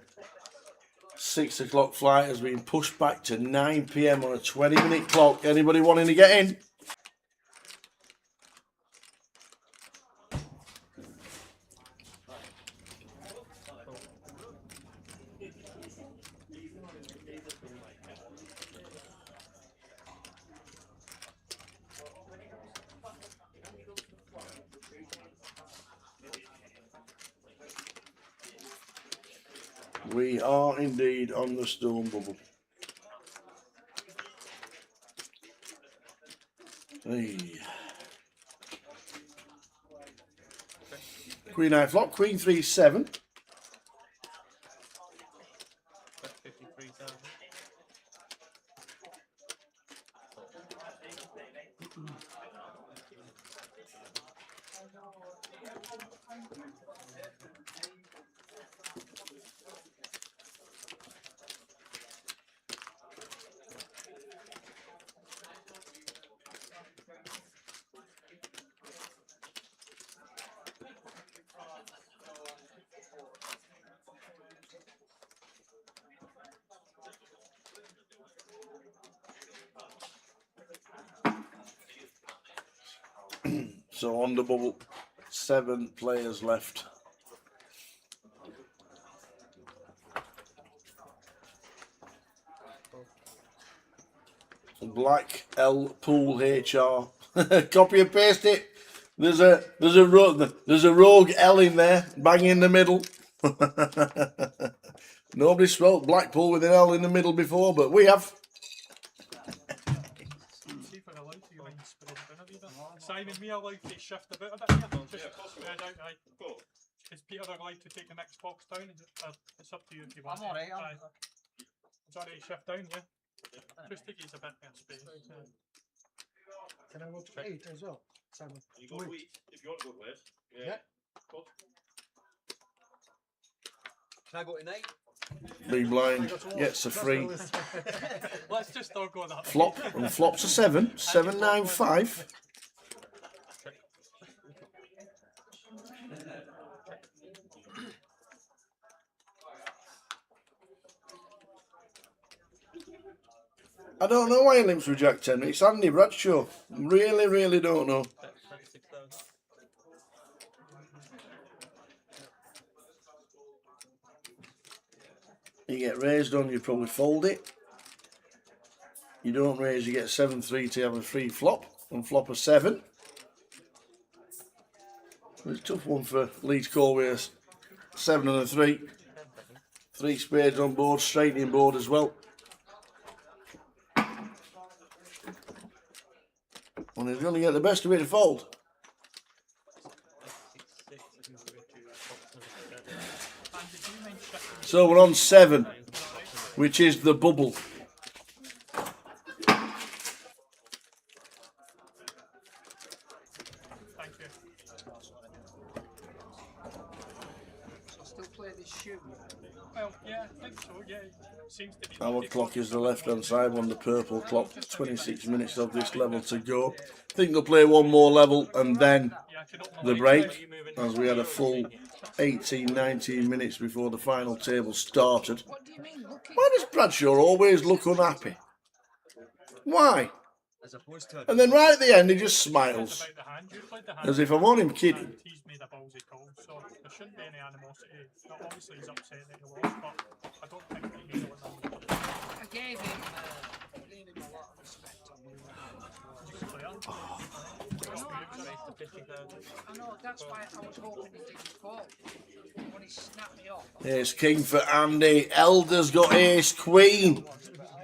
6 o'clock flight has been pushed back to 9 PM on a 20-minute clock. Anybody wanting to get in? We are indeed on the stone bubble. Hey. Queen high flop, Queen 3-7. So on the bubble, 7 players left. Black L Pool HR. Copy and paste it. There's a rogue L in there, bang in the middle. Nobody spelled Blackpool with an L in the middle before, but we have. Simon, we are allowed to shift about a bit. Just spread out, aye. Is Peter allowed to take the next box down? It's up to you if you want. I'm alright. It's alright to shift down, yeah? Just take it a bit more space. Can I go to 8 as well, Simon? You go to 8 if you want to go to 8. Yeah. Cool. Can I go to 9? Big blind gets a free. Let's just all go that Flop, and flop's a 7. 7-9-5. I don't know why he limps with Jack 10. It's Andy Bradshaw. Really don't know. You get raised on, you probably fold it. You don't raise, you get 7-3 to have a free flop, and flop a 7. It's a tough one for Leeds Colway. 7 and a 3. 3 spades on board, straightening board as well. And he's going to get the best of it to fold. So we're on 7, which is the bubble. Thank you. So I still play this shoe. Well, yeah, I think so, yeah. Seems to be. Our clock is the left-hand side one, the purple clock. 26 minutes of this level to go. I think they'll play one more level and then the break, as we had a full 18, 19 minutes before the final table started. What do you mean looking? Why does Bradshaw always look unhappy? Why? As opposed to And then right at the end he just smiles, as if I want him kidding. He's made a ballsy call, so there shouldn't be any animosity. Now, obviously he's upset that he lost, but I don't think that he's on that. I gave him a lot of respect on the I know, that's why I was hoping he didn't fall. When he snapped me off. Ace King for Andy. Elder's got Ace Queen. I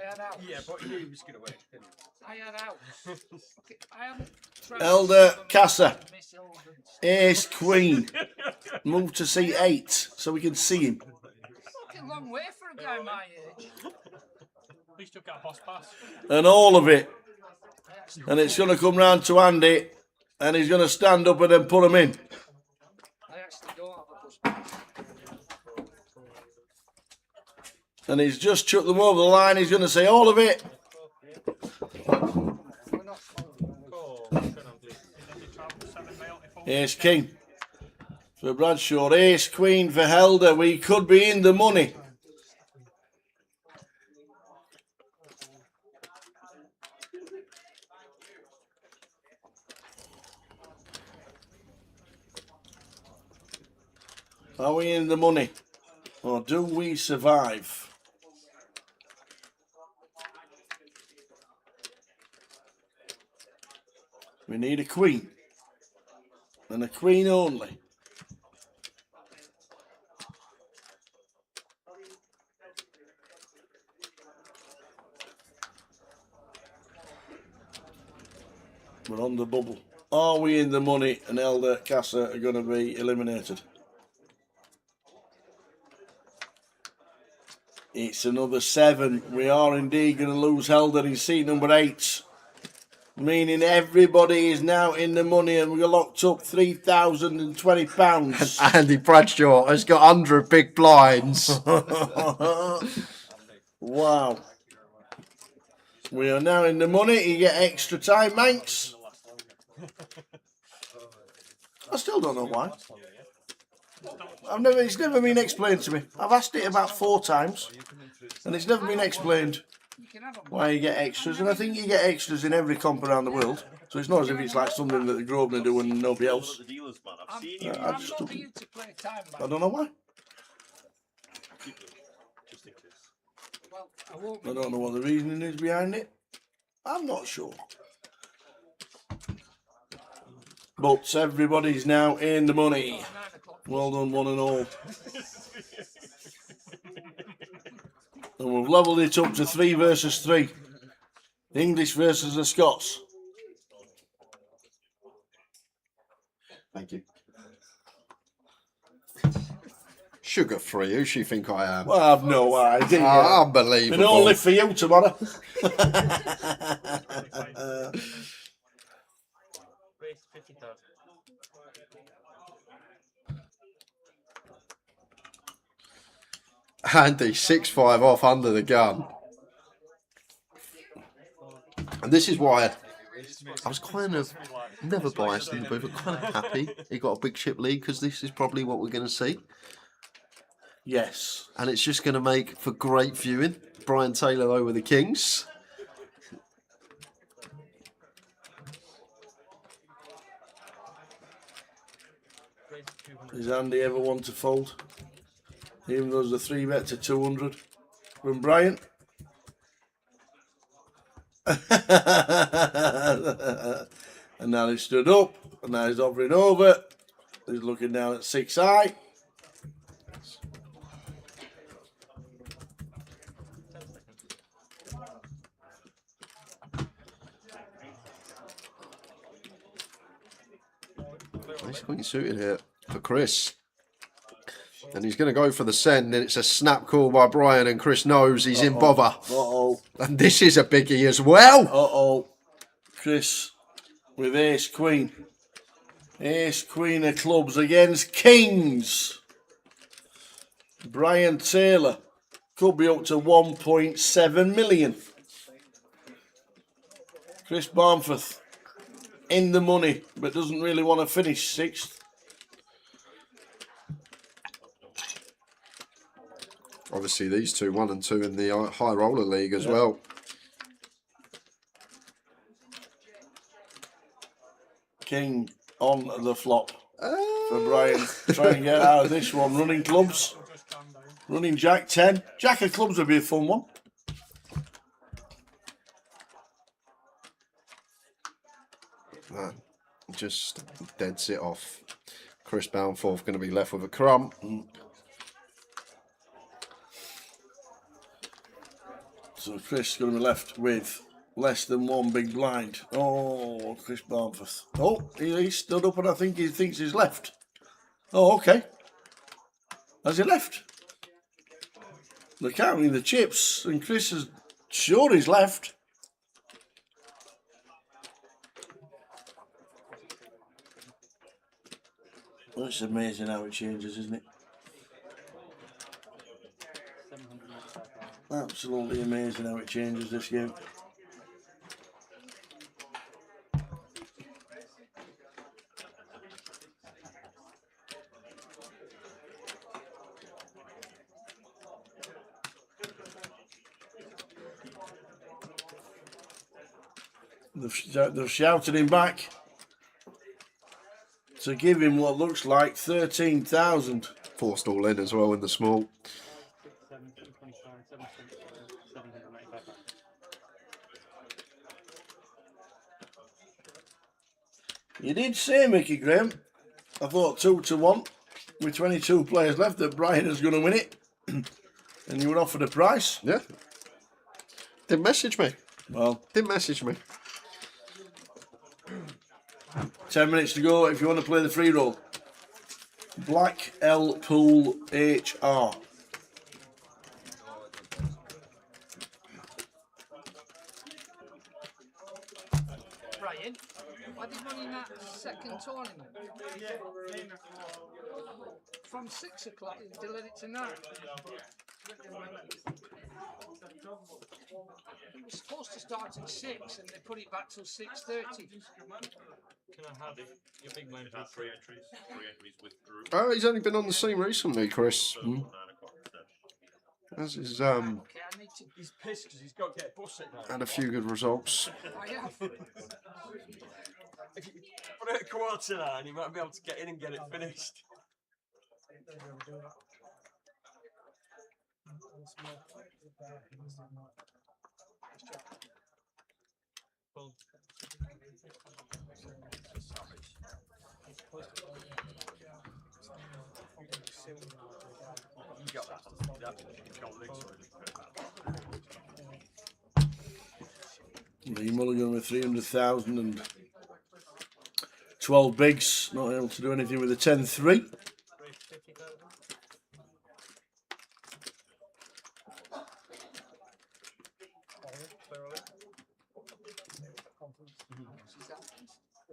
had out. Yeah, but he was going to win, didn't he? I had out. Okay, I haven't tried Elder to Casa. miss Elder. Ace Queen. Move to C8 so we can see him. Fucking long way for a guy my age. At least you've got a bus pass. And all of it. And it's going to come round to Andy. And he's going to stand up and then put him in. I actually don't have a bus pass. And he's just chucked them over the line. He's going to say all of it. Ace King for Bradshaw. Ace Queen for Helder. We could be in the money. Are we in the money? Or do we survive? We need a queen. And a queen only. We're on the bubble. Are we in the money and Elder Casa are going to be eliminated? It's another 7. We are indeed going to lose Helder in seat number 8. Meaning everybody is now in the money and we're locked up £3,020. Andy Bradshaw has got 100 big blinds. Wow. We are now in the money. You get extra time, Manx. I still don't know why. It's never been explained to me. I've asked it about 4 times and it's never been explained why you get extras. And I think you get extras in every comp around the world. So it's not as if it's like something that the Grosvenor do and nobody else. I don't know why. I don't know what the reasoning is behind it. I'm not sure. But everybody's now in the money. Well done, one and all. And we've levelled it up to 3 versus 3. The English versus the Scots. Thank you. Sugar-free, who do you think I am? Well, I've no idea. Oh, unbelievable. We don't live for you tomorrow. Andy, 6-5 off under the gun. And this is why I was kind of never biased in the booth, but kind of happy he got a big chip lead because this is probably what we're going to see. Yes. And it's just going to make for great viewing. Brian Taylor over the Kings. Does Andy ever want to fold? Even though there's a 3-bet to 200 from Brian. And now he's stood up, and now he's hovering over. He's looking down at 6i. Nice queen suited here for Chris. And he's going to go for the send, and it's a snap call by Brian, and Chris knows he's in bother. And this is a biggie as well. Chris with ace queen. Ace queen of clubs against kings. Brian Taylor could be up to 1.7 million. Chris Barnforth in the money, but doesn't really want to finish 6th. Obviously, these two, 1 and 2 in the High Roller League as well. King on the flop for Brian. Trying to get out of this one. Running clubs. Running Jack 10. Jack of clubs would be a fun one. That just deads it off. Chris Boundforth going to be left with a crumb. So Chris is going to be left with less than 1 big blind. Oh, Chris Barnforth. Oh, he stood up and I think he thinks he's left. Oh, okay. Has he left? They're counting the chips and Chris is sure he's left. Well, it's amazing how it changes, isn't it? Absolutely amazing how it changes this game. They've shouted him back to give him what looks like 13,000. Forced all in as well in the small. You did say, Mickey Graham, I thought 2-1 with 22 players left that Brian is going to win it. And you were offered a price. Yeah. Didn't message me. Well, didn't message me. 10 minutes to go if you want to play the free roll. Blackpool HR. Brian, why did you run in that second tournament? From 6 o'clock, you delayed it to 9. It was supposed to start at 6 and they put it back till 6:30. Can I have your big man have 3 entries? 3 entries withdrew. Oh, he's only been on the scene recently, Chris. As is, He's pissed because he's got to get a bus at night. had a few good results. I have. If you put it at 8:45, you might be able to get in and get it finished. Lee Mulligan with 300,000 and 12 bigs. Not able to do anything with a 10-3.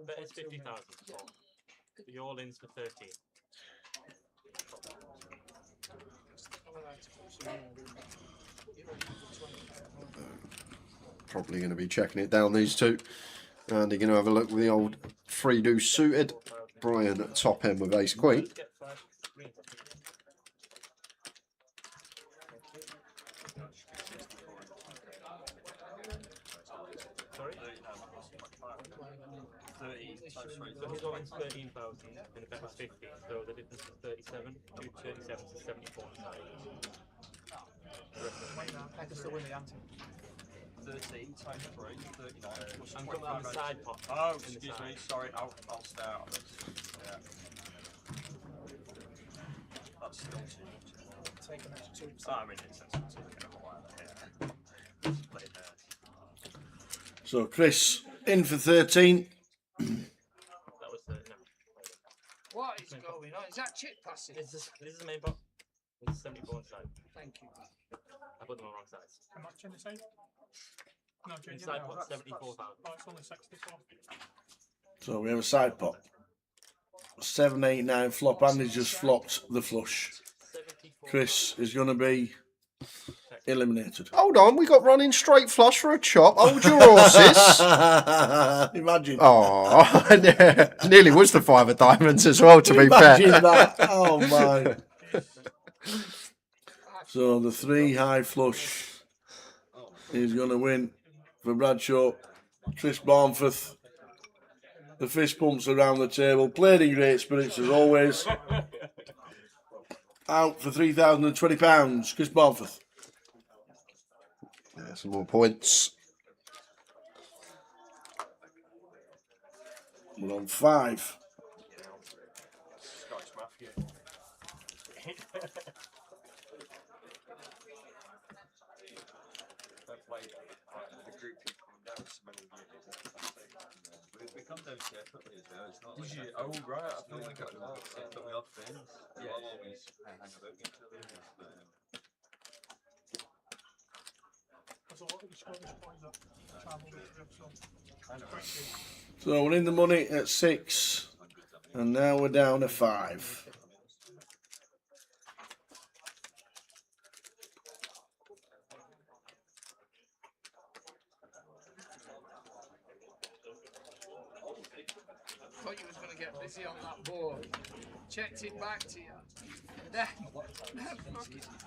But it's 50,000. The all-ins for 13. Probably going to be checking it down, these two. And they're going to have a look with the old 3-do suited. Brian at top end with ace queen. So his all-in's 13,000 and the bet was 50. So the difference is 37. 37 to 74. I can still win the ante. 13 times 3, 39. I'm coming on the side pot. Oh, excuse me, sorry, I'll stay out of this. Yeah. That's still too much. Take an extra 2%. I mean, it's sensible to get a whole out of here. Play there. So Chris in for 13. That was no. What is going on? Is that chip passing? This is the main pot. It's 74 side. Thank you. I put them on wrong sides. How much on the side? No, junior. Inside No, pot, 74,000. Oh, it's only 64. So we have a side pot. 7, 8, 9 flop. Andy's just flopped the flush. Chris is going to be eliminated. Hold on, we got running straight flush for a chop. Hold your horses. Imagine. Oh, nearly was the 5 of diamonds as well, to be Imagine fair. that. Oh, my. So the 3 high flush is going to win for Bradshaw. Chris Barnforth. The fist pumps around the table. Played in great spirits as always. Out for £3,020. Chris Barnforth. Yeah, some more points. We're on 5. Scottish Mafia. The group keep coming down so many years. We come down separately as well. It's not like that. Oh, right. I feel like but we are friends. Yeah, always hang about each other. There's a lot of the Scottish boys that travel with them, so it's quite good. So we're in the money at 6. And now we're down to 5. Thought you was going to get busy on that board. Checked it back to you. And then,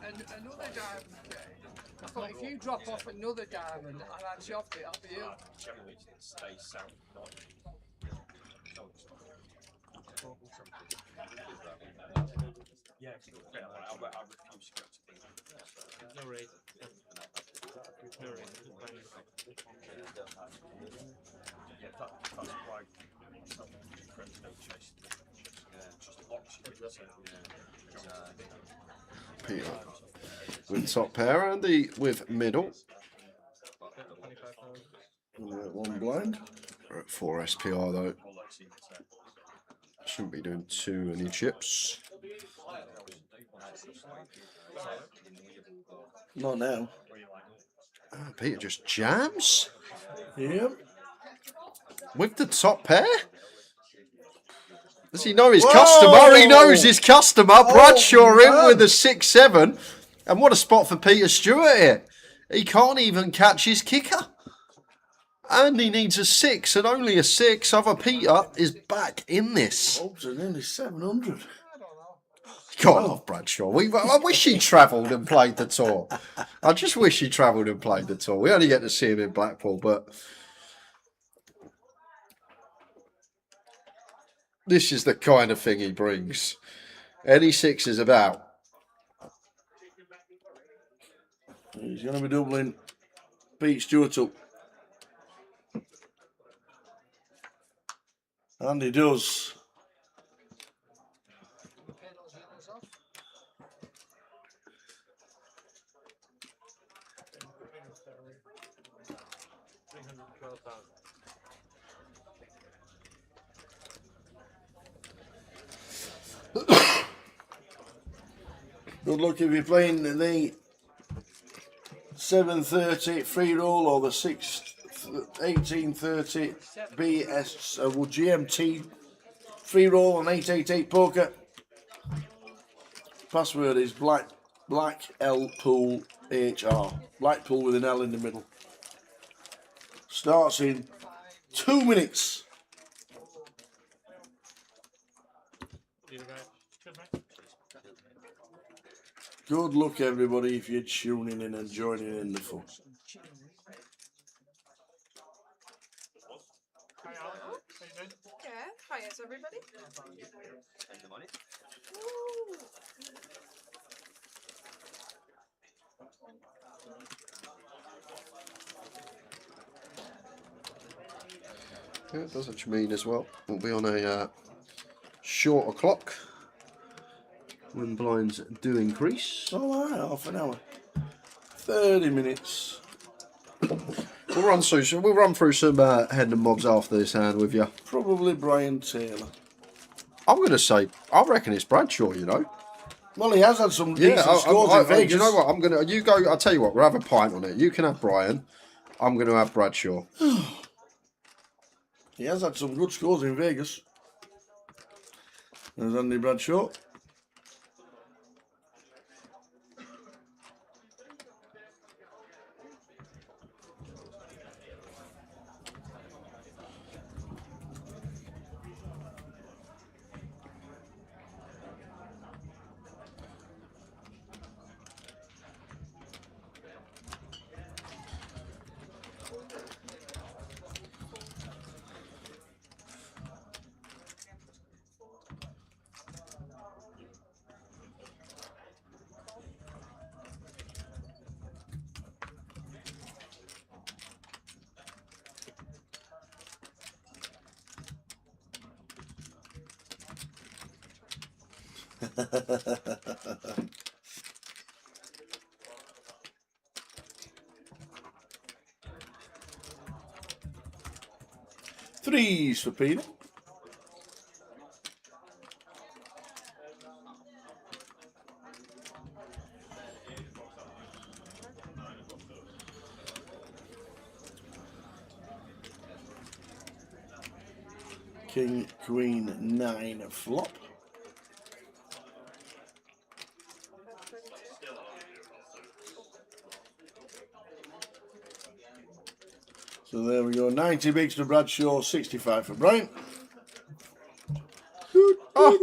and another diamond came. I thought if you drop off another diamond and I chopped it, I'll be ill. Generally, stay south, not. Yeah, I refuse to go to No reason. No reason. Yeah, that's why some friends don't chase. Just box you. Peter with top pair, Andy with middle. We're at 1 blind. We're at 4 SPR though. Shouldn't be doing too many chips. Not now. Peter just jams Yep. with the top pair. Does he know his Whoa! customer? He knows his customer. Oh, Bradshaw in man. with a 6-7. And what a spot for Peter Stewart here. He can't even catch his kicker. And he needs a 6 and only a 6. Other Peter is back in this. Hopes are nearly 700. God, I love Bradshaw. I wish he travelled and played the tour. I just wish he travelled and played the tour. We only get to see him in Blackpool, but this is the kind of thing he brings. Any 6 is about. He's going to be doubling Pete Stewart up. And he does. Good luck if you're playing the 730 free roll or the 1830 BS GMT free roll on 888 poker. Password is Black L Pool HR. Blackpool with an L in the middle. Starts in 2 minutes. Good luck, everybody, if you're tuning in and joining in the fun. Yeah, hiya to everybody. Yeah, it does actually mean as well. We'll be on a shorter clock when blinds do increase. All right, half an hour. 30 minutes. We'll run through some head and mobs after this hand with you. Probably Brian Taylor. I'm going to say, I reckon it's Bradshaw, you know. Well, he has had some decent Yeah, scores in Vegas. you know what? I'm gonna. You go. I'll tell you what. We'll have a pint on it. You can have Brian. I'm gonna have Bradshaw. He has had some good scores in Vegas. There's Andy Bradshaw. Threes for Peter. King, Queen, 9 flop. So there we go. 90 bigs for Bradshaw, 65 for Brian. Oh,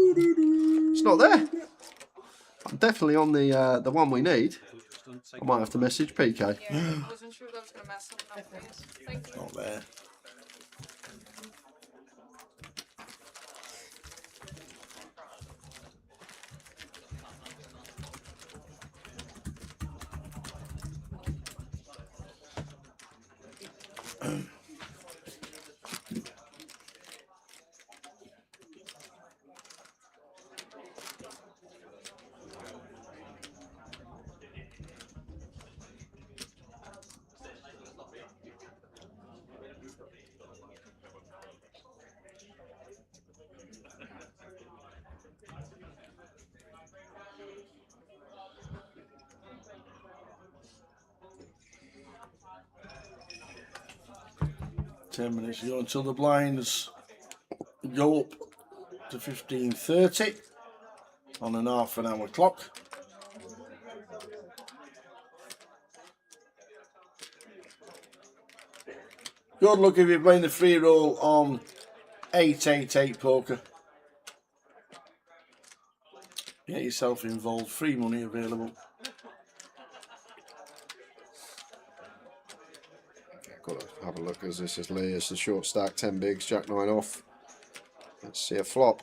it's not there. I'm definitely on the one we need. I might have to message PK. Yeah, I wasn't sure that was going to mess something up for you. Thank you. Not there. Minutes ago until the blinds go up to 15:30 on an half-an-hour clock. Good luck if you're playing the free roll on 888 poker. Get yourself involved. Free money available. Got to have a look as this is Lee. It's the short stack, 10 bigs, Jack 9 off. Let's see a flop.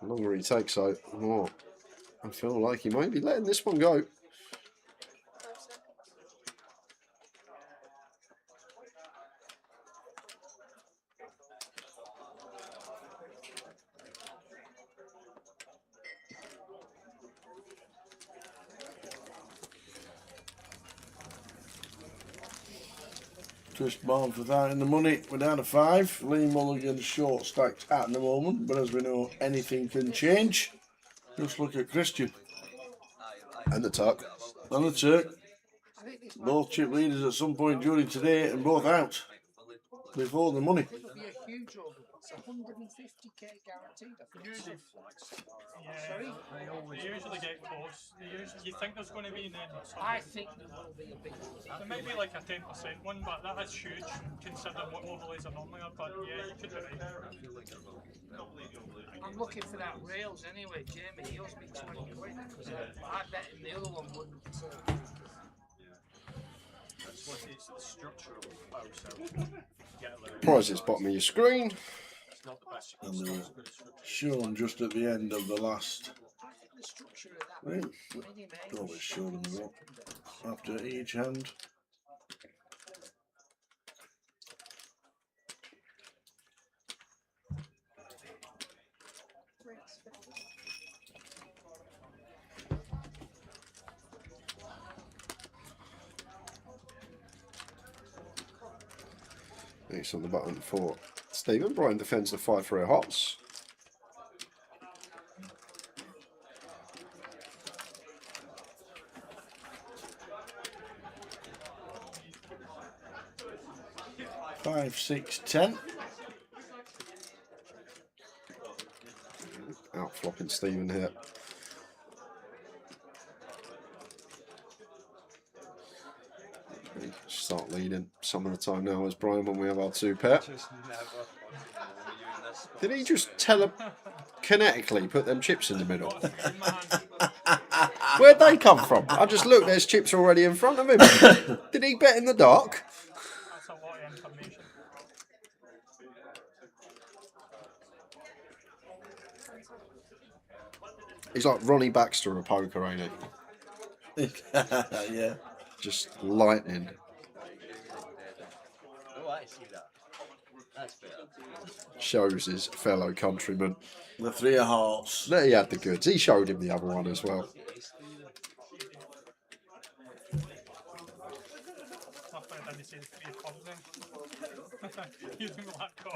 The longer he takes, so more. I feel like he might be letting this one go. Twist barn for that in the money. We're down to 5. Lee Mulligan short stacked at the moment, but as we know, anything can change. Just look at Christian. And the tuck. And the Turk. Both chip leaders at some point during today and both out before the money. It'll be a huge over. It's 150k guaranteed. Usually, yeah, Sorry? they usually get close. You think there's going to be, and then I think there will be a big one. there may be like a 10% one, but that is huge considering what overlays are normally are. But yeah, you could be right. I'm looking for that rails anyway, Jamie. He owes me 20 quid because I bet him the other one wouldn't. That's what it's the structure of the house. Prize is bottom of your screen. It's not the best. And they were shown just at the end of the last. The structure of that. Right. Always show them what after each hand. It's on the button for Stephen. Brian defends the 5 for a hots. 5, 6, 10. Out flopping Stephen here. Start leading some of the time now as Brian when we have our 2 pair. Did he just kinetically put them chips in the middle? Where'd they come from? I just looked, there's chips already in front of him. Did he bet in the dark? That's a lot of information. He's like Ronnie Baxter of poker, ain't he? Yeah. Just lightning. Oh, I see that. That's better. Shows his fellow countrymen. The 3 of hearts. There he had the goods. He showed him the other one as well. I didn't say 3 of clubs then. You didn't let go.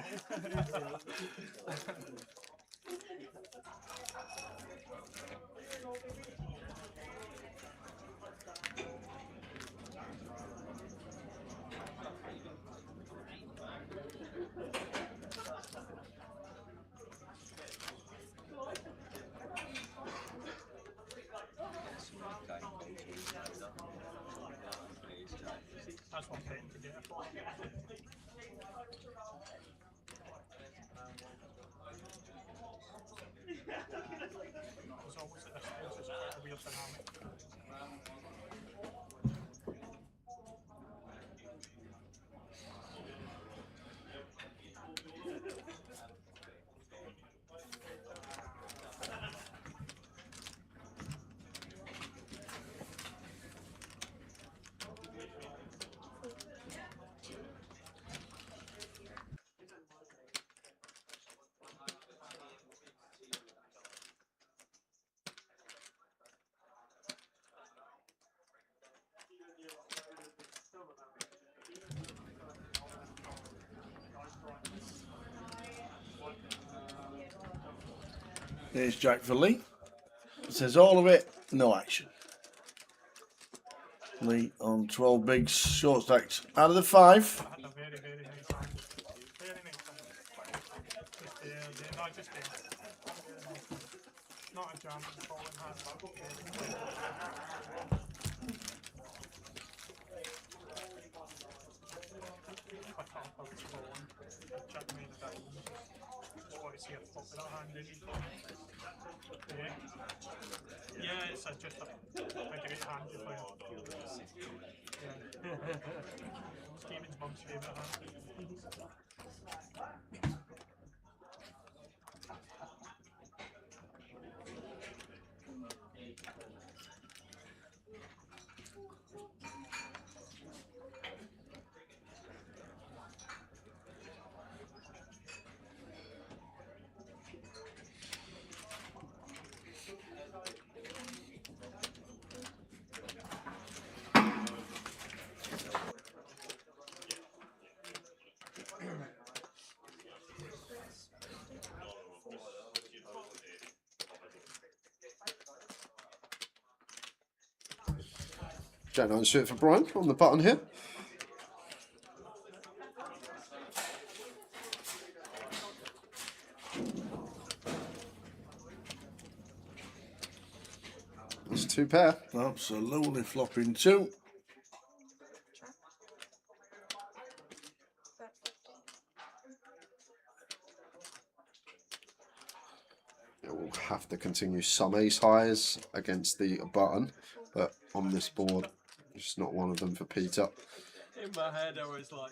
That's what I'm getting to get. There's always at this stage, it's quite a weird dynamic. There's Jack for Lee. It says all of it, no action. Lee on 12 bigs, short stacks. Out of the 5. That's a very, very nice hand. Very nice hand. Just there, no, just there. Not a jam, falling hand, but I can't hold it falling. Jack made a diamond. Just want to see a flop of that hand, really. Yeah, it's just a great hand to play. Yeah. Stephen's mum's favourite hand. Jack 9 suited for Brian on the button here. That's 2 pair. Absolutely flopping 2. It will have to continue some ace highs against the button, but on this board, it's not one of them for Peter. In my head, I was like.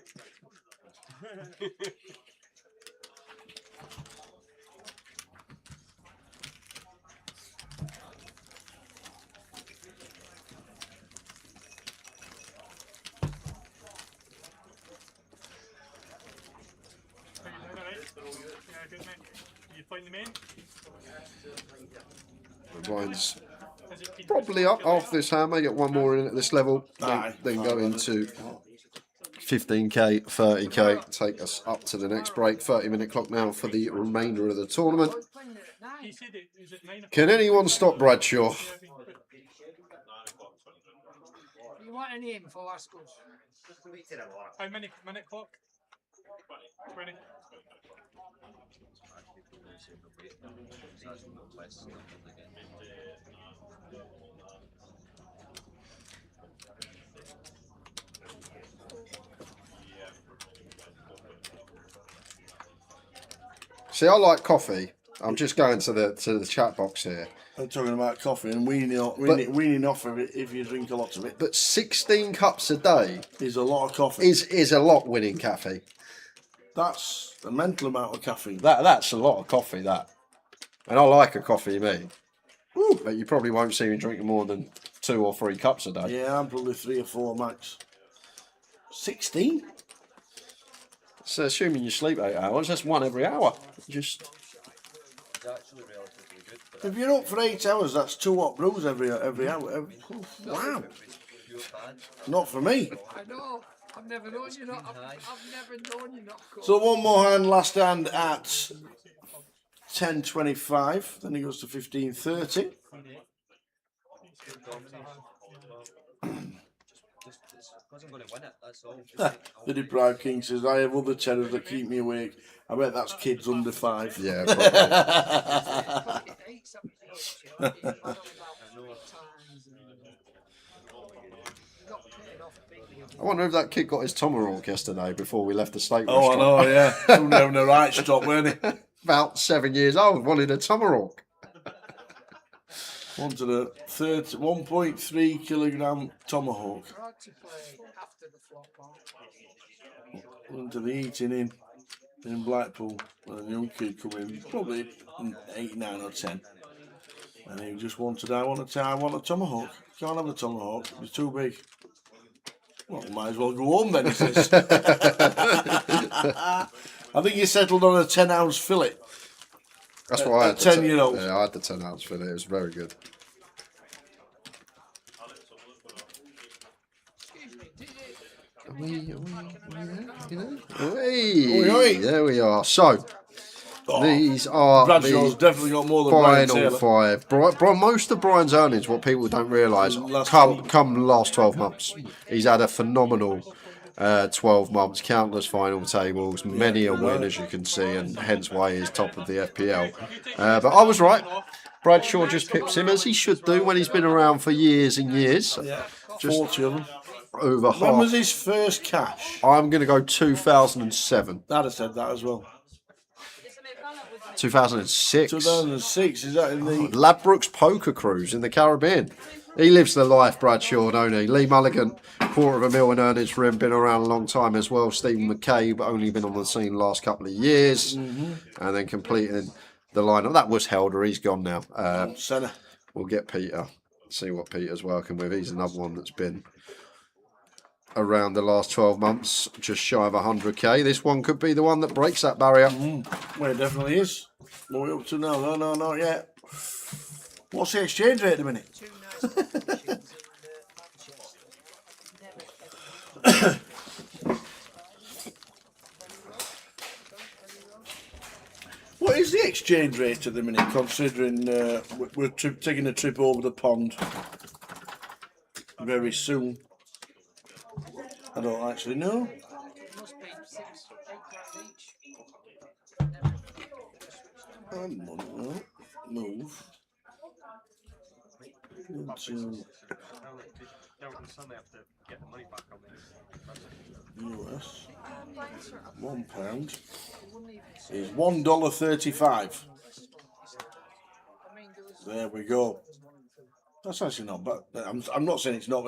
Yeah, good mate. You playing the main? Brian's probably up after this hand, may get one more in at this level, then go into 15k, 30k, take us up to the next break. 30-minute clock now for the remainder of the tournament. Can anyone stop Bradshaw? You want a name for Lascaux? How many minute clock? 20. See, I like coffee. I'm just going to the chat box here. I'm talking about coffee and weaning off of it if you drink a lot of it. But 16 cups a day is a lot of coffee. Is a lot, winning Cafe. That's a mental amount of caffeine. That's a lot of coffee, that. And I like a coffee, me. But you probably won't see me drinking more than 2 or 3 cups a day. Yeah, I'm probably 3 or 4 max. 16? So assuming you sleep 8 hours, that's 1 every hour. Just. It's actually relatively good. If you're up for 8 hours, that's 2 hot brews every hour. Wow. Not for me. I know. I've never known you not. I've never known you not. So one more hand, last hand at 10.25. Then he goes to 15.30. The deprived king says, I have other terrors that keep me awake. I bet that's kids under 5. Yeah, I wonder if that kid got his tomahawk yesterday before we left the steak Oh, I know, yeah. Someone having a right stop, weren't he? About 7 years old, wanted a tomahawk. Wanted a 1.3 kilogram tomahawk. Went to the eating in Blackpool. And a young kid come in, probably 8, 9 or 10. And he just wanted, I want a tomahawk. Can't have a tomahawk, it's too big. Well, might as well go home then, he says. I think he settled on a 10-ounce fillet. That's what I had. 10-year-old. Yeah, I had the 10-ounce fillet. It was very good. Hey, there we are. So, these are Bradshaw's definitely got more than Brian final Taylor. 5. Most of Brian's earnings, what people don't realise, come last 12 months. He's had a phenomenal 12 months, countless final tables, many a win, as you can see, and hence why he's top of the FPL. But I was right. Bradshaw just pips him, as he should do when he's been around for years and years. Yeah, just 40 of them. Over half. When was his first cash? I'm going to go 2007. I'd have said that as well. 2006. 2006, is that in the... Ladbrokes Poker Cruise in the Caribbean. He lives the life, Bradshaw, don't he? Lee Mulligan, $250,000 in earnings for him, been around a long time as well. Stephen McCabe, only been on the scene last couple of years. And then completing the lineup. That was Helder, he's gone now. Senna. We'll get Peter, see what Peter's working with. He's another one that's been around the last 12 months, just shy of 100k. This one could be the one that breaks that barrier. Well, it definitely is. What are we up to now? No, not yet. What's the exchange rate at the minute? What is the exchange rate at the minute, considering we're taking a trip over the pond very soon? I don't actually know. Move. US. £1 is $1.35. There we go. That's actually not bad. I'm not saying it's not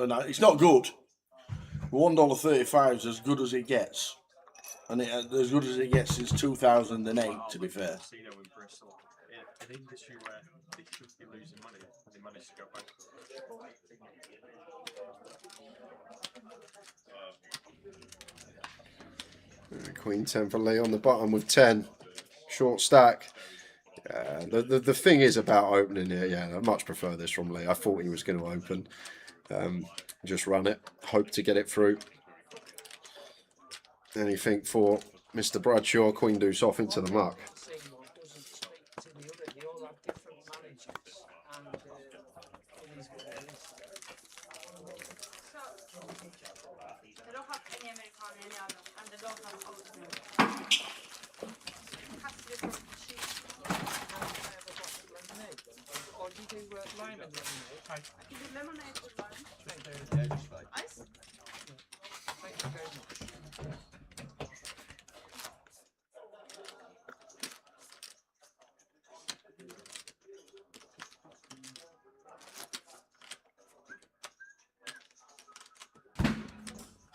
good. $1.35 is as good as it gets, and as good as it gets since 2008. To be fair. An industry where they should be losing money, and they managed to go back. Queen 10 for Lee on the bottom with 10. Short stack. The thing is about opening here, I much prefer this from Lee. I thought he was going to open. Just run it. Hope to get it through. Anything for Mr. Bradshaw. Queen deuce off into the muck.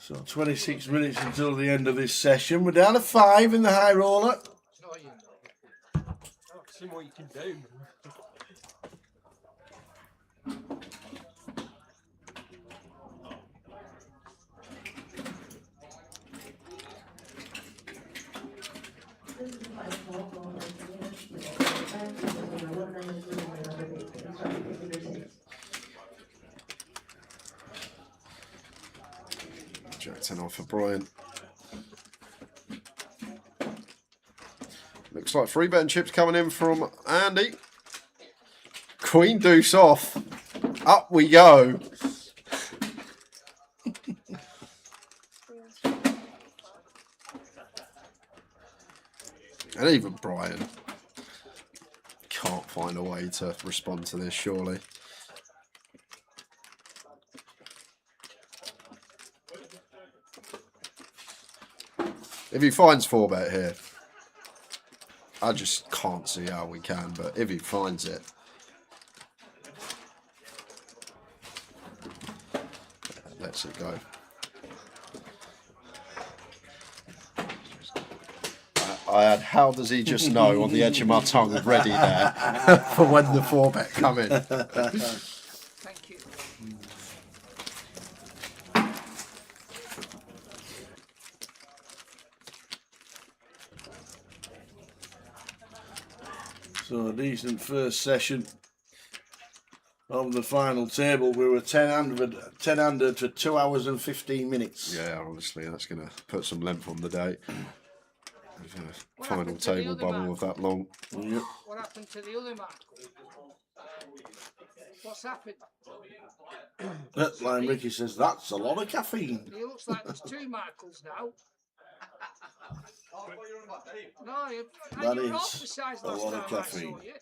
So 26 minutes until the end of this session. We're down to 5 in the high roller. No, you See what you can do. Jack 10 off for Brian. Looks like free bet and chips coming in from Andy. Queen deuce off. Up we go. And even Brian can't find a way to respond to this, surely. If he finds 4-bet here, I just can't see how we can, but if he finds it, lets it go. I had how does he just know on the edge of my tongue ready there for when the 4-bet come in. Thank you. So a decent first session of the final table. We were 10 under to 2 hours and 15 minutes. Yeah, honestly, that's going to put some length on the day. Final table bubble of that long. Yep. What happened to the other Markle? What's happened? Like Ricky says, that's a lot of caffeine. It looks like there's 2 Markles now. No, you That were is off the size a last lot of time I caffeine. saw you.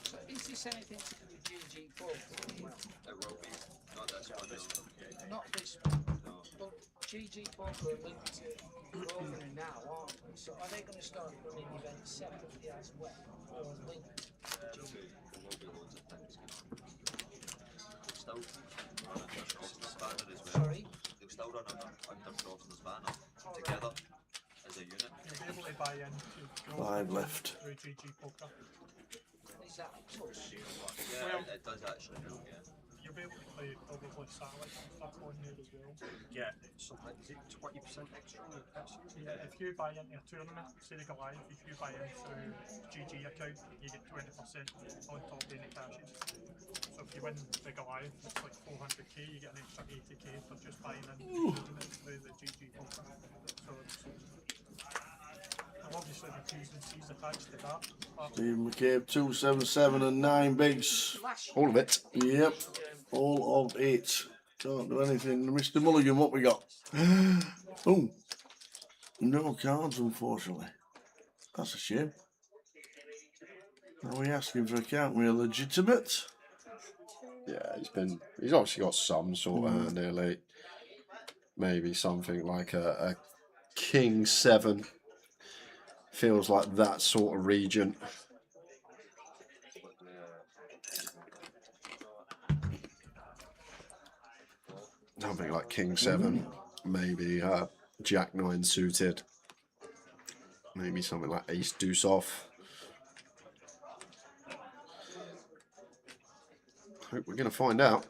So is this anything to do with GG Poker? It will be. Not this one. Not this one. Well, GG Poker are linked to Rover now, aren't they? So are they going to start running events separately as well, or linked to GG? There will be loads of things. They'll still run under Crofton's banner as well. Sorry? They'll still run under Crofton's banner together as a unit. You'll be able to buy into 5 left. through GG Poker. Is that touch? Yeah, it does actually help, yeah. You'll be able to play probably satellite stuff on here as well. Yeah, something. Is it 20% extra? Yeah, if you buy into a tournament, say they go live, if you buy in through GG account, you get 20% on top of any cashes. So if you win the go live, it's like 400k, you get an extra 80k for just buying in through the GG Poker. So it's, and obviously the T's and C's attached to that. Stephen McCabe, 277 and 9 bigs. All of it. Yep, all of it. Can't do anything. Mr. Mulligan, what we got? Oh, no cards, unfortunately. That's a shame. Are we asking for a count? We're legitimate. Yeah, he's obviously got some sort of hand here, like maybe something like a King 7. Feels like that sort of region. Something like King 7, maybe Jack 9 suited, maybe something like Ace Deuce off. Hope we're going to find out.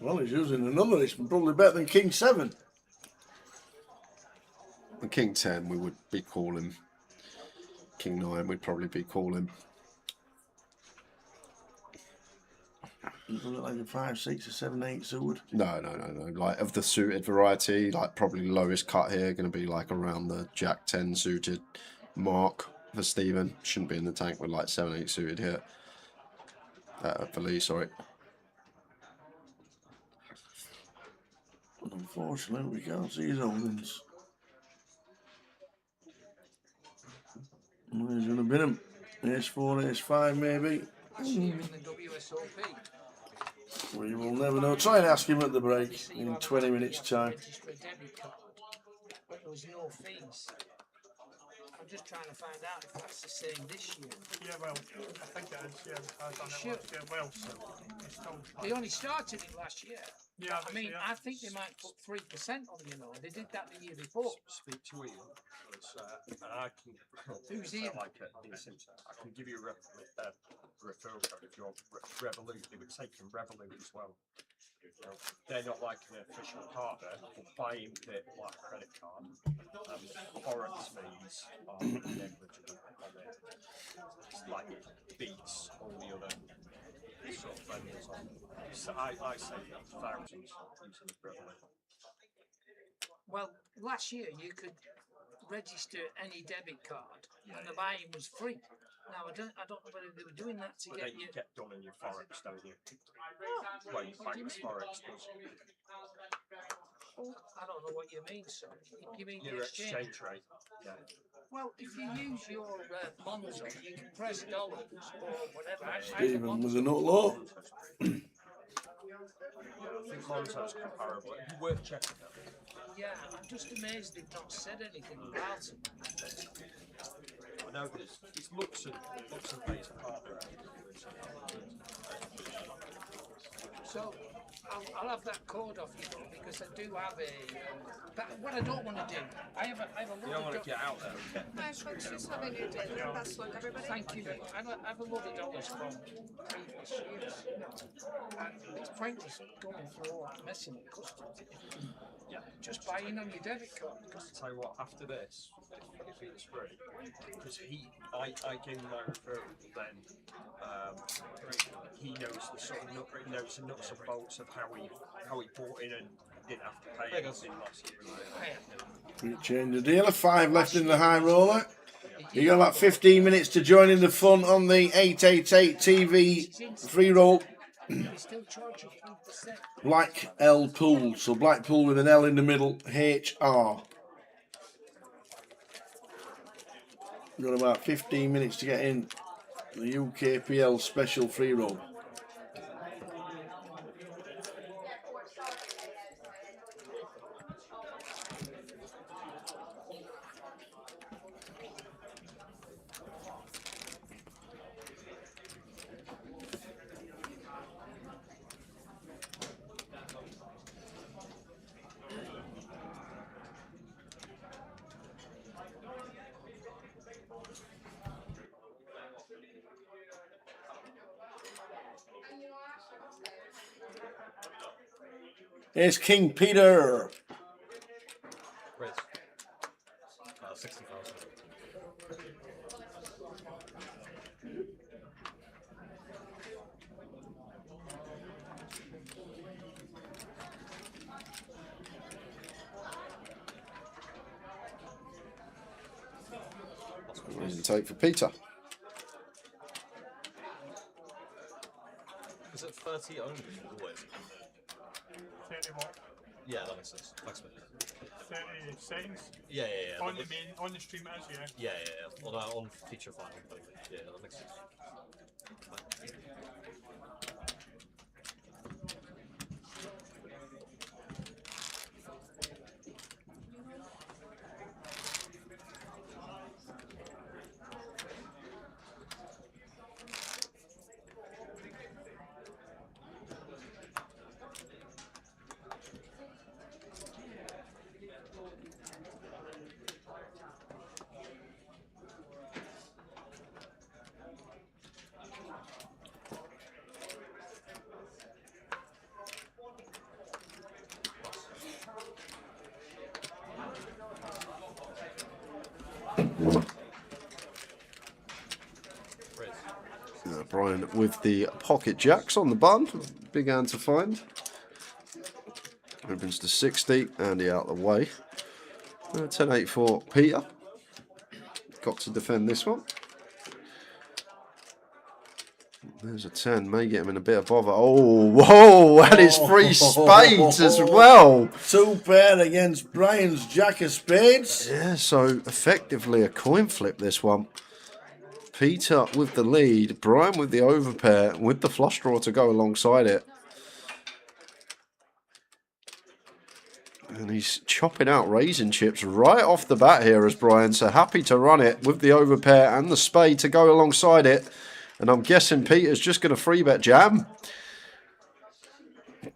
Well, he's using a number. It's probably better than King 7. The King 10 we would be calling. King 9 we'd probably be calling. Doesn't look like a 5, 6, or 7, 8 suited. No. Like of the suited variety, like probably lowest cut here, going to be like around the Jack 10 suited mark for Stephen. Shouldn't be in the tank with like 7, 8 suited here. For Lee, sorry. Unfortunately, we can't see his holdings. Well, he's going to bin him. Ace 4, Ace 5 maybe. Even the WSOP. We will never know. Try and ask him at the break in 20 minutes time. Register a debit card, but there was no fees. I'm just trying to find out if that's the same this year. Yeah, well, I think it is. Yeah, I've done it Sure. last year. Well, so it's still. They only started it last year. Yeah, I mean, I think they might put 3% on, you know. They did that the year before. Speak to Ian. And I can. Who's Ian? Like decent. I can give you a referral code if you're Revolut. They would take from Revolut as well. You know, they're not like an official partner for buying their black credit card. Forex fees are negligible on it. It's like beats all the other sort of vendors on. So I save thousands using Revolut. Well, last year you could register any debit card and the buying was free. Now I don't know whether they were doing that to But get then you. you get done in your Forex, don't you? Well, your bank's Forex does. I don't know what you mean, sorry. You mean Your the exchange rate. Yeah. Well, if you use your Monzo, you can press dollars or whatever. Stephen with a nut low. I think Monzo's comparable. It'd be worth checking that. Yeah, I'm just amazed they've not said anything about it. I know this. It's looks and based partner. So I'll have that code off you though, because I do have a. But what I don't want to do, I have a lot You don't want to get out there. Nice folks, just having your day. Best luck, everybody. Thank you. I have a lot of dollars from previous years. And it's pointless going through all that messing with customs. Yeah, just buy in on your debit card. Because tell you what, after this, if it's free, because I gave him my referral, then he knows the sort of nuts and bolts of how he bought in and didn't have to pay anything last year. We change the dealer. 5 left in the high roller. You got about 15 minutes to join in the fun on the 888 TV free roll. Black L Pool. So Blackpool with an L in the middle. HR. We've got about 15 minutes to get in the UKPL special free roll. Here's King Peter. Great. 60,000. Take for Peter. Is it 30 only always? 30 what? Yeah, that makes sense. Thanks, mate. 30 seconds? Yeah. On the main, on the stream it is, yeah? Yeah. On feature final. Yeah, that makes sense. Brian with the pocket jacks on the bun. Big hand to find. Opens to 60. Andy out of the way. 10-8 for Peter. Got to defend this one. There's a 10. May get him in a bit of bother. Oh, whoa! And it's 3 spades as well. 2 pair against Brian's jack of spades. Yeah, so effectively a coin flip this one. Peter with the lead. Brian with the overpair with the flush draw to go alongside it. And he's chopping out raisin chips right off the bat here as Brian. So happy to run it with the overpair and the spade to go alongside it. And I'm guessing Peter's just going to free bet jam.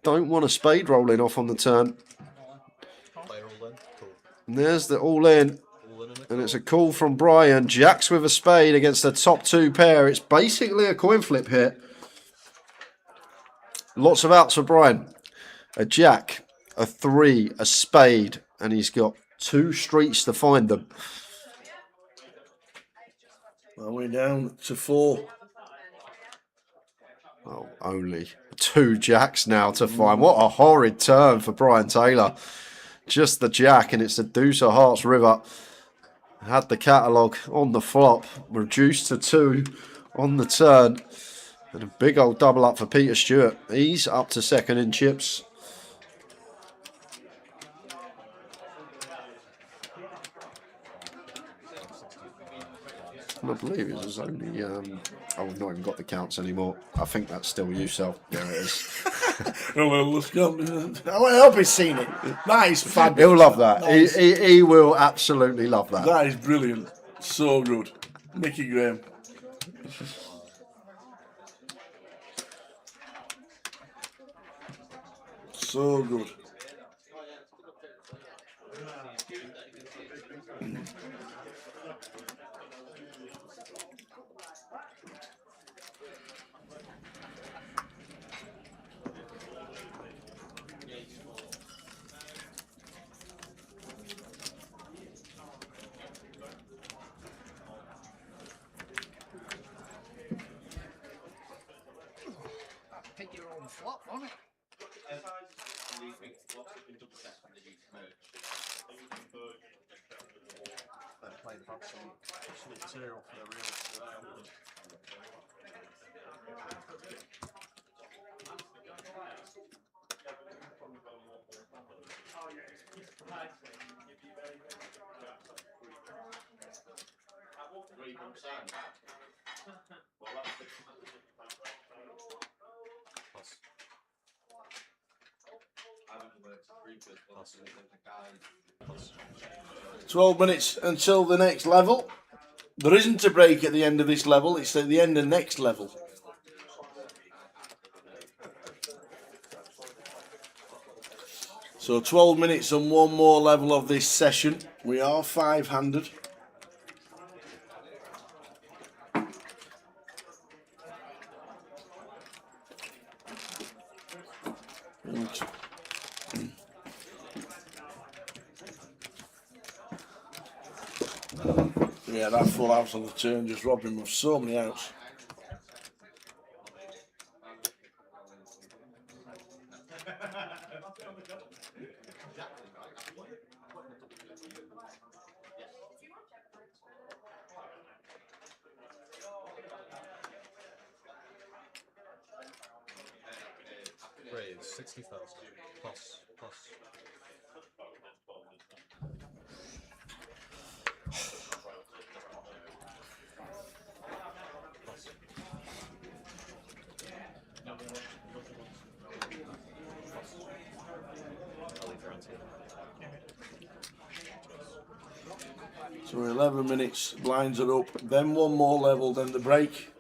Don't want a spade rolling off on the turn. And there's the all in. And it's a call from Brian. Jacks with a spade against the top 2 pair. It's basically a coin flip here. Lots of outs for Brian. A jack, a 3, a spade. And he's got 2 streets to find them. Well, we're down to 4. Oh, only 2 jacks now to find. What a horrid turn for Brian Taylor. Just the jack, and it's the deuce of hearts river. Had the catalogue on the flop, reduced to 2 on the turn. And a big old double up for Peter Stewart. He's up to second in chips. And I believe it was only, I've not even got the counts anymore. I think that's still you, Sel. There it is. Well, let's go. I hope he's seen it. That is fabulous. He'll love that. He will absolutely love that. That is brilliant. So good. Mickey Graham. So good. Pick your own flop, wasn't it? Material for the real. Plus. 12 minutes until the next level. There isn't a break at the end of this level, it's at the end of next level. So 12 minutes and 1 more level of this session. We are 5-handed. Yeah, that full house on the turn just robbed him of so many outs. Raise 60,000 plus. So 11 minutes, blinds are up, then 1 more level, then the break.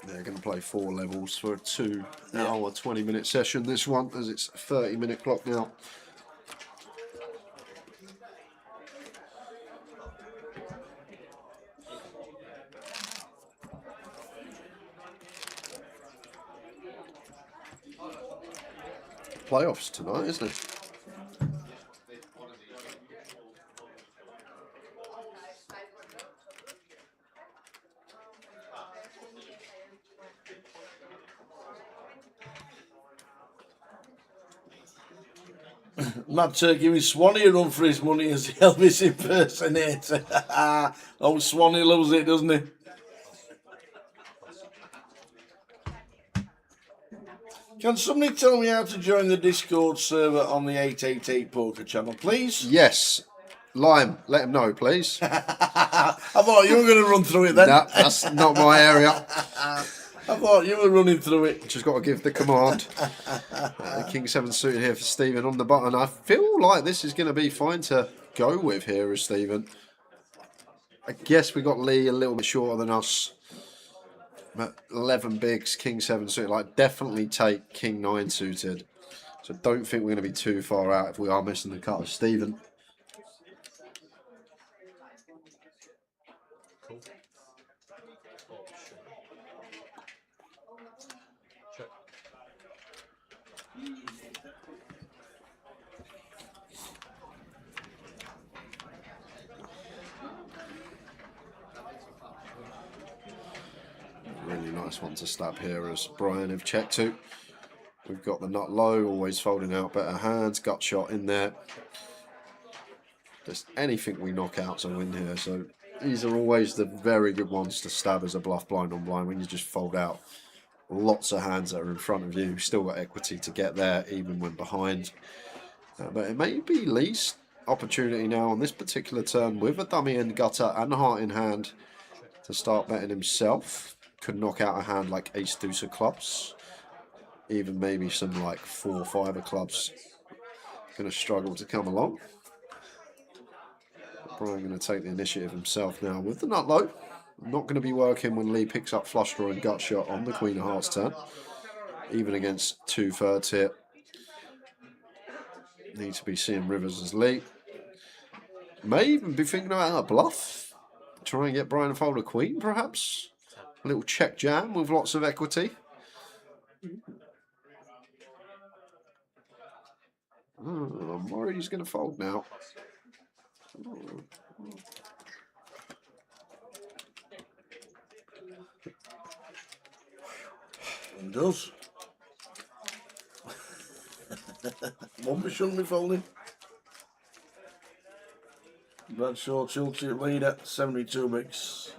They're going to play 4 levels for a 2-hour, 20-minute session. This one, as it's a 30-minute clock now. Playoffs tonight, isn't it? Mad Turk giving Swanee a run for his money as the Elvis impersonator. Oh, Swanee loves it, doesn't he? Can somebody tell me how to join the Discord server on the 888 Poker channel, please? Yes. Lime, let him know, please. I thought you were going to run through it then. No, that's not my area. I thought you were running through it. Just got to give the command. King 7 suited here for Stephen on the button. I feel like this is going to be fine to go with here as Stephen. I guess we got Lee a little bit shorter than us. But 11 bigs, King 7 suited. Like, definitely take King 9 suited. So don't think we're going to be too far out if we are missing the cut of Stephen. Really nice one to stab here as Brian have checked to. We've got the nut low, always folding out better hands, gut shot in there. Just anything we knock out's a win here. So these are always the very good ones to stab as a bluff blind on blind when you just fold out lots of hands that are in front of you. Still got equity to get there even when behind. But it may be Lee's opportunity now on this particular turn with a dummy in gutter and a heart in hand to start betting himself. Could knock out a hand like ace deuce of clubs, even maybe some like 4 or 5 of clubs. Going to struggle to come along. Brian going to take the initiative himself now with the nut low. Not going to be working when Lee picks up flush draw and gut shot on the Queen of Hearts turn, even against 2/3 here. Need to be seeing rivers as Lee. May even be thinking about a bluff. Try and get Brian to fold a queen, perhaps. A little check jam with lots of equity. I'm worried he's going to fold now. It does. One be shouldn't be folding. Bradshaw Chelsea lead at 72 bigs.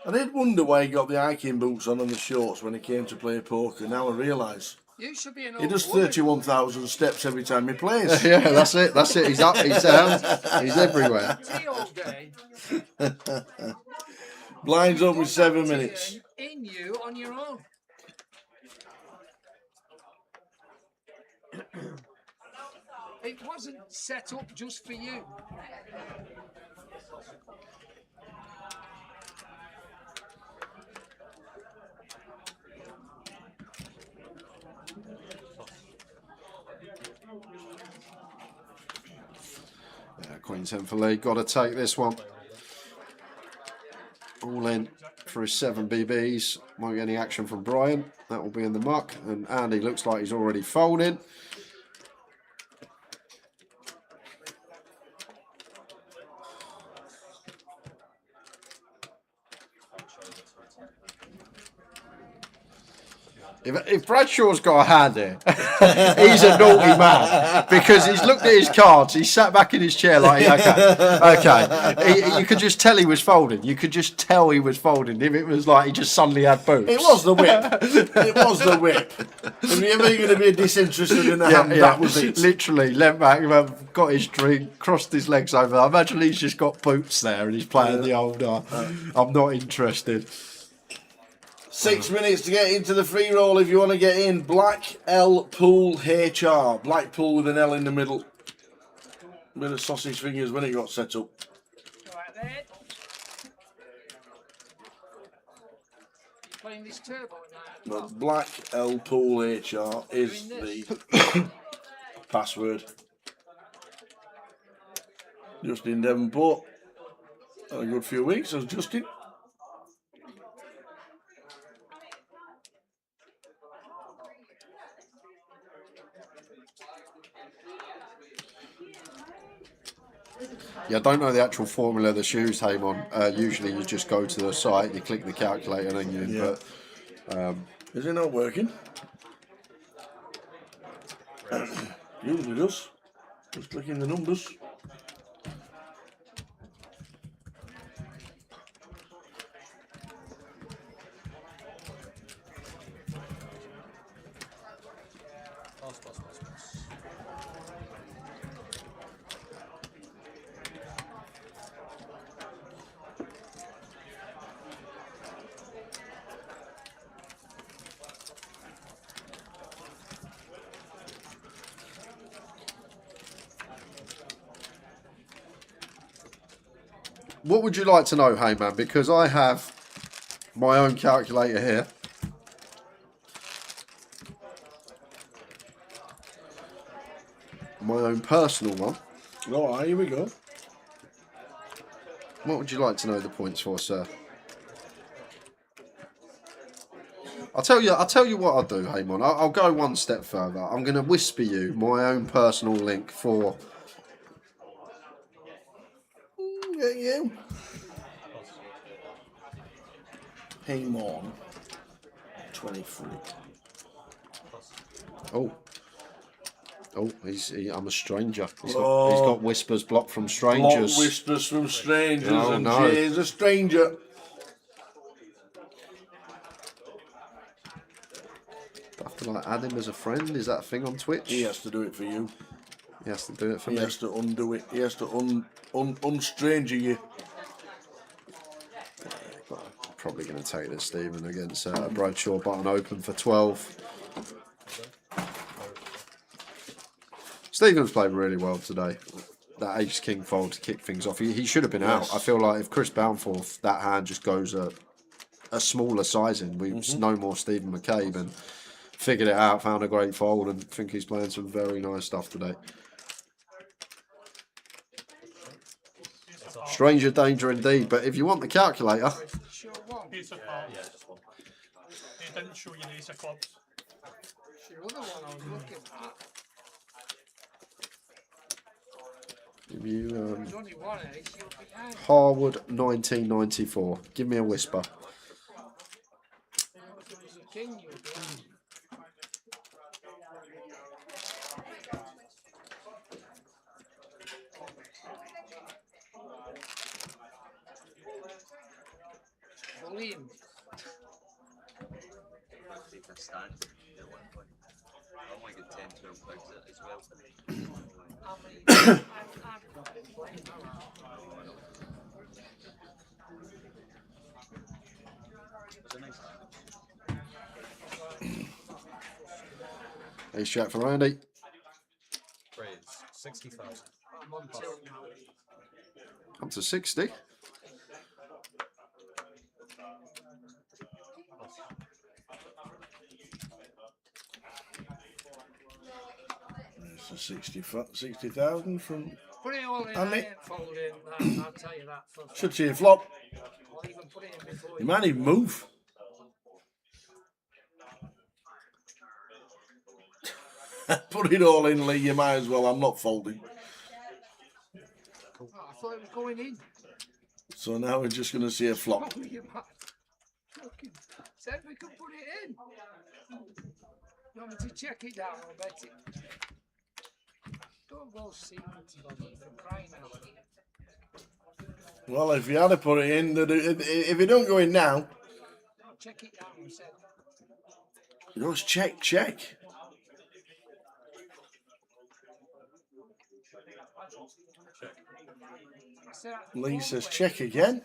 I did wonder why he got the hiking boots on and the shorts when he came to play poker. Now I realise. You should be an He old does woman. 31,000 steps every time he plays. Yeah, that's it. That's it. He's up, he's down, he's everywhere. Tea all day. Blinds up with 7 minutes. In you on your own. It wasn't set up just for you. Queen 10 for Lee. Got to take this one. All in for his 7 BBs. Won't get any action from Brian. That will be in the muck. And Andy looks like he's already folding. If Bradshaw's got a hand here, he's a naughty man because he's looked at his cards. He sat back in his chair like, okay. You could just tell he was folding. You could just tell he was folding. If it was like he just suddenly had boots. It was the whip. It was the whip. If you're ever going to be disinterested in the hand, that was it. Literally, leant back, got his drink, crossed his legs over. I imagine he's just got boots there and he's playing the old, I'm not interested. 6 minutes to get into the free roll if you want to get in. Blackpool HR. Blackpool with an L in the middle. Bit of sausage fingers when it got set up. Right there. Playing this turbo now. But Blackpool HR is the password. Justin Devonport. Had a good few weeks as Justin. Yeah, I don't know the actual formula of the shoes, Hamon. Usually you just go to the site, you click the calculator and then you input. Is it not working? Usually does. Just clicking the numbers. What would you like to know, Heyman? Because I have my own calculator here. My own personal one. Oh, here we go. What would you like to know the points for, sir? I'll tell you what I'll do, Heyman. I'll go one step further. I'm going to whisper you my own personal link for... Get you. Heyman. 23. Oh. Oh, I'm a stranger. He's got whispers blocked from strangers. Block whispers from strangers, Oh, and no. Jay's a stranger. I have to like add him as a friend. Is that a thing on Twitch? He has to do it for you. He has to do it for me. He has to undo it. He has to unstranger you. Probably going to take this, Stephen, against Bradshaw. Button open for 12. Stephen's played really well today. That ace-king fold to kick things off. He should have been out. I feel like if Chris Boundforth, that hand just goes a smaller sizing. We've no more Stephen McCabe and figured it out, found a great fold, and think he's playing some very nice stuff today. Stranger danger indeed, but if you want the calculator... Piece of cards. Yeah, just one. He didn't show you the ace of clubs. The other one I was looking at. If you, There's only one ace, you'll be behind. Harwood 1994. Give me a whisper. There's a king, you'll be behind. William. I want to get 10, 12 pounds as well. Ace jack for Randy. Raise 60,000. I'm on tilt now. Up to 60. It's a 60,000 from... Put it all in, Andy. I ain't folding. I'll tell you that first. Should see a flop. I'll even put it in before He might even move. Put it all in, Lee. You might as well. I'm not folding. Oh, I thought it was going in. So now we're just going to see a flop. Oh, you mad. Fucking said we could put it in. You want me to check it down or bet it? Don't go secrets on me for crying out loud. Well, if you had to put it in, if it don't go in now, No, check it down, you said. just check. Lee says check again.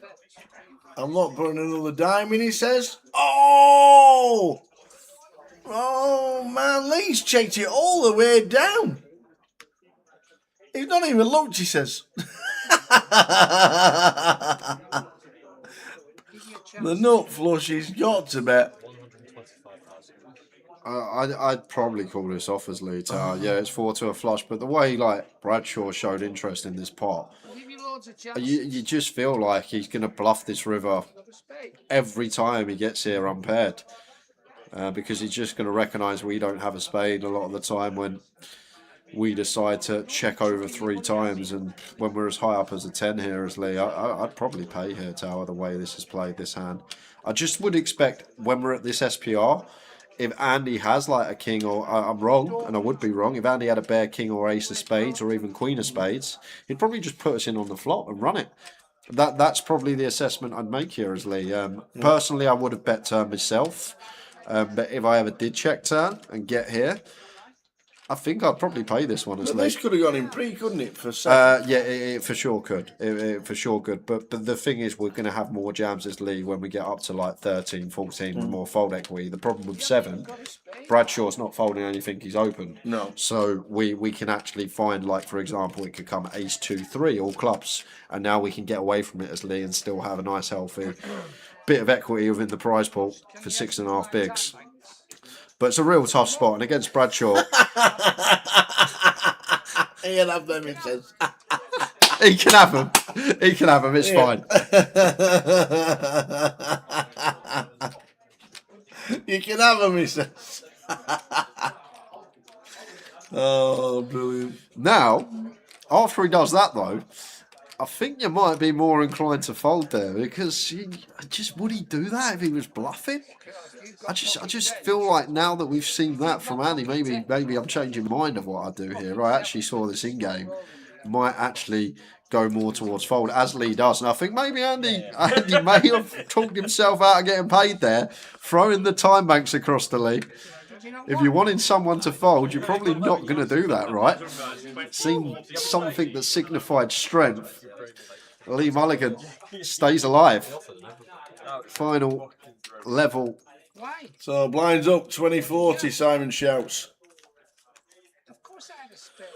I'm not putting another dime in, he says. Oh! Oh, man, Lee's checked it all the way down. He's not even looked, he says. The nut flush he's got to bet. I'd probably call this off as Lee Tower. Yeah, it's 4 to a flush, but the way like Bradshaw showed interest in this pot, I'll give you loads of chances. you just feel like he's going to bluff this river every time he gets here unpaired, because he's just going to recognise we don't have a spade a lot of the time when we decide to check over 3 times, and when we're as high up as a 10 here as Lee, I'd probably pay here Tower the way this is played, this hand. I just would expect when we're at this SPR, if Andy has like a king, or I'm wrong, and I would be wrong, if Andy had a bare king or ace of spades or even queen of spades, he'd probably just put us in on the flop and run it. That's probably the assessment I'd make here as Lee. Personally, I would have bet turn myself, but if I ever did check turn and get here, I think I'd probably play this one as But Lee. this could have gone in pre, couldn't it? For second. Yeah, it for sure could. It for sure could. But the thing is, we're going to have more jams as Lee when we get up to like 13, 14 with more fold equity. The problem with 7, Bradshaw's not folding anything he's opened. No. So we can actually find, like, for example, it could come ace 2, 3, all clubs. And now we can get away from it as Lee and still have a nice, healthy bit of equity within the prize pool for 6.5 bigs. But it's a real tough spot. And against Bradshaw... He can have them, he says. He can have them. He can have them. It's fine. You can have them, he says. Oh, brilliant. Now, after he does that, though, I think you might be more inclined to fold there, because would he do that if he was bluffing? I just feel like now that we've seen that from Andy, maybe I'm changing my mind of what I do here. I actually saw this in game. Might actually go more towards fold, as Lee does. And I think maybe Andy may have talked himself out of getting paid there, throwing the time banks across the league. If you're wanting someone to fold, you're probably not going to do that, right? Seemed something that signified strength. Lee Mulligan stays alive. Final level. So blinds up 2040, Simon shouts.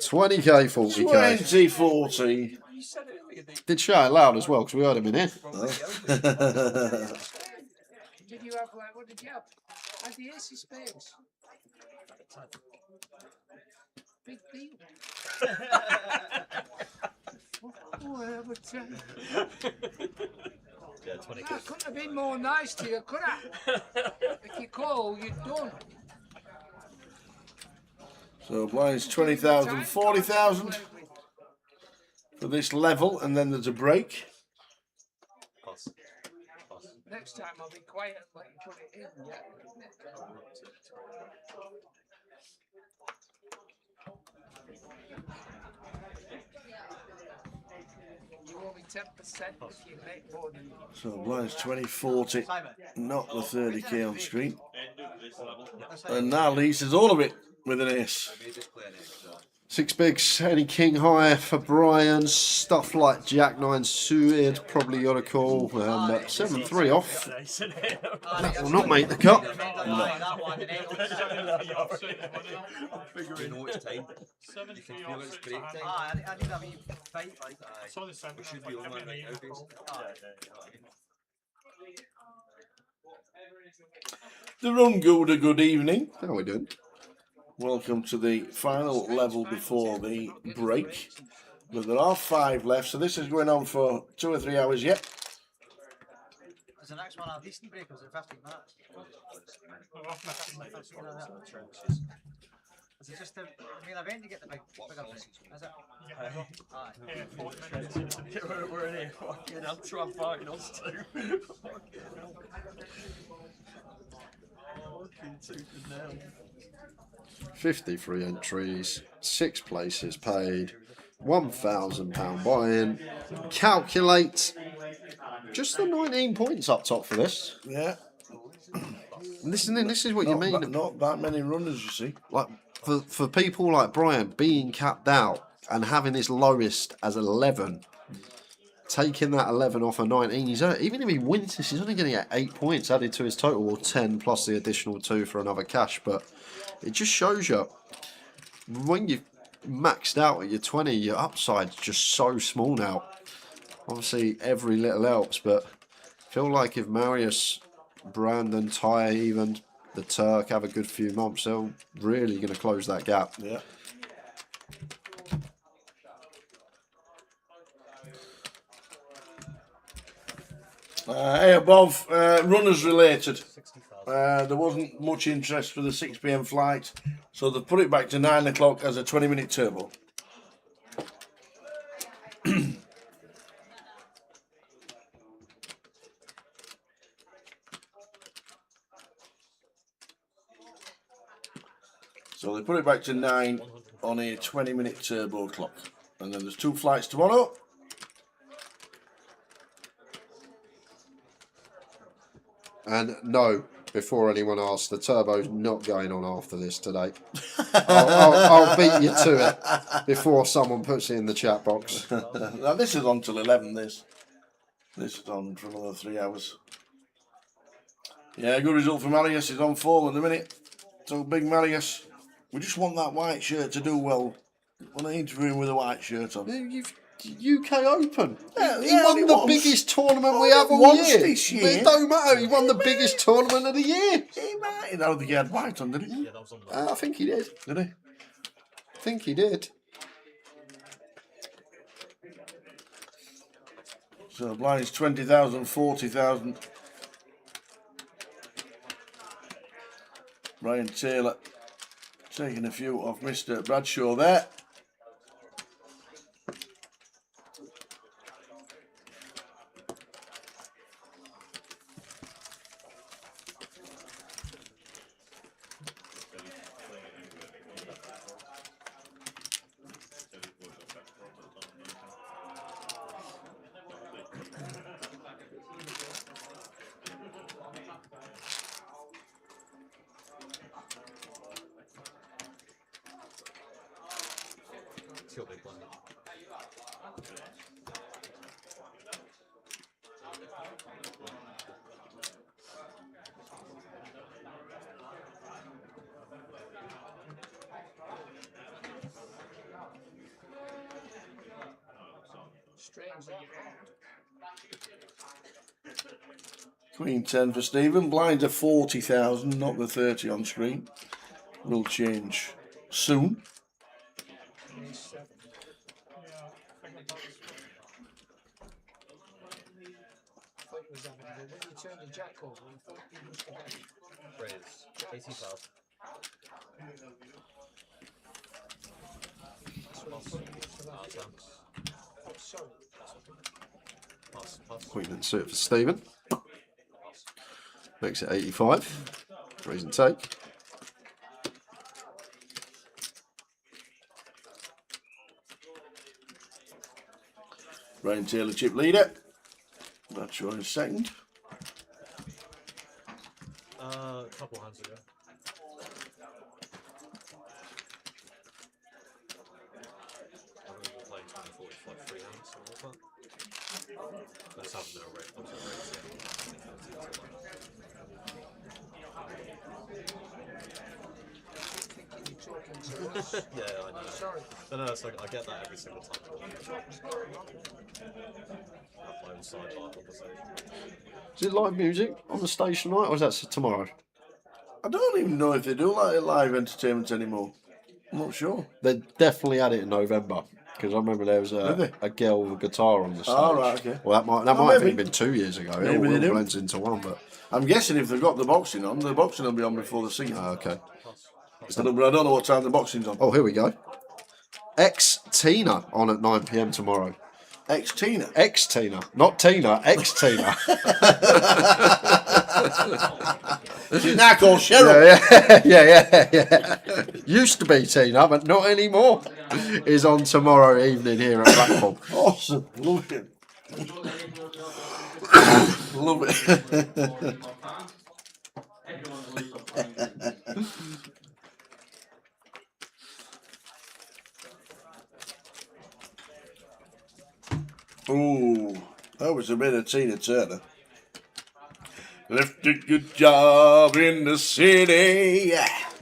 20k, 40k. 2040. Did shout it loud as well, because we heard him in here. Did you have, like, what did you have? I had the ace of spades. Big deal. Whatever time. Yeah, 20 I couldn't have been more nice to you, could I? If you call, you're done. So blinds 20,000, 40,000 for this level, and then there's a break. Next time I'll be quiet and let you put it in. Yeah. You owe me 10% if you make more than. So blinds 2040, not the 30k on screen. And now Lee says all of it with an ace. 6 bigs, any king high for Brian, stuff like Jack 9 suited, probably got a call, but 7-3 off. That will not make the cut. The Run Gooder, good evening. How are we doing? Welcome to the final level before the break. But there are 5 left, so this is going on for 2 or 3 hours yet. Is the next one a decent break, or is it 15 minutes? Is it just the main event you get the bigger break? Is it? Aye. We're in here fucking ultra finals too. Fucking tooth and nail. 53 entries, 6 places paid, £1,000 buy-in. Calculate just the 19 points up top for this. Yeah. This is what you mean. Not that many runners, you see. Like for people like Brian being capped out and having his lowest as 11, taking that 11 off a 19, even if he wins this, he's only going to get 8 points added to his total, or 10 plus the additional 2 for another cash. But it just shows you when you've maxed out at your 20, your upside's just so small now. Obviously, every little helps, but I feel like if Marius, Brandon, Ty, even the Turk have a good few months, they're really going to close that gap. Yeah. Hey, above, runners related. There wasn't much interest for the 6 PM flight, so they've put it back to 9 o'clock as a 20-minute turbo. So they put it back to 9 on a 20-minute turbo clock. And then there's 2 flights tomorrow. And no, before anyone asks, the turbo's not going on after this today. I'll beat you to it before someone puts it in the chat box. Now this is on till 11. This is on for another 3 hours. Yeah, good result from Marius. He's on form at the minute. So big Marius. We just want that white shirt to do well. When I interview him with a white shirt on. UK Open. Yeah, he won the biggest tournament we have all year. This year. But it don't matter. He won the biggest tournament of the year. He might. I don't think he had white on, did he? Yeah, that was on the I think he did. Did he? I think he did. So blinds 20,000, 40,000. Ryan Taylor taking a few off Mr. Bradshaw there. Still big blind. Queen 10 for Stephen. Blinds are 40,000, not the 30 on screen. Will change soon. Raise 80,000. Queen and suit for Stephen. Makes it 85. Raise and take. Ryan Taylor chip leader. Bradshaw in second. A couple hands ago. I'm going to be playing 2045 free hands, something like that. Let's have no rate. Yeah, I know. Sorry. No, it's like I get that every single time. My own sidebar conversation. Is it live music on the station night, or is that tomorrow? I don't even know if they do like live entertainment anymore. I'm not sure. They definitely had it in November, because I remember there was a girl with a guitar on the stage. Oh, right, okay. Well, that might have maybe. been 2 years ago. Maybe it they all do. blends into one, but I'm guessing if they've got the boxing on, the boxing will be on before the singing. Okay. But I don't know what time the boxing's on. Oh, here we go. Tina on at 9 PM tomorrow. Tina? Tina. Not Tina, Tina. She's now called Cheryl. Yeah. Used to be Tina, but not anymore. Is on tomorrow evening here at Blackpool. Awesome. Love it. Love it. Ooh, that was a bit of Tina Turner. Left a good job in the city,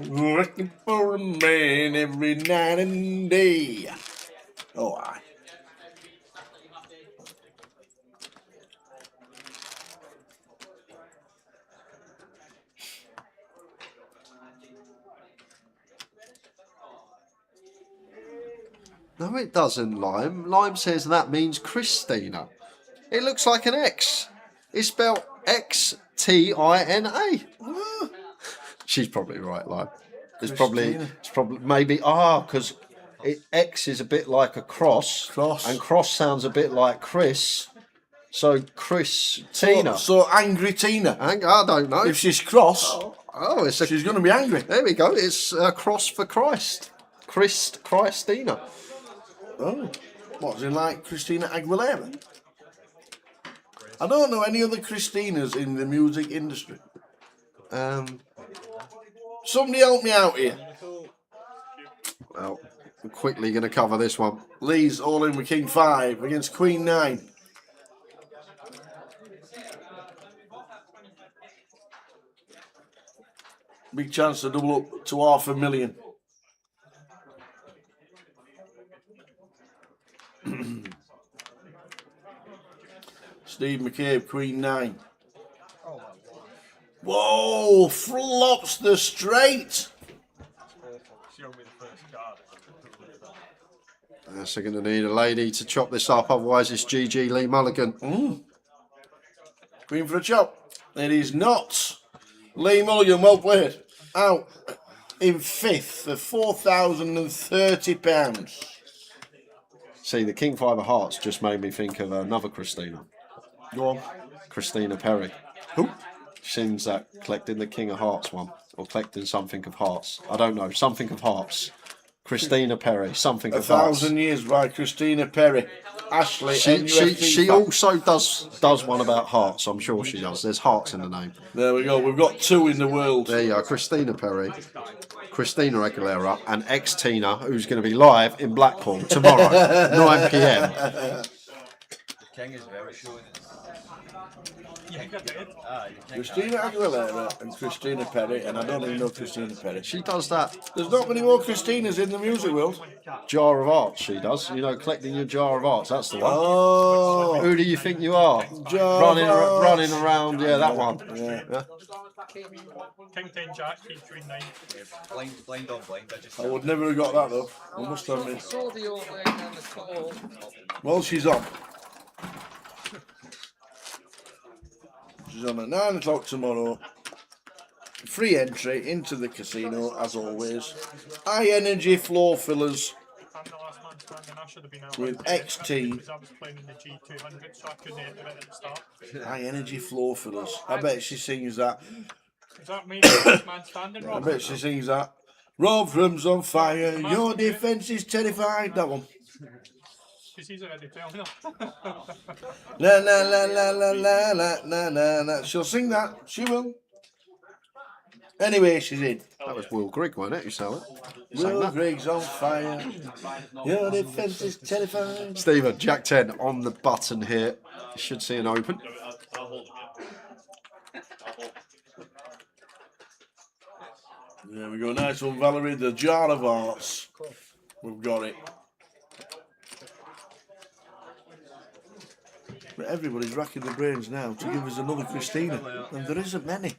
working for a man every night and day. Oh, aye. No, it doesn't, Lime. Lime says that means Christina. It looks like an X. It's spelled Xtina. She's probably right, Lime. It's probably maybe because X is a bit like a cross, and cross sounds a bit like Chris. So Chris Tina. So angry Tina. I don't know. If she's cross. Oh, she's going to be angry. There we go. It's a cross for Christ. Christina. Oh, what's in like Christina Aguilera? I don't know any other Christinas in the music industry. Somebody help me out here. Well, we're quickly going to cover this one. Lee's all in with King 5 against Queen 9. Big chance to double up to $500,000. Steve McCabe, Queen 9. Whoa, flops the straight. So going to need a lady to chop this up, otherwise it's GG Lee Mulligan. Queen for a chop. It is not. Lee Mulligan, well played. Out in 5th for £4,030. See, the King 5 of Hearts just made me think of another Christina. Go on. Christina Perry. Who? Sings that collecting the King of Hearts one. Or collecting something of Hearts. I don't know. Something of Hearts. Christina Perry. Something of Hearts. 1,000 Years by Christina Perry. Ashley. She also does one about hearts. I'm sure she does. There's hearts in the name. There we go. We've got 2 in the world. There you are. Christina Perry, Christina Aguilera, and ex-Tina, who's going to be live in Blackpool tomorrow, 9 p.m. King is very short. Christina Aguilera and Christina Perry, and I don't even know Christina Perry. She does that. There's not many more Christinas in the music world. Jar of Arts, she does. You know, collecting your Jar of Arts. That's the one. Oh. Who do you think you are? Running around. Yeah, that one. Yeah. King 10 Jack, King 3 9. Blind on blind. I would never have got that though. I must admit. Saw the old lady on the call. Well, she's on. She's on at 9 o'clock tomorrow. Free entry into the casino, as always. High energy floor fillers I'm the last man standing. I should have been out. with XT. Because I was playing in the G200, so I couldn't enter it at the start. High energy floor fillers. I bet she sings that. Is that me, the last man standing, I Rob? bet she sings that. Rotherham's on fire, your defence is terrified. That one. Because he's already telling her. La la la la la la la la la la. She'll sing that. She will. Anyway, she's in. That was Will Grigg, wasn't it? You saw it. Will Griggs on fire. Your defence is terrified. Stephen, Jack 10 on the button here. You should see an open. There we go. Nice one, Valerie. The Jar of Arts. We've got it. But everybody's racking their brains now to give us another Christina, and there isn't many.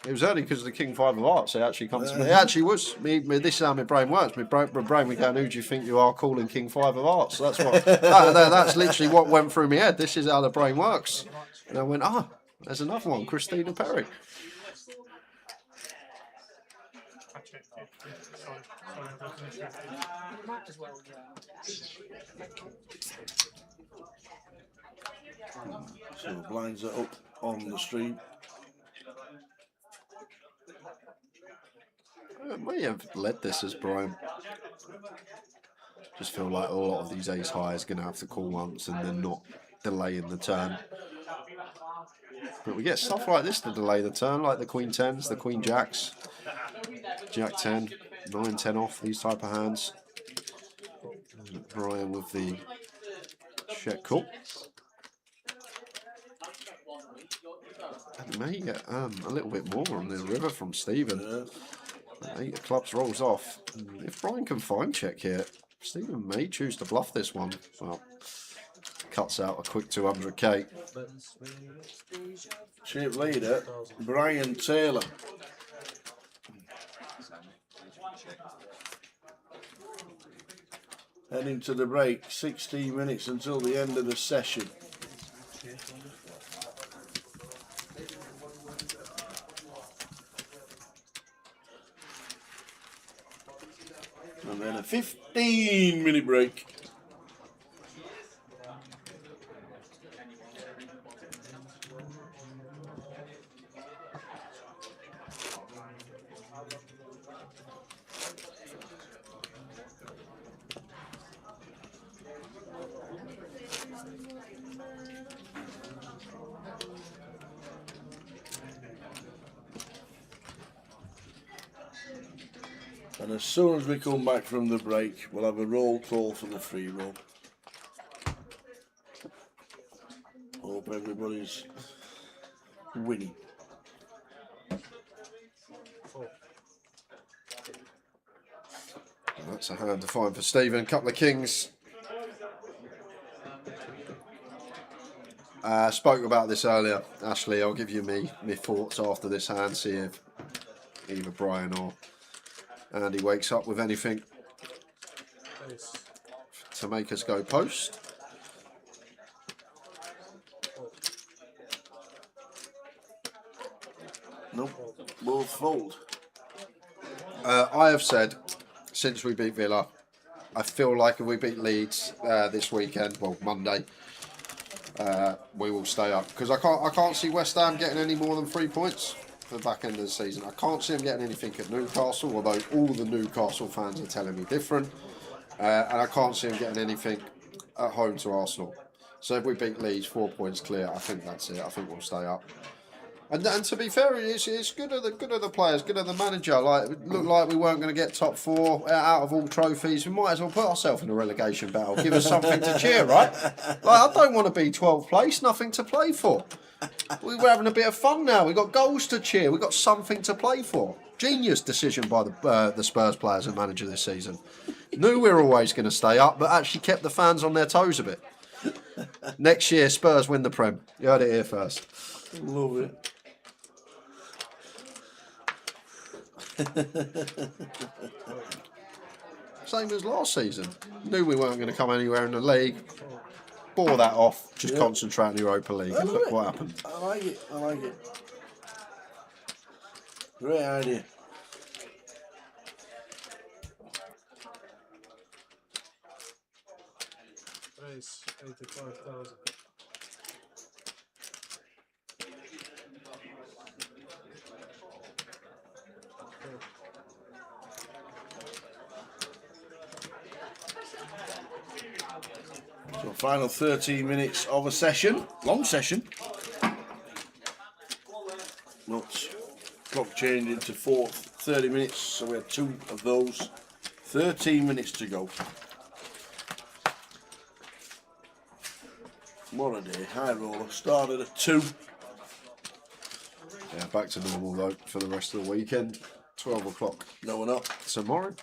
It was only because of the King 5 of Hearts it actually comes to me. It actually was. This is how my brain works. My brain was going, who do you think you are calling King 5 of Hearts? That's what. That's literally what went through my head. This is how the brain works. And I went, there's another one, Christina Perry. Might as well, So blinds are up on the stream. I may have led this as Brian. Just feel like a lot of these ace highs are going to have to call once and then not delaying the turn. But we get stuff like this to delay the turn, like the Queen 10s, the Queen Jacks, Jack 10, 9, 10 off, these type of hands. And Brian with the check call. And may get a little bit more on the river from Stephen. 8 of clubs rolls off. If Brian can find check here, Stephen may choose to bluff this one. Well, cuts out a quick 200k. Chip leader, Brian Taylor. Heading to the break, 16 minutes until the end of the session. And then a 15-minute break. And as soon as we come back from the break, we'll have a roll call for the free roll. Hope everybody's winning. That's a hand to find for Stephen. Couple of kings. Spoke about this earlier, Ashley. I'll give you my thoughts after this hand. See if either Brian or Andy wakes up with anything to make us go post. Nope, both fold. I have said since we beat Villa, I feel like if we beat Leeds this weekend, well Monday, we will stay up because I can't see West Ham getting any more than 3 points for the back end of the season. I can't see them getting anything at Newcastle, although all the Newcastle fans are telling me different, and I can't see them getting anything at home to Arsenal. So if we beat Leeds 4 points clear, I think that's it. I think we'll stay up. And to be fair, it's good of the players, good of the manager. Like it looked like we weren't going to get top 4 out of all trophies. We might as well put ourselves in a relegation battle. Give us something to cheer, right? Like I don't want to be 12th place, nothing to play for. We were having a bit of fun now. We got goals to cheer. We got something to play for. Genius decision by the Spurs players and manager this season. Knew we were always going to stay up, but actually kept the fans on their toes a bit. Next year, Spurs win the Prem. You heard it here first. Love it. Same as last season. Knew we weren't going to come anywhere in the league. Bore that off. Just concentrate on the Europa League. And look what happened. I like it. I like it. Great idea. Nice, 85,000. So final 13 minutes of a session, long session. Not clock changed into 30 minutes, so we had 2 of those. 13 minutes to go. What a day, high roller. Started at 2. Yeah, back to normal though for the rest of the weekend. 12 o'clock. No, we're not. Tomorrow?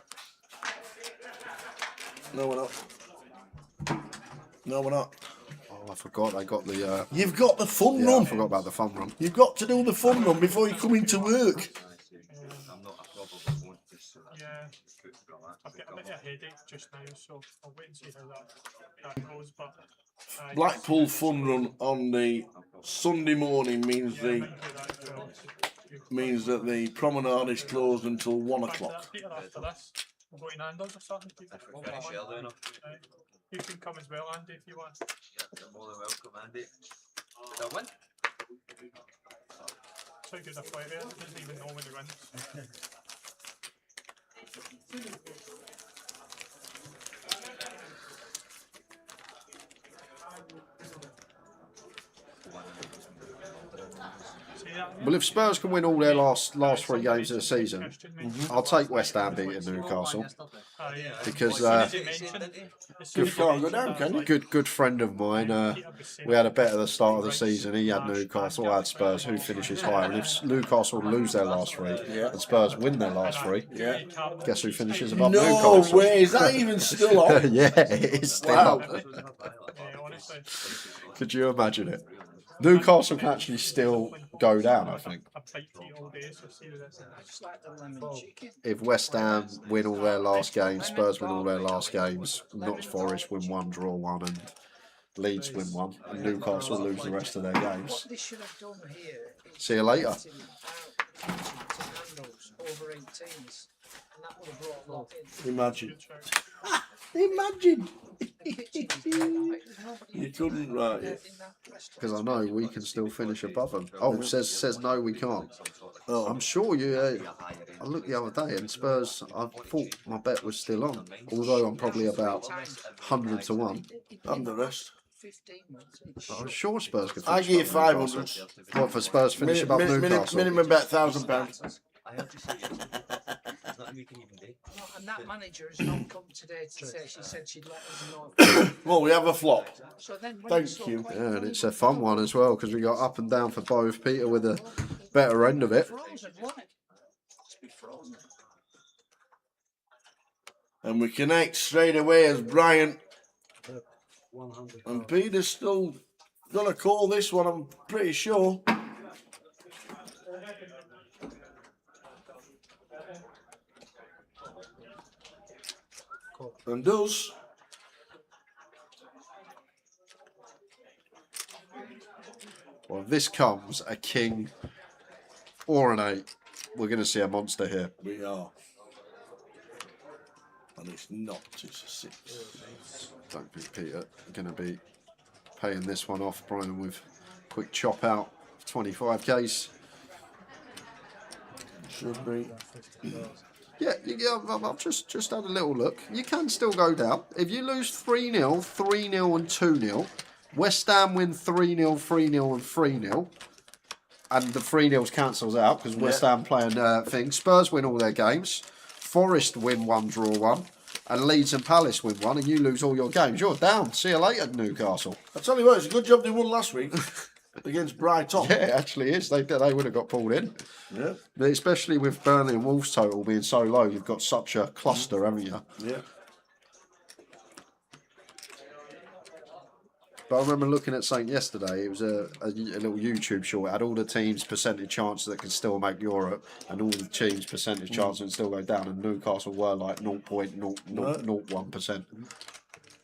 No, we're not. No, we're not. Oh, I forgot. I got the. You've got the fun yeah, run. I forgot about the fun run. You've got to do the fun run before you come into work. Yeah, I've got a bit of a headache just now, so I'll wait and see how that goes. But Blackpool fun run on the Sunday morning means that the promenade is closed until 1 o'clock. Peter, after this, we'll go to Nando's or something. You can come as well, Andy, if you want. Yeah, you're more than welcome, Andy. Did I win? So good a player, he doesn't even know when he wins. Well, if Spurs can win all their last 3 games of the season, I'll take West Ham beating Newcastle because good friend of mine. We had a bet at the start of the season. He had Newcastle. I had Spurs. Who finishes higher? And if Newcastle lose their last 3 and Spurs win their last 3, guess who finishes above Newcastle? No way! Is that even still on? Yeah, it is still on. Could you imagine it? Newcastle can actually still go down, I think. If West Ham win all their last games, Spurs win all their last games, Notts Forest win 1, draw 1, and Leeds win 1, and Newcastle lose the rest of their games. See you later. Imagine. Imagine. You couldn't write it. Because I know we can still finish above them. Oh, says no, we can't. Oh, I'm sure you. I looked the other day and Spurs. I thought my bet was still on, although I'm probably about 100 to 1. And the rest. I'm sure Spurs could. I give 500. What for Spurs finish above Newcastle? Minimum bet £1,000. And that manager has not come today to say. She said she'd let us know. Well, we have a flop. So then when Thank it's you. quite Yeah, and it's a fun one as well because we got up and down for both. Peter with the better end of it. frozen, won't it? Must be frozen. And we connect straight away as Brian. And Peter's still gonna call this one, I'm pretty sure. And does. Well, if this comes a king or an 8, we're going to see a monster here. We are. And it's not, it's a 6. Don't think Peter going to be paying this one off. Brian with quick chop out 25Ks. Should be. Yeah, I've just had a little look. You can still go down. If you lose 3-0, 3-0 and 2-0, West Ham win 3-0, 3-0 and 3-0, and the 3-0s cancels out because West Ham playing thing. Spurs win all their games. Forest win 1, draw 1. And Leeds and Palace win 1, and you lose all your games. You're down. See you later, Newcastle. I tell you what, it's a good job they won last week against Brighton. Yeah, it actually is. They would have got pulled in. Yeah. But especially with Burnley and Wolves total being so low, you've got such a cluster, haven't you? Yeah. But I remember looking at something yesterday. It was a little YouTube short. It had all the teams' percentage chances that can still make Europe, and all the teams' percentage chances that can still go down. And Newcastle were like 0.001%.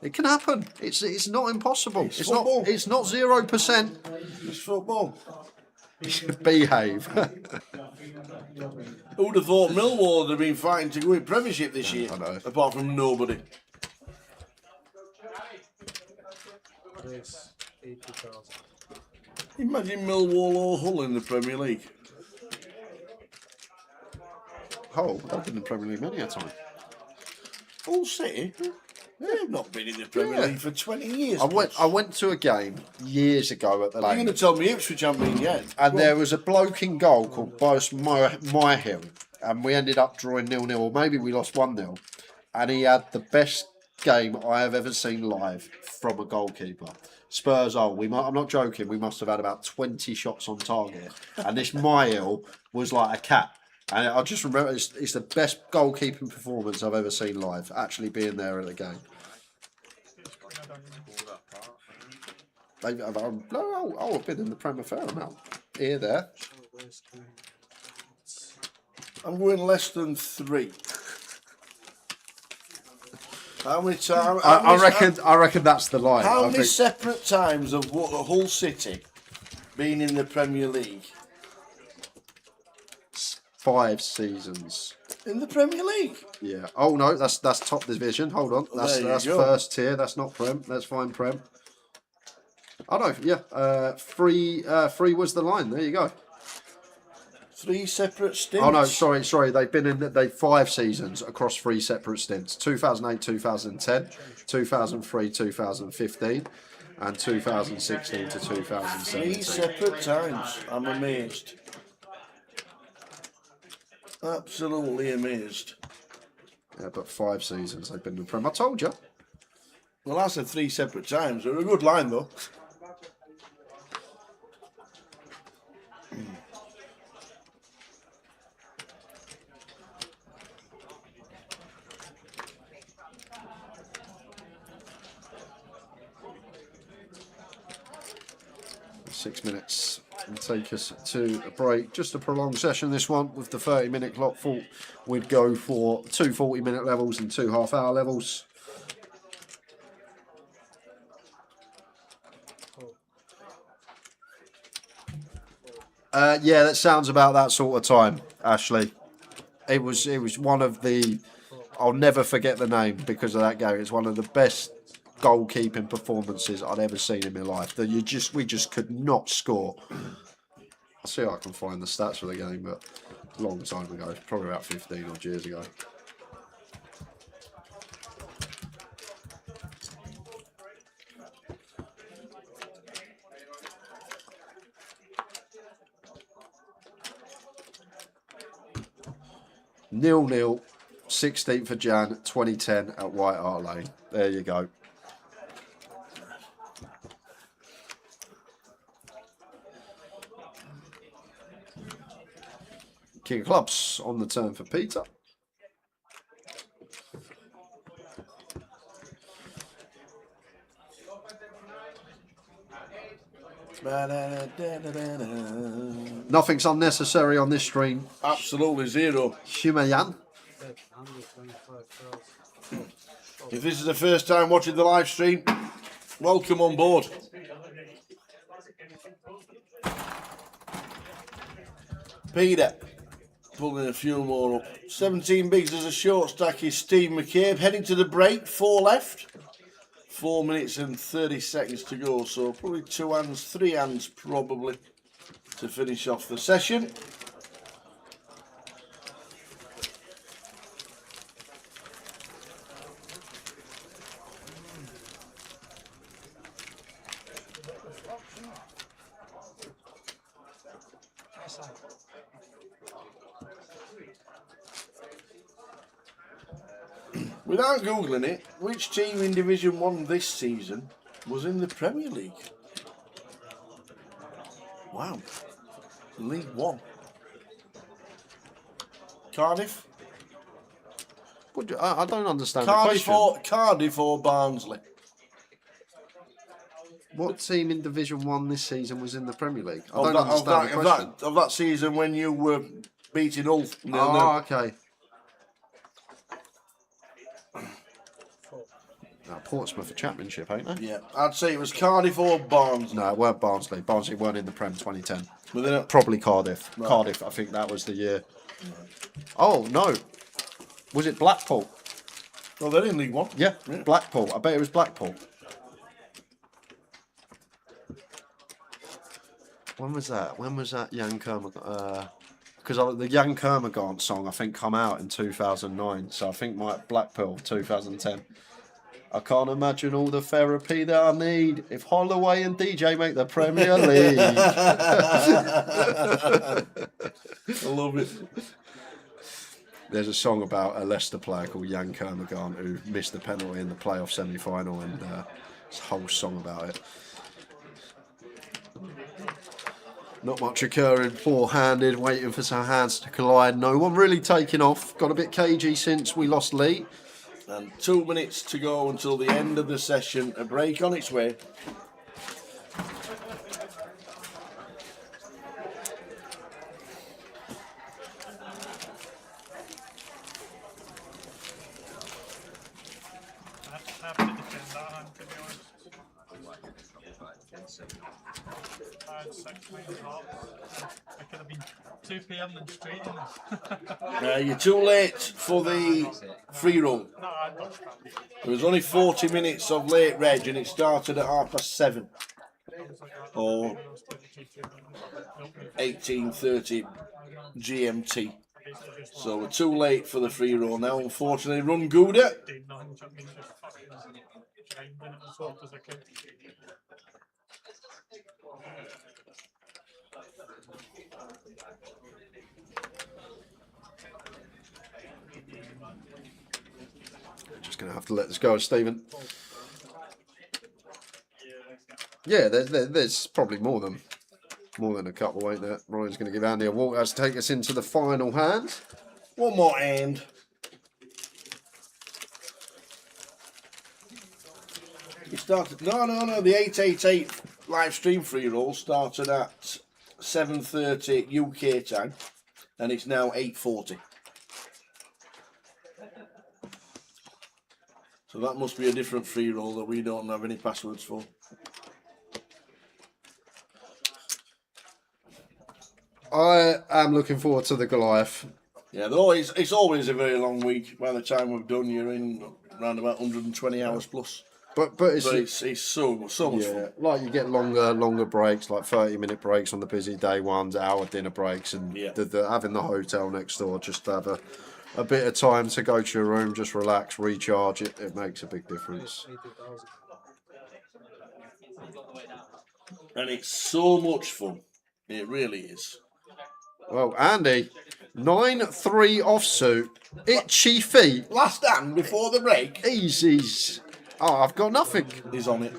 It can happen. It's not impossible. It's not 0%. It's football. Behave. Who'd have thought Millwall would have been fighting to go in Premiership this year? I know. Apart from nobody. Imagine Millwall or Hull in the Premier League. Hull, they've been in the Premier League many a time. Hull City? They've not been in the Premier League for 20 years. I went to a game years ago at the You're Lane. going to tell me Ipswich haven't been yet. And there was a bloke in goal called Boris Myhill, and we ended up drawing 0-0, or maybe we lost 1-0. And he had the best game I have ever seen live from a goalkeeper. Spurs, I'm not joking, we must have had about 20 shots on target. And this Myhill was like a cat. And I just remember it's the best goalkeeping performance I've ever seen live, actually being there at the game. I've been in the Premier fair amount. Here, there. I'm going less than 3. How many times? I reckon that's the line. How many separate times have Hull City been in the Premier League? 5 seasons. In the Premier League? Yeah. Oh no, that's top division. Hold on. That's first tier. That's not Prem. That's fine Prem. Oh no, yeah. 3 was the line. There you go. 3 separate stints. Oh no, sorry. They've been in 5 seasons across 3 separate stints. 2008, 2010, 2003, 2015, and 2016 to 2017. 3 separate times. I'm amazed. Absolutely amazed. Yeah, but 5 seasons they've been in the Prem. I told you. Well, I said 3 separate times. They're a good line though. Six minutes and take us to a break. Just a prolonged session, this one, with the 30-minute clock. Thought we'd go for 2 40-minute levels and 2 half-hour levels. Yeah, that sounds about that sort of time, Ashley. It was one of the... I'll never forget the name because of that game. It's one of the best goalkeeping performances I'd ever seen in my life. That we just could not score. I'll see if I can find the stats for the game, but a long time ago, probably about 15 odd years ago. 0-0, 16th of Jan 2010 at White Hart Lane. There you go. King of Clubs on the turn for Peter. Nothing's unnecessary on this stream. Absolutely zero. Humayan. If this is the first time watching the live stream, welcome on board. Peter, pulling a few more up. 17 bigs as a short stack is Steve McCabe. Heading to the break, 4 left. 4 minutes and 30 seconds to go. So probably 2 hands, 3 hands probably to finish off the session. Without Googling it, which team in Division 1 this season was in the Premier League? Wow. League 1. Cardiff? I don't understand Cardiff the question. Cardiff or Barnsley? What team in Division 1 this season was in the Premier League? I Of don't that, understand the question. of that season when you were beating Hull. Oh, okay. Portsmouth for Championship, ain't they? Yeah, I'd say it was Cardiff or Barnsley. No, it weren't Barnsley. Barnsley weren't in the Prem 2010. Were Probably Cardiff. Right. Cardiff, I think that was the year. Oh, no. Was it Blackpool? Well, they're in League 1. Yeah, Blackpool. I bet it was Blackpool. When was that? When was that Jan Kermagant? Because the Jan Kermagant song, I think, come out in 2009. So I think my Blackpool 2010. I can't imagine all the therapy that I need if Holloway and DJ make the Premier League. I love it. There's a song about a Leicester player called Jan Kermagant who missed the penalty in the playoff semi-final, and it's a whole song about it. Not much occurring, four-handed, waiting for some hands to collide. No one really taking off. Got a bit cagey since we lost Lee. And 2 minutes to go until the end of the session. A break on its way. I could have been 2 p.m. and straight in. You're too late for the free roll. There was only 40 minutes of late reg and it started at 7:30 or 18:30 GMT. So we're too late for the free roll now, unfortunately. Run Gouda. Just going to have to let this go, Stephen. Yeah, there's probably more than a couple, ain't there? Ryan's going to give Andy a walk as to take us into the final hand. One more hand. It started. No. The 888 live stream free roll started at 7:30 UK time, and it's now 8:40. So that must be a different free roll that we don't have any passwords for. I am looking forward to the Goliath. Yeah, it's always a very long week. By the time we've done, you're in around about 120 hours plus. But it's so much fun. Like you get longer breaks, like 30-minute breaks on the busy day ones, hour dinner breaks, and having the hotel next door just to have a bit of time to go to your room, just relax, recharge. It makes a big difference. And it's so much fun. It really is. Well, Andy, 9-3 offsuit. Itchy feet. Last hand before the break. He's oh, I've got nothing. He's on it.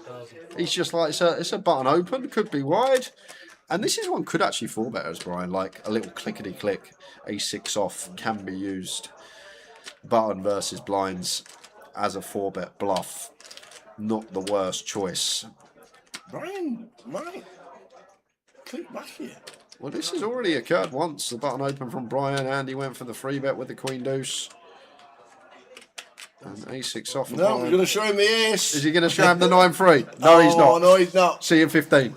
He's just like, it's a button open, could be wide. And this is one could actually fall better as Brian, like a little clickety-click. A6 off can be used. Button versus blinds as a 4-bet bluff. Not the worst choice. Brian might click back here. Well, this has already occurred once. The button open from Brian. Andy went for the 3-bet with the Queen Deuce. And A6 off. No, we're going to show him the ace. Is he going to show him the 9-3? No, he's not. No, he's not. See you in 15.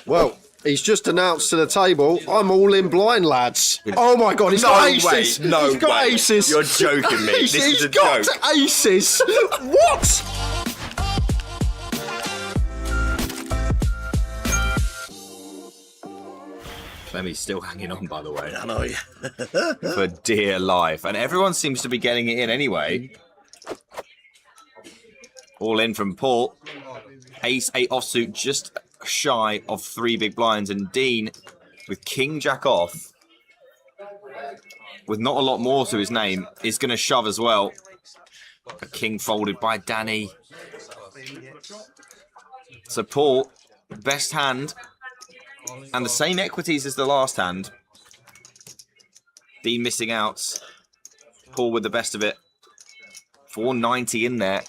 Well, he's just announced to the table, I'm all in blind, lads. Oh my God, he's got aces. He's got aces. You're joking me. This is a got joke. aces. What? Clemmy's still hanging on, by the way. I know, yeah. For dear life. And everyone seems to be getting it in anyway. All in from Paul. Ace 8 offsuit, just shy of 3 big blinds. And Dean with King Jack off, with not a lot more to his name, is going to shove as well. A king folded by Danny. So Paul, best hand. And the same equities as the last hand. Dean missing outs. Paul with the best of it. 490 in there.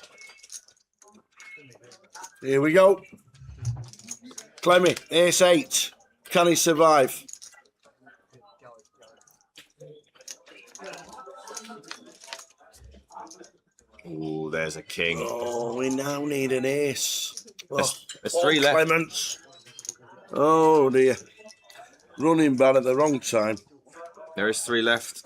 Here we go. Clemmy, ace 8. Can he survive? Ooh, there's a king. Oh, we now need an ace. There's 3 left. Clements. Oh dear. Running bad at the wrong time. There is 3 left.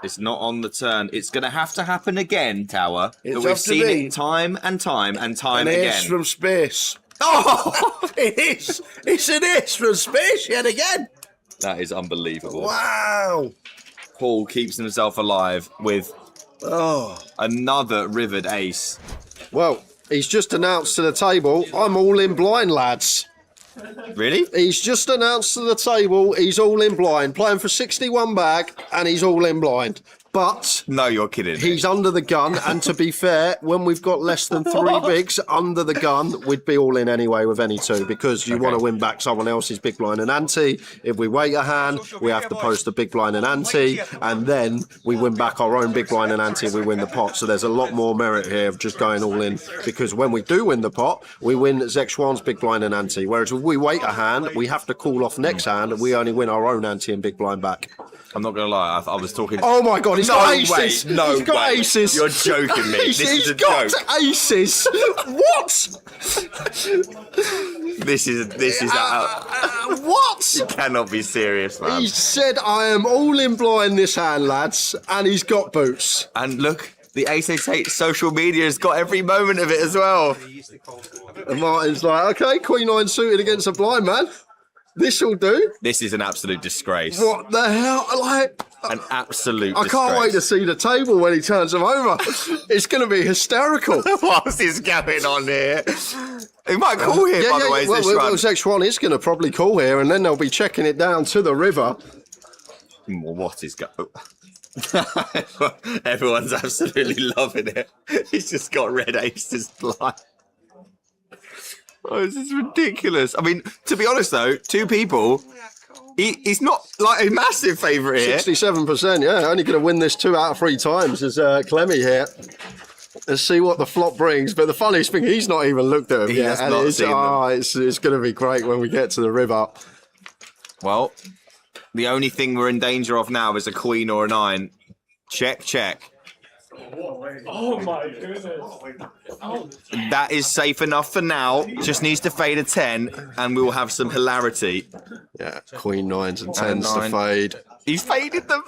It's not on the turn. It's going to have to happen again, Tower. It's But we've have to seen be it time and time and time an again. ace from space. Oh, it is. It's an ace from space yet again. That is unbelievable. Wow. Paul keeps himself alive with another rivered ace. Well, he's just announced to the table, I'm all in blind, lads. Really? He's just announced to the table he's all in blind, playing for 61 bag, and he's all in blind. But no, you're kidding. He's under the gun, and to be fair, when we've got less than 3 bigs under the gun, we'd be all in anyway with any 2 because you want to win back someone else's big blind and ante. If we wait a hand, we have to post a big blind and ante, and then we win back our own big blind and ante. We win the pot. So there's a lot more merit here of just going all in because when we do win the pot, we win Zexwan's big blind and ante. Whereas if we wait a hand, we have to call off next hand, and we only win our own ante and big blind back. I'm not going to lie, I was talking... Oh my God, he's got aces! No he's got way. aces! You're joking me. This is a got joke. Aces! What? This is what? You cannot be serious, man. He said, I am all in blind this hand, lads, and he's got boots. And look, the 888 social media has got every moment of it as well. And Martin's like, okay, Queen 9 suited against a blind man. This'll do. This is an absolute disgrace. What the hell? Like, an absolute I disgrace. can't wait to see the table when he turns them over. It's going to be hysterical. What is going on here? He might call here, by the way. Well, X1 is going to probably call here, and then they'll be checking it down to the river. What is going Everyone's absolutely loving it. He's just got red aces blind. Oh, this is ridiculous. I mean, to be honest, though, 2 people, he's not like a massive favourite here. 67%, yeah. Only going to win this 2 out of 3 times is Clemmy here. Let's see what the flop brings. But the funniest thing, he's not even looked at him He yet. has not seen them. It's going to be great when we get to the river. Well, the only thing we're in danger of now is a queen or a 9. Check, check. Oh my goodness. That is safe enough for now. Just needs to fade a 10 and we will have some hilarity. Yeah, Queen 9s and 10s to fade. He's faded them.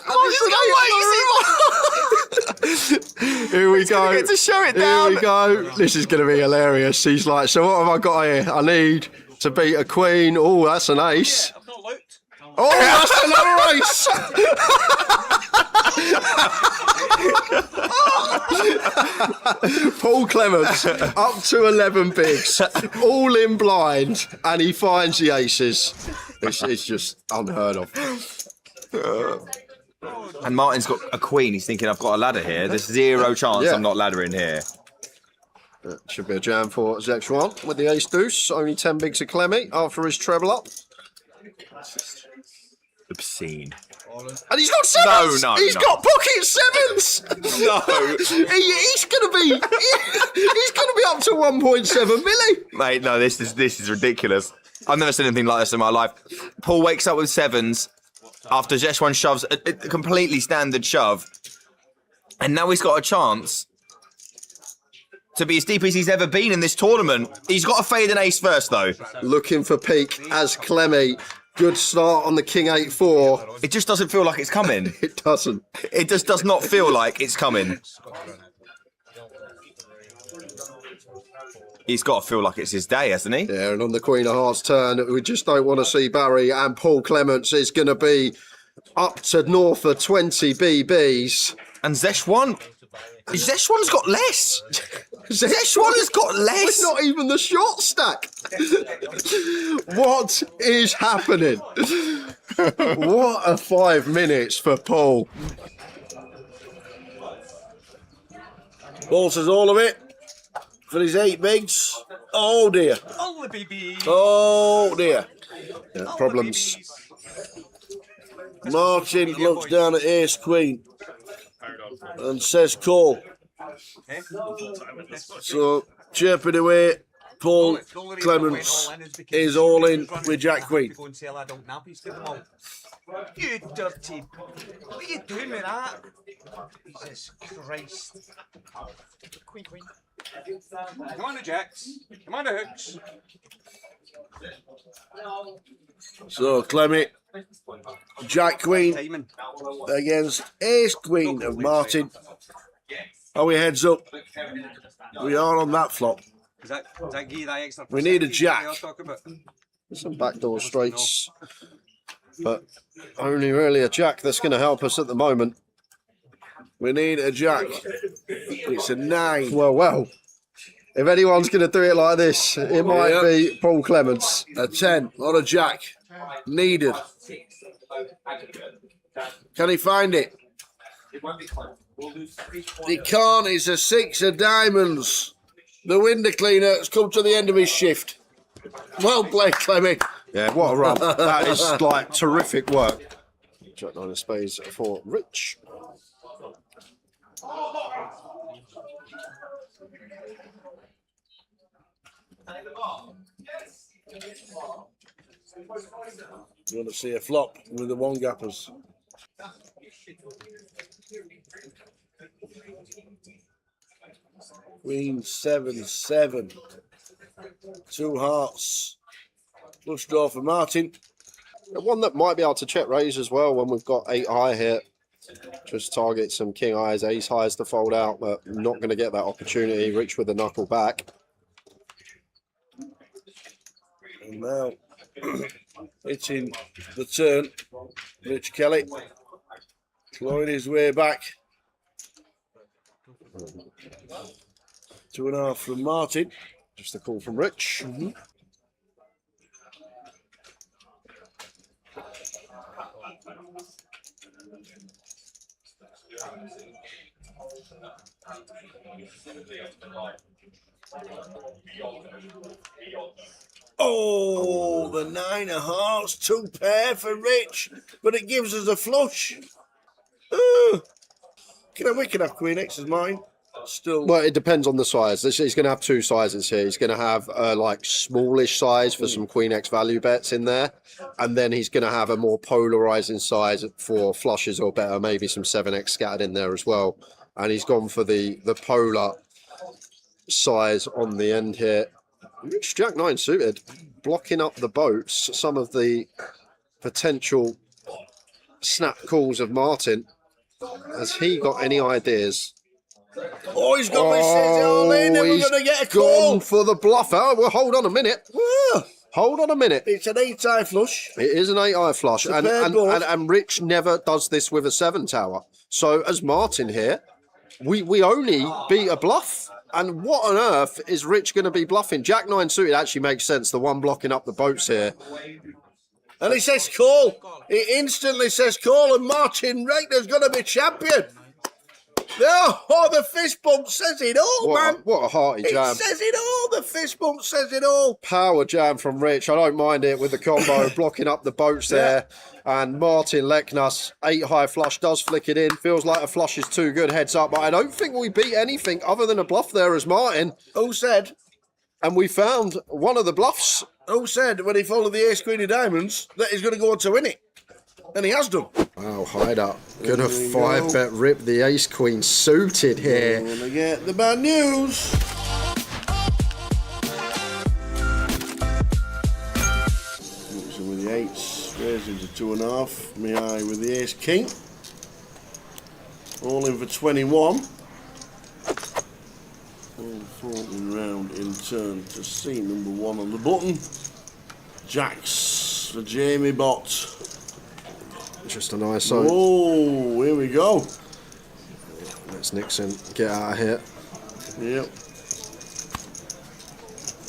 Here we go. Get to show it down. Here we go. This is going to be hilarious. He's like, so what have I got here? I need to beat a queen. Oh, that's an ace. I've not looked. Oh, that's another ace. Paul Clements up to 11 bigs, all in blind, and he finds the aces. It's just unheard of. And Martin's got a queen. He's thinking, I've got a ladder here. There's zero chance I'm not laddering here. That should be a jam for Zexuan with the ace deuce. Only 10 bigs of Clemmy after his treble up. Obscene. And he's got sevens. No, he's got pocket sevens. No, he's gonna be up to 1.7 milli. mate. No, this is ridiculous. I've never seen anything like this in my life. Paul wakes up with sevens after Zeshwan shoves a completely standard shove, and now he's got a chance to be as deep as he's ever been in this tournament. He's got to fade an ace first, though. Looking for peak as Clemmy. Good start on the King 8-4. It just doesn't feel like it's coming. It doesn't. It just does not feel like it's coming. He's got to feel like it's his day, hasn't he? Yeah, and on the Queen of Hearts turn, we just don't want to see Barry, and Paul Clements is going to be up to north of 20 BBs. And Zeshwan's got less. Zeshwan has got less. It's not even the short stack. What is happening? What a 5 minutes for Paul. Paul says all of it for his 8 bigs. Oh dear. All the BBs. Oh dear. Yeah, problems. Martin looks down at ace queen and says call. So chirping away, Paul Clements is all in with Jack Queen. You dirty. What are you doing with that? Jesus Christ. Queen. Come on, the jacks. Come on, the hooks. So Clemmy, Jack Queen against Ace Queen of Martin. Are we heads up? We are on that flop. Does that give you that extra? We need a jack. Some backdoor straights, but only really a jack that's going to help us at the moment. We need a jack. It's a 9. Well. If anyone's going to do it like this, it might be Paul Clements. A 10, not a jack. Needed. Can he find it? He can't. It's a 6 of diamonds. The window cleaner has come to the end of his shift. Well played, Clemmy. Yeah, what a run. That is like terrific work. Jack 9 of spades for Rich. You want to see a flop with the 1 gappers? Queen 7-7. 2 hearts. Flush draw for Martin. The one that might be able to check raise as well when we've got 8 high here. Just target some king highs, ace highs to fold out, but not going to get that opportunity. Rich with the knuckle back. And now hitting the turn, Rich Kelly clawing his way back. 2.5 from Martin. Just a call from Rich. Oh, the 9 of hearts, 2 pair for Rich, but it gives us a flush. We can have Queen X as mine. Still, well, it depends on the size. He's going to have 2 sizes here. He's going to have like smallish size for some Queen X value bets in there, and then he's going to have a more polarizing size for flushes or better, maybe some 7X scattered in there as well. And he's gone for the polar size on the end here. Rich Jack 9 suited, blocking up the boats. Some of the potential snap calls of Martin. Has he got any ideas? Oh, he's got me set all in and we're going to get a call. Gone for the bluff. Oh, well, hold on a minute. Hold on a minute. It's an 8-eye flush. It is an 8-eye flush. It's a paired board. And Rich never does this with a 7 tower. So as Martin here, we only beat a bluff. And what on earth is Rich going to be bluffing? Jack 9 suited actually makes sense. The one blocking up the boats here. And he says call. He instantly says call, and Martin Regner's going to be champion. Oh, the fist bump says it all, man. What a hearty jam. It says it all. The fist bump says it all. Power jam from Rich. I don't mind it with the combo blocking up the boats there. And Martin Leknas, 8-high flush, does flick it in. Feels like a flush is too good, heads up. But I don't think we beat anything other than a bluff there as Martin. Who said? And we found one of the bluffs. Who said when he followed the ace queen of diamonds that he's going to go on to win it? And he has done. Wow, hide up. Gonna 5-bet rip the ace queen suited here. Gonna get the bad news. Nixon with the 8s, raising to 2.5. Mihai with the ace king. All in for 21. All 14 round in turn to see number 1 on the button. Jacks for Jamie Bott. Just a nice one. Oh, here we go. Let's Nixon get out of here. Yep.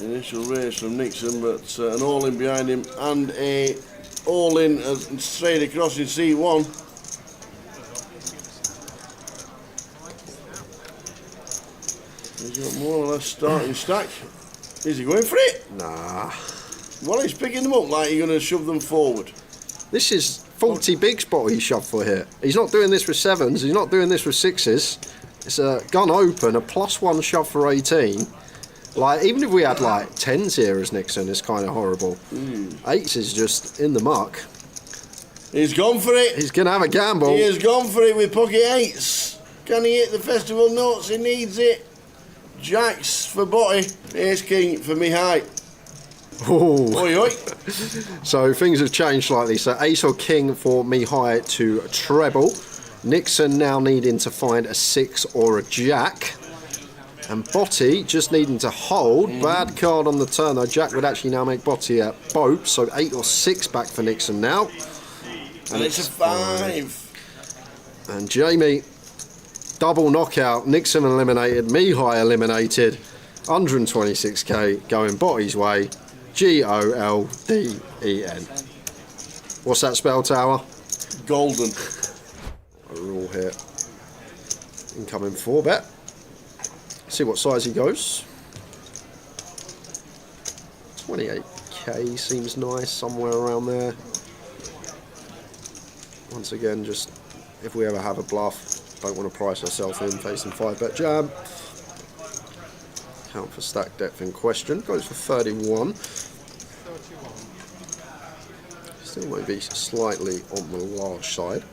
Initial raise from Nixon, but an all-in behind him and a all-in straight across in C1. He's got more or less starting stack. Is he going for it? Nah. Well, he's picking them up like you're going to shove them forward. This is 40 big spot he shoved for here. He's not doing this with 7s. He's not doing this with 6s. It's a gun open, a +1 shove for 18. Like, even if we had like 10s here as Nixon, it's kind of horrible. 8s is just in the muck. He's gone for it. He's going to have a gamble. He has gone for it with pocket 8s. Can he hit the festival notes? He needs it. Jacks for Botty. Ace king for Mihai. Ooh. Oi, oi. So things have changed slightly. So ace or king for Mihai to treble. Nixon now needing to find a 6 or a jack. And Botty just needing to hold. Bad card on the turn though. Jack would actually now make Botty a boat. So 8 or 6 back for Nixon now. And it's a 5. And Jamie, double knockout. Nixon eliminated. Mihai eliminated. 126k going Botty's way. Golden. What's that spell, Tower? Golden. A rule here. Incoming 4-bet. See what size he goes. 28k seems nice, somewhere around there. Once again, just if we ever have a bluff, don't want to price ourselves in facing 5-bet jam. Count for stack depth in question. Goes for 31. Still might be slightly on the large side.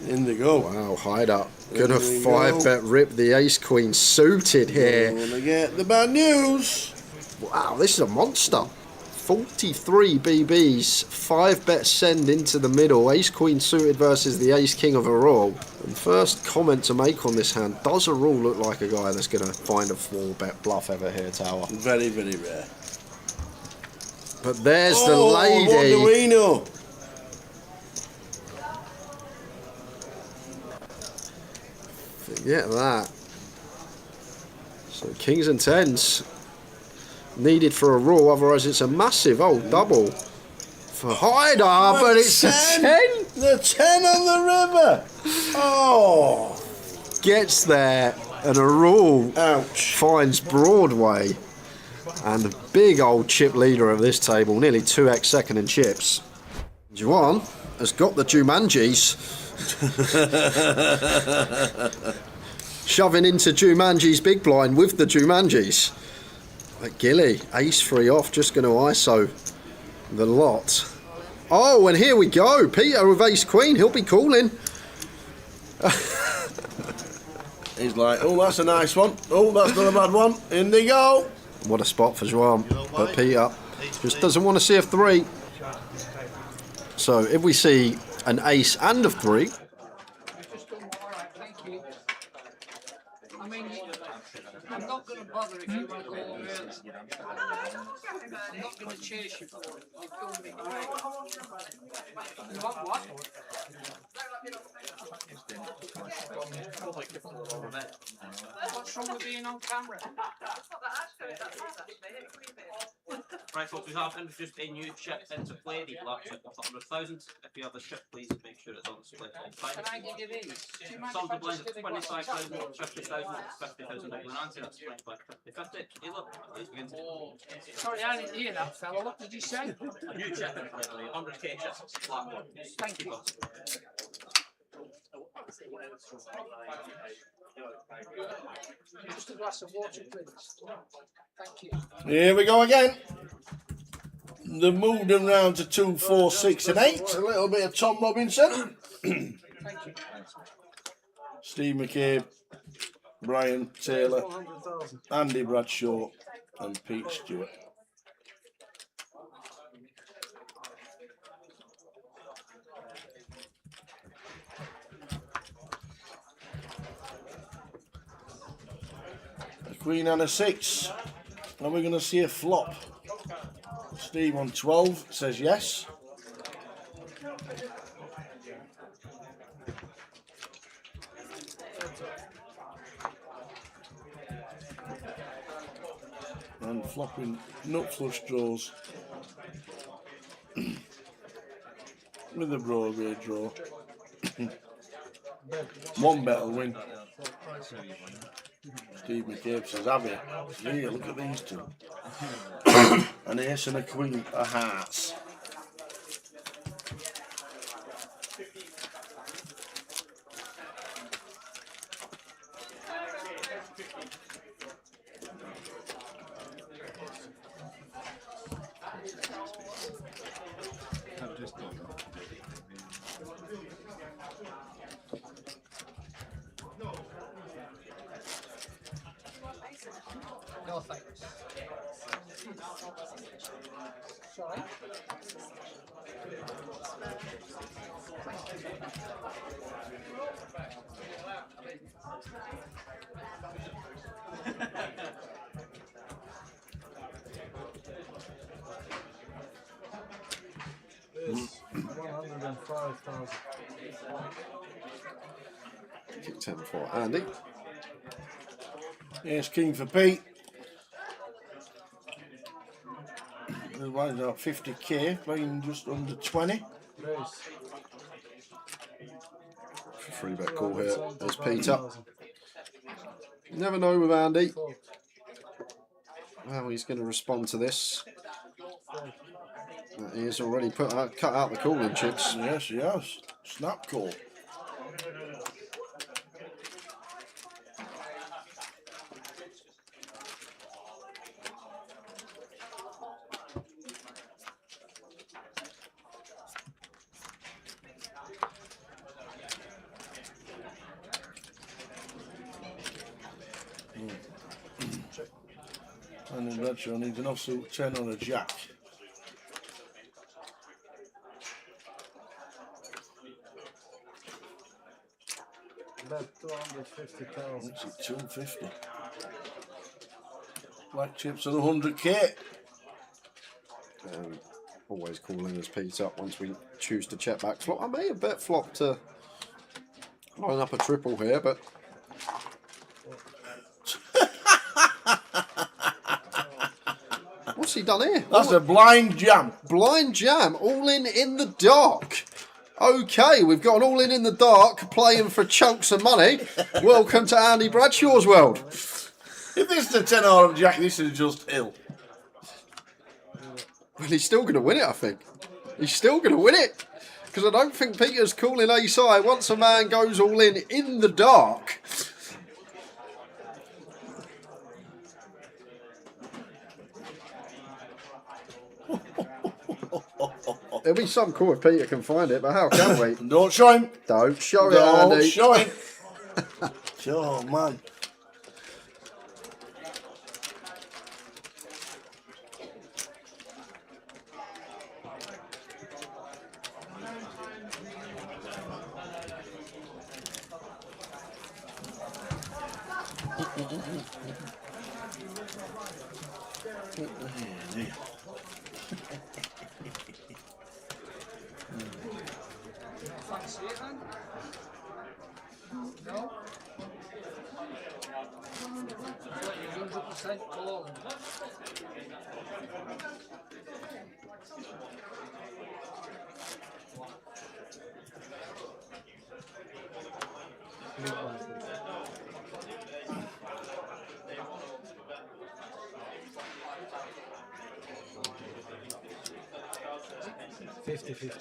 In they go. Wow, hide up. Gonna 5-bet rip the ace queen suited here. Gonna get the bad news. Wow, this is a monster. 43 BBs, 5-bet send into the middle, ace queen suited versus the ace king of a roll. And first comment to make on this hand, does a rule look like a guy that's going to find a 4-bet bluff ever here, Tower? Very, very rare. But there's the lady. What do we know? Forget that. So kings and 10s. Needed for a rule, otherwise it's a massive old double for Hyder, but it's a 10. The 10 on the river. Oh. Gets there, and a rule Ouch. finds Broadway. And the big old chip leader of this table, nearly 2x second in chips. Juan has got the Jumanjis. Shoving into Jumanji's big blind with the Jumanjis. But Gilly, ace 3 off, just going to ISO the lot. Oh, and here we go. Peter with ace queen, he'll be calling. He's like, oh, that's a nice one. Oh, that's not a bad one. In they go. What a spot for Juan. But Peter just doesn't want to see a 3. So if we see an ace and a 3. I mean, I'm not going to bother if you want to go home early. I'm not going to chase you for it. You've done me great. You want what? What's wrong with being on camera? Right, folks, we have introduced a new chip into play, the black chip of 100,000. If you have the chip, please make sure it's on display. Can I give you these? Do you mind Some if I people just end give at it 25,000, 50,000, 50,000. That's 25, 50, 50. Caleb, please begin. Sorry, I didn't hear that, fella. What did you say? A new chip in play, 100k chip, black one. Thank you. Just a glass of water, please. Thank you. Here we go again. They've moved them round to 2, 4, 6 and 8. A little bit of Tom Robinson. Thank you. Steve McCabe, Brian Taylor, Andy Bradshaw and Pete Stewart. A queen and a 6. Are we going to see a flop? Steve on 12 says yes. And flopping nut flush draws with a broadway draw. One bet will win. Steve McCabe says, have it. Yeah, look at these two. An ace and a queen of hearts. No thanks. Sorry. It's 105,000. Kick 10 for Andy. Ace king for Pete. The wine's out 50k, playing just under 20. Free bet call here. There's Peter. Never know with Andy how he's going to respond to this. He has already cut out the cooling chips. Yes, he has. Snap call. And then Bradshaw needs an offsuit 10 on a jack. Bet 250,000. What's it, 250? Black chips at 100k. Always calling us Pete up once we choose to check back flop. I may have bet flop to line up a triple here, but what's he done here? That's a blind jam. Blind jam, all in the dark. Okay, we've got an all in the dark playing for chunks of money. Welcome to Andy Bradshaw's world. If this is a 10 or jack, this is just ill. Well, he's still going to win it, I think. He's still going to win it. Because I don't think Peter's calling ace high once a man goes all in the dark. There'll be some call if Peter can find it, but how can we? Don't show him. Don't show it, Don't Andy. show him. Oh, man. Fancy it then? No? What, you're 100% calling? Big blind. 50-50.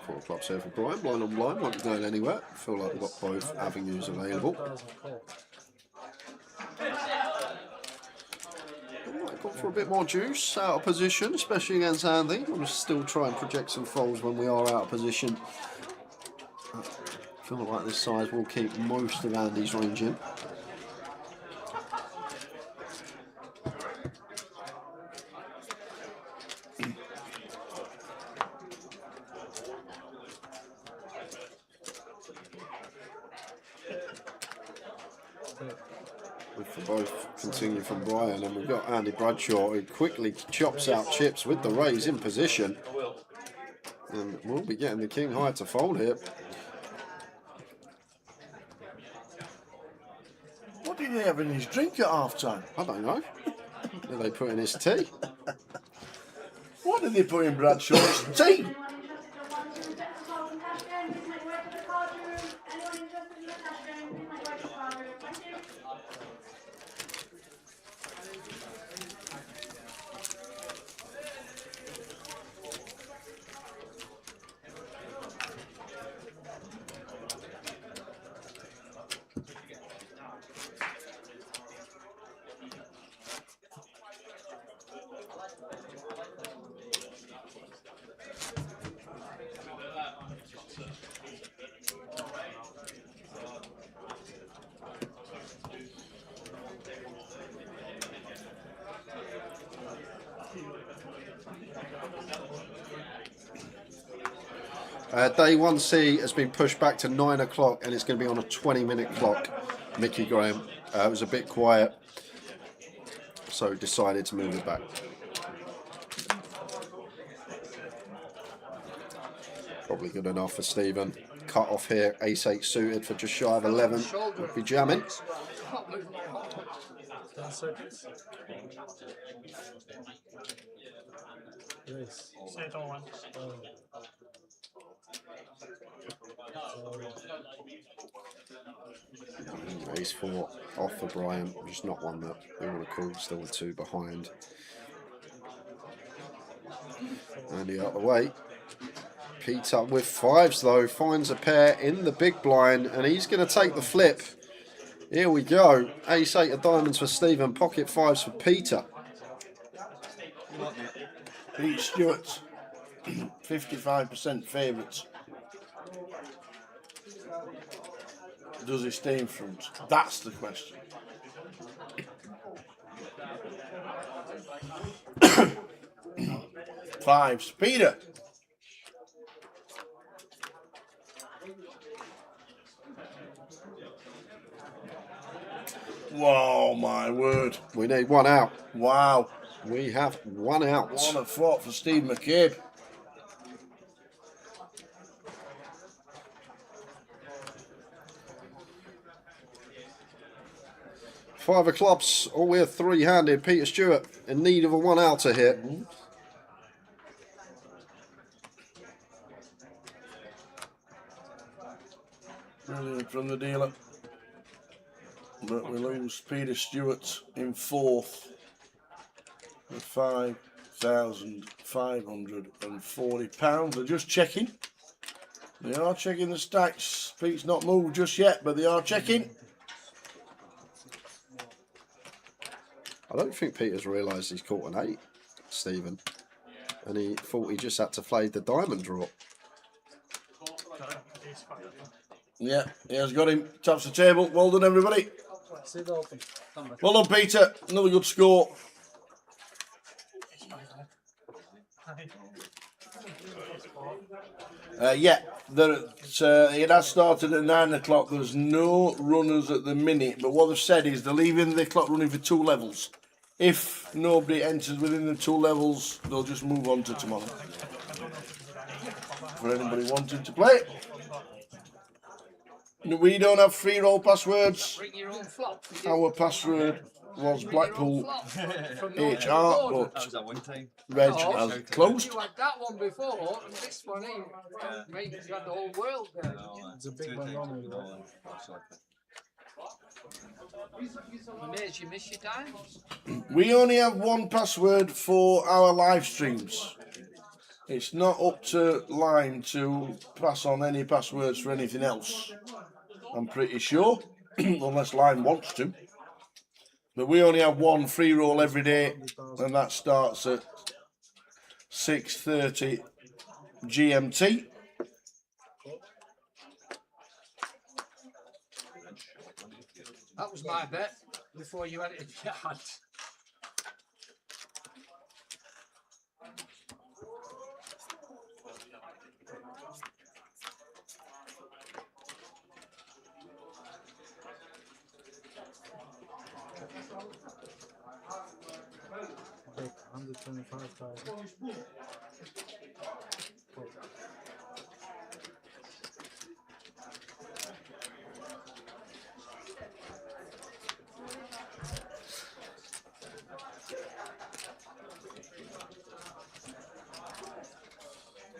Four clubs here for Brian. Blind on blind, won't be going anywhere. Feel like we've got both avenues available. Alright, gone for a bit more juice, out of position, especially against Andy. I'm still try and project some folds when we are out of position. I feel like this size will keep most of Andy's range in. For both continue from Brian, and we've got Andy Bradshaw who quickly chops out chips with the raise in position, and we'll be getting the king high to fold here. What did he have in his drink at half time? I don't know. Did they put in his tea? What did they put in Bradshaw's tea? Day 1C has been pushed back to 9 o'clock and it's going to be on a 20-minute clock. Mickey Graham, it was a bit quiet, so decided to move it back. Probably good enough for Stephen. Cut off here, ace-8 suited for just shy of 11. Would be jamming. Say it all once. Ace-4 off for Brian, just not one that they want to call, still with 2 behind. Andy out the way. Pete up with 5s though, finds a pair in the big blind, and he's going to take the flip. Here we go. Ace-8 of diamonds for Stephen, pocket 5s for Peter. Pete Stewart, 55% favourites. Does he stay in front? That's the question. Fives, Peter. Whoa, my word. We need one out. Wow. We have one out. 1 at 4 for Steve McCabe. Five of clubs, all we're three-handed. Peter Stewart in need of a one-outer here. Brilliant from the dealer. But we lose Peter Stewart in 4th with £5,540. They're just checking. They are checking the stacks. Pete's not moved just yet, but they are checking. I don't think Peter's realised he's caught an 8, Stephen. and he thought he just had to play the diamond draw. Yeah, he has got him. Taps the table. Well done, everybody. Well done, Peter. Another good score. Yeah, it has started at 9 o'clock. There's no runners at the minute, but what they've said is they're leaving the clock running for 2 levels. If nobody enters within the 2 levels, they'll just move on to tomorrow. For anybody wanting to play. We don't have free roll passwords. Bring your own flop. Our password was Blackpool HR, but Reg has closed. You had that one before, and this one here. Maybe you had the whole world there. It's a big one on You miss your diamonds. We only have one password for our live streams. It's not up to Line to pass on any passwords for anything else. I'm pretty sure, unless Line wants to. But we only have one free roll every day, and that starts at 6:30 GMT. That was my bet before you had it in your hand.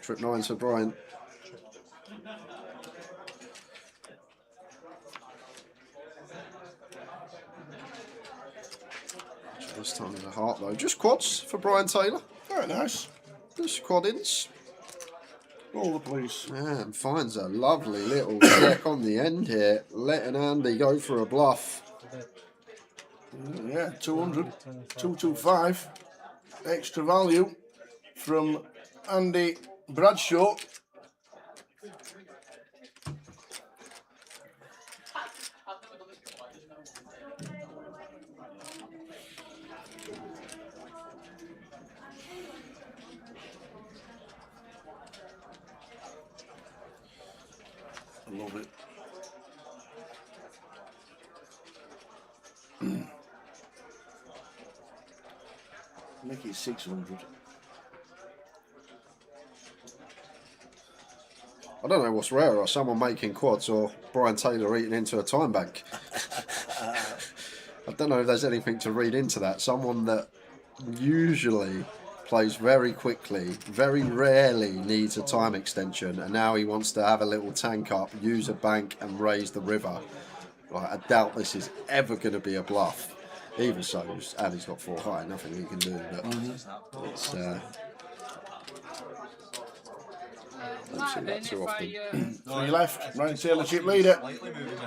Trip 9 for Brian. This time in a heart though. Just quads for Brian Taylor. Very nice. Just quad-ins. All the police. Yeah, and finds a lovely little check on the end here. Letting Andy go for a bluff. Yeah, 200. 225. Extra value from Andy Bradshaw. I love it. Make it 600. I don't know what's rarer, someone making quads or Brian Taylor eating into a time bank. I don't know if there's anything to read into that. Someone that usually plays very quickly, very rarely needs a time extension, and now he wants to have a little tank up, use a bank and raise the river. Like, I doubt this is ever going to be a bluff. Even so, and he's got 4 high, nothing he can do. But it's don't see that too often. 3 left. Ryan Taylor, chip leader.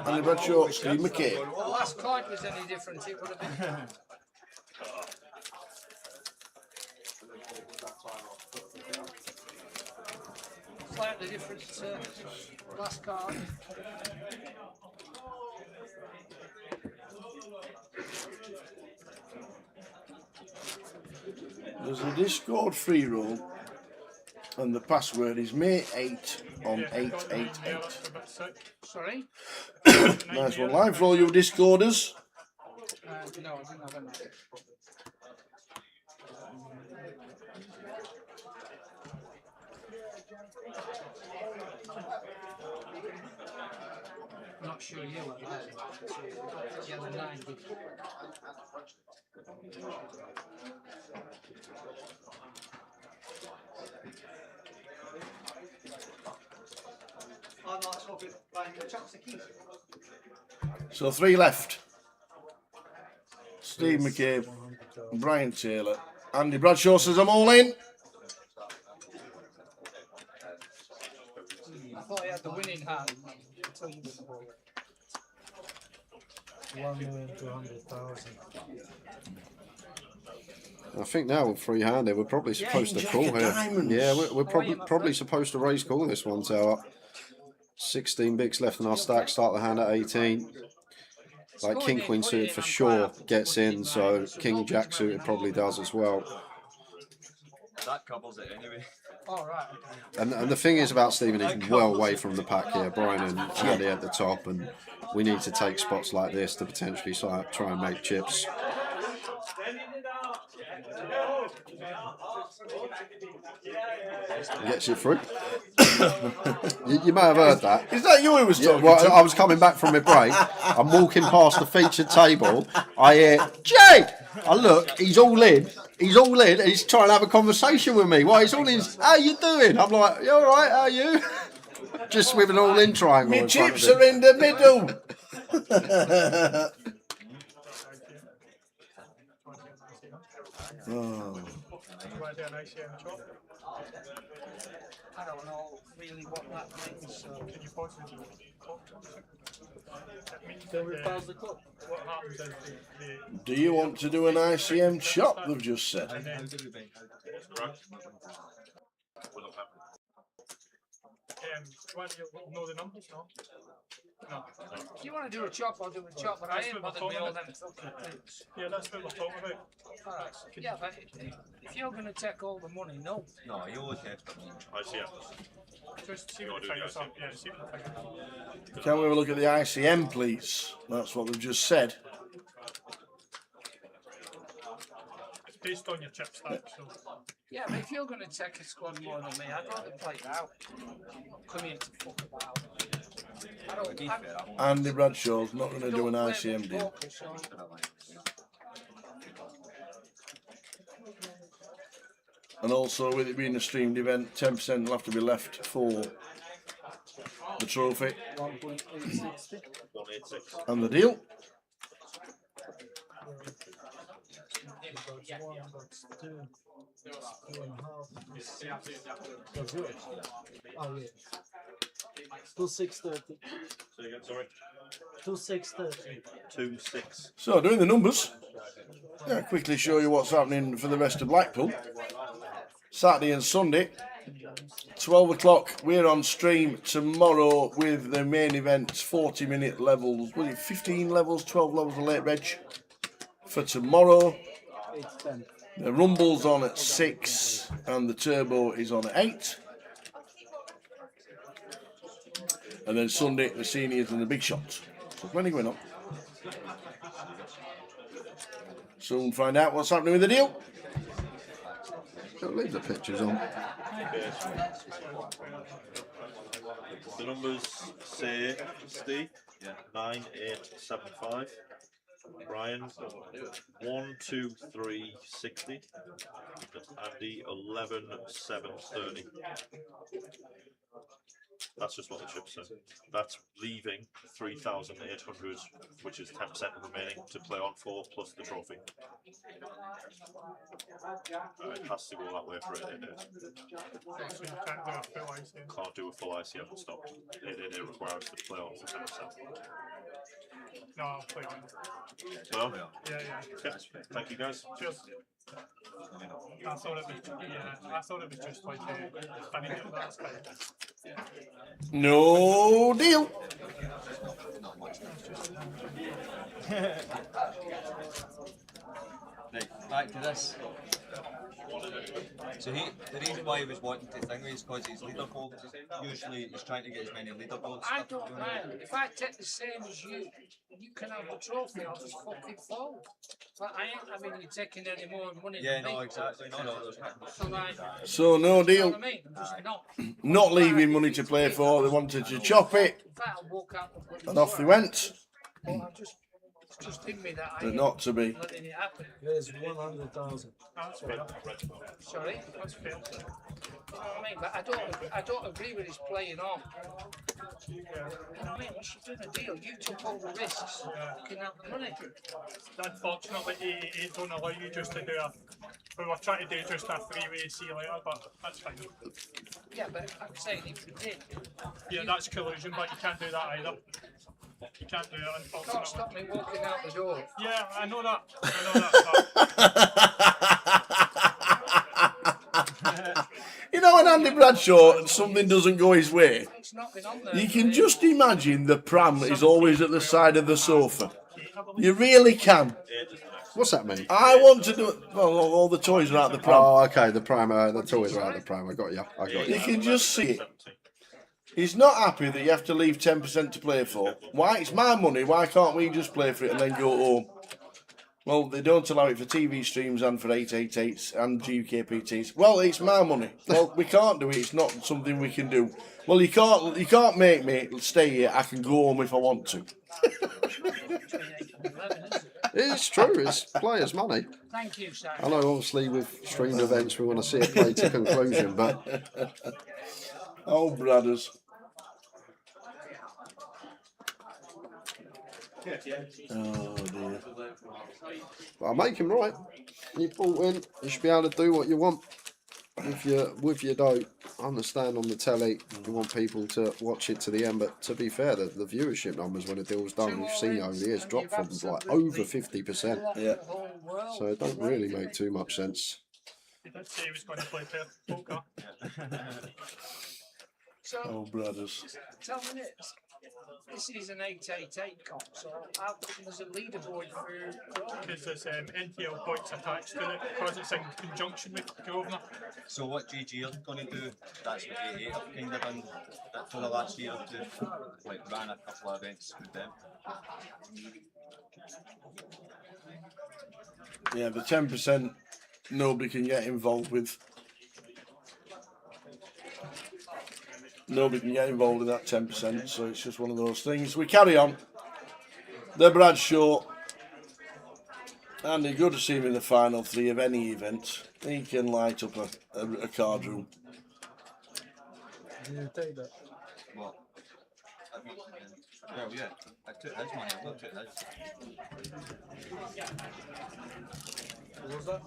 Andy Bradshaw, Steve McKay. The last card was any different, it would have been. Slightly different last card. There's a Discord free roll, and the password is May 8 on 888. Sorry? Nice one. Live for all you Discorders. No, I didn't have any. I'm not sure you were there. Yeah, the 9 did. Oh, no, it's all good. Right, the chap's the keys. So 3 left. Steve McCabe, Brian Taylor, Andy Bradshaw says I'm all in. I thought he had the winning hand. 1,200,000. I think now with free-handed, we're probably supposed to Jack call of here. diamonds. Yeah, we're How are you, probably my supposed to raise call this one, Tower. 16 bigs left in our stack. Start the hand at 18. Like king queen suited for sure gets in, so king jack suited probably does as well. That covers it anyway. All right. And the thing is about Stephen, he's well away from the pack here. Brian and Andy at the top, and we need to take spots like this to potentially try and make chips. Gets it through. You may have heard that. Is that you who was talking well, to? I was coming back from my break. I'm walking past the featured table. I hear, Jay! I look, he's all in. He's all in and he's trying to have a conversation with me. Well, he's all in. How you doing? I'm like, you all right? How are you? Just with an all-in triangle. My chips are in the middle. Oh. I don't know really what that means. So Can you pause it? What happens is Do you want to do an ICM chop? They've just said. Why do you know the numbers? No. if you want to do a chop, I'll do a chop, but I ain't bothered with all them fucking things. Yeah, that's what we're talking about. Alright. Yeah, but if you're going to take all the money, no. No, you always have to. Just see what the figures are. Yeah, see what the figures are. Can we have a look at the ICM, please? That's what they've just said. It's based on your chip stack, so. Yeah, but if you're going to take a squad more than me, I'd rather play it out. Come here to fuck about. Andy Bradshaw's not going to do an ICM deal. And also, with it being a streamed event, 10% will have to be left for the trophy. 1.860. And the deal. Oh yeah. Till 6:30. Say again, sorry. Till 6:30. 2-6. So, doing the numbers. Yeah, quickly show you what's happening for the rest of Blackpool. Saturday and Sunday, 12 o'clock, we're on stream tomorrow with the main events, 40-minute levels. Was it 15 levels, 12 levels of late reg for tomorrow? 8:10. The Rumble's on at 6 and the Turbo is on at 8. And then Sunday, the seniors and the big shots. So plenty going on. Soon find out what's happening with the deal. Don't leave the pictures on. The numbers say Steve 9875, Brian 12360, Andy 11730. That's just what the chip said. That's leaving 3,800, which is 10% remaining to play on for, plus the trophy. It has to go that way for it. Can't do a full ICM and stop. It requires to play on for 10%. No, I'll play one. So, Yeah. okay. Thank you guys. Cheers. I thought it was just like funny deal last time. No deal. Right, back to this. So the reason why he was wanting to think is because his leaderboard, usually he's trying to get as many leaderboards. I don't mind. If I take the same as you, you can have the trophy, I'll just fucking fall. But I ain't having you taking any more money Yeah, than no, me. exactly. No. So like, So no you know deal. what I mean? I'm just not. Not leaving money to play for. They wanted to chop it, In fact, I'll walk out the bloody and off they door. went. But it's just in me that I But ain't not to be. letting it happen. There's 100,000. Sorry? That's fair. You know what I mean? But I don't agree with his playing on. You know what I mean? Once you've done a deal, you took all the risks. You can have the money. Unfortunately, it don't allow you just to do a. We were trying to do just a three-way see you later, but that's fine. Yeah, but I'm saying if you did. Yeah, that's collusion, but you can't do that either. You can't do it, unfortunately. Can't stop me walking out the door. Yeah, I know that. Andy Bradshaw something doesn't go his way, It's not been on there. you can just imagine the pram is always at the side of the sofa. You really can. What's that mean? I want to do it. Well, all the toys are out the pram. Oh, okay. The pram, the toys are out the pram. I got you. I got You you. can just see it. He's not happy that you have to leave 10% to play for. Why? It's my money. Why can't we just play for it and then go home? Well, they don't allow it for TV streams and for 888s and UKPTs. Well, it's my money. Well, we can't do it. It's not something we can do. Well, you can't make me stay here. I can go home if I want to. It's true. It's players' money. Thank you, Sam. I know, obviously, with streamed events, we want to see it play to conclusion, but oh, brothers. Oh dear. But I make him right. You bought in, you should be able to do what you want with your dough. I understand on the telly you want people to watch it to the end, but to be fair, the viewership numbers when the deal's done, we've seen over the years drop from like over 50%. Yeah. So it don't really make too much sense. He did say he was going to play poker. So, Oh, brothers. tell me this is an 888 comp, so how come there's a leaderboard for... Because there's NPL points attached to it, because it's in conjunction with Governor. So what GG are going to do, that's what 88 have kind of done for the last year or two, like ran a couple of events with them. Yeah, the 10% nobody can get involved with. Nobody can get involved in that 10%, so it's just one of those things. We carry on. The Bradshaw. Andy, good to see him in the final three of any event. He can light up a card room. You take that. What? Well, yeah, I took his money, I looked at his. What was that?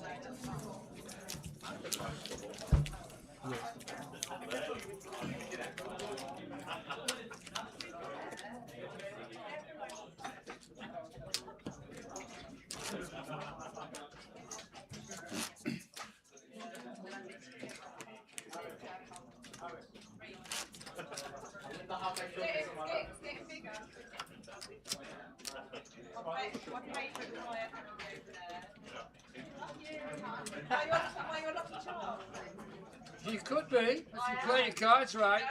You could be, if you play your cards right.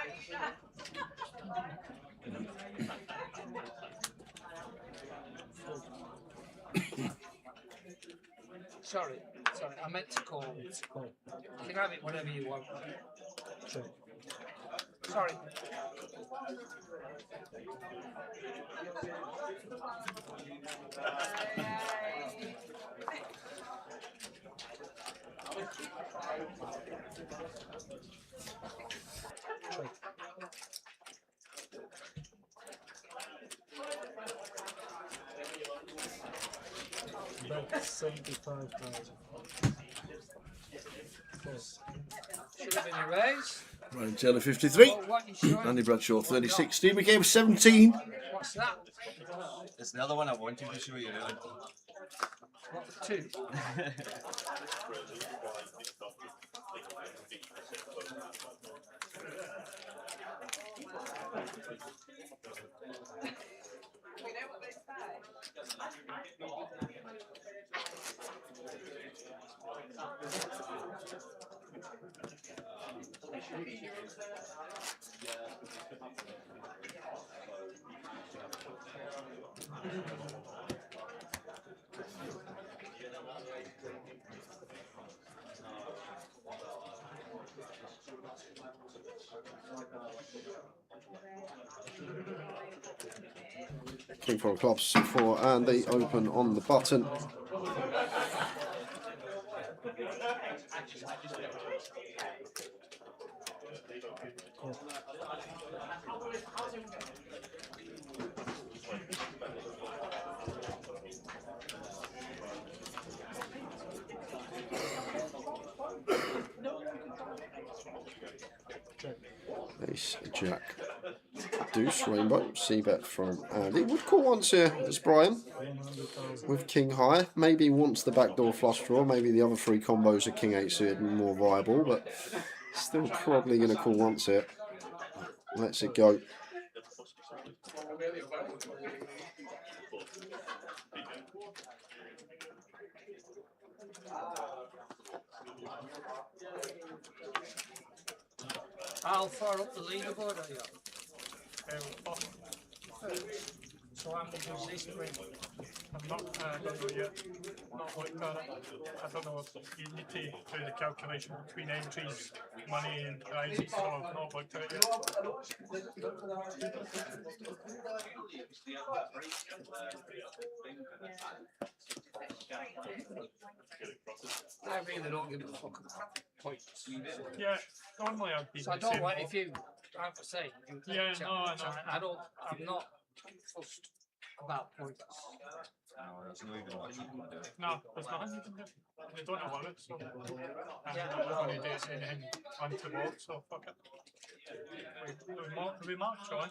Sorry, I meant to call. You can have it whenever you want. Sorry. About 75,000. Should have been a raise. Ryan Taylor 53. Oh, what you showing? Andy Bradshaw 36. Steve McCabe 17. What's that? It's the other one I wanted to show you, really. What, the two? King 4 clubs for Andy, open on the button. Ace, Jack, Deuce, Rainbow, C-bet from Andy. Would call once here as Brian with King High. Maybe wants the backdoor flush draw. Maybe the other three combos are King 8 suited and more viable, but Still probably going to call once here. Lets it go. How far up the leaderboard are you? So how many does this bring? I'm not, I don't know yet. Not looked at it. I don't know if you need to do the calculation between entries, money and prizes, so I've not looked at it yet. I really don't give a fuck about points. Yeah, normally I'd be So I the don't same want boat. if you, like I say, you Yeah, no, I know. I don't, I'm not fussed about points. No, there's no even much you can do. No, there's nothing you can do. They don't allow it, so I'm not going to do anything untoward, so fuck it. We march on.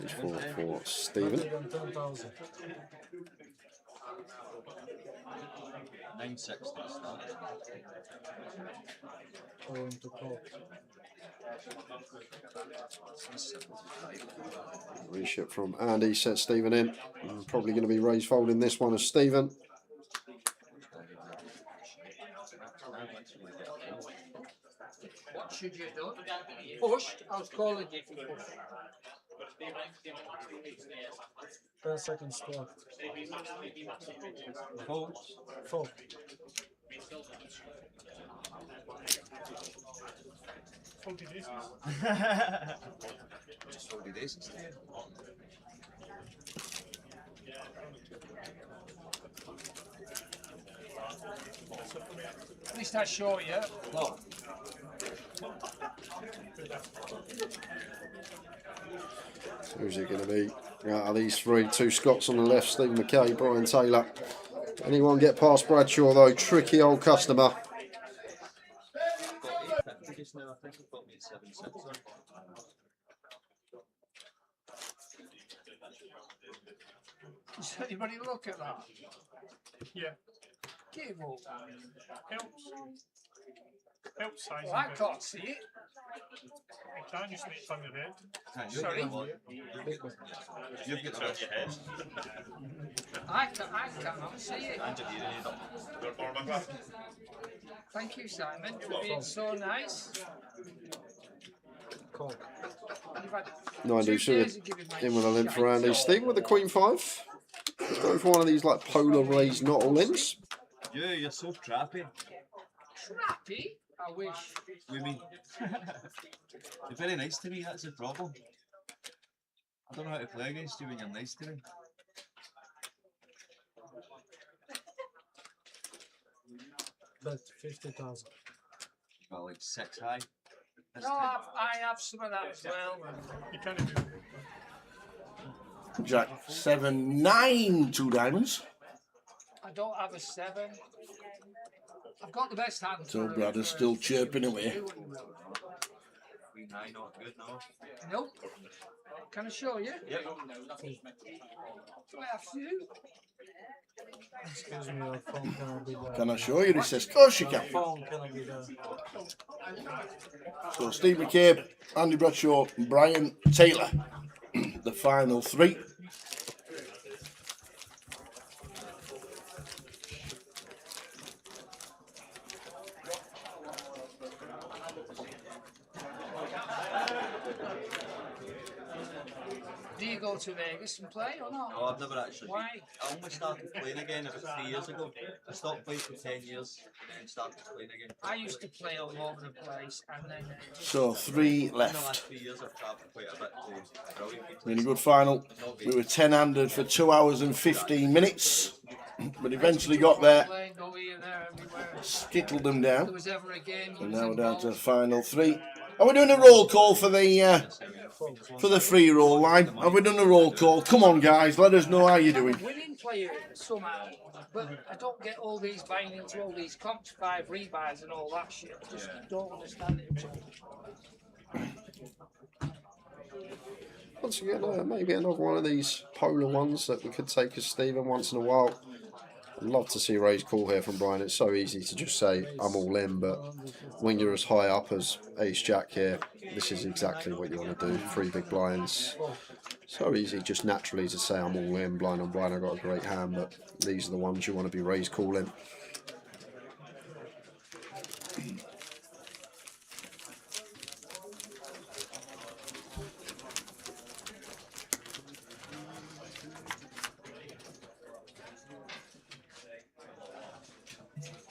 It's for Stephen. 960 start. Reship from Andy sets Stephen in. Probably going to be raised folding this one as Stephen. What should you do? Pushed? I was calling you if you pushed. 10 seconds left. Fold. Fold. Folded aces. Just folded aces. At least I show you. No. Who's it going to be? Out of these three, two Scots on the left, Stephen McKay, Brian Taylor. Anyone get past Bradshaw though? Tricky old customer. Just now, I think I've got me at 7-6. Does anybody look at that? Yeah. Give up. Helps. Helps sizing. Well, I can't see it. I can just make fun of it. Sorry? You've got the rest of your head. I cannot see it. Thank you, Simon, for being so nice. Cool. You've had No, I do 2 shoot days of giving my in with a limp shite. for Andy. Stephen with the Queen 5. Let's go for one of these like polar raised not all ins. Yeah, you're so trappy. Trappy? I wish. With me. You're very nice to me, that's the problem. I don't know how to play against you when you're nice to me. Bet 50,000. Well, like 6 high. No, I have some of that as well. You kind of do. Jack 7-9, 2 diamonds. I don't have a 7. I've got the best hand. So Brad is still chirping away. Queen high, not good, no. Nope. Can I show you? Yep. Do I have to? Excuse me, your phone cannot be there. Can I show you? He says, of course you Your can. phone cannot be there. So Steve McCabe, Andy Bradshaw, and Brian Taylor. The final 3. Do you go to Vegas and play or not? No, I've never actually. Why? I only started playing again about 3 years ago. I stopped playing for 10 years and then started playing again. I used to play all over the place and then. So 3 In the left. last 3 years, I've travelled quite a bit to brilliant places. Really good final. We were 10-handed for 2 hours and 15 minutes. But eventually got there, Playing go here, there, everywhere. skittled them If there down. was ever a game. And now we're down to the final 3. Are we doing a roll call for the free roll line? Have we done a roll call? Come on, guys, let us know how you're doing. Winning player somehow, but I don't get all these buying into all these comps, 5 rebuys and all that shit. I just don't understand it at all. Once again, maybe another one of these polar ones that we could take as Stephen once in a while. I'd love to see a raised call here from Brian. It's so easy to just say I'm all in, but when you're as high up as Ace Jack here, this is exactly what you want to do. 3 big blinds. So easy just naturally to say I'm all in, blind on blind, I've got a great hand, but these are the ones you want to be raised calling.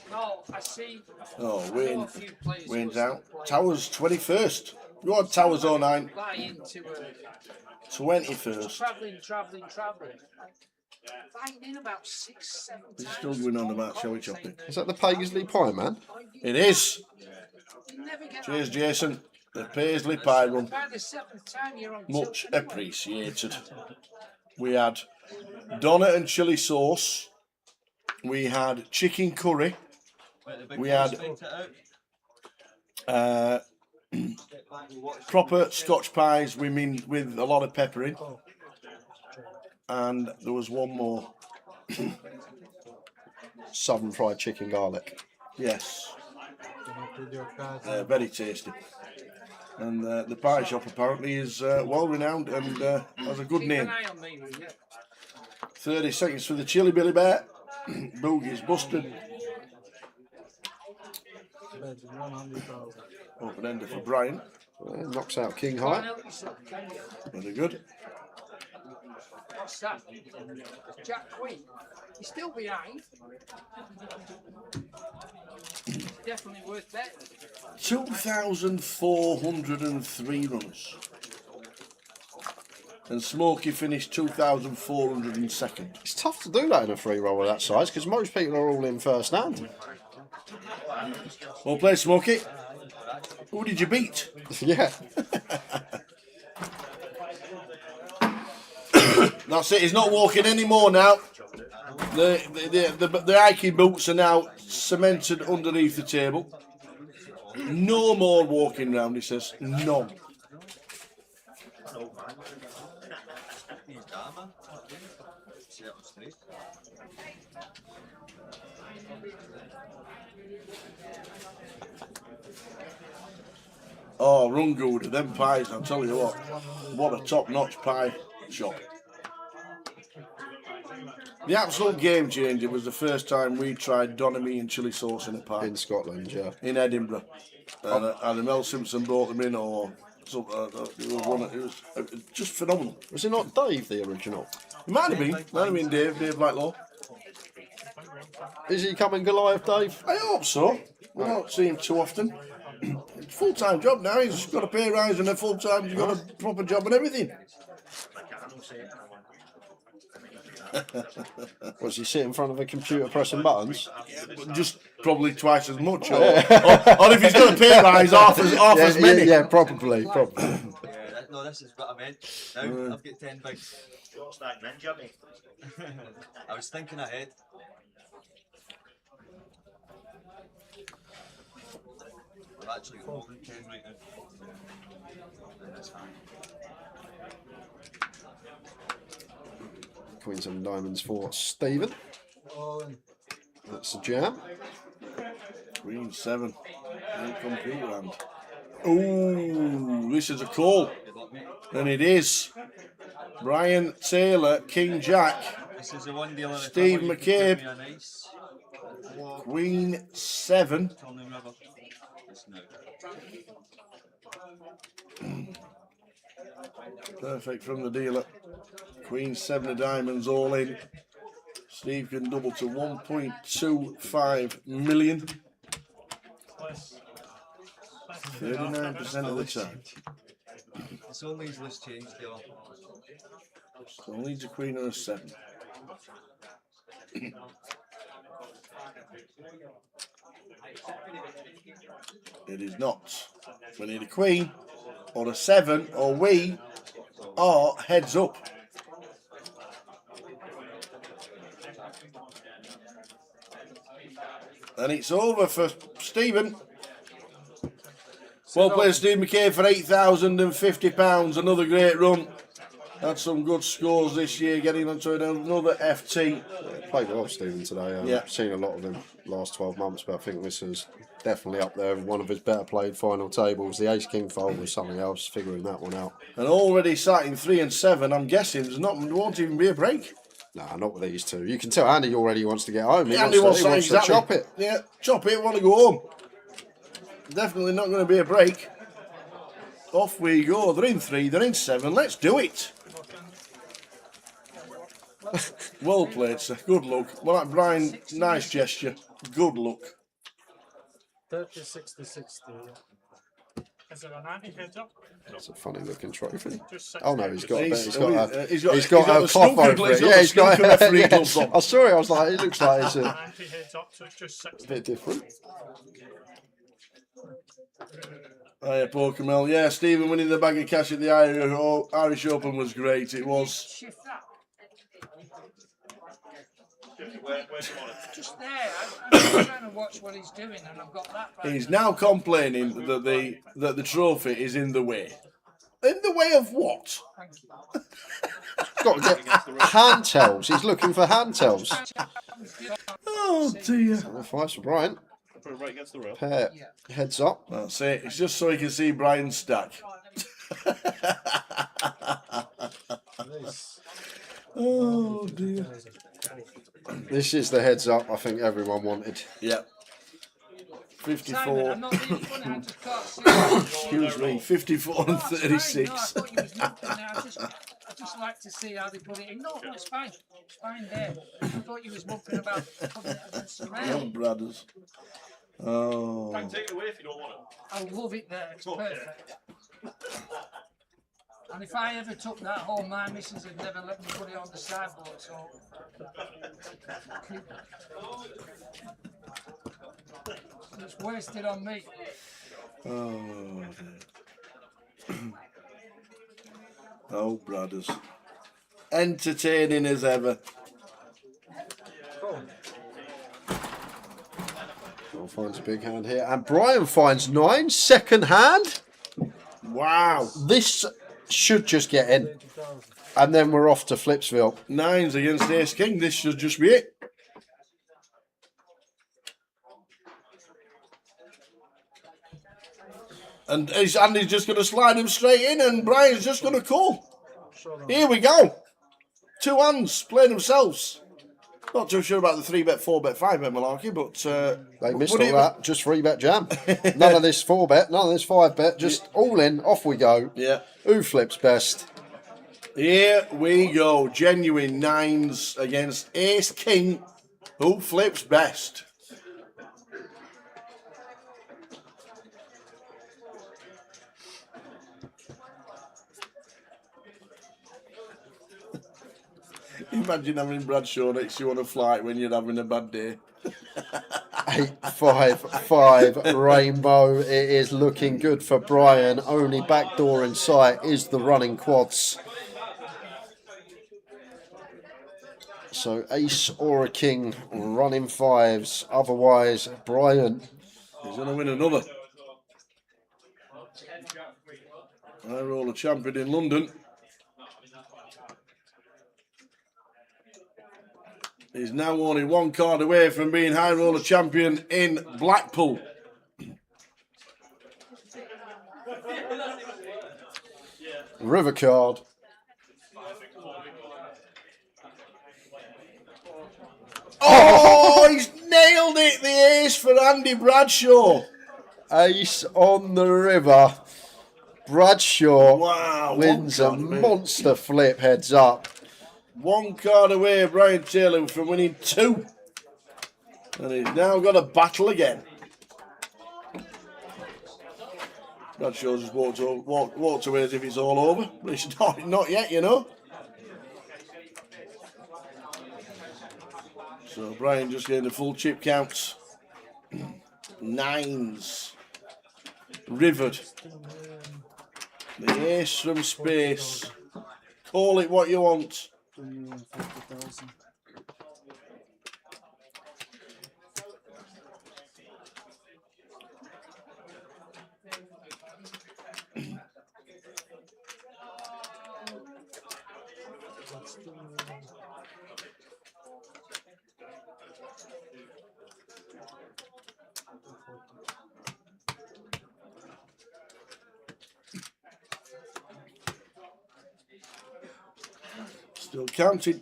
No, I see. Oh, Wayne's out. Towers 21st. You on Towers 09. Buy into 21st. Travelling. Buying in about 6-7 times. He's still going on about shall we chop it? Is that the Paisley pie, man? It is. You never get Cheers, Jason. The Paisley pie run. by the 7th time you're on Much tilt anyway. appreciated. We had doner and chili sauce. We had chicken curry. We had proper Scotch pies with a lot of pepper in. And there was one more. Southern fried chicken garlic. Yes. Very tasty. And the pie shop apparently is well renowned and has a good Keep name. an eye on me, will you? 30 seconds for the chili Billy Bear. Boogie's busted. Open ender for Brian. Knocks out King High. Very good. What's that? Jack Queen. He's still behind. Definitely worth betting. 2,403 runs. And Smokey finished 2,402nd. It's tough to do that in a free roll of that size because most people are all in first hand. Well played, Smokey. Who did you beat? Yeah. That's it. He's not walking anymore now. The hiking boots are now cemented underneath the table. No more walking round, he says. None. Oh, run good. Them pies, I'll tell you what a top-notch pie shop. The absolute game changer was the first time we tried Donomy and chili sauce in a pie. In Scotland, yeah. In Edinburgh. And Mel Simpson brought them in, or something. It was just phenomenal. Was it not Dave, the original? It might have been. Might have been Dave Blacklaw. Is he coming Goliath, Dave? I hope so. We don't see him too often. Full-time job now. He's got a pay rise and a full-time. He's got a proper job and everything. Was he sit in front of a computer pressing buttons? Yeah, but just probably twice as much. Or if he's got a pay rise, half as many. Yeah, probably. No, this is what I meant. Now I've got 10 bigs. What's that ninja, mate? I was thinking ahead. I've actually got more than 10 right now. In this hand. Queens and diamonds for Stephen. That's a jam. Queen 7. Computer hand. Ooh, this is a call. And it is. Brian Taylor, King Jack. This is the one dealer. Steve McCabe. Queen 7. Perfect from the dealer. Queen 7 of diamonds all in. Steve can double to 1.25 million. 39% of the time. It's only his list change, dealer. So needs a queen and a 7. It is not. We need a queen or a 7 or we are heads up. And it's over for Stephen. Well played, Steve McCabe, for £8,050. Another great run. Had some good scores this year, getting onto another FT. Played well, Stephen, today. Yeah. I've seen a lot of him last 12 months, but I think this is definitely up there. One of his better played final tables. The Ace King fold was something else, figuring that one out. And already sat in 3 and 7. I'm guessing there won't even be a break. Nah, not with these two. You can tell Andy already wants to get home. Andy wants to chop it. Yeah, chop it. Want to go home. Definitely not going to be a break. Off we go. They're in 3. They're in 7. Let's do it. Well played, sir. Good luck. Well, like Brian, nice gesture. Good luck. 30, 60, 60. Is there an anti-heads up? It's a funny looking trophy. Just Oh no, he's got He's a got a cloth over it. Yeah, he's got a I saw it. I was like, it looks like it's a anti-heads up, so it's just 60. bit different. Hiya, Pokemon. Yeah, Stephen winning the bag of cash at the Irish Open was great. It was. Shift that. Where do you want it? Just there. I'm just trying to watch what he's doing, and I've got that back. He's now complaining that the trophy is in the way. In the way of what? Got to get hand tells. He's looking for hand tells. Oh dear. Fights for Brian. Put it right against the rail. Pair heads up. That's it. It's just so he can see Brian's stack. Oh dear. This is the heads up I think everyone wanted. Yeah. 54. Simon, I'm not being funny, I just can't see. Excuse me. 54 and 36. No, I thought you was looking there. I just like to see how they put it in. No, it's fine. It's fine there. I thought you was mucking about putting it against the rail. Young brothers. Oh. I can take it away if you don't want it. I love it there. It's perfect. And if I ever took that home, my missus would never let me put it on the sideboard, so... It's wasted on me. Oh, oh, brothers. Entertaining as ever. Paul finds a big hand here. And Brian finds 9. Second hand. Wow. This should just get in. And then we're off to Flipsville. 9s against Ace King. This should just be it. And Andy's just going to slide him straight in, and Brian's just going to call. Here we go. 2 hands playing themselves. Not too sure about the 3-bet, 4-bet, 5-bet malarkey, but... they missed all that. Just 3-bet jam. None of this 4-bet, none of this 5-bet. Just all in, off we go. Yeah. Who flips best? Here we go. Genuine 9s against Ace King. Who flips best? Imagine having Bradshaw next to you on a flight when you're having a bad day. 8-5-5 rainbow. It is looking good for Brian. Only backdoor in sight is the running quads. So ace or a king running 5s. Otherwise, Brian. He's going to win another. High Roller champion in London. He's now only 1 card away from being High Roller champion in Blackpool. River card. Oh, he's nailed it. The ace for Andy Bradshaw. Ace on the river. Bradshaw wins a monster flip heads up. 1 card away, Brian Taylor from winning 2. And he's now got a battle again. Bradshaw's just walked away as if it's all over. But it's not yet, you know. So Brian just getting the full chip counts. 9s. Rivered. The ace from space. Call it what you want. 50,000. Still counting.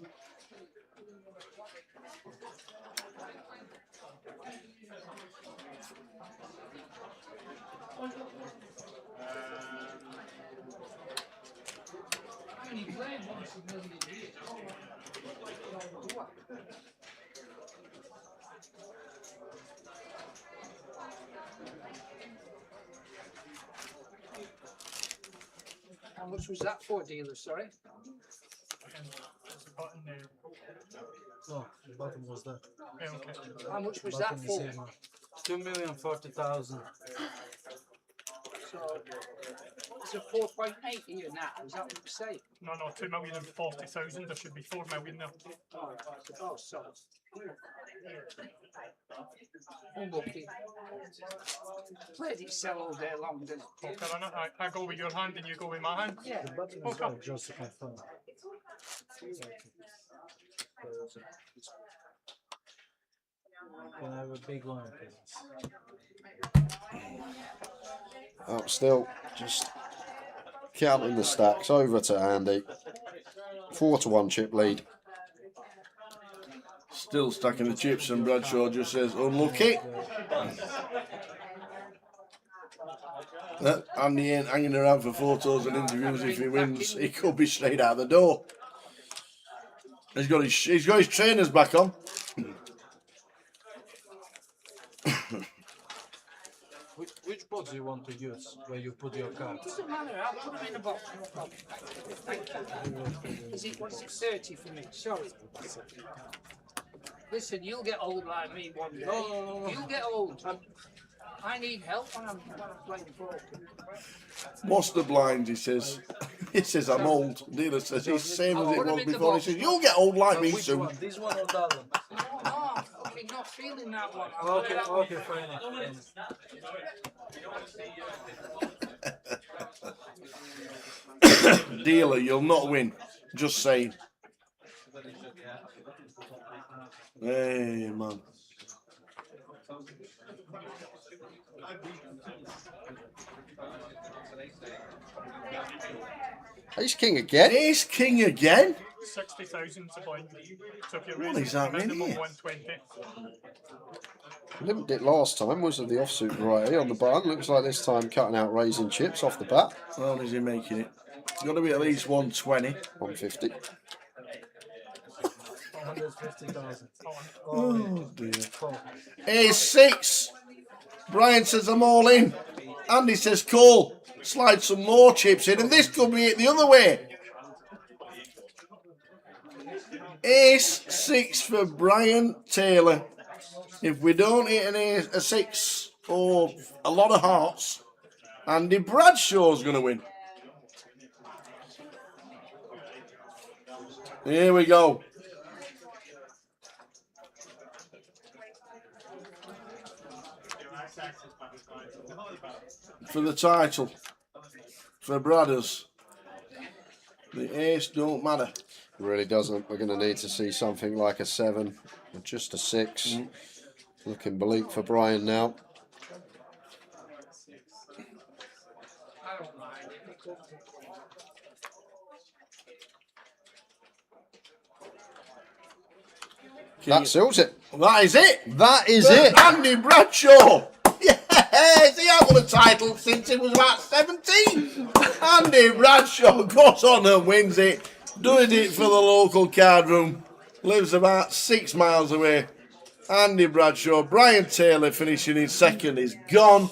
How much was that for, dealer? Sorry. There's a button there. No, the bottom was that. Yeah, okay. How much was Bottom that is for? here now. 2,040,000. So it's a 4.8 here now. Is that what you say? No, 2,040,000. There should be 4 million there. Oh, right. Oh, sorry. Unlucky. Played it sell all day long, didn't it? Poker, innit? I go with your hand and you go with my hand. Yeah. The bottom is Poker. right, just to confirm. Can I have a big line, please? Up still, just counting the stacks. Over to Andy. 4-1 chip lead. Still stacking the chips, and Bradshaw just says unlucky. Andy ain't hanging around for photos and interviews. If he wins, he could be straight out the door. He's got his trainers back on. Which box do you want to use where you put your cards? Doesn't matter. I'll put them in the box. No problem. Thank you. What is it 30 for me? Sorry. Listen, you'll get old like me one day. No. You'll get old. I need help when I'm playing poker. What's the blind? He says. He says I'm old. Dealer says he's same as it was before. He says you'll get old like me Which soon. one? This one or that one? No, I'm not feeling that one. Okay, fair enough. Dealer, you'll not win. Just saying. Hey, man. Ace King again? Ace King again? 60,000 to blind. So if you're What raising is that minimum many? 120. Limped it last time, was of the offsuit variety on the button. Looks like this time cutting out raising chips off the bat. How is he making it? It's got to be at least 120. 150. 150,000. Oh dear. Ace 6. Brian says I'm all in. Andy says call. Slide some more chips in, and this could be it the other way. Ace 6 for Brian Taylor. If we don't hit a 6 or a lot of hearts, Andy Bradshaw's going to win. Here we go. For the title. For Bradders. The ace don't matter. It really doesn't. We're going to need to see something like a 7 or just a 6. Looking bleak for Brian now. That seals it. That is it. That is it. Andy Bradshaw. Yes, he hasn't won a title since he was about 17. Andy Bradshaw goes on and wins it. Does it for the local card room. Lives about 6 miles away. Andy Bradshaw. Brian Taylor finishing in second is gone.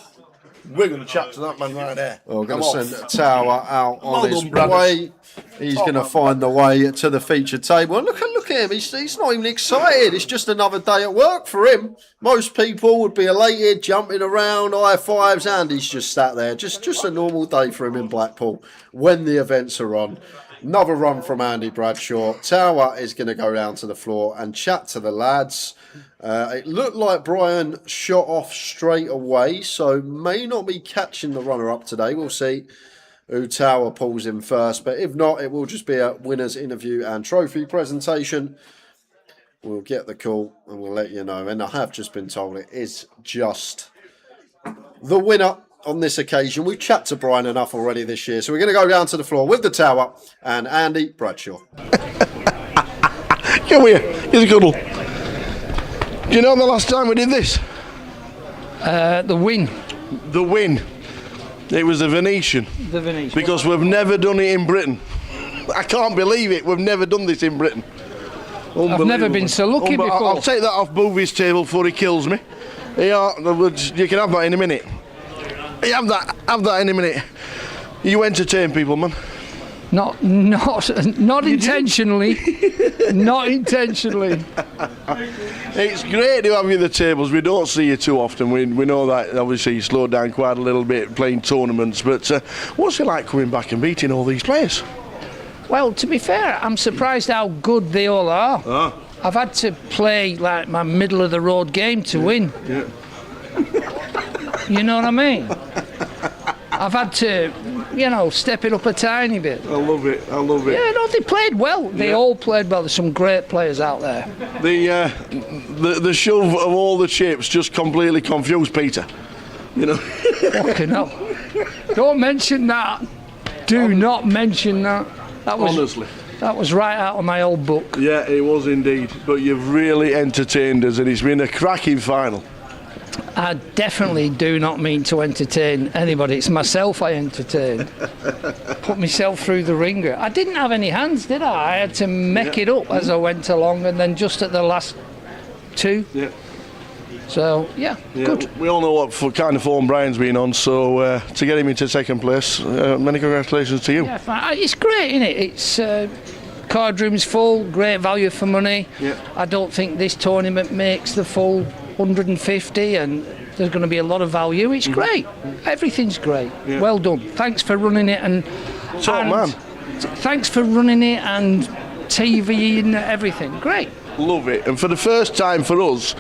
We're going to chat to that man right there. Well, we're going to send Tower out on Well his done, brothers. way. He's going to find the way to the featured table. And look at him. He's not even excited. It's just another day at work for him. Most people would be elated, jumping around, high fives. Andy's just sat there. Just a normal day for him in Blackpool when the events are on. Another run from Andy Bradshaw. Tower is going to go down to the floor and chat to the lads. It looked like Brian shot off straight away, so may not be catching the runner-up today. We'll see. who tower pulls in first. But if not, it will just be a winner's interview and trophy presentation. We'll get the call and we'll let you know. And I have just been told it is just the winner on this occasion. We've chatted to Brian enough already this year. So we're going to go down to the floor with the tower and Andy Bradshaw. Come here. Here's a cuddle. Do you know the last time we did this? The win. The win. It was the Venetian. The Venetian. Because we've never done it in Britain. I can't believe it. We've never done this in Britain. I've never been so lucky before. I'll take that off Boovy's table before he kills me. Yeah, you can have that in a minute. You have that in a minute. You entertain people, man. Not intentionally. Not intentionally. It's great to have you at the tables. We don't see you too often. We know that obviously you slowed down quite a little bit playing tournaments. But what's it like coming back and beating all these players? Well, to be fair, I'm surprised how good they all are. Ah. I've had to play like my middle of the road game to win. Yeah. You know what I mean? I've had to, step it up a tiny bit. I love it. Yeah, no, they played well. They all played well. There's some great players out there. The shove of all the chips just completely confused Peter. Fucking hell. Don't mention that. Do not mention that. Honestly. That was right out of my old book. Yeah, it was indeed. But you've really entertained us and it's been a cracking final. I definitely do not mean to entertain anybody. It's myself I entertain. Put myself through the ringer. I didn't have any hands, did I? I had to make it up as I went along, and then just at the last two. Yeah. So, yeah, good. We all know what kind of form Brian's been on, so to get him into second place, many congratulations to you. Yeah, fine. It's great, isn't it? It's card room's full, great value for money. Yeah. I don't think this tournament makes the full 150, and there's going to be a lot of value. It's great. Everything's great. Yeah. Well done. Thanks for running it and man. Thanks for running it and TV and everything. Great. Love it. And for the first time for us,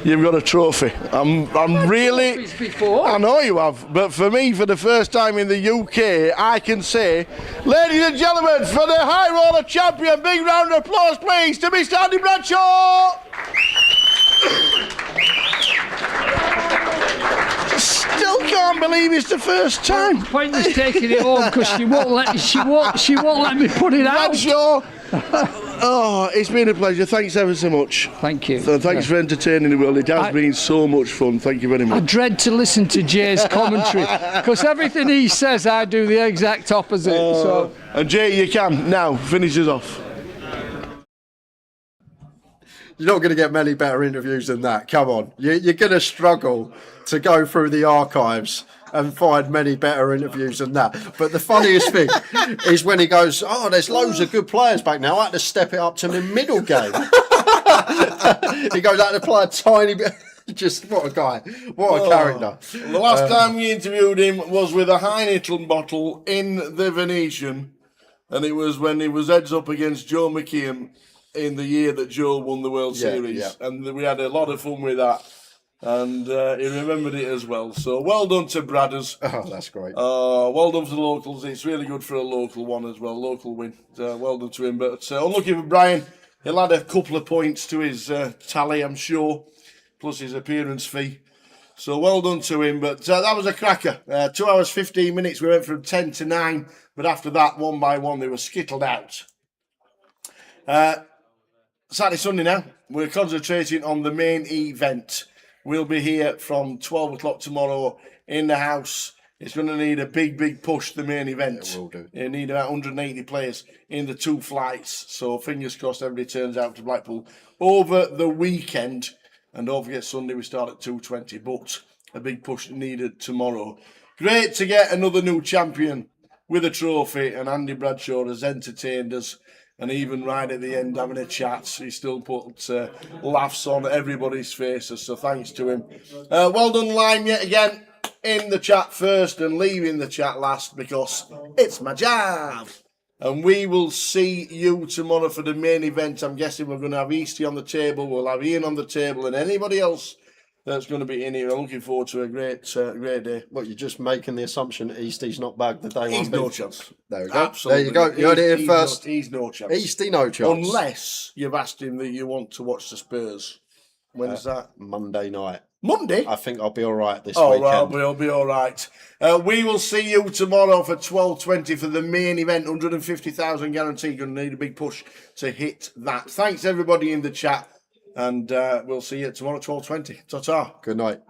you've got a trophy. I'm really. Before. I know you have, but for me, for the first time in the UK, I can say, ladies and gentlemen, for the High Roller champion, big round of applause, please, to Mr. Andy Bradshaw. Still can't believe it's the first time. Pointless taking it home because she won't let me put it out. Bradshaw. Oh, it's been a pleasure. Thanks ever so much. Thank you. So thanks for entertaining the world. It has been so much fun. Thank you very I much. dread to listen to Jay's commentary because everything he says, I do the exact opposite. So. And Jay, you can now finish us off. You're not going to get many better interviews than that. Come on. You're going to struggle to go through the archives and find many better interviews than that. But the funniest thing is when he goes, oh, there's loads of good players back now. I had to step it up to my middle game. He goes out to play a tiny bit. Just what a guy. What a character. The last time we interviewed him was with a Heineken bottle in the Venetian. And it was when he was heads up against Joe McKeon in the year that Joe won the World Series. Yeah. And we had a lot of fun with that. And he remembered it as well. So well done to Bradders. Oh, that's great. Well done for the locals. It's really good for a local one as well. Local win. Well done to him. But unlucky for Brian. He'll add a couple of points to his tally, I'm sure. Plus his appearance fee. So well done to him. But that was a cracker. 2 hours, 15 minutes. We went from 10 to 9. But after that, one by one, they were skittled out. Saturday, Sunday now. We're concentrating on the main event. We'll be here from 12 o'clock tomorrow in the house. It's going to need a big push, the main event. It will do. You need about 180 players in the 2 flights. So fingers crossed everybody turns out to Blackpool over the weekend. And don't forget, Sunday we start at 2:20. But a big push needed tomorrow. Great to get another new champion with a trophy. And Andy Bradshaw has entertained us. And even right at the end, having a chat, he still put laughs on everybody's faces. So thanks to him. Well done, Lime, yet again. In the chat first and leaving the chat last because it's my job. And we will see you tomorrow for the main event. I'm guessing we're going to have Eastie on the table. We'll have Ian on the table and anybody else that's going to be in here. I'm looking forward to a great day. What, you're just making the assumption Eastie's not bagged the day He's one no beat? chance. There we go. Absolutely. There you go. You heard it here first. He's no chance. Eastie, no chance. Unless you've asked him that you want to watch the Spurs. When's that? Monday night. Monday? I think I'll be all right this All weekend. right, we'll be all right. We will see you tomorrow for 12:20 for the main event. 150,000 guarantee. Going to need a big push to hit that. Thanks everybody in the chat, and we'll see you tomorrow 12:20. Ta-ta. Good night.